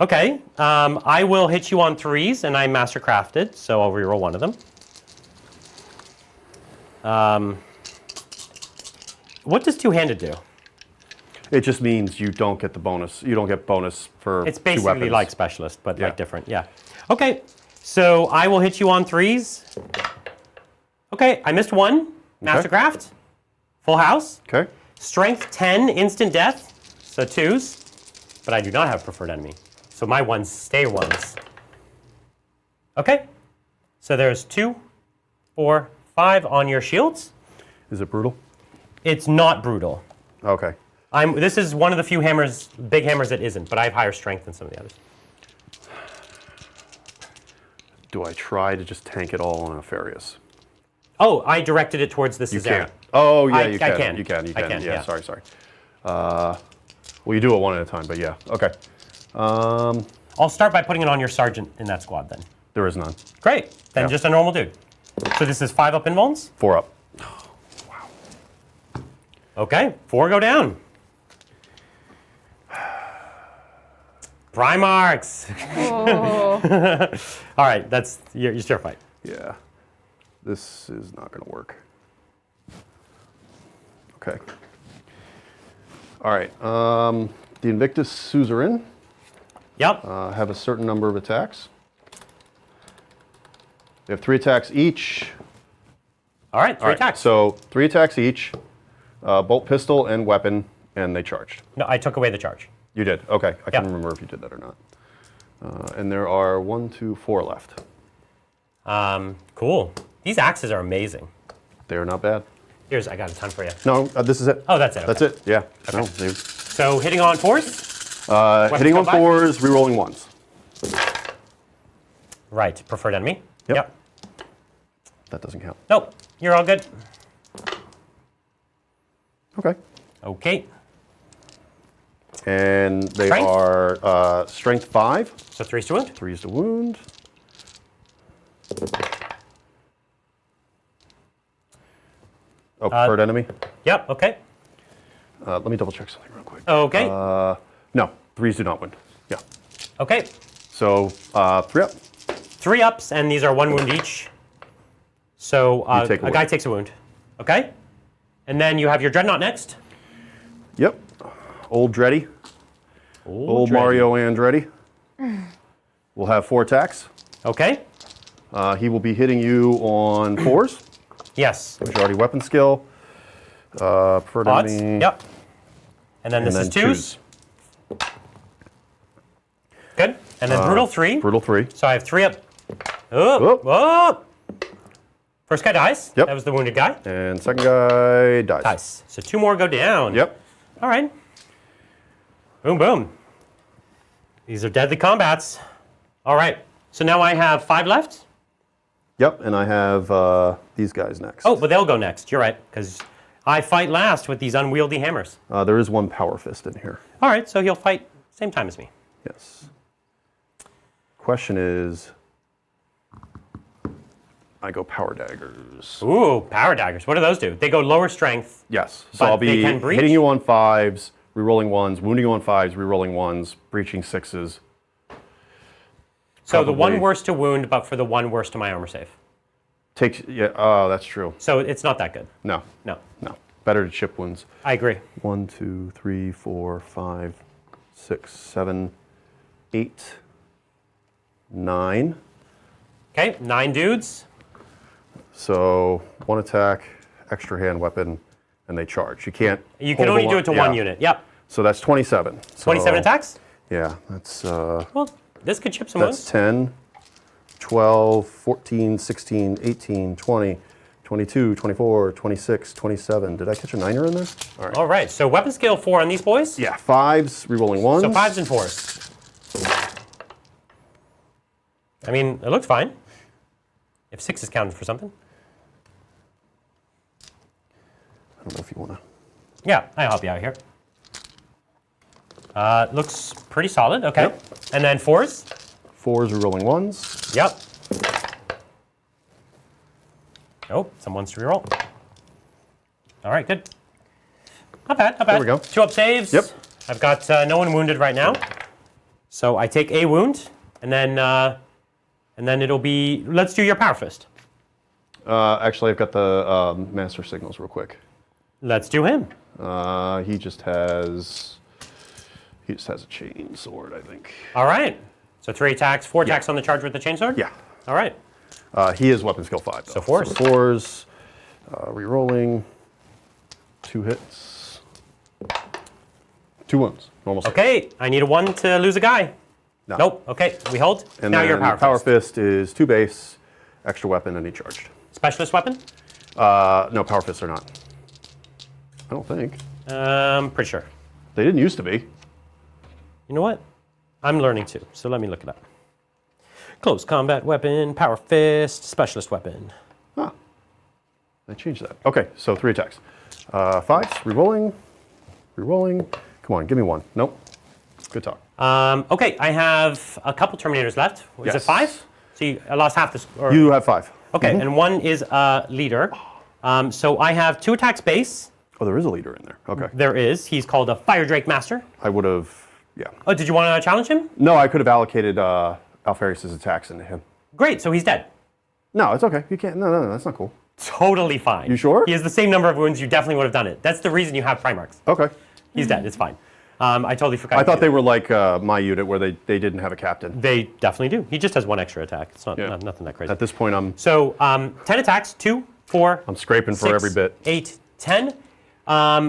Okay, I will hit you on 3s, and I'm mastercrafted, so I'll reroll one of them. What does two-handed do? It just means you don't get the bonus. You don't get bonus for It's 2 basically weapons. like Specialist, but Yeah. like different, yeah. Okay, so I will hit you on 3s. Okay, I missed 1. Mastercraft. Full house. Okay. Strength 10, instant death, so 2s. But I do not have preferred enemy, so my 1s stay 1s. Okay, so there's 2, 4, 5 on your shields. Is it brutal? It's not brutal. Okay. This is one of the few hammers, big hammers that isn't, but I have higher strength than some of the others. Do I try to just tank it all on Alfarius? Oh, I directed it towards the You Caesarea. can't. Oh, yeah, I you can. can. You can. You I can. can, Yeah, yeah. sorry. Well, you do it one at a time, but yeah. Okay. I'll start by putting it on your sergeant in that squad then. There is none. Great, then Yeah. just a normal dude. So this is 5 up invulns? 4 up. Okay, 4 go down. Primarchs. All right, that's your still fight. Yeah. This is not going to work. Okay. All right. The Invictus Suzerain Yep. have a certain number of attacks. They have 3 attacks each. All right, 3 All right, attacks. So 3 attacks each, bolt pistol and weapon, and they charged. No, I took away the charge. You did. Okay. I can't Yeah. remember if you did that or not. And there are 1, 2, 4 left. Cool. These axes are amazing. They're not bad. Here's, I got a ton for you. No, this is it. Oh, that's it. That's okay. it. Yeah. No, So hitting on force. Hitting on go by. 4s, rerolling 1s. Right, preferred enemy. Yep. That doesn't count. Nope, you're all good. Okay. Okay, And they Strength? are strength 5, so 3's to wound. 3s to wound. Oh, preferred enemy. Yep, okay. Let me double check something real quick. Okay, No, 3s do not wound. Yeah. okay. So 3 up. 3 ups, and these are 1 wound each. So You take a a wound. guy takes a wound. Okay? And then you have your Dreadnought next. Yep. Old Dreddy. Old Dreadnought. Mario Andretti. Will have 4 attacks. Okay, He will be hitting you on 4s. yes. Majority weapon skill. Preferred Odds, enemy. yep. And then And this is then 2s. Good. And then Brutal 3. Brutal 3. So I have 3 up. Oh, Oh. oh. First guy dies. Yep. That was the wounded guy. And second guy dies. Dies. So 2 more go down. Yep. All right. Boom, boom. These are deadly combats. All right. So now I have 5 left. Yep. And I have these guys next. Oh, but they'll go next. You're right, because I fight last with these unwieldy hammers. There is 1 power fist in here. All right, so he'll fight same time as me. Yes. Question is, I go power daggers. Ooh, power daggers. What do those do? They go lower strength. Yes. So But I'll they be can breach? hitting you on 5s, rerolling 1s, wounding you on 5s, rerolling 1s, breaching 6s. So the Probably. 1 worst to wound, but for the 1 worst to my armor save. Takes, yeah, oh, that's true. So it's not that good. No, No, no. Better to chip wounds. I agree. 1, 2, 3, 4, 5, 6, 7, 8, 9. Okay, 9 dudes. So 1 attack, extra hand weapon, and they charge. You can't. You can hold only the do line- it to yeah. 1 unit. Yep. So that's 27. 27 So, attacks? Yeah, that's Well, this could chip some that's wounds. 10, 12, 14, 16, 18, 20, 22, 24, 26, 27. Did I catch a 9er in there? All right. All right, so weapon scale 4 on these boys. Yeah, 5s, rerolling 1s. So 5s and 4s. I mean, it looks fine. If 6 is counted for something. I don't know if you want to. Yeah, I'll help you out here. Looks pretty solid. Okay. Yep. And then 4s. 4s, rerolling 1s. Yep. Oh, someone's to reroll. All right, good. Not bad, not bad. There we go. 2 up saves. Yep. I've got no one wounded right now. So I take a wound, and then it'll be, let's do your power fist. Actually, I've got the master signals real quick. Let's do him. He just has a chain sword, I think. All right. So 3 attacks, 4 attacks on the charge with the chainsword? Yeah. All right. He is weapon skill 5. Though. So 4s. So 4s, rerolling, 2 hits, 2 wounds. Normal save. Okay, I need a 1 to lose a guy. No. Nope. Okay, we hold. And now then your power fist. fist is 2 base, extra weapon, and he charged. Specialist weapon? No, power fists are not. I don't think. Pretty sure. They didn't used to be. You know what? I'm learning too, so let me look it up. Close combat weapon, power fist, specialist weapon. Ah, they changed that. Okay, so 3 attacks. 5s, rerolling, rerolling. Come on, give me 1. Nope. Good talk. Okay, I have a couple Terminators left. Is it Yes. 5? So I lost half this. Or, You have 5. okay, and 1 is a leader. So I have 2 attacks base. Oh, there is a leader in there. Okay. There is. He's called a Fire Drake Master. I would have, yeah. Oh, did you want to challenge him? No, I could have allocated Alpharius' attacks into him. Great, so he's dead. No, it's okay. You can't. No, that's not cool. Totally fine. You sure? He has the same number of wounds. You definitely would have done it. That's the reason you have Primarchs. Okay. He's dead. It's fine. I totally forgot. I to thought do they that. were like my unit where they didn't have a captain. They definitely do. He just has 1 extra attack. It's not, Yeah. nothing that crazy. At this point, I'm So 10 attacks, 2, 4. I'm scraping for 6, every bit. 8, 10.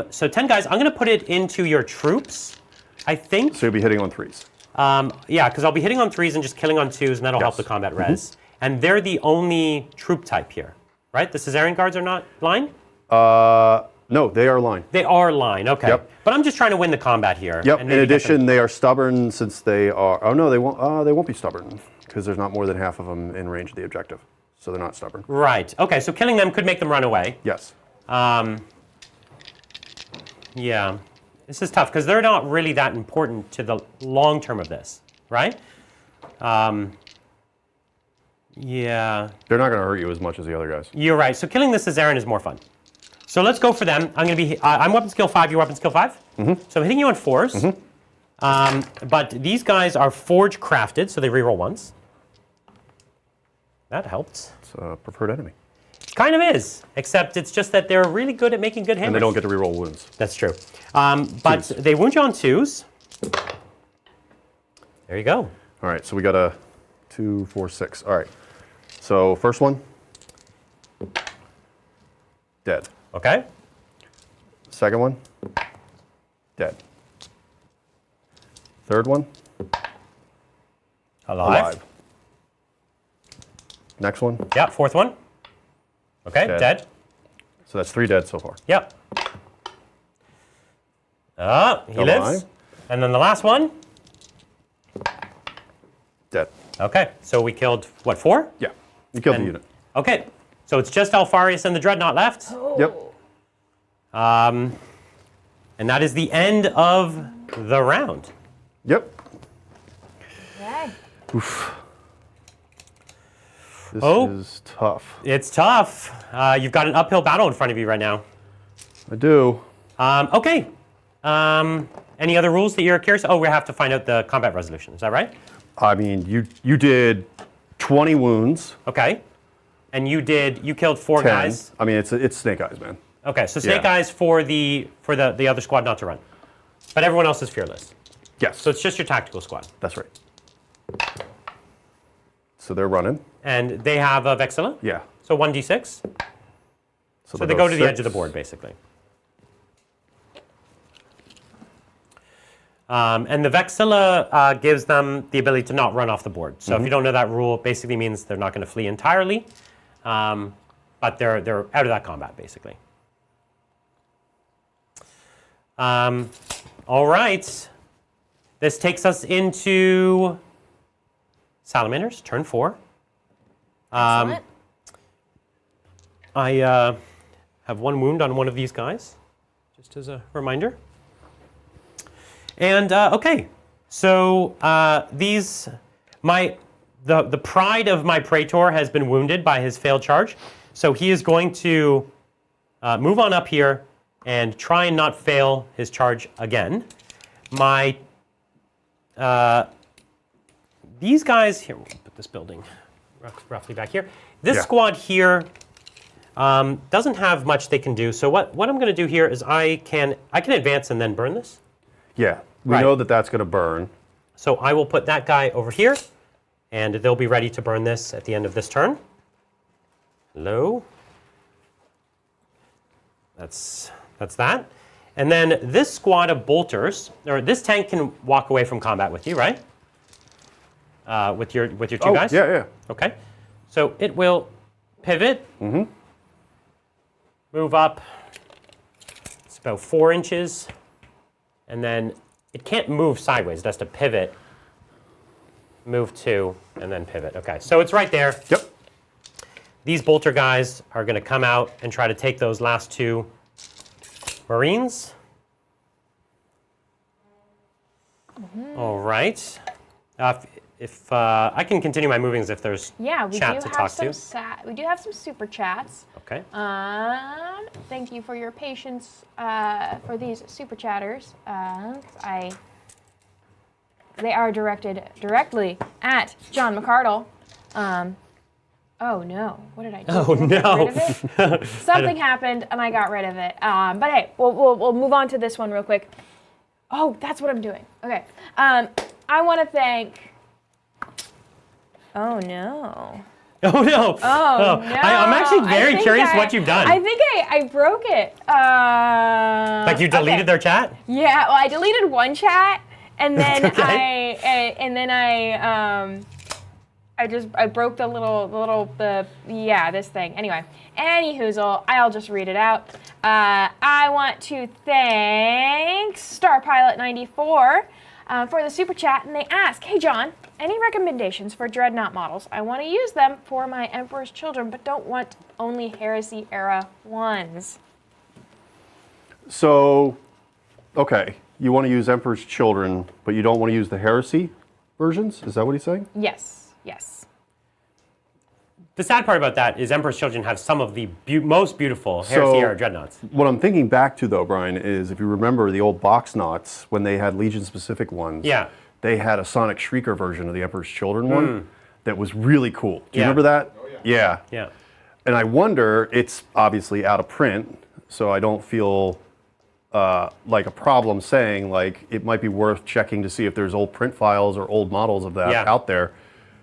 So 10 guys. I'm going to put it into your troops, I think. So you'll be hitting on 3s. Yeah, because I'll be hitting on 3s and just killing on 2s, and that'll help Yes. the combat res. And they're the only troop type here, right? The Caesarean guards are not line? No, they are line. They are line, okay. Yep. But I'm just trying to win the combat here. Yep. and In maybe get addition, them- they are stubborn since they are. Oh no, they won't. They won't be stubborn because there's not more than half of them in range of the objective, so they're not stubborn. Right. Okay. So killing them could make them run away. Yes. Yeah. This is tough because they're not really that important to the long term of this, right? Yeah. They're not going to hurt you as much as the other guys. You're right. So killing this as Aaron is more fun. So let's go for them. I'm going to be. I'm weapon skill 5. You're weapon skill 5. So I'm hitting you on 4s. But these guys are forge crafted, so they reroll once. That helped. It's a preferred enemy. Kind of is, except it's just that they're really good at making good hammers. And they don't get to reroll wounds. That's true. But they wound you on 2s. There you go. All right, so we got a 2, 4, 6. All right. So first one, dead. Okay. Second one, dead. Third one, alive. Next one, Yeah, fourth one. Okay, Dead. dead. so that's 3 dead so far. Yep. He lives. Alive. And then the last one. Dead. Okay, so we killed, what, 4? Yeah, you killed the And- unit. Okay, so it's just Alfarius and the Dreadnought left. Yep. And that is the end of the round. Yep. Okay. This Oh. is tough. It's tough. You've got an uphill battle in front of you right now. I do. Okay. Any other rules that you're curious? Oh, we have to find out the combat resolution. Is that right? I mean, you did 20 wounds. Okay. And you killed 4 10. guys. I mean, it's Snake Eyes, man. Okay, so Snake Yeah. Eyes for the other squad not to run. But everyone else is fearless. Yes. So it's just your tactical squad. That's right. So they're running. And they have a Vexilla. Yeah. So 1d6. So they'll they go to the edge 6. of the board, basically. And the Vexilla gives them the ability to not run off the board. So if you don't know that rule, it basically means they're not going to flee entirely. But they're out of that combat, basically. All right. This takes us into Salamanders, turn 4. Excellent. I have 1 wound on one of these guys, just as a reminder. And okay, so the pride of my Praetor has been wounded by his failed charge, so he is going to move on up here and try and not fail his charge again. These guys here. We'll put this building roughly back here. This squad here doesn't have much they can do. So what I'm going to do here is I can advance and then burn this. Yeah. We Right. know that that's going to burn. So I will put that guy over here, and they'll be ready to burn this at the end of this turn. Hello. That's that. And then this squad of bolters, or this tank can walk away from combat with you, right? With your 2 guys? Yeah, yeah. Okay. So it will pivot. Move up. It's about 4 inches. And then it can't move sideways. It has to pivot, move 2, and then pivot. Okay, so it's right there. Yep. These bolter guys are going to come out and try to take those last 2 Marines. All right. If I can continue my movings if there's Yeah, we chat do to have talk to. we do have some super chats. Okay. Thank you for your patience for these super chatters. They are directed directly at John McCardell. Oh no! What did I do? Oh, Did I get no. rid of it? Something happened and I got rid of it. But hey, we'll move on to this one real quick. Oh, that's what I'm doing. Okay. I want to thank. Oh no. Oh no! Oh, no. I'm actually very I think curious what you've done. I think I broke it. Like you deleted okay. their chat? Yeah, well, I deleted one chat, and then Okay. I broke this thing. Anyway, anyhoozle, I'll just read it out. I want to thank StarPilot94 for the super chat, and they ask, hey John, any recommendations for Dreadnought models? I want to use them for my Emperor's Children, but don't want only Heresy era ones. So, okay, you want to use Emperor's Children, but you don't want to use the Heresy versions? Is that what he's saying? Yes. The sad part about that is Emperor's Children have some of the most beautiful Heresy era Dreadnoughts. What I'm thinking back to, though, Brian, is if you remember the old box knots, when they had Legion-specific ones, they had a Sonic Shrieker version of the Emperor's Children one that was really cool. Do you remember that? Oh, yeah. Yeah. And I wonder, it's obviously out of print, so I don't feel like a problem saying, like, it might be worth checking to see if there's old print files or old models of that out there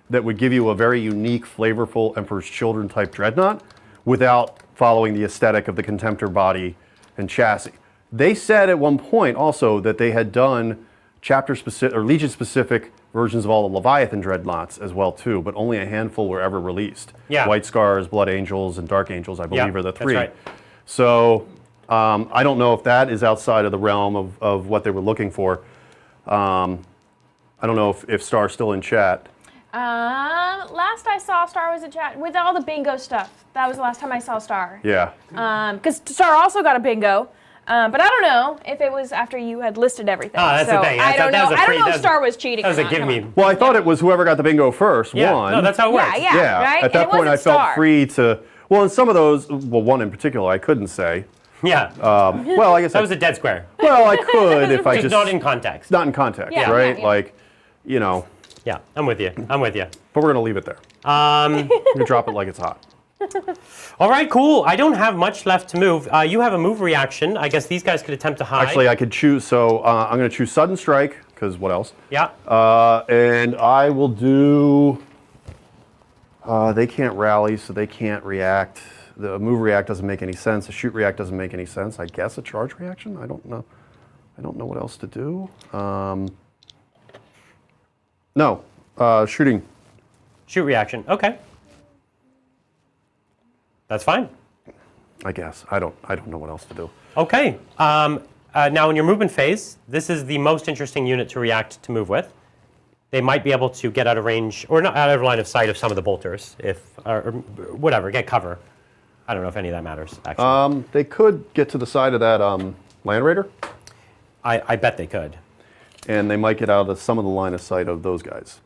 that would give you a very unique, flavorful Emperor's Children type Dreadnought without following the aesthetic of the Contemptor body and chassis. They said at one point also that they had done chapter-specific or Legion-specific versions of all the Leviathan Dreadnoughts as well too, but only a handful were ever released. White Scars, Blood Angels, and Dark Angels, I believe, are the three. That's right. So I don't know if that is outside of the realm of what they were looking for. I don't know if Star's still in chat. Last I saw Star was in chat with all the bingo stuff. That was the last time I saw Star. Yeah. Because Star also got a bingo, but I don't know if it was after you had listed everything. Oh, that's the thing. I don't know. I don't know if Star was cheating. That was or a not. give me. Well, I thought it was whoever got the bingo first won. No, that's how it works. Yeah, right? At that And it point, I wasn't felt Star. free to. Well, in some of those, well, one in particular, I couldn't say. Yeah. Well, I guess That was a dead square. well, I could if I Just just not in context. not in context, Yeah, right? yeah. Like, you know. Yeah, I'm with you. But we're gonna leave it there. We're gonna drop it like it's hot. All right, cool. I don't have much left to move. You have a move reaction. I guess these guys could attempt to hide. Actually, I could choose. So I'm gonna choose sudden strike because what else? Yeah. And I will do. They can't rally, so they can't react. The move react doesn't make any sense. The shoot react doesn't make any sense. I guess a charge reaction. I don't know. I don't know what else to do. No, shooting. Shoot reaction. Okay. That's fine. I guess I don't know what else to do. Okay. Now in your movement phase, this is the most interesting unit to react to move with. They might be able to get out of range, or not out of line of sight of some of the bolters, or whatever, get cover. I don't know if any of that matters, actually. They could get to the side of that Land Raider, I bet they could. and they might get out of some of the line of sight of those guys.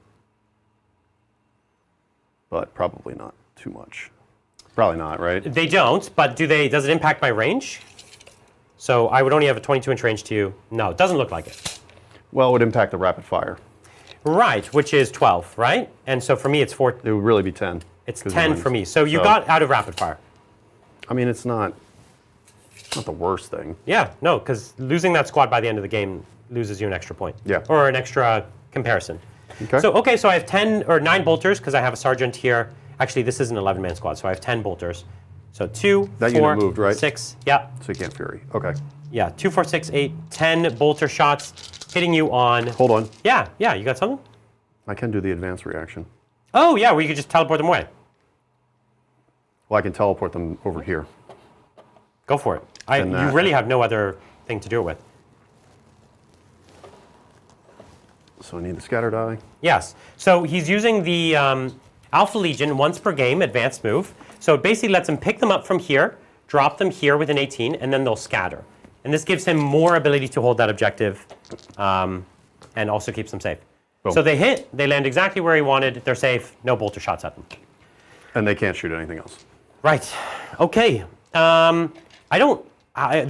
But probably not too much. Probably not, right? They don't, but does it impact my range? So I would only have a 22-inch range to you. No, it doesn't look like it. Well, it would impact the rapid fire. Right, which is 12, right? And so for me, it's 4. It would really be 10. It's 'cause 10 mine's- for me. So you got out of rapid fire. I mean, it's not the worst thing. Yeah, no, because losing that squad by the end of the game loses you an extra point. Yeah. Or an extra comparison. Okay. So I have 10 or 9 bolters because I have a sergeant here. Actually, this is an 11-man squad, so I have 10 bolters. So 2, That 4, unit moved, right? 6. Yeah. So you can't Fury. Okay. Yeah, 2, 4, 6, 8, 10 bolter shots hitting you on. Hold on. Yeah, you got something? I can do the advanced reaction. Oh, yeah, where you could just teleport them away. Well, I can teleport them over here. Go for it. And You that- really have no other thing to do it with. So I need the scatter die. Yes. So he's using the Alpha Legion once per game advanced move. So it basically lets him pick them up from here, drop them here with an 18, and then they'll scatter. And this gives him more ability to hold that objective and also keeps them safe. Boom. So they hit, they land exactly where he wanted, they're safe, no bolter shots at them. And they can't shoot anything else. Right. Okay. The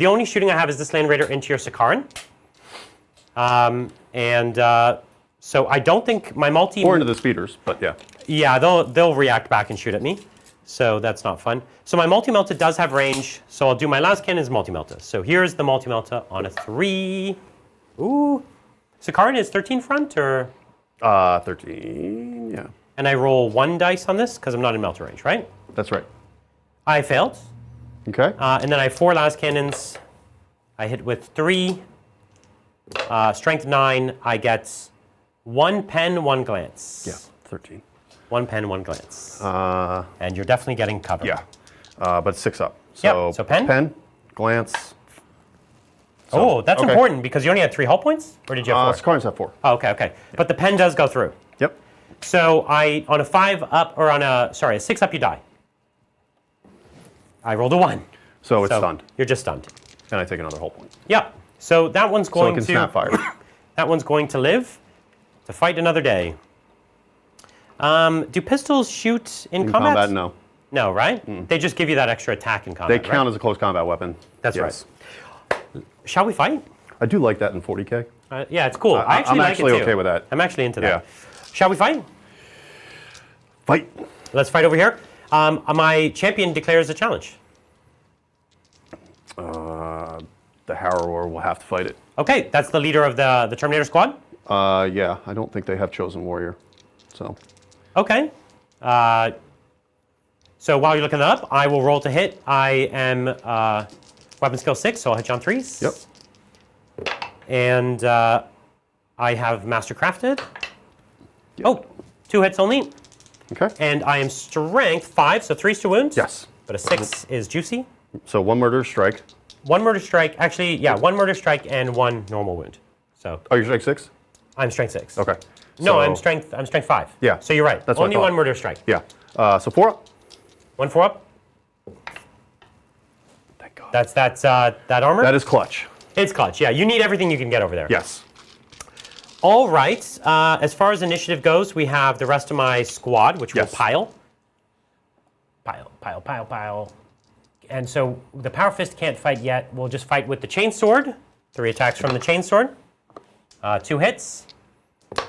only shooting I have is this Land Raider into your Sakaran. So I don't think my multi... Or into the speeders, but yeah. Yeah, they'll react back and shoot at me. So that's not fun. So my multi-melta does have range, so I'll do my last cannon's multi-melta. So here's the multi-melta on a 3. Ooh. Sakaran is 13 front, or? 13, yeah. And I roll 1 dice on this, because I'm not in melta range, right? That's right. I failed. Okay. And then I have 4 last cannons. I hit with 3. Strength 9. I get 1 pen, 1 glance. Yeah, 13. 1 pen, 1 glance. And you're definitely getting cover. Yeah, but 6 up. So, Yep, so pen? Pen, glance. Oh, that's okay. important because you only had 3 hull points? Or did you have 4? Cards have 4. Oh, okay. But the pen does go through. Yep. So on a 5 up, or a 6 up, you die. I rolled a 1. So it's stunned. You're just stunned. And I take another hull point. Yep. So that one's So it going can to snap fire. that one's going to live to fight another day. Do pistols shoot in combat? Combat, no. No, right? They just give you that extra attack in combat. They count right? as a close combat weapon. That's yes. right. Shall we fight? I do like that in 40K. Yeah, it's cool. I I'm like actually it too. okay with that. I'm actually into that. Yeah. Shall we fight? Fight. Let's fight over here. My champion declares a challenge. The Harrower will have to fight it. Okay, that's the leader of the Terminator squad. Yeah, I don't think they have Chosen Warrior. So. Okay. So while you're looking that up, I will roll to hit. I am weapon skill 6, so I'll hit you on 3s. Yep. And I have Master Crafted. Yep. Oh, 2 hits only. Okay. And I am strength 5, so 3's to wounds. Yes. But a 6 is juicy. So 1 murder strike. 1 murder strike. Actually, yeah, 1 murder strike and 1 normal wound. So Oh, you're strike 6? I'm strength 6. Okay. No, So- I'm strength 5. Yeah. So you're right. That's what I Only thought. 1 murder strike. Yeah. So 4 up. 1 4 up. Thank God. That's that armor. That is clutch. It's clutch. Yeah, you need everything you can get over there. Yes. All right. As far as initiative goes, we have the rest of my squad, which Yes. will pile. Pile. And so the Power Fist can't fight yet. We'll just fight with the Chainsword. 3 attacks from the Chainsword. 2 hits.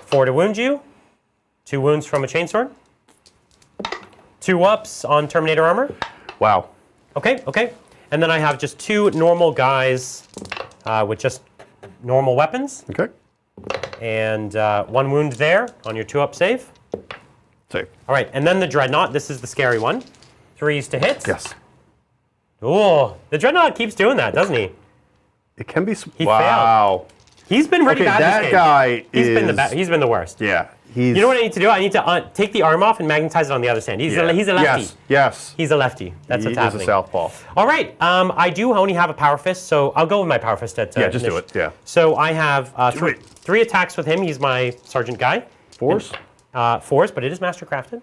4 to wound you. 2 wounds from a Chainsword. 2 ups on Terminator armor. Wow. Okay. And then I have just 2 normal guys with just normal weapons. Okay. And 1 wound there on your 2-up save. Save. All right, and then the Dreadnought. This is the scary one. 3s to hit. Yes. Oh, the Dreadnought keeps doing that, doesn't he? It can be. He Wow. He's been really Okay, bad that this game. guy He's been the worst. Yeah. He's. You know what I need to do? I need to take the arm off and magnetize it on the other stand. He's a lefty. Yes. Yes. He's a lefty. That's what's He is happening. a southpaw. All right. I do only have a Power Fist, so I'll go with my Power Fist at Yeah, just do it. Yeah. So I have Do it. 3 attacks with him. He's my sergeant guy. Force. 4s, but it is Master Crafted.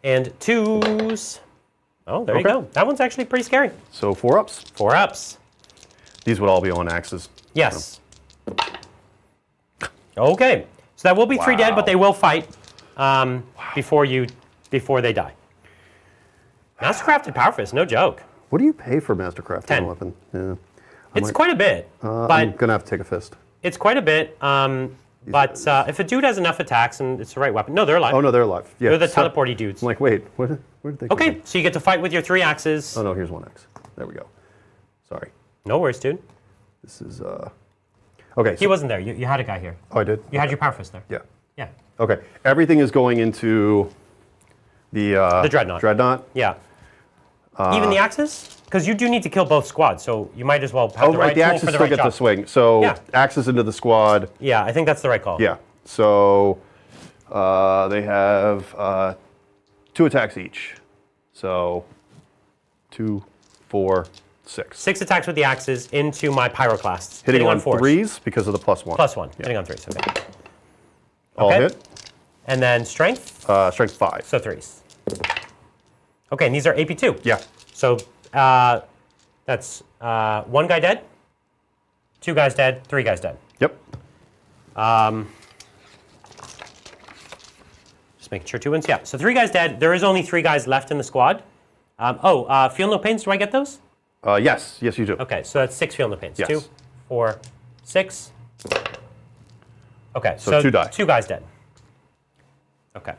And 2s. Oh, there you Okay. go. That one's actually pretty scary. So 4 ups. 4 ups. These would all be on axes. Yes. Okay. So that will be 3 dead, but they will fight before they die. Master Crafted Power Fist, no joke. What do you pay for Mastercraft 10. weapon? Yeah. It's quite a bit, I'm but gonna have to take a fist. it's quite a bit. But if a dude has enough attacks and it's the right weapon, no, they're alive. Oh no, they're alive. Yeah. They're the so- teleporty dudes. I'm like, wait, where did they come Okay, from? so you get to fight with your 3 axes. Oh no, here's 1 axe. There we go. Sorry. No worries, dude. This is Okay. He So, wasn't there. You had a guy here. oh, I did. You had your Power Fist there. Yeah. Yeah. Okay. Everything is going into the Dreadnought. Dreadnought. Yeah. Even the axes? Because you do need to kill both squads, so you might as well have Oh, the right. right The tool axes for the still right get job. to swing. So Yeah. axes into the squad. Yeah, I think that's the right call. Yeah. So they have 2 attacks each. So 2, 4, 6. 6 attacks with the axes into my Pyroclasts. Hitting on 4s. 3s because of the +1. +1. Hitting on 3s. Okay. All Okay. hit. And then strength, Strength 5. so 3s. Okay, and these are AP2. Yeah. So that's 1 guy dead, 2 guys dead, 3 guys dead. Yep. Just making sure 2 wins. Yeah, so 3 guys dead. There is only 3 guys left in the squad. Feel no pains. Do I get those? Yes. Yes, you do. Okay, so that's 6 feel no pains. Yes. 2, 4, 6. Okay, So 2 die. 2 guys dead. Okay.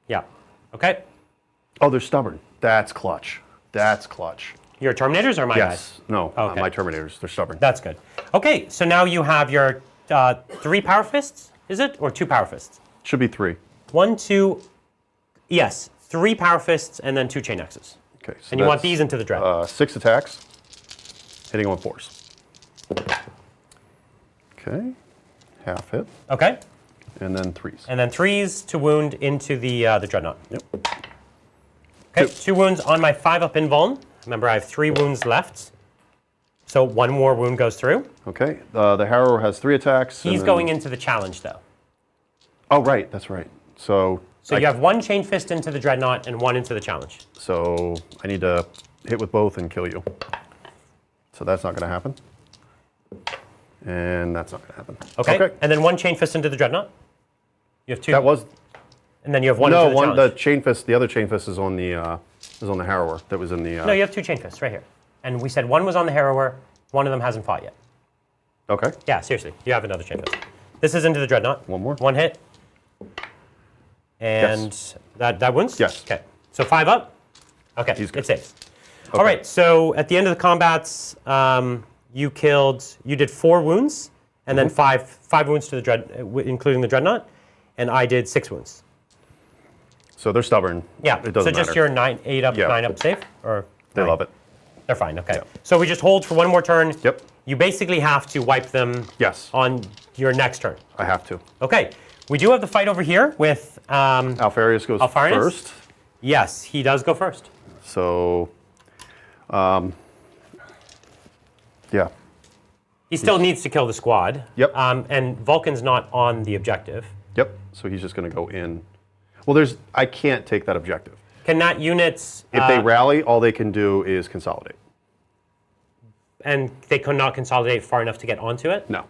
Yeah. Okay. Oh, they're stubborn. That's clutch. That's clutch. Your Terminators or my guys? Yes. No. Okay. My Terminators. They're stubborn. That's good. Okay, so now you have your 3 Power Fists, is it? Or 2 Power Fists? Should be 3. 1, 2, yes, 3 Power Fists and then 2 Chain Axes. Okay. So And you want that's, these into the Dread. 6 attacks. Hitting on 4s. Okay. half hit, Okay. and then 3s. And then 3s to wound into the dreadnought. Yep. Okay, 2 wounds on my 5-up invuln. Remember, I have 3 wounds left. So 1 more wound goes through. Okay, the Harrower has 3 attacks. He's going into the challenge, though. Oh, right, that's right. So you have 1 chain fist into the dreadnought and 1 into the challenge. So I need to hit with both and kill you. So that's not going to happen. And that's not going to happen. Okay. And then 1 chain fist into the dreadnought. You have 2. That was And then you have 1 no into the one. challenge. The chain fist. The other chain fist is on the Harrower. That was in the. No, you have 2 chain fists right here. And we said 1 was on the Harrower. 1 of them hasn't fought yet. Okay. Yeah, seriously, you have another chain fist. This is into the dreadnought. 1 more. 1 hit. And that wounds? Yes. Okay. So 5 up. Okay, He's good. it saves. Okay. All right, so at the end of the combats, you did 4 wounds, and then 5 wounds to the including the dreadnought, and I did 6 wounds. So they're stubborn. Yeah. It doesn't so just matter. your 8 up, Yeah. 9 up save, or They 9? love it. They're fine. Okay. Yeah. So we just hold for 1 more turn. Yep. You basically have to wipe them. Yes. On your next turn. I have to. Okay. We do have the fight over here with. Alfarius goes Alfarius? first. Yes, he does go first. So, yeah. He still needs to kill the squad. Yep. And Vulcan's not on the objective. Yep. So he's just going to go in. Well, I can't take that objective. Can that units. If they rally, all they can do is consolidate. And they could not consolidate far enough to get onto it? No,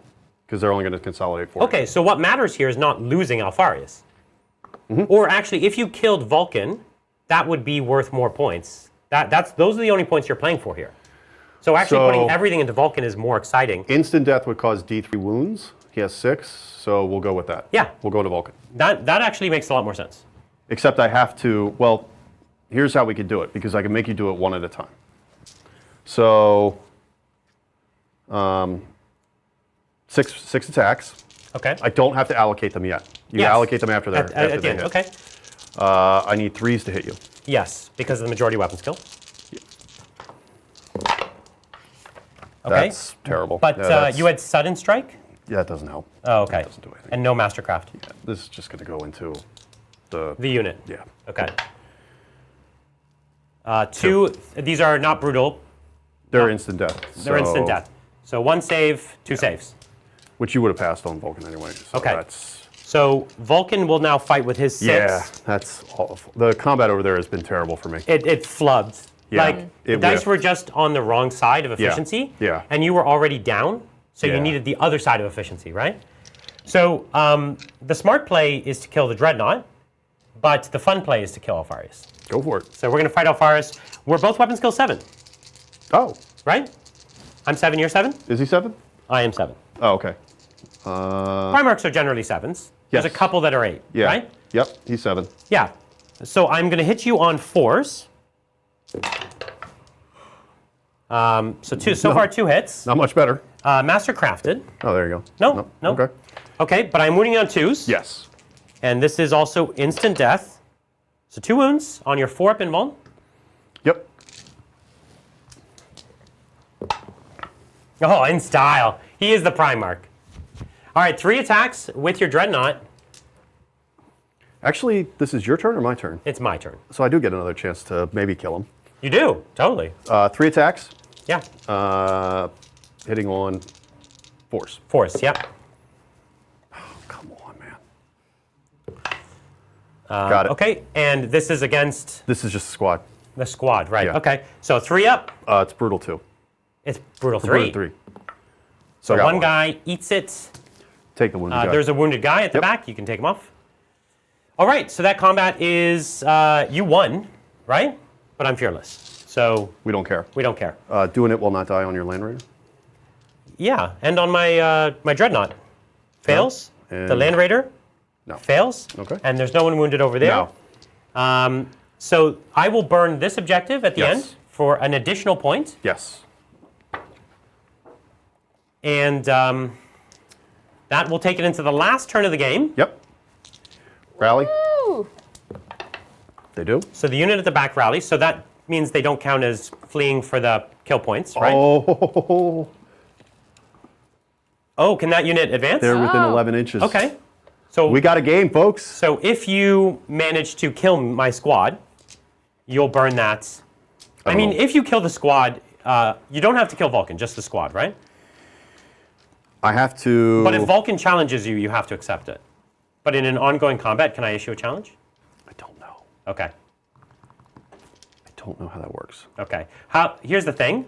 because they're only going to consolidate 4. Okay, so what matters here is not losing Alfarius. Or actually, if you killed Vulcan, that would be worth more points. Those are the only points you're playing for here. So actually putting everything into Vulcan is more exciting. Instant death would cause D3 wounds. He has 6, so we'll go with that. Yeah. We'll go to Vulcan. That actually makes a lot more sense. Except I have to, well, here's how we could do it, because I can make you do it 1 at a time. So, 6 attacks. Okay. I don't have to allocate them yet. You Yes. allocate them after At they the end. hit. Okay. I need 3s to hit you. Yes, because of the majority weapon skill. Okay. That's terrible. But Yeah, you had sudden strike? Yeah, it doesn't help. Oh, okay. It doesn't do anything. And no mastercraft. Yeah, this is just going to go into the unit. Yeah. Okay. 2. These are not brutal. They're instant death. They're instant death. So 1 save, 2 saves. Which you would have passed on Vulcan anyway. So Okay. That's, So Vulcan will now fight with his 6. yeah, that's awful. The combat over there has been terrible for me. It flubbed. Yeah, Like the it dice whiffed. were just on the wrong side of efficiency. Yeah. And you were already down, so you Yeah. needed the other side of efficiency, right? So the smart play is to kill the Dreadnought, but the fun play is to kill Alfarius. Go for it. So we're going to fight Alfarius. We're both weapon skill 7, Oh, right? I'm 7, you're 7? is he 7? I am 7. Oh, okay. Primarchs are generally 7s. There's a Yes. couple that are 8, Yeah. right? Yep, he's 7. Yeah. So I'm going to hit you on 4s. So far 2 hits. Not much better. Master crafted. Oh, there you go. No. Okay. Okay, but I'm wounding on 2s. Yes. And this is also instant death. So 2 wounds on your 4-up invuln. Yep. Oh, in style. He is the Primarch. All right, 3 attacks with your Dreadnought. Actually, this is your turn or my turn? It's my turn. So I do get another chance to maybe kill him. You do, totally. 3 attacks, Yeah. hitting on 4s. Force, yeah. Come on, man. Got it. Okay, and this is against This is just a squad. the squad, right? Yeah. Okay, so 3 up. It's brutal 2. It's brutal 3. Brutal 3. So I got one guy eats it. Take the wounded guy. There's a wounded guy at the Yep. back. You can take him off. All right, so that combat is, you won, right? But I'm fearless, so We don't care. we don't care. Doing it will not die on your Land Raider. Yeah, and on my my Dreadnought. Fails. And- The Land Raider No. fails. Okay. And there's no one wounded over there. No. So I will burn this objective at the Yes. end for an additional point. Yes. And that will take it into the last turn of the game. Yep. Rally. Woo! They do. So the unit at the back rallies. So that means they don't count as fleeing for the kill points, right? Oh. Oh, can that unit advance? They're within 11 inches. Okay. So We got a game, folks. So if you manage to kill my squad, you'll burn that. I mean, if you kill the squad, you don't have to kill Vulcan, just the squad, right? I have to. But if Vulcan challenges you, you have to accept it. But in an ongoing combat, can I issue a challenge? I don't know. Okay. I don't know how that works. Okay. Here's the thing.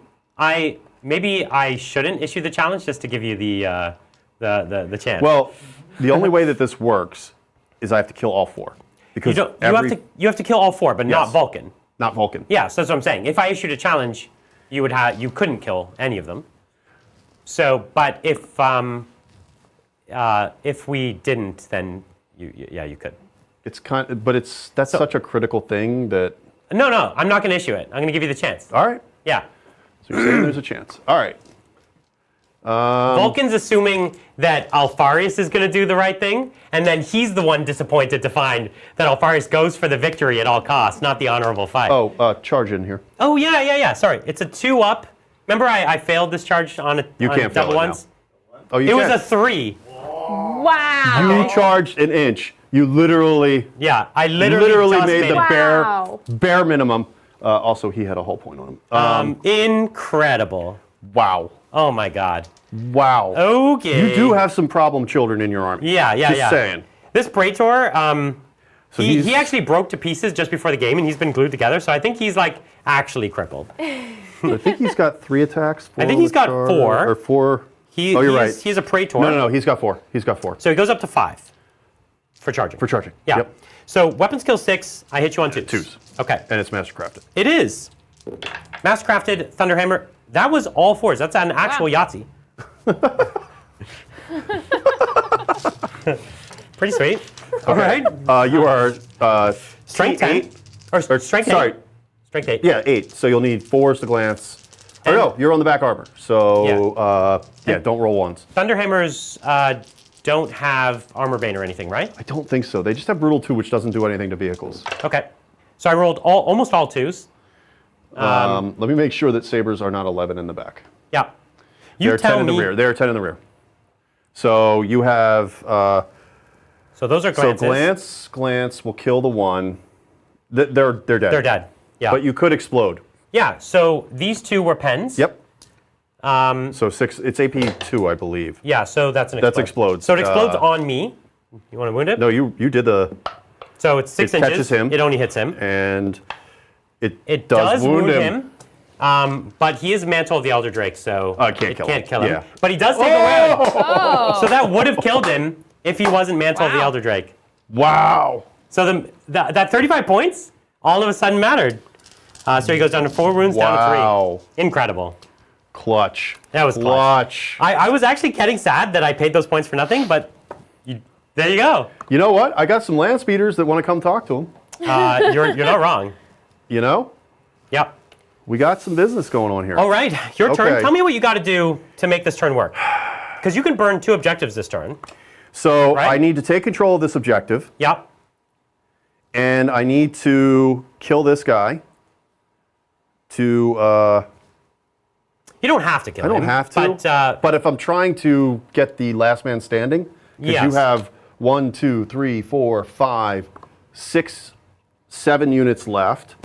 Maybe I shouldn't issue the challenge just to give you the chance. Well, the only way that this works is I have to kill all 4. Because you have to kill all 4, but not Vulcan. Not Vulcan. Yeah, so that's what I'm saying. If I issued a challenge, you couldn't kill any of them. So, but if we didn't, then you could. That's such a critical thing that. No, I'm not going to issue it. I'm going to give you the chance. All right. Yeah. So you're saying there's a chance. All right. Vulcan's assuming that Alfarius is going to do the right thing, and then he's the one disappointed to find that Alfarius goes for the victory at all costs, not the honorable fight. Oh, charge in here. Oh, yeah. Sorry. It's a 2-up. Remember I failed this charge on can't fail double it ones? now. Oh, you It can. was a 3. Wow. You charged an inch. You literally. Yeah, I literally just made the it. Wow. bare minimum. Also, he had a whole point on him. Incredible. Wow. Oh my God. Wow. Okay. You do have some problem children in your army. Yeah. Just saying. This Praetor, So he actually broke to pieces just before the game, and he's been glued together. So I think he's like actually crippled. I think he's got 3 attacks. 4 I think he's got with 4. Or 4. You're right. He's a Praetor. No. He's got 4. He's got 4. So he goes up to 5 for charging. For charging. Yeah. Yep. So weapon skill 6, I hit you on 2s. 2s. Okay. And it's mastercrafted. It is. Mastercrafted Thunderhammer. That was all 4s. That's an actual Yahtzee. Pretty sweet. All right. You are Strength 10. 8. Or strength 8. Sorry. Strength 8. Yeah, 8. So you'll need 4s to glance. Oh, no, you're on the back armor. So, don't roll 1s. Thunderhammers don't have armor bane or anything, right? I don't think so. They just have brutal 2, which doesn't do anything to vehicles. Okay. So I rolled almost all 2s. Let me make sure that sabers are not 11 in the back. Yeah. They're 10 in the rear. They're 10 in the rear. So you have. So those are glances. So glance will kill the 1. They're dead. They're dead. Yeah. But you could explode. Yeah. So these 2 were pens. Yep. So 6. It's AP 2, I believe. Yeah. So that's an explode. That's explodes. So it explodes on me. You want to wound it? No, you did the. So it's 6 It inches. catches him. It only hits him. And it does wound him. But he is Mantle of the Elder Drake, so it can't kill him. Yeah. But he does take a wound. So that would have killed him if he wasn't Mantle of the Elder Drake. Wow. So that 35 points all of a sudden mattered. So he goes down to 4 wounds, down to 3. Incredible. Clutch. That was clutch. I was actually getting sad that I paid those points for nothing, but there you go. You know what? I got some land speeders that want to come talk to him. You're not wrong. You know? Yep. We got some business going on here. All right, your turn. Okay. Tell me what you got to do to make this turn work. Because you can burn 2 objectives this turn. So right? I need to take control of this objective. Yep. And I need to kill this guy to... You don't have to kill him. I don't have to. But if I'm trying to get the last man standing, because you have 1, 2, 3, 4, 5, 6, 7 units left,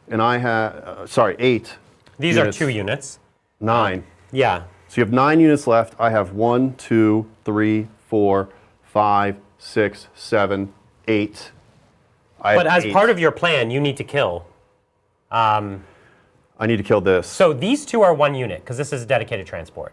and I have, 8. These units. are 2 units. 9. Yeah. So you have 9 units left. I have 1, 2, 3, 4, 5, 6, 7, 8. But as part of your plan, you need to kill. I need to kill this. So these 2 are 1 unit, because this is a dedicated transport.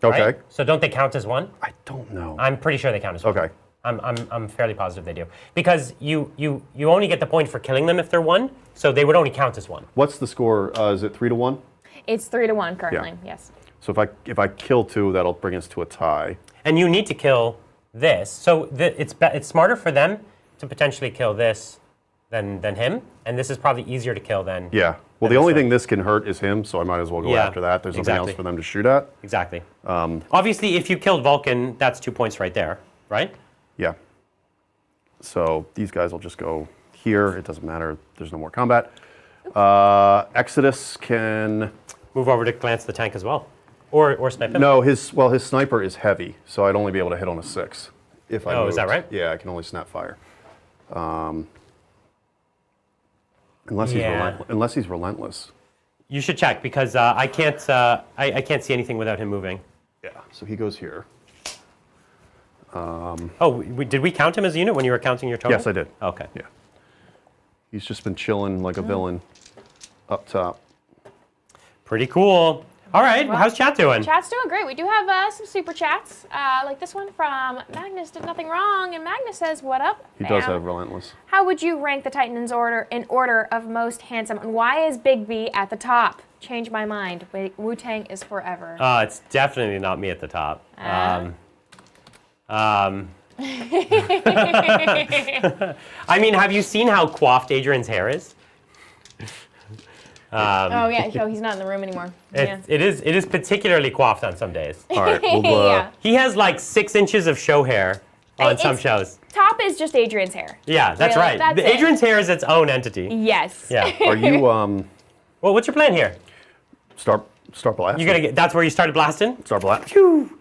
Okay. Right? So don't they count as 1? I don't know. I'm pretty sure they count as 1. Okay. I'm fairly positive they do. Because you only get the point for killing them if they're 1, so they would only count as 1. What's the score? Is it 3-1? It's 3-1 currently, Yeah. yes. So if I kill 2, that'll bring us to a tie. And you need to kill this. So it's smarter for them to potentially kill this than him, and this is probably easier to kill than. Yeah. Well, the only thing this can hurt is him, so I might as well go after that. There's nothing else for them to shoot at. Exactly. Obviously, if you killed Vulcan, that's 2 points right there, right? Yeah. So these guys will just go here. It doesn't matter. There's no more combat. Exodus can... Move over to glance the tank as well. Or snipe him? No, his sniper is heavy, so I'd only be able to hit on a 6 if I Oh, is that moved. right? Yeah, I can only snap fire. Unless he's relentless. You should check because I can't see anything without him moving. Yeah. So he goes here. Did we count him as a unit when you were counting your total? Yes, I did. Okay. Yeah. He's just been chilling like a villain up top. Pretty cool. All right, Well, how's chat doing? Chat's doing great. We do have some super chats, like this one from Magnus did nothing wrong, and Magnus says, "What up?" He does fam? have relentless. How would you rank the Titans in order of most handsome, and why is Big B at the top? Change my mind. Wu-Tang is forever. It's definitely not me at the top. I mean, have you seen how coiffed Adrian's hair is? Oh yeah, so he's not in the room anymore. It is particularly coiffed on some days. All right. We'll, Yeah. He has like 6 inches of show hair on some shows. Top is just Adrian's hair. Yeah, that's Really? right. That's it. Adrian's hair is its own entity. Yes. Yeah. Are you Well, what's your plan here? start blast? You gotta get. That's where you started blasting. start blast. Phew.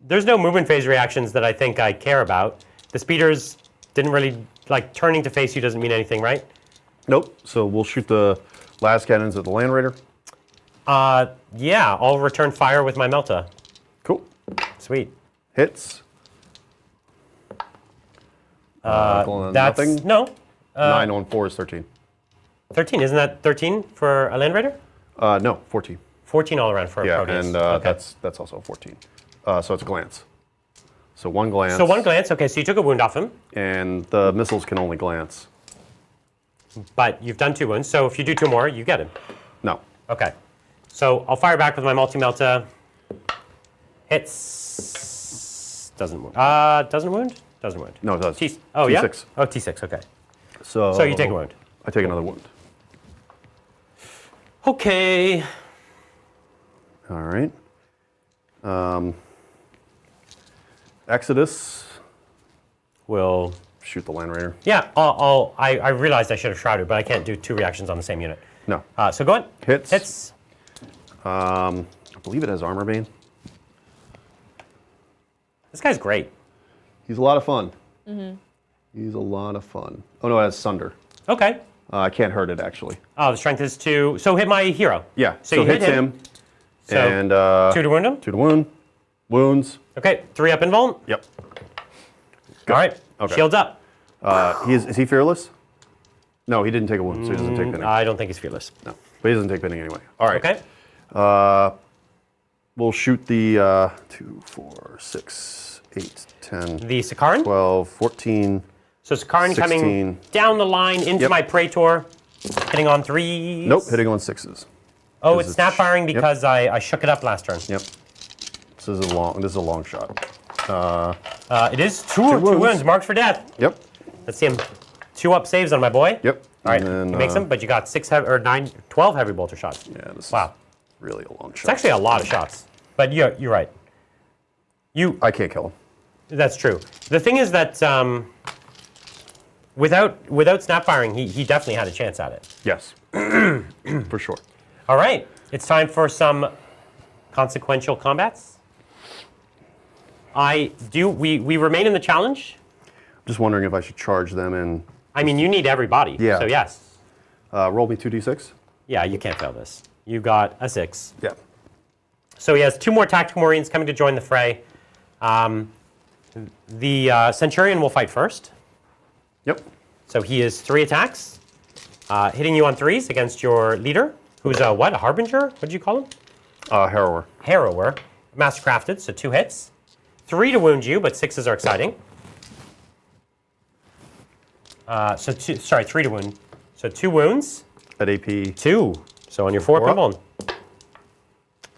There's no movement phase reactions that I think I care about. The speeders didn't really like turning to face you doesn't mean anything, right? Nope. So we'll shoot the las cannons at the Land Raider. Yeah, I'll return fire with my Melta. Cool. Sweet. Hits. That's nothing. No. 9 on 4 is 13. 13. Isn't that 13 for a Land Raider? No, 14. 14 all around for a Yeah, Proteus. and Okay. that's also 14. So it's a glance. So one glance. So one glance. Okay, so you took a wound off him, And the missiles can only glance. but you've done 2 wounds. So if you do 2 more, you get him. No. Okay. So I'll fire back with my multi-melta. Hits. Doesn't wound. Doesn't wound? Doesn't wound. No, it does. Oh, yeah? T6. Oh, T6, okay. So you take a wound. I take another wound. Okay. All right. Exodus. We'll... Shoot the Land Raider. Yeah, I realized I should have shrouded, but I can't do 2 reactions on the same unit. No. So go on. Hits. Hits. I believe it has Armor Bane. This guy's great. He's a lot of fun. He's a lot of fun. Oh no, it has Sunder. Okay. I can't hurt it actually. Oh, the strength is 2. So hit my hero. Yeah. So So you hit hits him. So And 2 to wound him? 2 to wound. Wounds. Okay, 3 up invuln. Yep. All right. Okay. Shields up. Is he fearless? No, he didn't take a wound, so he doesn't take pinning. I don't think he's fearless. No, but he doesn't take pinning anyway. All right. Okay. We'll shoot the 2, 4, 6, 8, 10, The Sakaran. 12, 14. So Sakaran coming 16. down the line into Yep. my Praetor, hitting on 3s. Nope, hitting on 6s. Oh, This it's is- snap firing yep. because I shook it up last turn. Yep. This is a long shot. It is two wounds. wounds marked for death. Yep. Let's see him. 2 up saves on my boy. Yep. All right, And then, he makes them, but you got 12 heavy bolter shots. Yeah, this Wow. is really a long shot. It's actually a lot of shots. But you're right. I can't kill him. That's true. The thing is that without snap firing, he definitely had a chance at it. Yes. For sure. All right, it's time for some consequential combats. We remain in the challenge. Just wondering if I should charge them and I mean, you need every body. Yeah. So yes. roll me 2d6. Yeah, you can't fail this. You got a 6. Yeah. So he has 2 more tactical marines coming to join the fray. The Centurion will fight first. Yep. So he is 3 attacks, hitting you on 3s against your leader, who's a what? A Harbinger? What did you call him? Harrower. Harrower. Mastercrafted, so 2 hits. 3 to wound you, but 6s are exciting. 3 to wound. So 2 wounds. At AP. 2. So on your 4 4 up. pinball.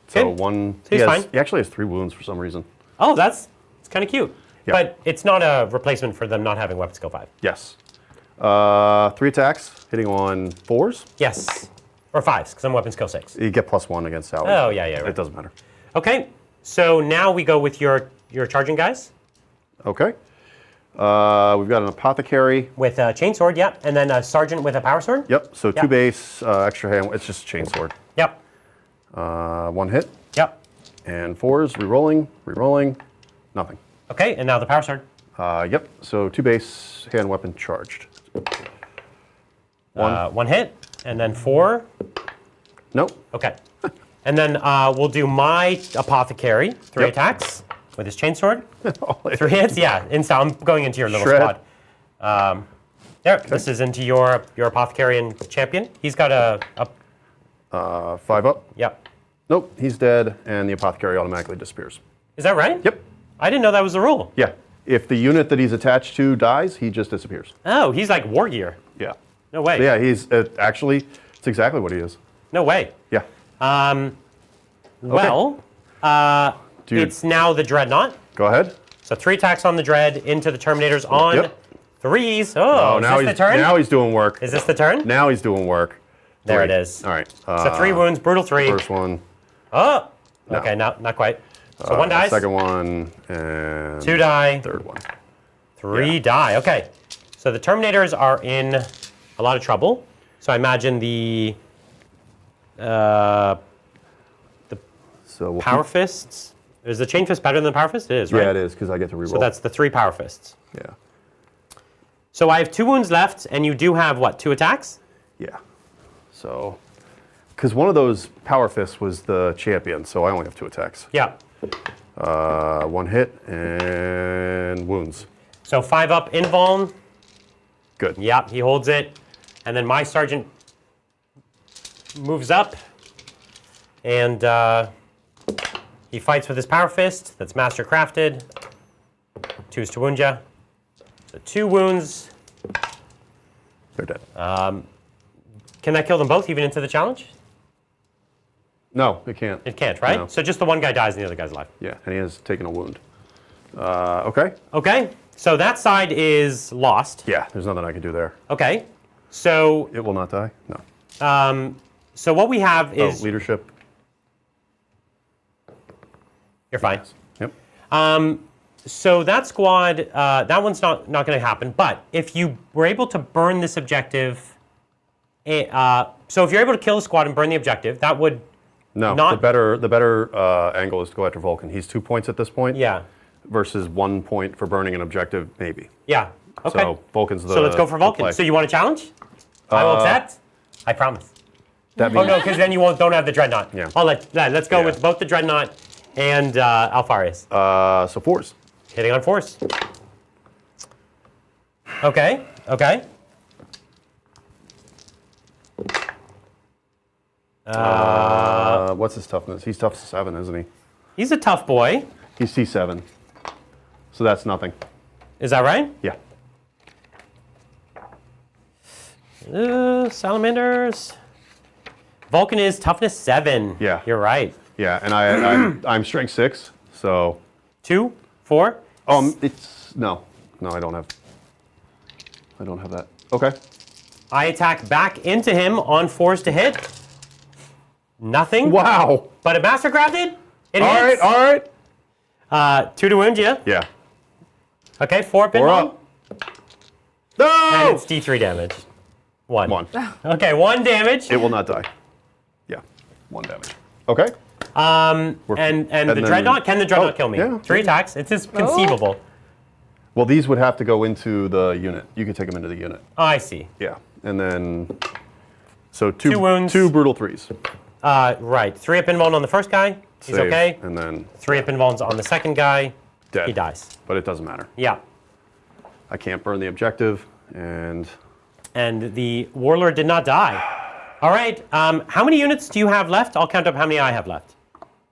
So Good. one. He's fine. He actually has 3 wounds for some reason. Oh, it's kind of cute. Yeah. But it's not a replacement for them not having weapon skill 5. Yes. 3 attacks, hitting on 4s. Yes. Or 5s, because I'm weapon skill 6. You get +1 against salvage. Oh, yeah, right. It doesn't matter. Okay, so now we go with your charging guys. Okay. We've got an apothecary. With a chainsword, yep. And then a sergeant with a power sword. Yep. So 2 Yep. base, extra hand. It's just chainsword. Yep. 1 hit. Yep. And 4s, rerolling, nothing. Okay, and now the power sword. Yep, so 2 base, hand weapon charged. 1 hit, and then 4. Nope. Okay. And then we'll do my apothecary. 3 Yep. attacks with his chainsword. 3 hits, yeah. I'm going into your little Shred. squad. There, this is into your apothecary and champion. He's got a 5 up. yep. Nope, he's dead, and the apothecary automatically disappears. Is that right? Yep. I didn't know that was the rule. Yeah. If the unit that he's attached to dies, he just disappears. Oh, he's like war gear. Yeah. No way. Yeah, he's actually, it's exactly what he is. No way. Yeah. Well, Dude. it's now the Dreadnought. Go ahead. So 3 attacks on the Dread into the Terminators on Yep. 3s. Oh, is now this he's the turn? now he's doing work. Is this the turn? Now he's doing work. There 3. it is. All right. So 3 wounds, brutal 3. First one. Oh! No. Okay, not quite. So 1 dies, Second one, and 2 die, third one. 3 die. Okay. So the Terminators are in a lot of trouble. So I imagine the So we'll Power Fists. Is the Chain Fist better than the Power Fist? It is, right? Yeah, it is, because I get to reroll. So that's the 3 Power Fists. Yeah. So I have 2 wounds left, and you do have, what, 2 attacks? Yeah. So, because one of those power fists was the champion, so I only have 2 attacks. Yeah. 1 hit and wounds. So 5 up invuln. Good. Yep, he holds it. And then my sergeant moves up, and he fights with his Power Fist that's master crafted. 2s to wound ya. So 2 wounds. They're dead. Can that kill them both, even into the challenge? No, it can't. It can't, right? No. So just the one guy dies and the other guy's alive. Yeah, and he has taken a wound. Okay. Okay, so that side is lost. Yeah, there's nothing I can do there. Okay, so It will not die? No. so what we have is Leadership. you're fine. Yep. So that squad, that one's not going to happen. But if you were able to burn this objective, so if you're able to kill the squad and burn the objective, that would No, not. the better angle is to go after Vulcan. He's 2 points at this point. Yeah. Versus 1 point for burning an objective, maybe. Yeah. Okay. So Vulcan's the. So let's go for the Vulcan. play. So you want a challenge? I will accept. I promise. That Oh means no, because then you don't have the Dreadnought. Yeah. Let's go Yeah. with both the Dreadnought and Alfarius. so 4s. Hitting on force. Okay. Okay. What's his toughness? He's tough 7, isn't he? He's a tough boy. He's C7. So that's nothing. Is that right? Yeah. Salamanders. Vulcan is toughness 7. Yeah. You're right. Yeah, and I'm strength 6, so 2, 4. it's no, I don't have that. Okay. I attack back into him on 4s to hit. Nothing. Wow. But a master crafted. It All hits. right. 2 to wound you. Yeah. Okay, 4 We're pinball. up. No. And it's D3 damage. 1. 1. Okay, 1 damage. It will not die. Yeah. 1 damage. Okay. And the then- Dreadnought, can the Dreadnought kill me? yeah. 3 attacks. It's just conceivable. Well, these would have to go into the unit. You could take them into the unit. Oh, I see. Yeah. And then, so 2 2 wounds. 2 brutal 3s. Right. 3 up invuln on the first guy. He's Save, okay. And then 3 up invulns on the second guy. dead. He dies. But it doesn't matter. Yeah. I can't burn the objective, and And the Warlord did not die. All right. How many units do you have left? I'll count up how many I have left.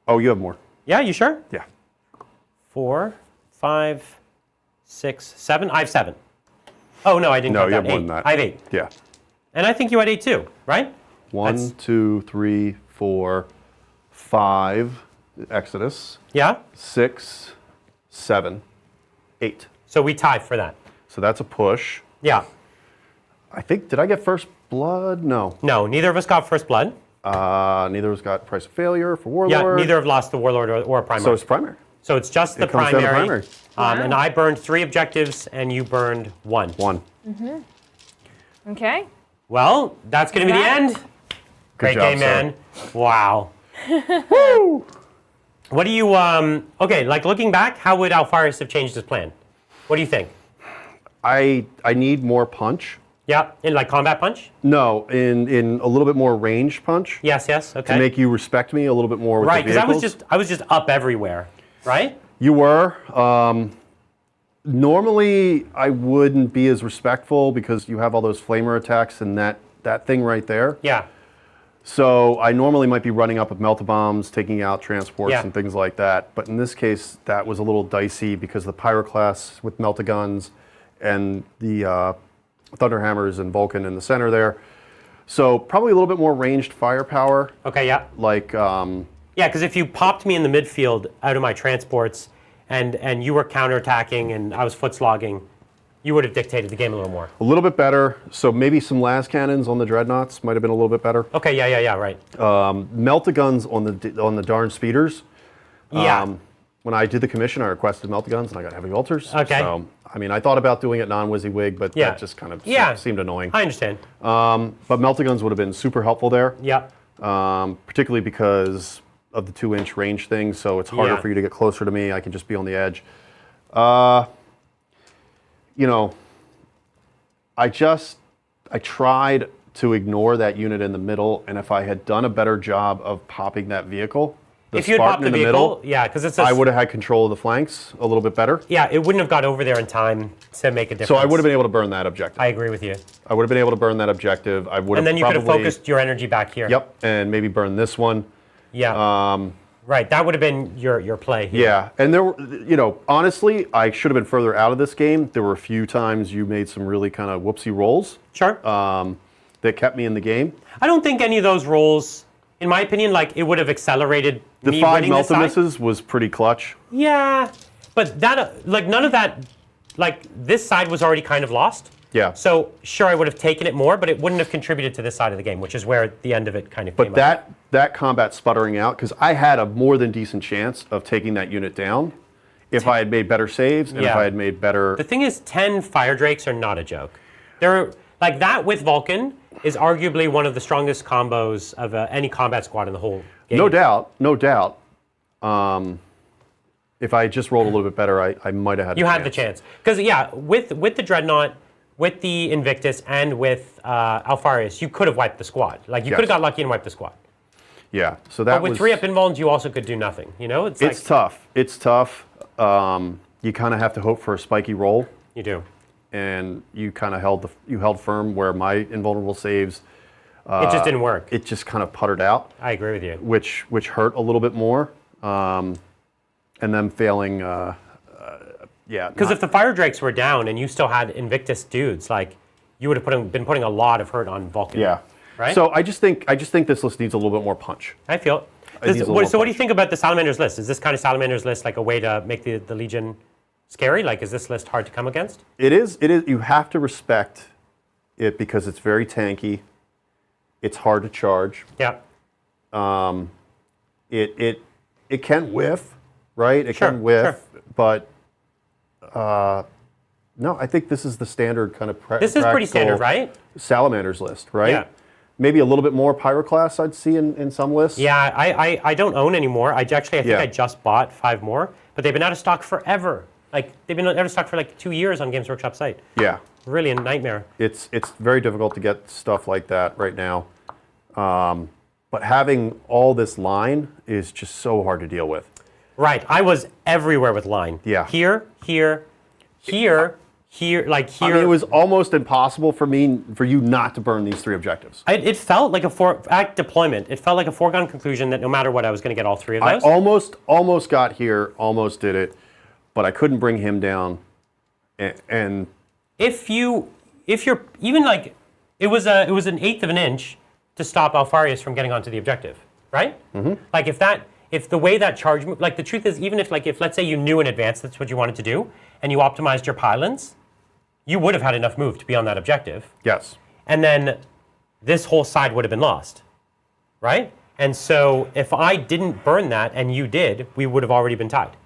oh, you have more. Yeah, you sure? Yeah. 4, 5, 6, 7. I have 7. Oh, no, I didn't No, count you have that. more 8. than that. I have 8. Yeah. And I think you had 8 too, right? 1, That's- 2, 3, 4, 5. Exodus. Yeah? 6, 7, 8. So we tie for that. So that's a push. Yeah. I think, did I get first blood? No. No, neither of us got first blood. Neither of us got price of failure for Warlord. Yeah, neither have lost the Warlord or a primary. So it's primary. So it's just the It comes down to primary. primary. And I burned 3 objectives and you burned 1. 1. Okay. Well, that's going to be the That- end. Great job, game, sir. man. Wow. Woo! What do you, okay, like looking back, how would Alpharius have changed his plan? What do you think? I need more punch. Yeah, in like combat punch? No, in a little bit more ranged punch. Yes, okay. To make you respect me a little bit more with right, the because vehicles. I was just up everywhere, right? You were. Normally, I wouldn't be as respectful because you have all those flamer attacks and that thing right there. Yeah. So I normally might be running up with melta-bombs, taking out transports Yeah. and things like that. But in this case, that was a little dicey because the pyroclasts with melta-guns and the thunderhammers and Vulcan in the center there. So probably a little bit more ranged firepower. Okay, yeah. Like, Yeah, because if you popped me in the midfield out of my transports and you were counterattacking and I was foot slogging, you would have dictated the game a little more. a little bit better. So maybe some las cannons on the dreadnoughts might have been a little bit better. Okay, yeah, right. Melta-guns on the darn speeders. Yeah. When I did the commission, I requested melta-guns and I got heavy bolters. Okay. So, I mean, I thought about doing it non-WYSIWYG, but Yeah. that just kind of Yeah. seemed annoying. I understand. But melta-guns would have been super helpful there. Yeah. Particularly because of the 2-inch range thing, so it's harder Yeah. for you to get closer to me. I can just be on the edge. You know, I tried to ignore that unit in the middle, and if I had done a better job of popping that vehicle, the If you had popped Spartan the in the vehicle, middle, yeah, because it's I would have had control of the flanks a little bit better. Yeah, it wouldn't have got over there in time to make a difference. So I would have been able to burn that objective. I agree with you. I would have been able to burn that objective. I would And then you could have probably- focused your energy back here. Yep, and maybe burn this one. Yeah. Right, that would have been your play here. Yeah, and there were, you know, honestly, I should have been further out of this game. There were a few times you made some really kind of whoopsie rolls Sure. that kept me in the game. I don't think any of those rolls, in my opinion, like it would have accelerated The me 5 winning this melta side. misses was pretty clutch. Yeah, but that, like none of that, like this side was already kind of lost. Yeah. So sure, I would have taken it more, but it wouldn't have contributed to this side of the game, which is where the end of it kind of came But up. that combat sputtering out, because I had a more than decent chance of taking that unit down if I had made better saves and if Yeah. I had made better. The thing is, 10 fire drakes are not a joke. They're like that with Vulcan is arguably one of the strongest combos of any combat squad in the whole game. No doubt, no doubt. If I had just rolled a little bit better, I might have had. You a had the chance because yeah, with the Dreadnought, with the Invictus, and with Alpharius, you could have wiped the squad. Like you Yes. could have got lucky and wiped the squad. Yeah, so that But with was. 3-up invulns, you also could do nothing. You know, it's It's like tough. It's tough. You kind of have to hope for a spiky roll, you do. and you kind of held firm where my invulnerable saves. It just didn't work. It just kind of puttered out, I agree with you. which hurt a little bit more, and them failing. Yeah, Because if the fire drakes were down and you still had Invictus dudes, like you would have been putting a lot of hurt on Vulcan. yeah. Right? So I just think this list needs a little bit more punch. I feel. It needs a little So what do you punch. think about the Salamanders list? Is this kind of Salamanders list like a way to make the Legion scary? Like, is this list hard to come against? It is. You have to respect it because it's very tanky. It's hard to charge. Yeah. It can whiff, right? It Sure, can whiff, sure. but no, I think this is the standard kind of This is pretty standard, practical right? Salamanders list, right? Yeah. Maybe a little bit more pyroclast I'd see in some lists. Yeah, I don't own anymore. I think Yeah. I just bought 5 more, but they've been out of stock forever. Like they've been out of stock for like 2 years on Games Workshop site. Yeah. Really a nightmare. It's very difficult to get stuff like that right now. But having all this line is just so hard to deal with. Right. I was everywhere with line. Yeah. Here, like here. I mean, it was almost impossible for you not to burn these 3 objectives. It felt like at deployment. It felt like a foregone conclusion that no matter what, I was going to get all 3 of I those. almost got here, almost did it, but I couldn't bring him down. And If you're even like, it was an eighth of an inch to stop Alpharius from getting onto the objective, right? Mm-hmm. Like if the way that charge, like the truth is, even if let's say you knew in advance that's what you wanted to do, and you optimized your pylons, you would have had enough move to be on that objective. yes, And then this whole side would have been lost, right? And so if I didn't burn that and you did, we would have already been tied.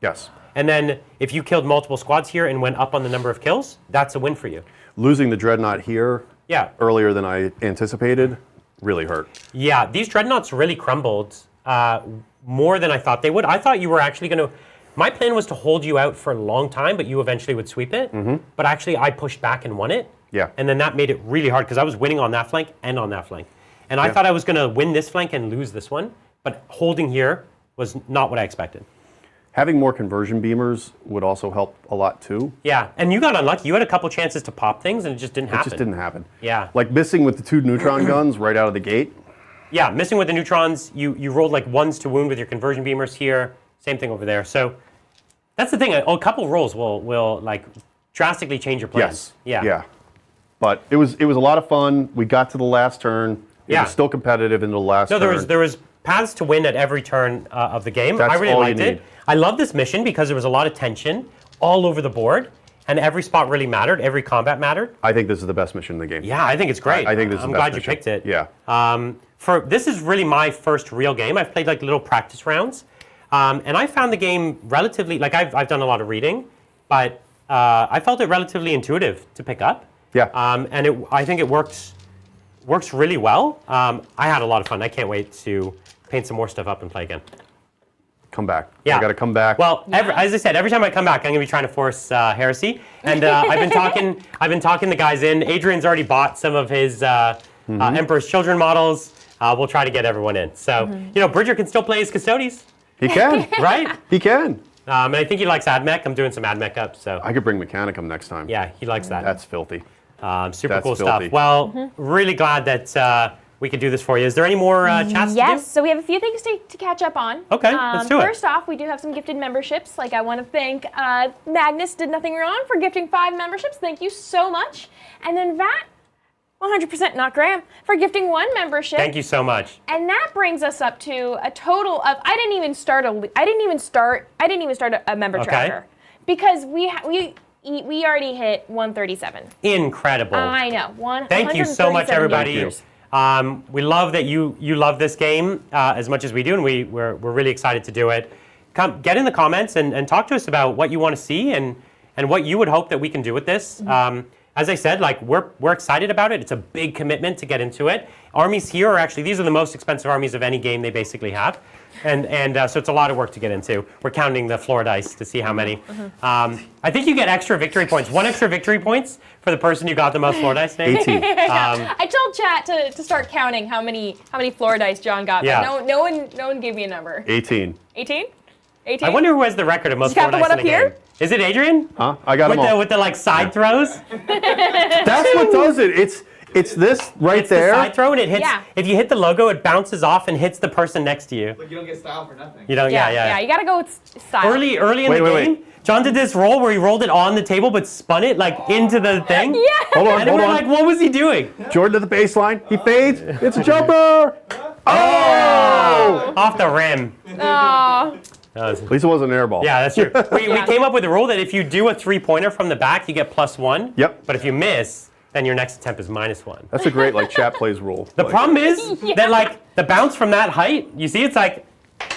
yes. And then if you killed multiple squads here and went up on the number of kills, that's a win for you. Losing the Dreadnought here Yeah. earlier than I anticipated really hurt. Yeah, these dreadnoughts really crumbled more than I thought they would. I thought you were actually going to. My plan was to hold you out for a long time, but you eventually would sweep it. But actually, I pushed back and won it. Yeah. And then that made it really hard because I was winning on that flank and on that flank. And I thought I was going to win this flank and lose this one, but holding here was not what I expected. Having more conversion beamers would also help a lot too. Yeah, and you got unlucky. You had a couple chances to pop things, and it just didn't happen. It just didn't happen. Yeah. Like missing with the 2 neutron guns right out of the gate. Yeah, missing with the neutrons. You rolled like 1s to wound with your conversion beamers here. Same thing over there. So that's the thing. A couple rolls will like drastically change your plans. Yes. Yeah. But it was a lot of fun. We got to the last turn. It was still competitive into the last turn. No, there was paths to win at every turn of the game. That's I really all liked you it. need. I love this mission because there was a lot of tension all over the board, and every spot really mattered. Every combat mattered. I think this is the best mission in the game. Yeah, I think it's great. I think this is I'm the best glad you mission. picked it. Yeah. This is really my first real game. I've played like little practice rounds, and I found the game relatively like I've done a lot of reading, but I felt it relatively intuitive to pick up. Yeah. And I think it works really well. I had a lot of fun. I can't wait to paint some more stuff up and play again. Come back. Yeah. I got to come back. Well, as I said, every time I come back, I'm going to be trying to force Heresy. And I've been talking the guys in. Adrian's already bought some of his Emperor's Children models. We'll try to get everyone in. So, Bridger can still play his Custodes. He can. Right? He can. And I think he likes AdMech. I'm doing some AdMech up. So I could bring Mechanicum next time. yeah, he likes that. That's filthy. Super That's cool filthy. stuff. Well, really glad that we could do this for you. Is there any more chats to Yes, do? so we have a few things to catch up on. Okay, let's do it. First off, we do have some gifted memberships. Like, I want to thank Magnus Did Nothing Wrong for gifting 5 memberships. Thank you so much. And then Vat, 100% not Graham, for gifting 1 membership. Thank you so much. And that brings us up to a total of I didn't even start a member tracker because we already hit 137. Incredible. I know. Thank you so much, 137 everybody. users. We love that you love this game as much as we do, and we're really excited to do it. Get in the comments and talk to us about what you want to see and what you would hope that we can do with this. As I said, like we're excited about it. It's a big commitment to get into it. Armies here are actually, these are the most expensive armies of any game they basically have. And so it's a lot of work to get into. We're counting the floor dice to see how many. I think you get extra victory points. 1 extra victory points for the person who got the most floor dice. 18. I told chat to start counting how many floor dice John got. Yeah. But no one gave me a number. 18. 18? 18? I wonder who has the record of most You floor got the dice one in a up here? game. Is it Adrian? Huh? I got them all. With the like side throws? That's what does it. It's this right It's there. the side throw, and it hits. Yeah. If you hit the logo, it bounces off and hits the person next to you. Like you don't get style for nothing. You don't. Yeah. You gotta go with style. Early in the Wait. game, John did this roll where he rolled it on the table but spun it like into the thing. Yeah. Hold on, And hold we're on. like, what was he doing? Jordan to the baseline. He fades. It's a jumper. Oh! Off the rim. Oh. At least it wasn't an air ball. Yeah, that's true. We came up with a rule that if you do a 3-pointer from the back, you get +1. Yep. But if you miss, then your next attempt is -1. That's a great chat plays rule. The problem is that like the bounce from that height, you see, it's like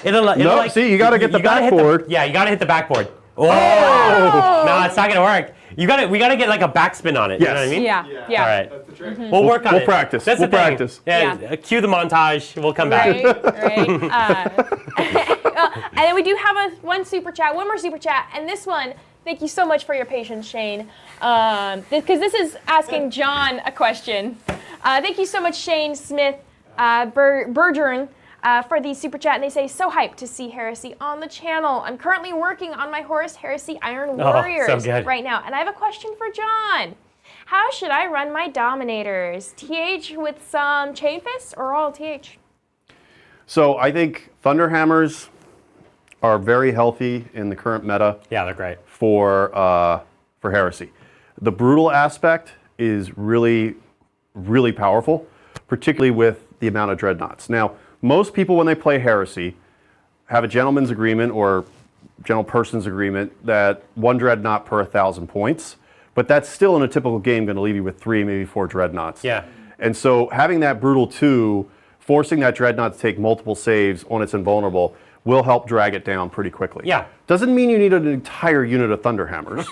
it'll No, like, see, you gotta get the gotta hit backboard. you gotta hit the backboard. Oh! No, it's not gonna work. We gotta get like a backspin on it. You know what I Yes. mean? Yeah. All right. That's the trick. We'll work on it. We'll practice. That's We'll the thing. practice. Yeah. Cue the montage. We'll come back. Right. And then we do have one more super chat, and this one, thank you so much for your patience, Shane, because this is asking John a question. Thank you so much, Shane Smith, Bergeron, for the super chat, and they say, so hyped to see Heresy on the channel. I'm currently working on my Horus Heresy Iron Warriors so good. right now, and I have a question for John. How should I run my Dominators? TH with some Chain Fists or all TH? So I think Thunderhammers are very healthy in the current meta Yeah, they're great. for Heresy. The brutal aspect is really, really powerful, particularly with the amount of dreadnoughts. Now, most people when they play Heresy have a gentleman's agreement or general person's agreement that 1 dreadnought per 1,000 points, but that's still in a typical game going to leave you with 3, maybe 4 dreadnoughts. Yeah. And so having that brutal 2, forcing that dreadnought to take multiple saves on its invulnerable will help drag it down pretty quickly. Yeah. Doesn't mean you need an entire unit of Thunderhammers.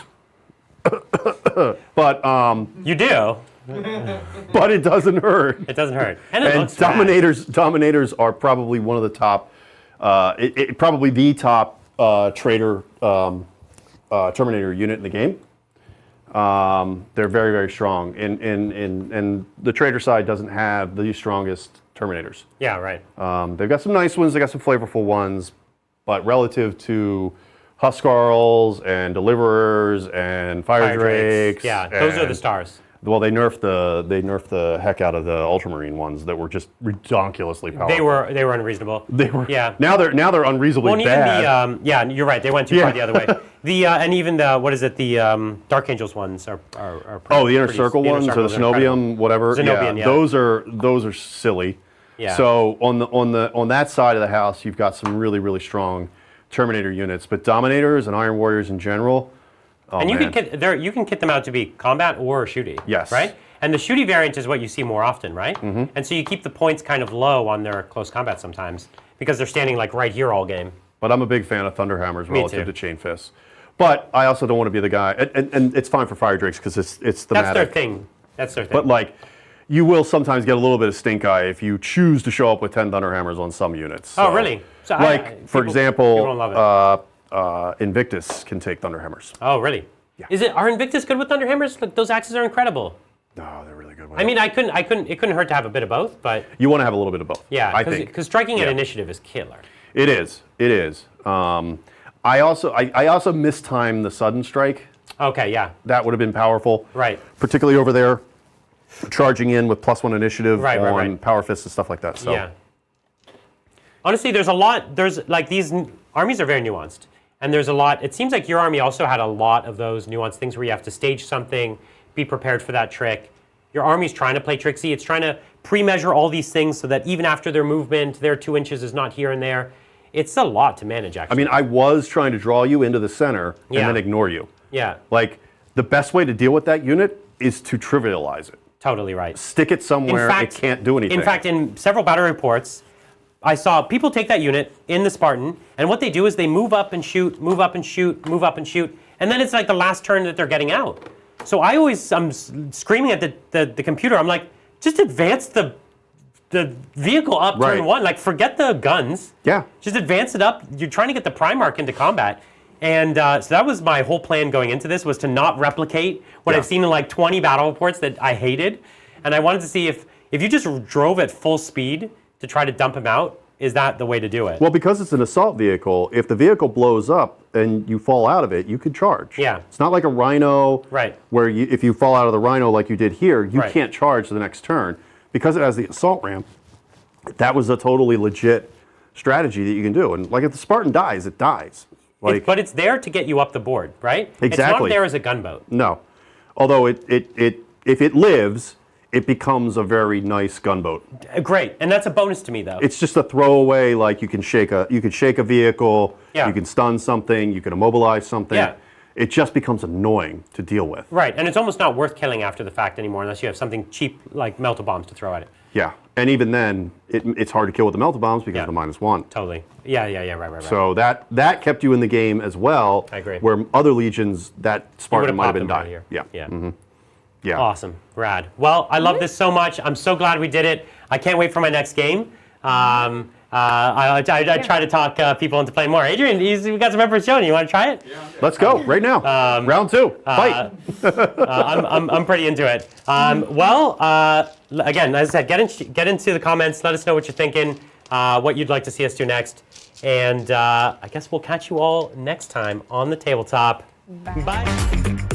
But You do. but it doesn't hurt. It doesn't hurt. And it And looks rad. Dominators are probably one of the top probably the top trader Terminator unit in the game. They're very, very strong, and the trader side doesn't have the strongest Terminators. Yeah, right. They've got some nice ones, they got some flavorful ones, but relative to Huskarls and Deliverers and Fire Drakes, yeah, those are the stars. Well, they nerfed the heck out of the Ultramarine ones that were just ridiculously powerful. They were unreasonable. They were. Yeah. Now they're unreasonably well, bad. Even yeah, you're right. They went too far the other way. And even the Dark Angels ones are pretty, the Inner Circle ones or the Cenobium, whatever. Cenobium, yeah. Those are silly. Yeah. So on that side of the house, you've got some really, really strong Terminator units, but Dominators and Iron Warriors in general. Oh, and you man. can kit them out to be combat or shooty. Yes. Right? And the shooty variant is what you see more often, right? Mm-hmm. And so you keep the points kind of low on their close combat sometimes because they're standing like right here all game. But I'm a big fan of Thunderhammers relative too. to Chain Fists. But I also don't want to be the guy, and it's fine for Fire Drakes because it's thematic. That's their thing. That's their thing. But like, you will sometimes get a little bit of stink eye if you choose to show up with 10 Thunderhammers on some units. So, oh, really? So for example, people don't love it. Invictus can take Thunderhammers. Oh, really? Yeah. Are Invictus good with Thunderhammers? Like, those axes are incredible. No, they're really good. I mean, it couldn't hurt to have a bit of both, but you want to have a little bit of both. yeah, I think because striking at initiative is killer. It is. I also mistimed the sudden strike. Okay, yeah. That would have been powerful. Right. Particularly over there, charging in with +1 initiative right. Power Fists and stuff like that. So. Yeah. Honestly, there's a lot. There's like these armies are very nuanced, and there's a lot. It seems like your army also had a lot of those nuanced things where you have to stage something, be prepared for that trick. Your army's trying to play tricksy. It's trying to pre-measure all these things so that even after their movement, their 2 inches is not here and there. It's a lot to manage, actually. I mean, I was trying to draw you into the center and then ignore you. Yeah. Like, the best way to deal with that unit is to trivialize it. Totally right. Stick it somewhere it can't do anything. In fact, in several battle reports, I saw people take that unit in the Spartan, and what they do is they move up and shoot, move up and shoot, move up and shoot, and then it's like the last turn that they're getting out. So I'm screaming at the computer. I'm like, just advance the vehicle up turn 1. Like, forget the guns. Yeah. Just advance it up. You're trying to get the Primarch into combat. And so that was my whole plan going into this, was to not replicate what I've seen in like 20 battle reports that I hated. And I wanted to see if you just drove at full speed to try to dump him out, is that the way to do it? Well, because it's an assault vehicle, if the vehicle blows up and you fall out of it, you could charge. Yeah. It's not like a Rhino where if you fall out of the Rhino like you did here, you can't charge the next turn. Because it has the assault ramp, that was a totally legit strategy that you can do. And like if the Spartan dies, it dies. Like, but it's there to get you up the board, right? Exactly. It's not there as a gunboat. No. Although if it lives, it becomes a very nice gunboat. Great, and that's a bonus to me, though. It's just a throwaway. Like you can shake a vehicle. Yeah. You can stun something. You can immobilize something. Yeah. It just becomes annoying to deal with. Right, and it's almost not worth killing after the fact anymore unless you have something cheap like melta bombs to throw at it. Yeah, and even then, it's hard to kill with the melta bombs because of the -1. Totally. Yeah, right. So that kept you in the game as well. I agree. Where other legions, that Spartan might have been dying. dying. Yeah. Mm-hmm. Yeah. Awesome. Rad. Well, I love this so much. I'm so glad we did it. I can't wait for my next game. I try to talk people into playing more. Adrian, we got some members showing. You want to try it? Yeah. Let's go right now. Round 2. Fight. I'm pretty into it. Again, as I said, get into the comments. Let us know what you're thinking, what you'd like to see us do next. And I guess we'll catch you all next time on the tabletop. Bye.